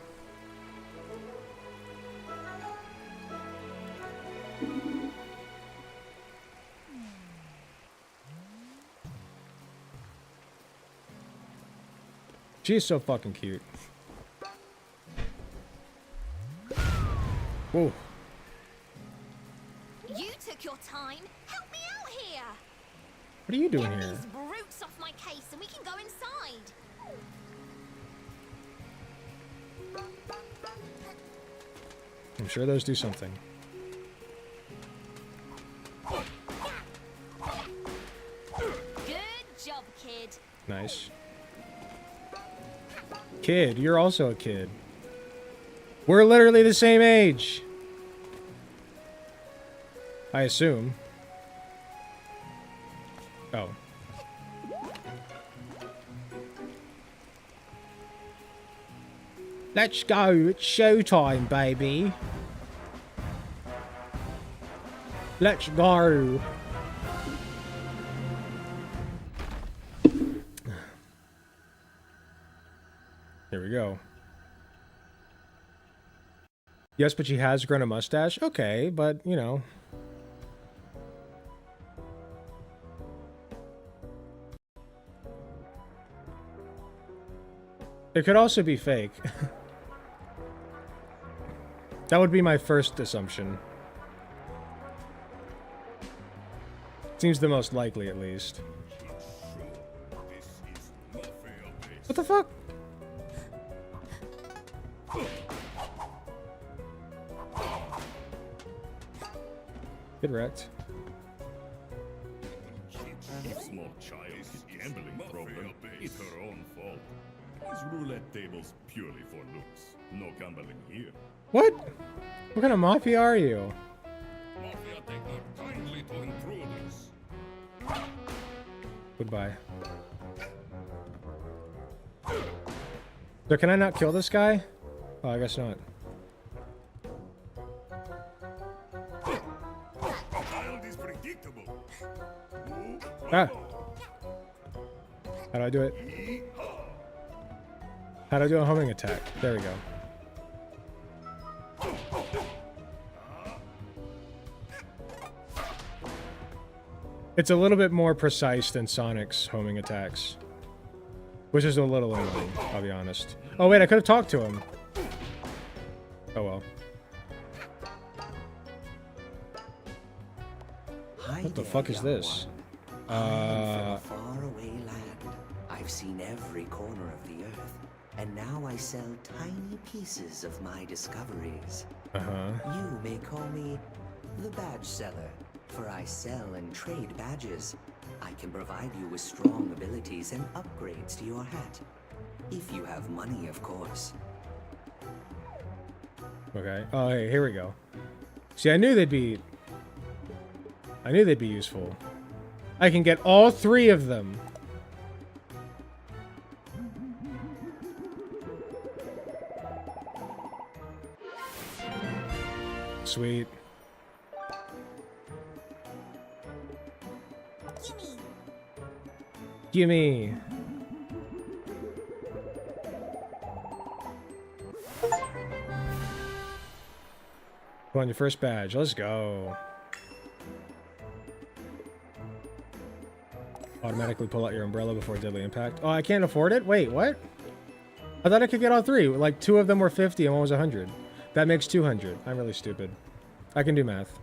She is so fucking cute. Whoa. You took your time. Help me out here. What are you doing Get here? these brutes off my case and we can go inside. I'm sure those do something. Good job, kid. Nice. Kid, you're also a kid. We're literally the same age. I assume. Oh. Let's go. It's showtime, baby. Let's go. Here we go. Yes, but she has grown a mustache? Okay, but, you know. It could also be fake. That would be my first assumption. Seems the most likely, at least. the fuck? Get wrecked. If small child is gambling problem, it's her own fault. These roulette tables purely for looks. No gambling here. What? What kind of mafia are you? Mafia take not kindly to intruders. Goodbye. So can I not kill this guy? Oh, I guess not. Child is predictable. Ah. How do I do it? How do I do a homing attack? There we go. It's a little bit more precise than Sonic's homing attacks. Which is a little annoying, I'll be honest. Oh wait, I could have talked to him. Oh well. What the fuck is this? I'm from a faraway land. I've seen every corner of the earth, and now I sell tiny pieces of my discoveries. Uh-huh. You may call me the badge seller, for I sell and trade badges. I can provide you with strong abilities and upgrades to your hat. If you have money, of course. Okay. Oh, hey, here we go. See, I knew they'd be useful. I can get all 3 of them. Sweet. Gimme. Go on your first badge. Let's go. Automatically pull out your umbrella before deadly impact. Oh, I can't afford it? Wait, what? I thought I could get all 3. Like, 2 of them were 50 and one was 100. That makes 200. I'm really stupid. I can do math.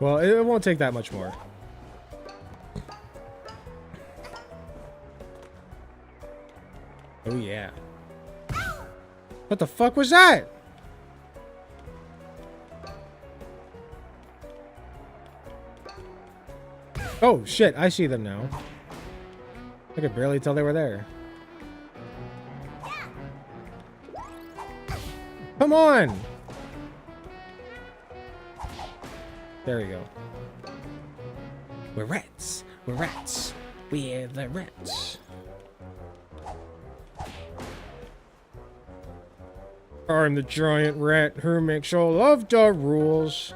Well, it won't take that much more. Oh, yeah. What the fuck was that? Oh, shit. I see them now. I could barely tell they were there. Come on! There we go. We're rats. We're rats. We're the rats. I'm the giant rat who makes all of the rules.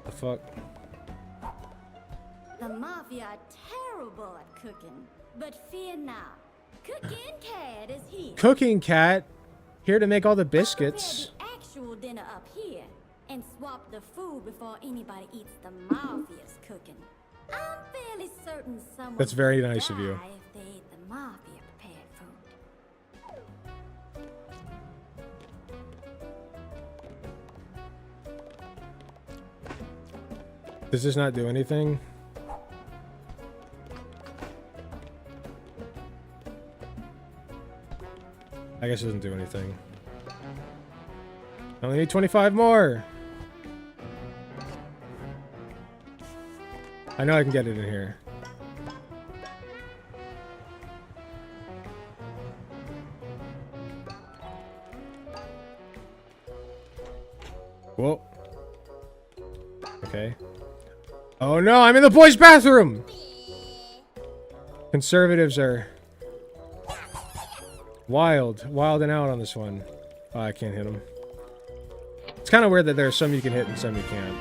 The fuck? The Mafia are terrible at cooking, but fear not. Cooking Cat is here. Cooking Cat, here to make all the biscuits. Prepare the actual dinner up here and swap the food before anybody eats the Mafia's cooking. I'm fairly certain someone That's very would nice of you. die if they ate the Mafia prepared food. Does this not do anything? I guess it doesn't do anything. I only need 25 more. I know I can get it in here. Whoa. Okay. Oh no, I'm in the boys' bathroom! Conservatives are wilding out on this one. Oh, I can't hit them. It's kind of weird that there are some you can hit and some you can't.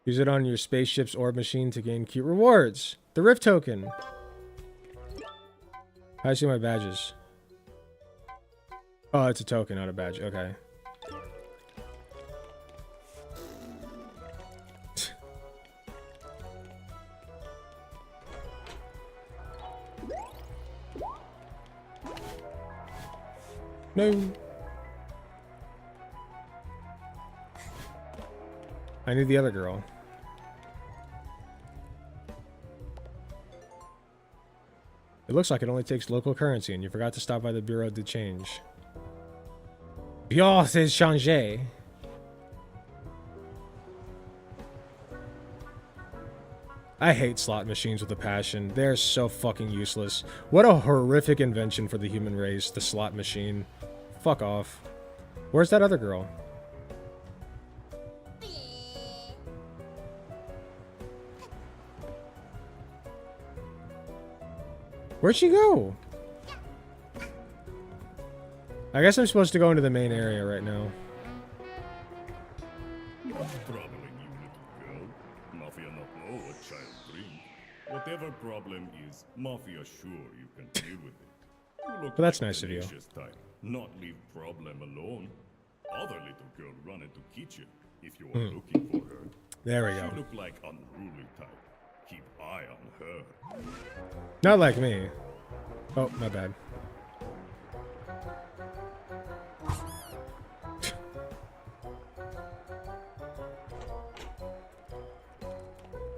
Use it on your spaceship's orb machine to gain cute rewards. The Rift token. How do I see my badges? Oh, it's a token, not a badge. Okay. No. I need the other girl. It looks like it only takes local currency, and you forgot to stop by the Bureau de Change. Bureau de Change. I hate slot machines with a passion. They're so fucking useless. What a horrific invention for the human race, the slot machine. Fuck off. Where's that other girl? Where'd she go? I guess I'm supposed to go into the main area right now. Troubling you, little girl. Mafia not know what child dream. Whatever problem is, Mafia sure you can deal with it. You look But that's like nice of you. tenacious type. Not leave problem alone. Other little girl run into kitchen if you are looking for her. There we go. She look like unruly type. Keep eye on her. Not like me. Oh, my bad.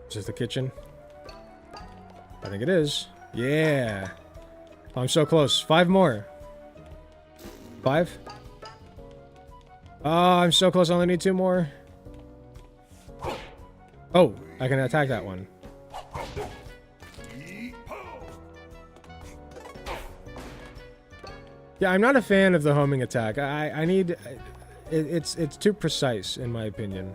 Is this the kitchen? I think it is. Yeah. Oh, I'm so close. 5 more. 5? Oh, I'm so close. I only need 2 more. Oh, I can attack that one. Yeah, I'm not a fan of the homing attack. I need... It's too precise, in my opinion.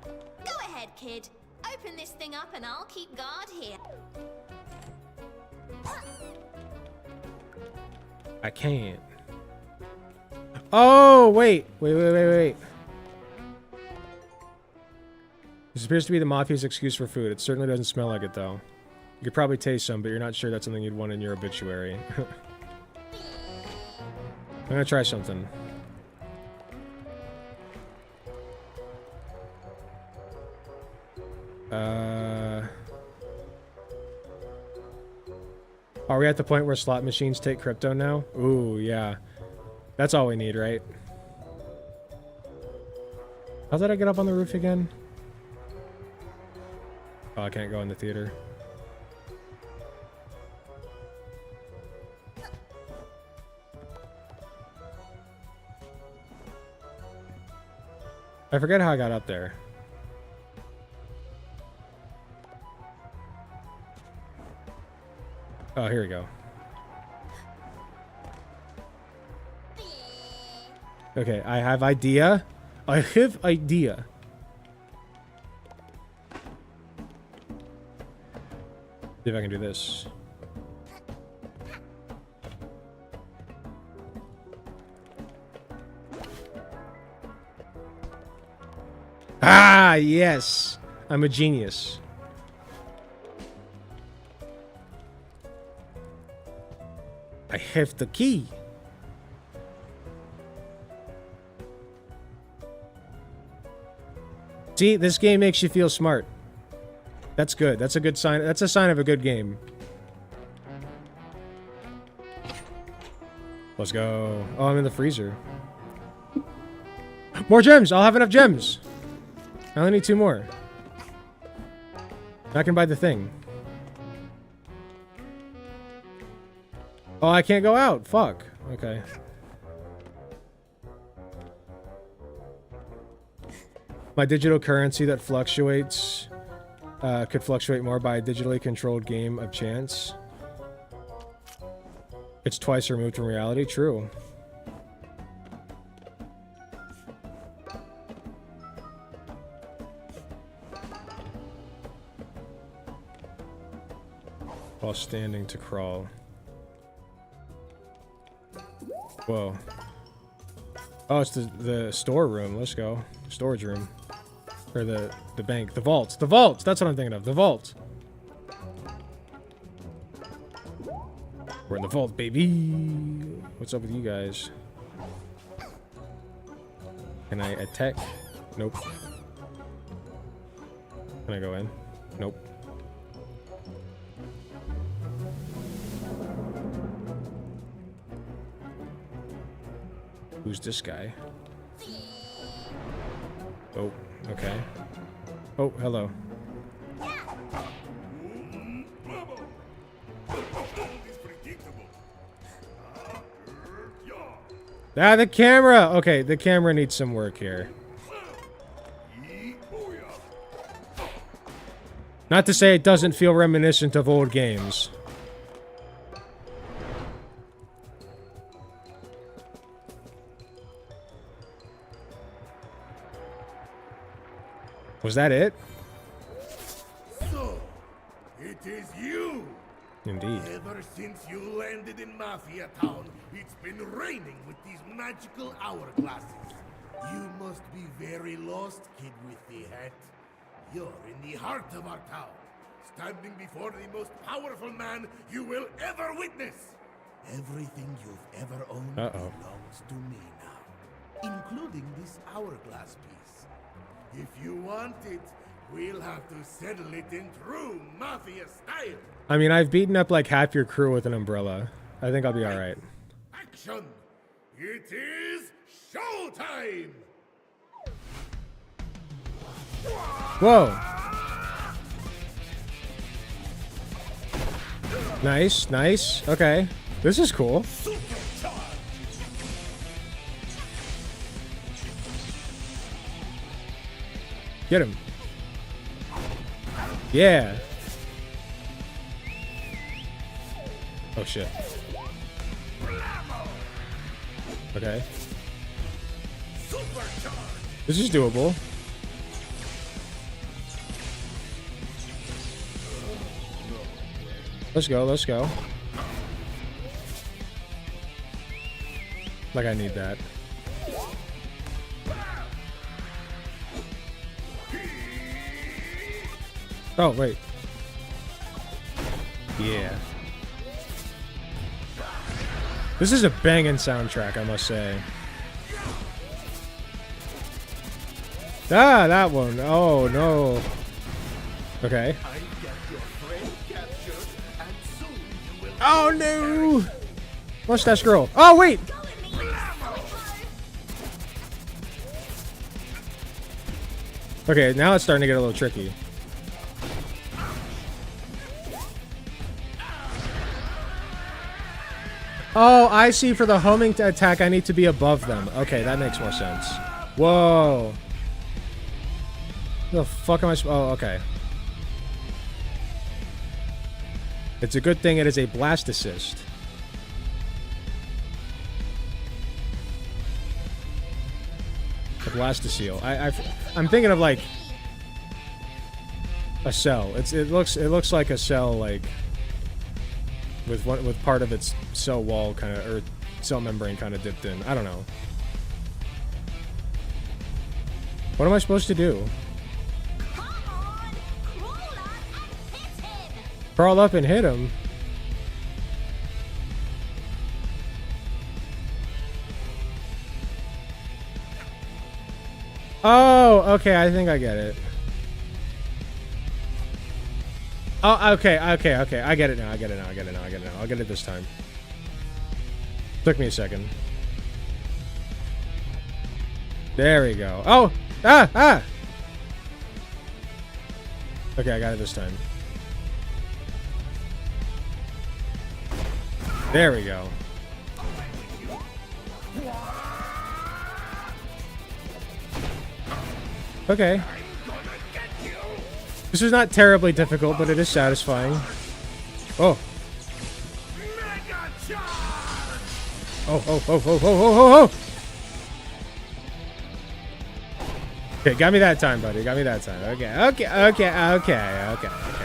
Go ahead, kid. Open this thing up and I'll keep guard here. I can't. Oh, wait. Wait. This appears to be the Mafia's excuse for food. It certainly doesn't smell like it, though. You could probably taste some, but you're not sure that's something you'd want in your obituary. I'm gonna try something. Are we at the point where slot machines take crypto now? Ooh, yeah. That's all we need, right? How did I get up on the roof again? Oh, I can't go in the theater. I forget how I got up there. Oh, here we go. Okay, I have idea. I have idea. See if I can do this. Ah, yes. I'm a genius. I have the key. See, this game makes you feel smart. That's good. That's a good sign. That's a sign of a good game. Let's go. Oh, I'm in the freezer. More gems! I'll have enough gems! I only need 2 more. I can buy the thing. Oh, I can't go out. Fuck. Okay. My digital currency that fluctuates could fluctuate more by a digitally controlled game of chance. It's twice removed from reality. True. While standing to crawl. Whoa. Oh, it's the storeroom. Let's go. Storage room. Or the bank. The vault. The vault! That's what I'm thinking of. The vault. We're in the vault, baby. What's up with you guys? Can I attack? Nope. Can I go in? Nope. Who's this guy? Oh, okay. Oh, hello. Ah, the camera! Okay, the camera needs some work here. Not to say it doesn't feel reminiscent of old games. Was that it? So, it is you! Indeed. Ever since you landed in Mafia Town, it's been raining with these magical hourglasses. You must be very lost, kid with the hat. You're in the heart of our town, standing before the most powerful man you will ever witness. Everything you've ever owned belongs to me now, including this hourglass piece. If you want it, we'll have to settle it in true Mafia style. I mean, I've beaten up like half your crew with an umbrella. I think I'll be alright. Action! It is showtime! Whoa! Nice, nice. Okay. This is cool. Get him. Yeah. Oh shit. Okay. This is doable. Let's go, let's go. Like I need that. Oh, wait. Yeah. This is a banging soundtrack, I must say. Ah, that one. Oh, no. Okay. Oh, no! Mustache girl. Oh, wait! Okay, now it's starting to get a little tricky. Oh, I see. For the homing attack, I need to be above them. Okay, that makes more sense. Whoa. The fuck am I oh, okay. It's a good thing it is a blast assist. A blast-a-seal. I'm thinking of like a cell. It looks like a cell, like with part of its cell wall kind of, or cell membrane kind of dipped in. I don't know. What am I supposed to do? Crawl up and hit him. Oh, okay, I think I get it. Oh, okay. I get it now. I'll get it this time. Took me a second. There we go. Oh! Ah! Okay, I got it this time. There we go. Okay. This is not terribly difficult, but it is satisfying. Oh. Oh. Okay, got me that time, buddy. Got me that time. Okay.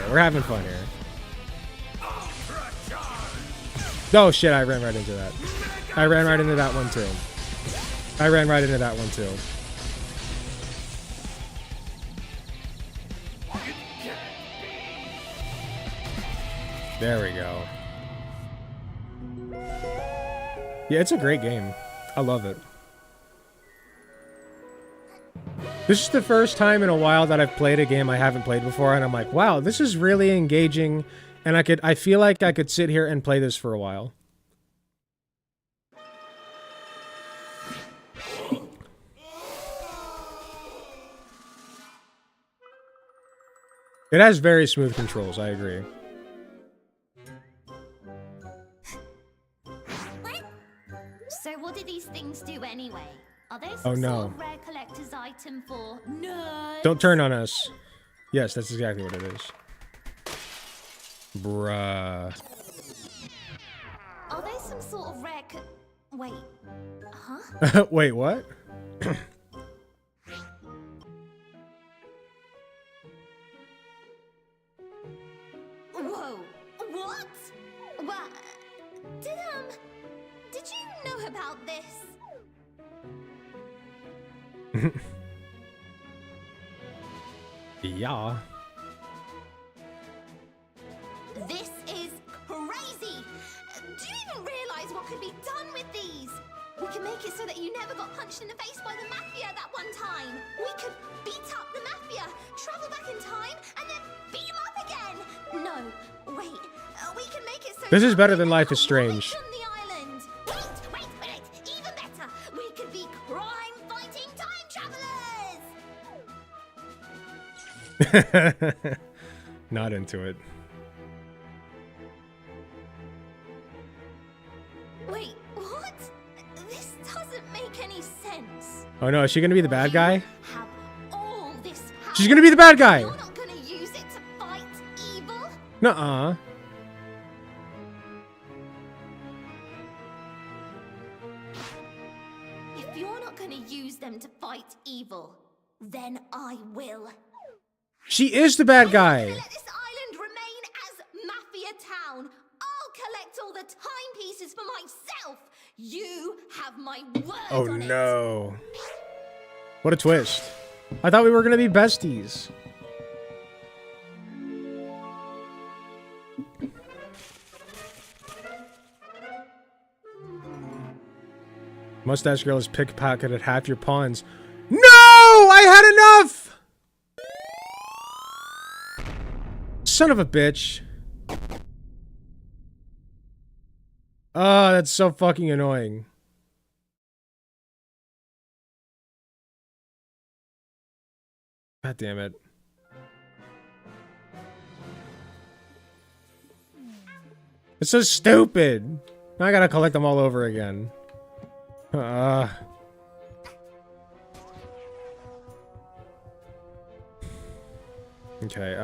We're having fun here. Oh shit, I ran right into that. I ran right into that one too. There we go. Yeah, it's a great game. I love it. This is the first time in a while that I've played a game I haven't played before, and I'm like, wow, this is really engaging, and I feel like I could sit here and play this for a while. It has very smooth controls, I agree. So what do these things do anyway? Are they Oh, some no. sort of rare collector's item for nerds? Don't turn on us. Yes, that's exactly what it is. Bruh. Are they some sort of rare Wait. Huh? Wait, what? Whoa. What? What? Did you know about this? Yeah. This is crazy! Do you even realize what could be done with these? We can make it so that you never got punched in the face by the Mafia that one time. We could beat up the Mafia, travel back in time, and then beat them up again. No, wait. We can make it so This is better than Life is Strange. on the island. Wait. Even better. We could be crime-fighting time travelers. Not into it. Wait, what? This doesn't make any sense. Oh no, is she gonna be the bad guy? All this She's gonna be the bad guy! You're not gonna use it to fight evil? Nuh-uh. If you're not gonna use them to fight evil, then I will. She is the bad guy! Let this island remain as Mafia Town. I'll collect all the timepieces for myself. You have my word Oh on it. no. What a twist. I thought we were gonna be besties. Mustache Girl has pickpocketed half your pawns. No! I had enough! Son of a bitch. Oh, that's so fucking annoying. God damn it. It's so stupid. Now I gotta collect them all over again. Okay,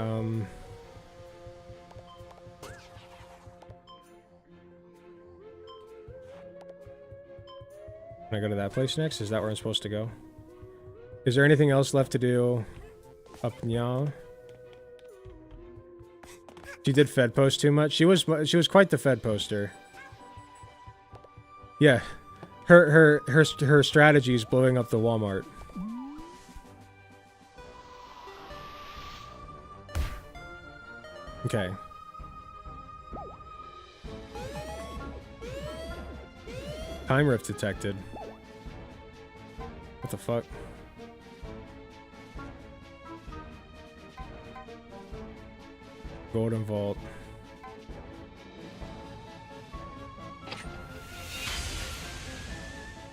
Can I go to that place next? Is that where I'm supposed to go? Is there anything else left to do up now? She did Fed post too much. She was quite the Fed poster. Yeah. Her strategy is blowing up the Walmart. Okay. Time rift detected. What the fuck? Golden Vault.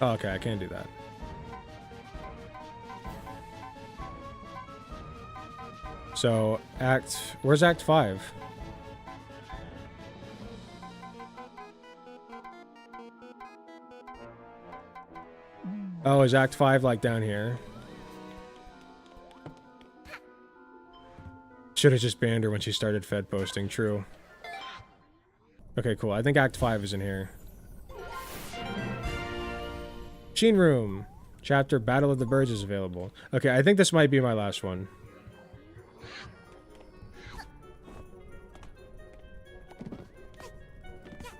Oh, okay, I can't do that. So, where's Act 5? Oh, is Act 5 like down here? Should have just banned her when she started Fed posting, true. Okay, cool. I think Act 5 is in here. Machine Room. Chapter Battle of the Birds is available. Okay, I think this might be my last one.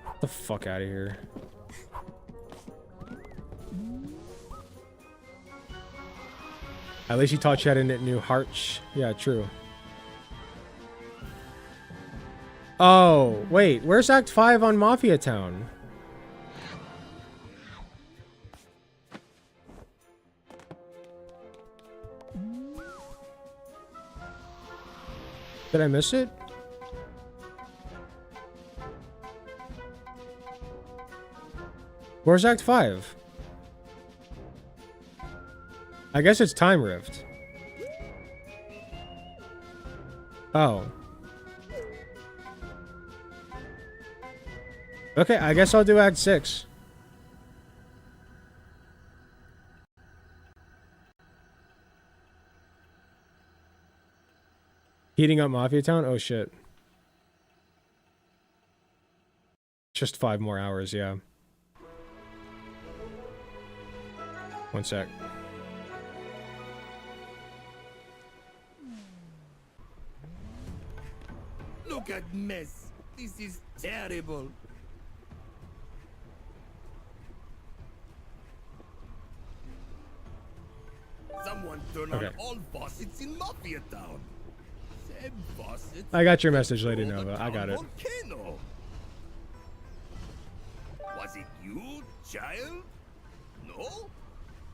Get the fuck out of here. At least you taught you how to knit new hearts. Yeah, true. Oh, wait. Where's Act 5 on Mafia Town? Did I miss it? Where's Act 5? I guess it's Time Rift. Oh. Okay, I guess I'll do Act 6. Heating up Mafia Town? Oh shit. Just 5 more hours, yeah. One sec. Look at mess. This is terrible. Someone turn on Okay. all faucets in Mafia Town. Same faucets. I got your message, Lady Nova. I got it. Volcano. Was it you, child? No?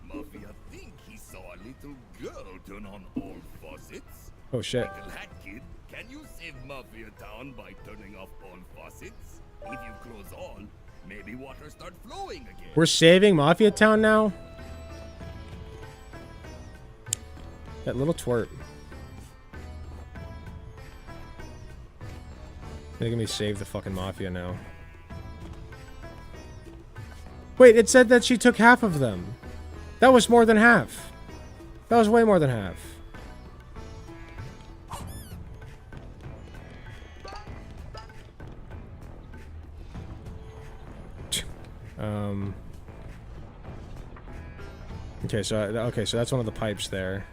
Mafia think he saw a little girl turn on all faucets. Oh shit. Little hat kid, can you save Mafia Town by turning off all faucets? If you close all, maybe water start flowing again. We're saving Mafia Town now? That little twerp. Making me save the fucking Mafia now. Wait, it said that she took half of them. That was more than half. That was way more than half. Okay, so that's one of the pipes there.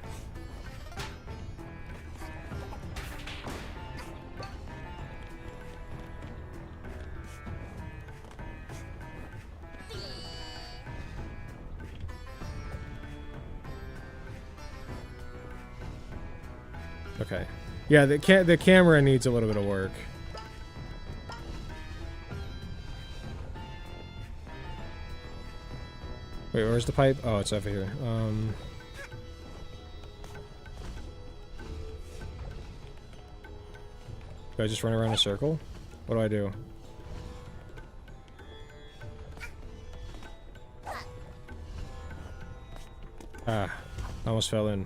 Okay. Yeah, the camera needs a little bit of work. Wait, where's the pipe? Oh, it's over here. Do I just run around a circle? What do I do? Ah, I almost fell in.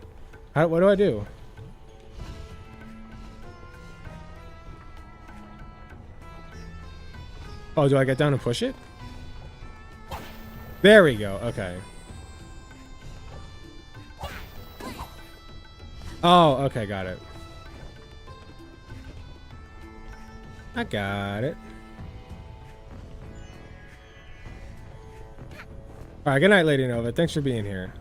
What do I do? Oh, do I get down and push it? There we go. Okay. Oh, okay, got it. I got it. Alright, good night, Lady Nova. Thanks for being here.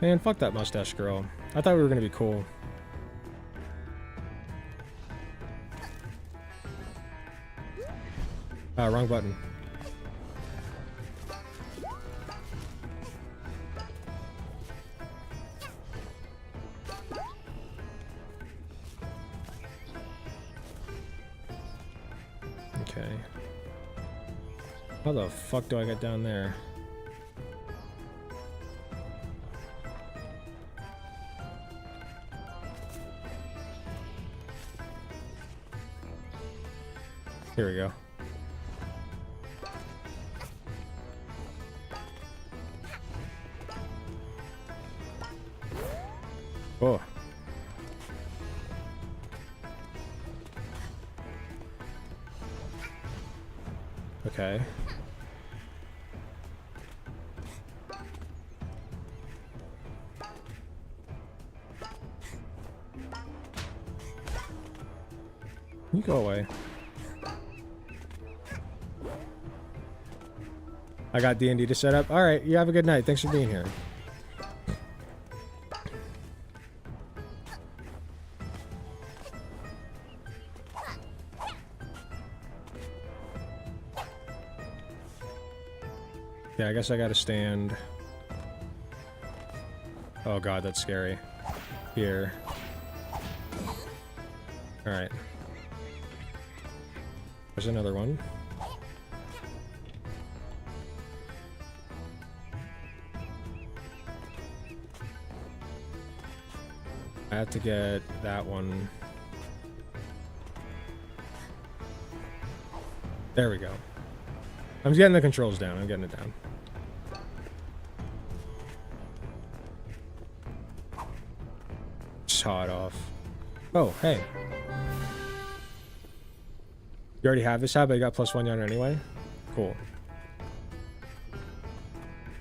Man, fuck that mustache girl. I thought we were gonna be cool. Ah, wrong button. Okay. How the fuck do I get down there? Here we go. Oh. Okay. You go away. I got D&D to set up. All right, you have a good night. Thanks for being here. Yeah, I guess I gotta stand. Oh god, that's scary. Here. Alright. There's another one. I have to get that one. There we go. I'm getting the controls down. I'm getting it down. Saw it off. Oh, hey. You already have this hat, but you got +1 yarn anyway? Cool.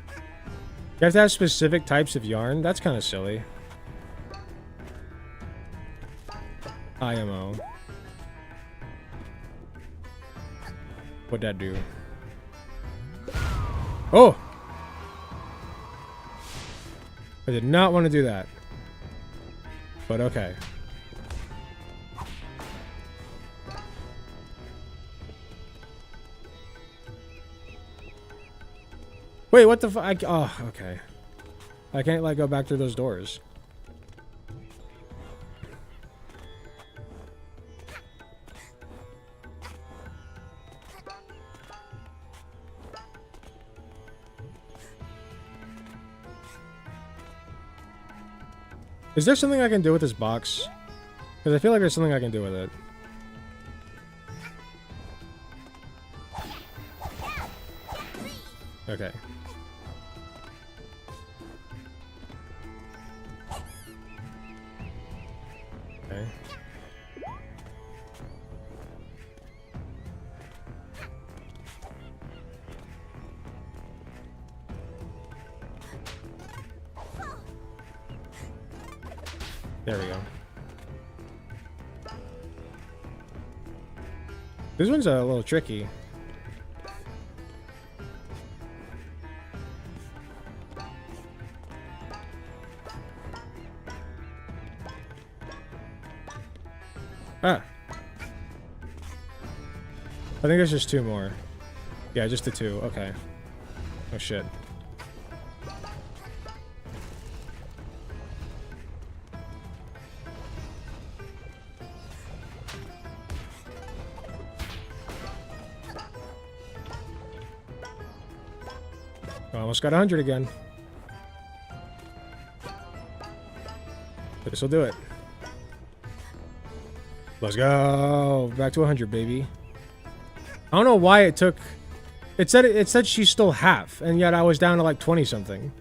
You have to have specific types of yarn? That's kind of silly. IMO. What'd that do? Oh! I did not want to do that. But okay. Wait, what the fuck? Oh, okay. I can't, like, go back through those doors. Is there something I can do with this box? Because I feel like there's something I can do with it. Okay. Okay. There we go. This one's a little tricky. Ah. I think there's just 2 more. Yeah, just the 2. Okay. Oh shit. Almost got 100 again. This'll do it. Let's go. Back to 100, baby. I don't know why it took... It said she's still half, and yet I was down to like 20 something.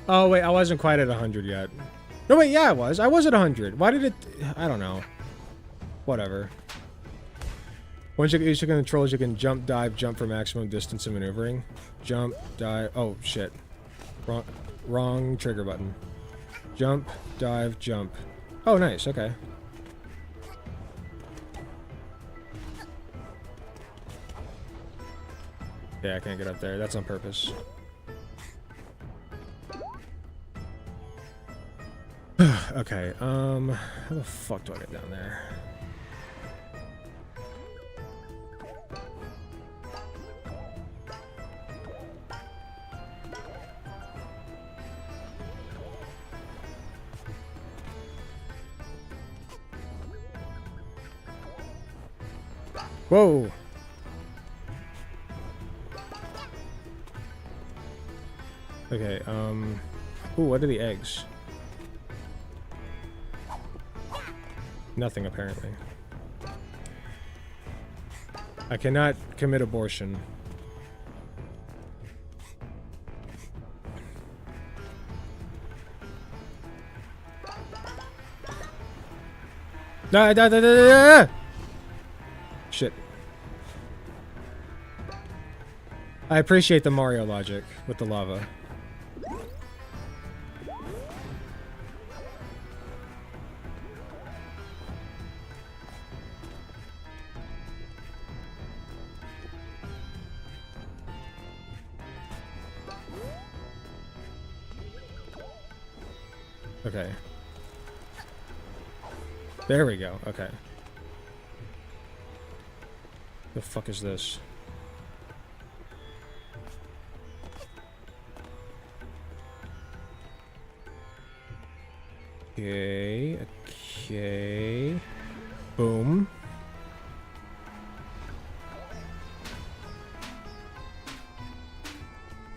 Oh wait, I wasn't quite at 100 yet. No wait, yeah I was. I was at 100. Why did it... I don't know. Whatever. Once you use your controls, you can jump, dive, jump for maximum distance and maneuvering. Jump, dive... Oh, shit. Wrong trigger button. Jump, dive, jump. Oh, nice. Okay. Yeah, I can't get up there. That's on purpose. Okay, how the fuck do I get down there? Whoa! Okay, ooh, what are the eggs? Nothing, apparently. I cannot commit abortion. Shit. I appreciate the Mario logic with the lava. Okay. There we go. Okay. The fuck is this? Okay. Okay. Boom.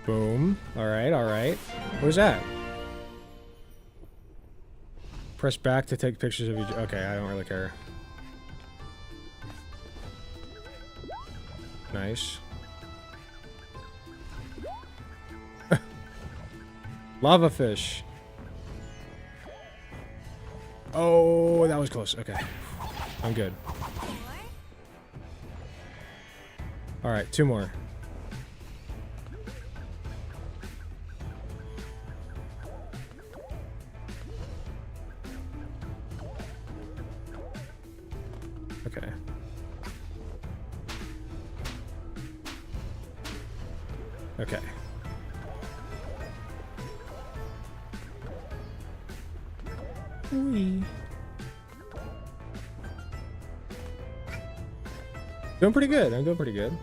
Boom. All right. All right. What was that? Press back to take pictures of each. Okay, I don't really care. Nice. Lava fish. Oh, that was close. Okay. I'm good. Alright, 2 more. Okay. Okay. Whee. Doing pretty good. I'm doing pretty good.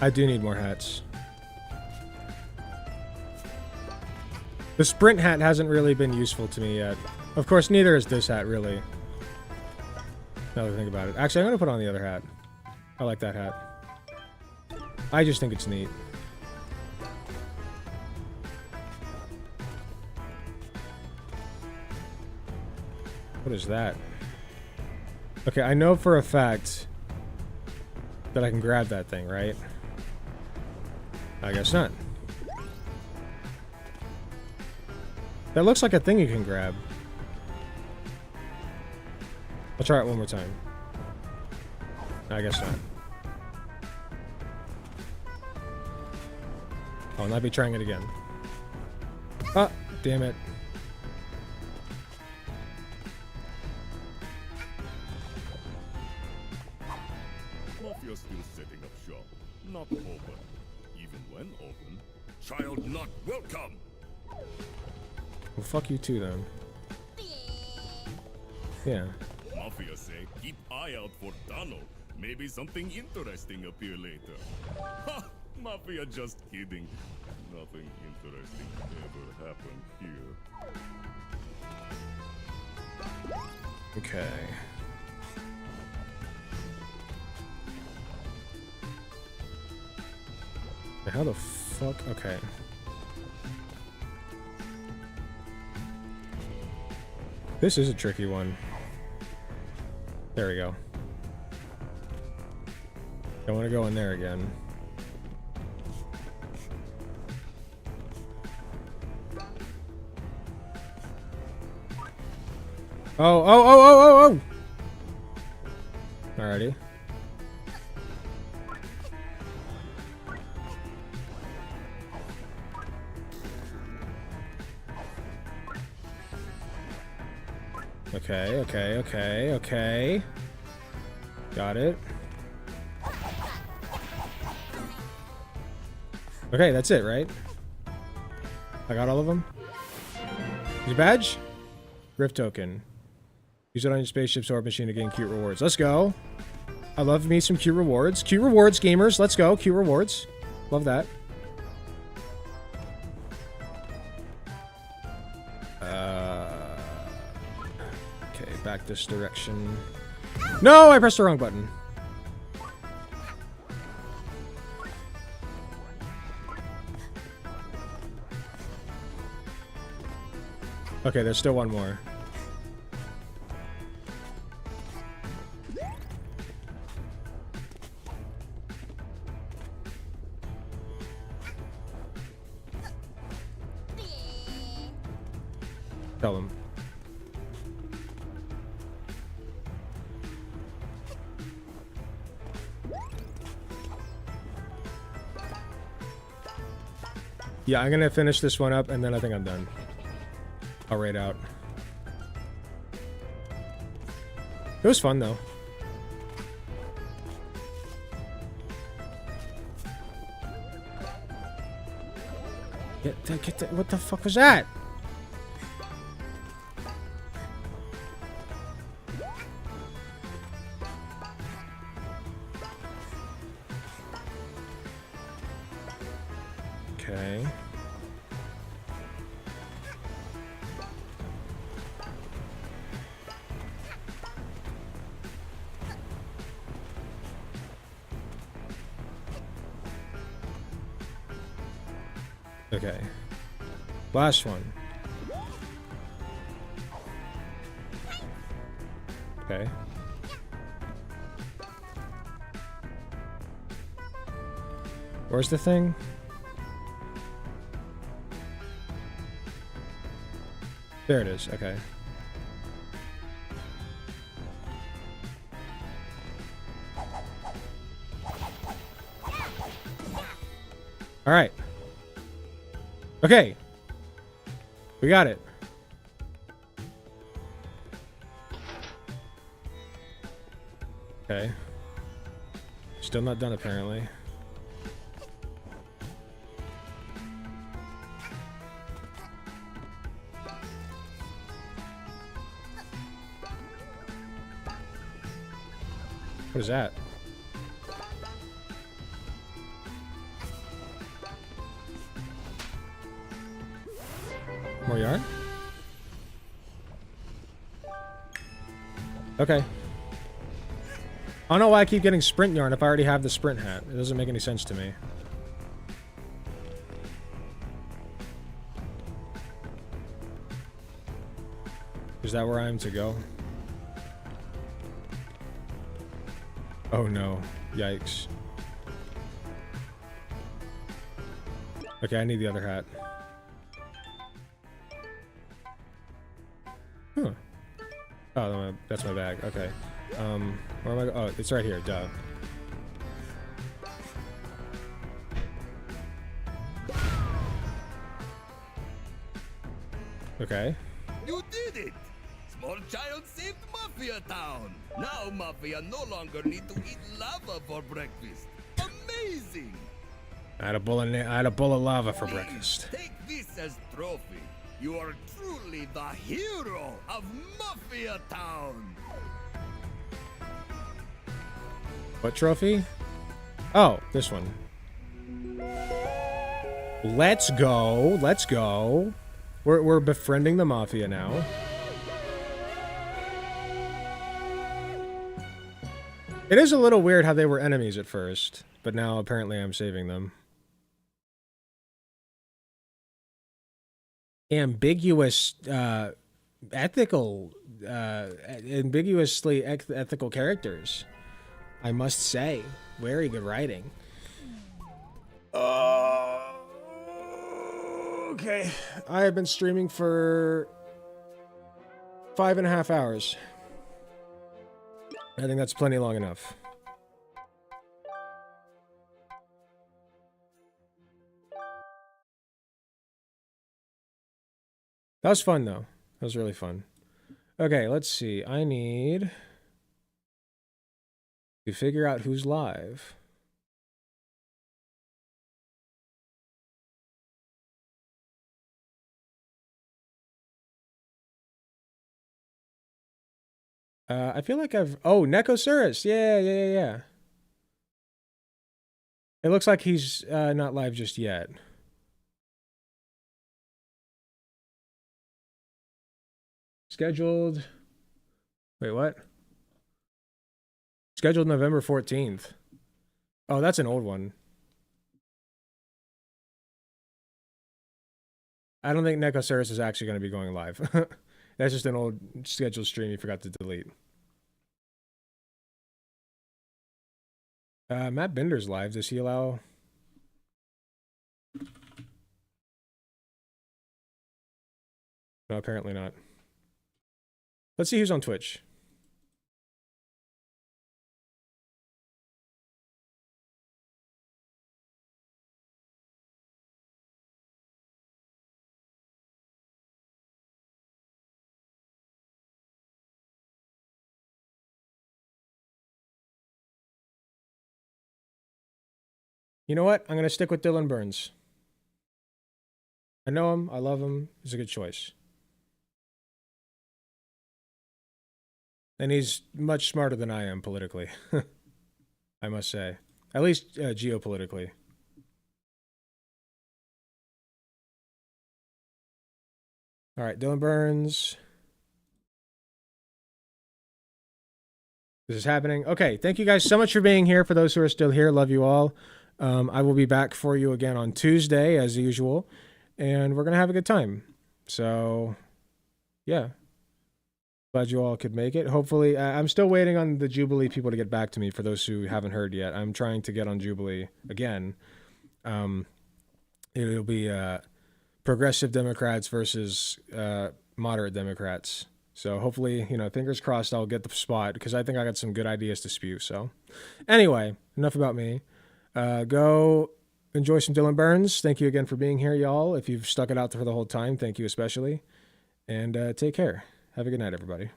I do need more hats. The sprint hat hasn't really been useful to me yet. Of course, neither is this hat, really. Now that I think about it. Actually, I'm going to put on the other hat. I like that hat. I just think it's neat. What is that? Okay, I know for a fact that I can grab that thing, right? I guess not. That looks like a thing you can grab. I'll try it one more time. I guess not. I'll not be trying it again. Ah, damn it. Mafia's still setting up shop. Not open. Even when open, child not welcome. Well, fuck you too, then. Yeah. Mafia say keep eye out for tunnel. Maybe something interesting appear later. Ha! Mafia just kidding. Nothing interesting ever happened here. Okay. How the fuck? Okay. This is a tricky one. There we go. Don't want to go in there again. Oh! Alrighty. Okay. Got it. Okay, that's it, right? I got all of them? Your badge? Rift token. Use it on your spaceship's orbit machine to gain cute rewards. Let's go. I love me some cute rewards. Cute rewards, gamers. Let's go. Cute rewards. Love that. Okay, back this direction. No, I pressed the wrong button. Okay, there's still one more. Tell them. Yeah, I'm gonna finish this one up and then I think I'm done. I'll raid out. It was fun though. Get that, what the fuck was that? Okay. Okay. Last one. Okay. Where's the thing? There it is. Okay. All right. Okay. We got it. Okay. Still not done, apparently. What is that? More yarn? Okay. I don't know why I keep getting sprint yarn if I already have the sprint hat. It doesn't make any sense to me. Is that where I am to go? Oh no. Yikes. Okay, I need the other hat. Huh. Oh, that's my bag. Okay. Where am I? Oh, it's right here. Duh. Okay. You did it! Small child saved Mafia Town! Now Mafia no longer need to eat lava for breakfast. Amazing! I had a bowl of lava for breakfast. Take this as trophy. You are truly the hero of Mafia Town! What trophy? Oh, this one. Let's go. Let's go. We're befriending the Mafia now. It is a little weird how they were enemies at first, but now apparently I'm saving them. Ambiguously ethical characters, I must say. Very good writing. Okay. I have been streaming for 5.5 hours. I think that's plenty long enough. That was fun, though. That was really fun. Okay, let's see. I need to figure out who's live. I feel like I've... Oh, Nekosaurus! Yeah. It looks like he's not live just yet. Scheduled... Wait, what? Scheduled November 14th. Oh, that's an old one. I don't think Nekosaurus is actually going to be going live. That's just an old scheduled stream you forgot to delete. Matt Bender's live. Does he allow... No, apparently not. Let's see who's on Twitch. You know what? I'm going to stick with Dylan Burns. I know him. I love him. He's a good choice. And he's much smarter than I am politically. I must say. At least geopolitically. All right, Dylan Burns. This is happening. Okay, thank you guys so much for being here. For those who are still here, love you all. I will be back for you again on Tuesday, as usual. And we're going to have a good time. So, yeah. Glad you all could make it. Hopefully, I'm still waiting on the Jubilee people to get back to me. For those who haven't heard yet, I'm trying to get on Jubilee again. It'll be progressive Democrats versus moderate Democrats. So hopefully, fingers crossed, I'll get the spot because I think I got some good ideas to spew. So anyway, enough about me. Go enjoy some Dylan Burns. Thank you again for being here, y'all. If you've stuck it out for the whole time, thank you especially. And take care. Have a good night, everybody.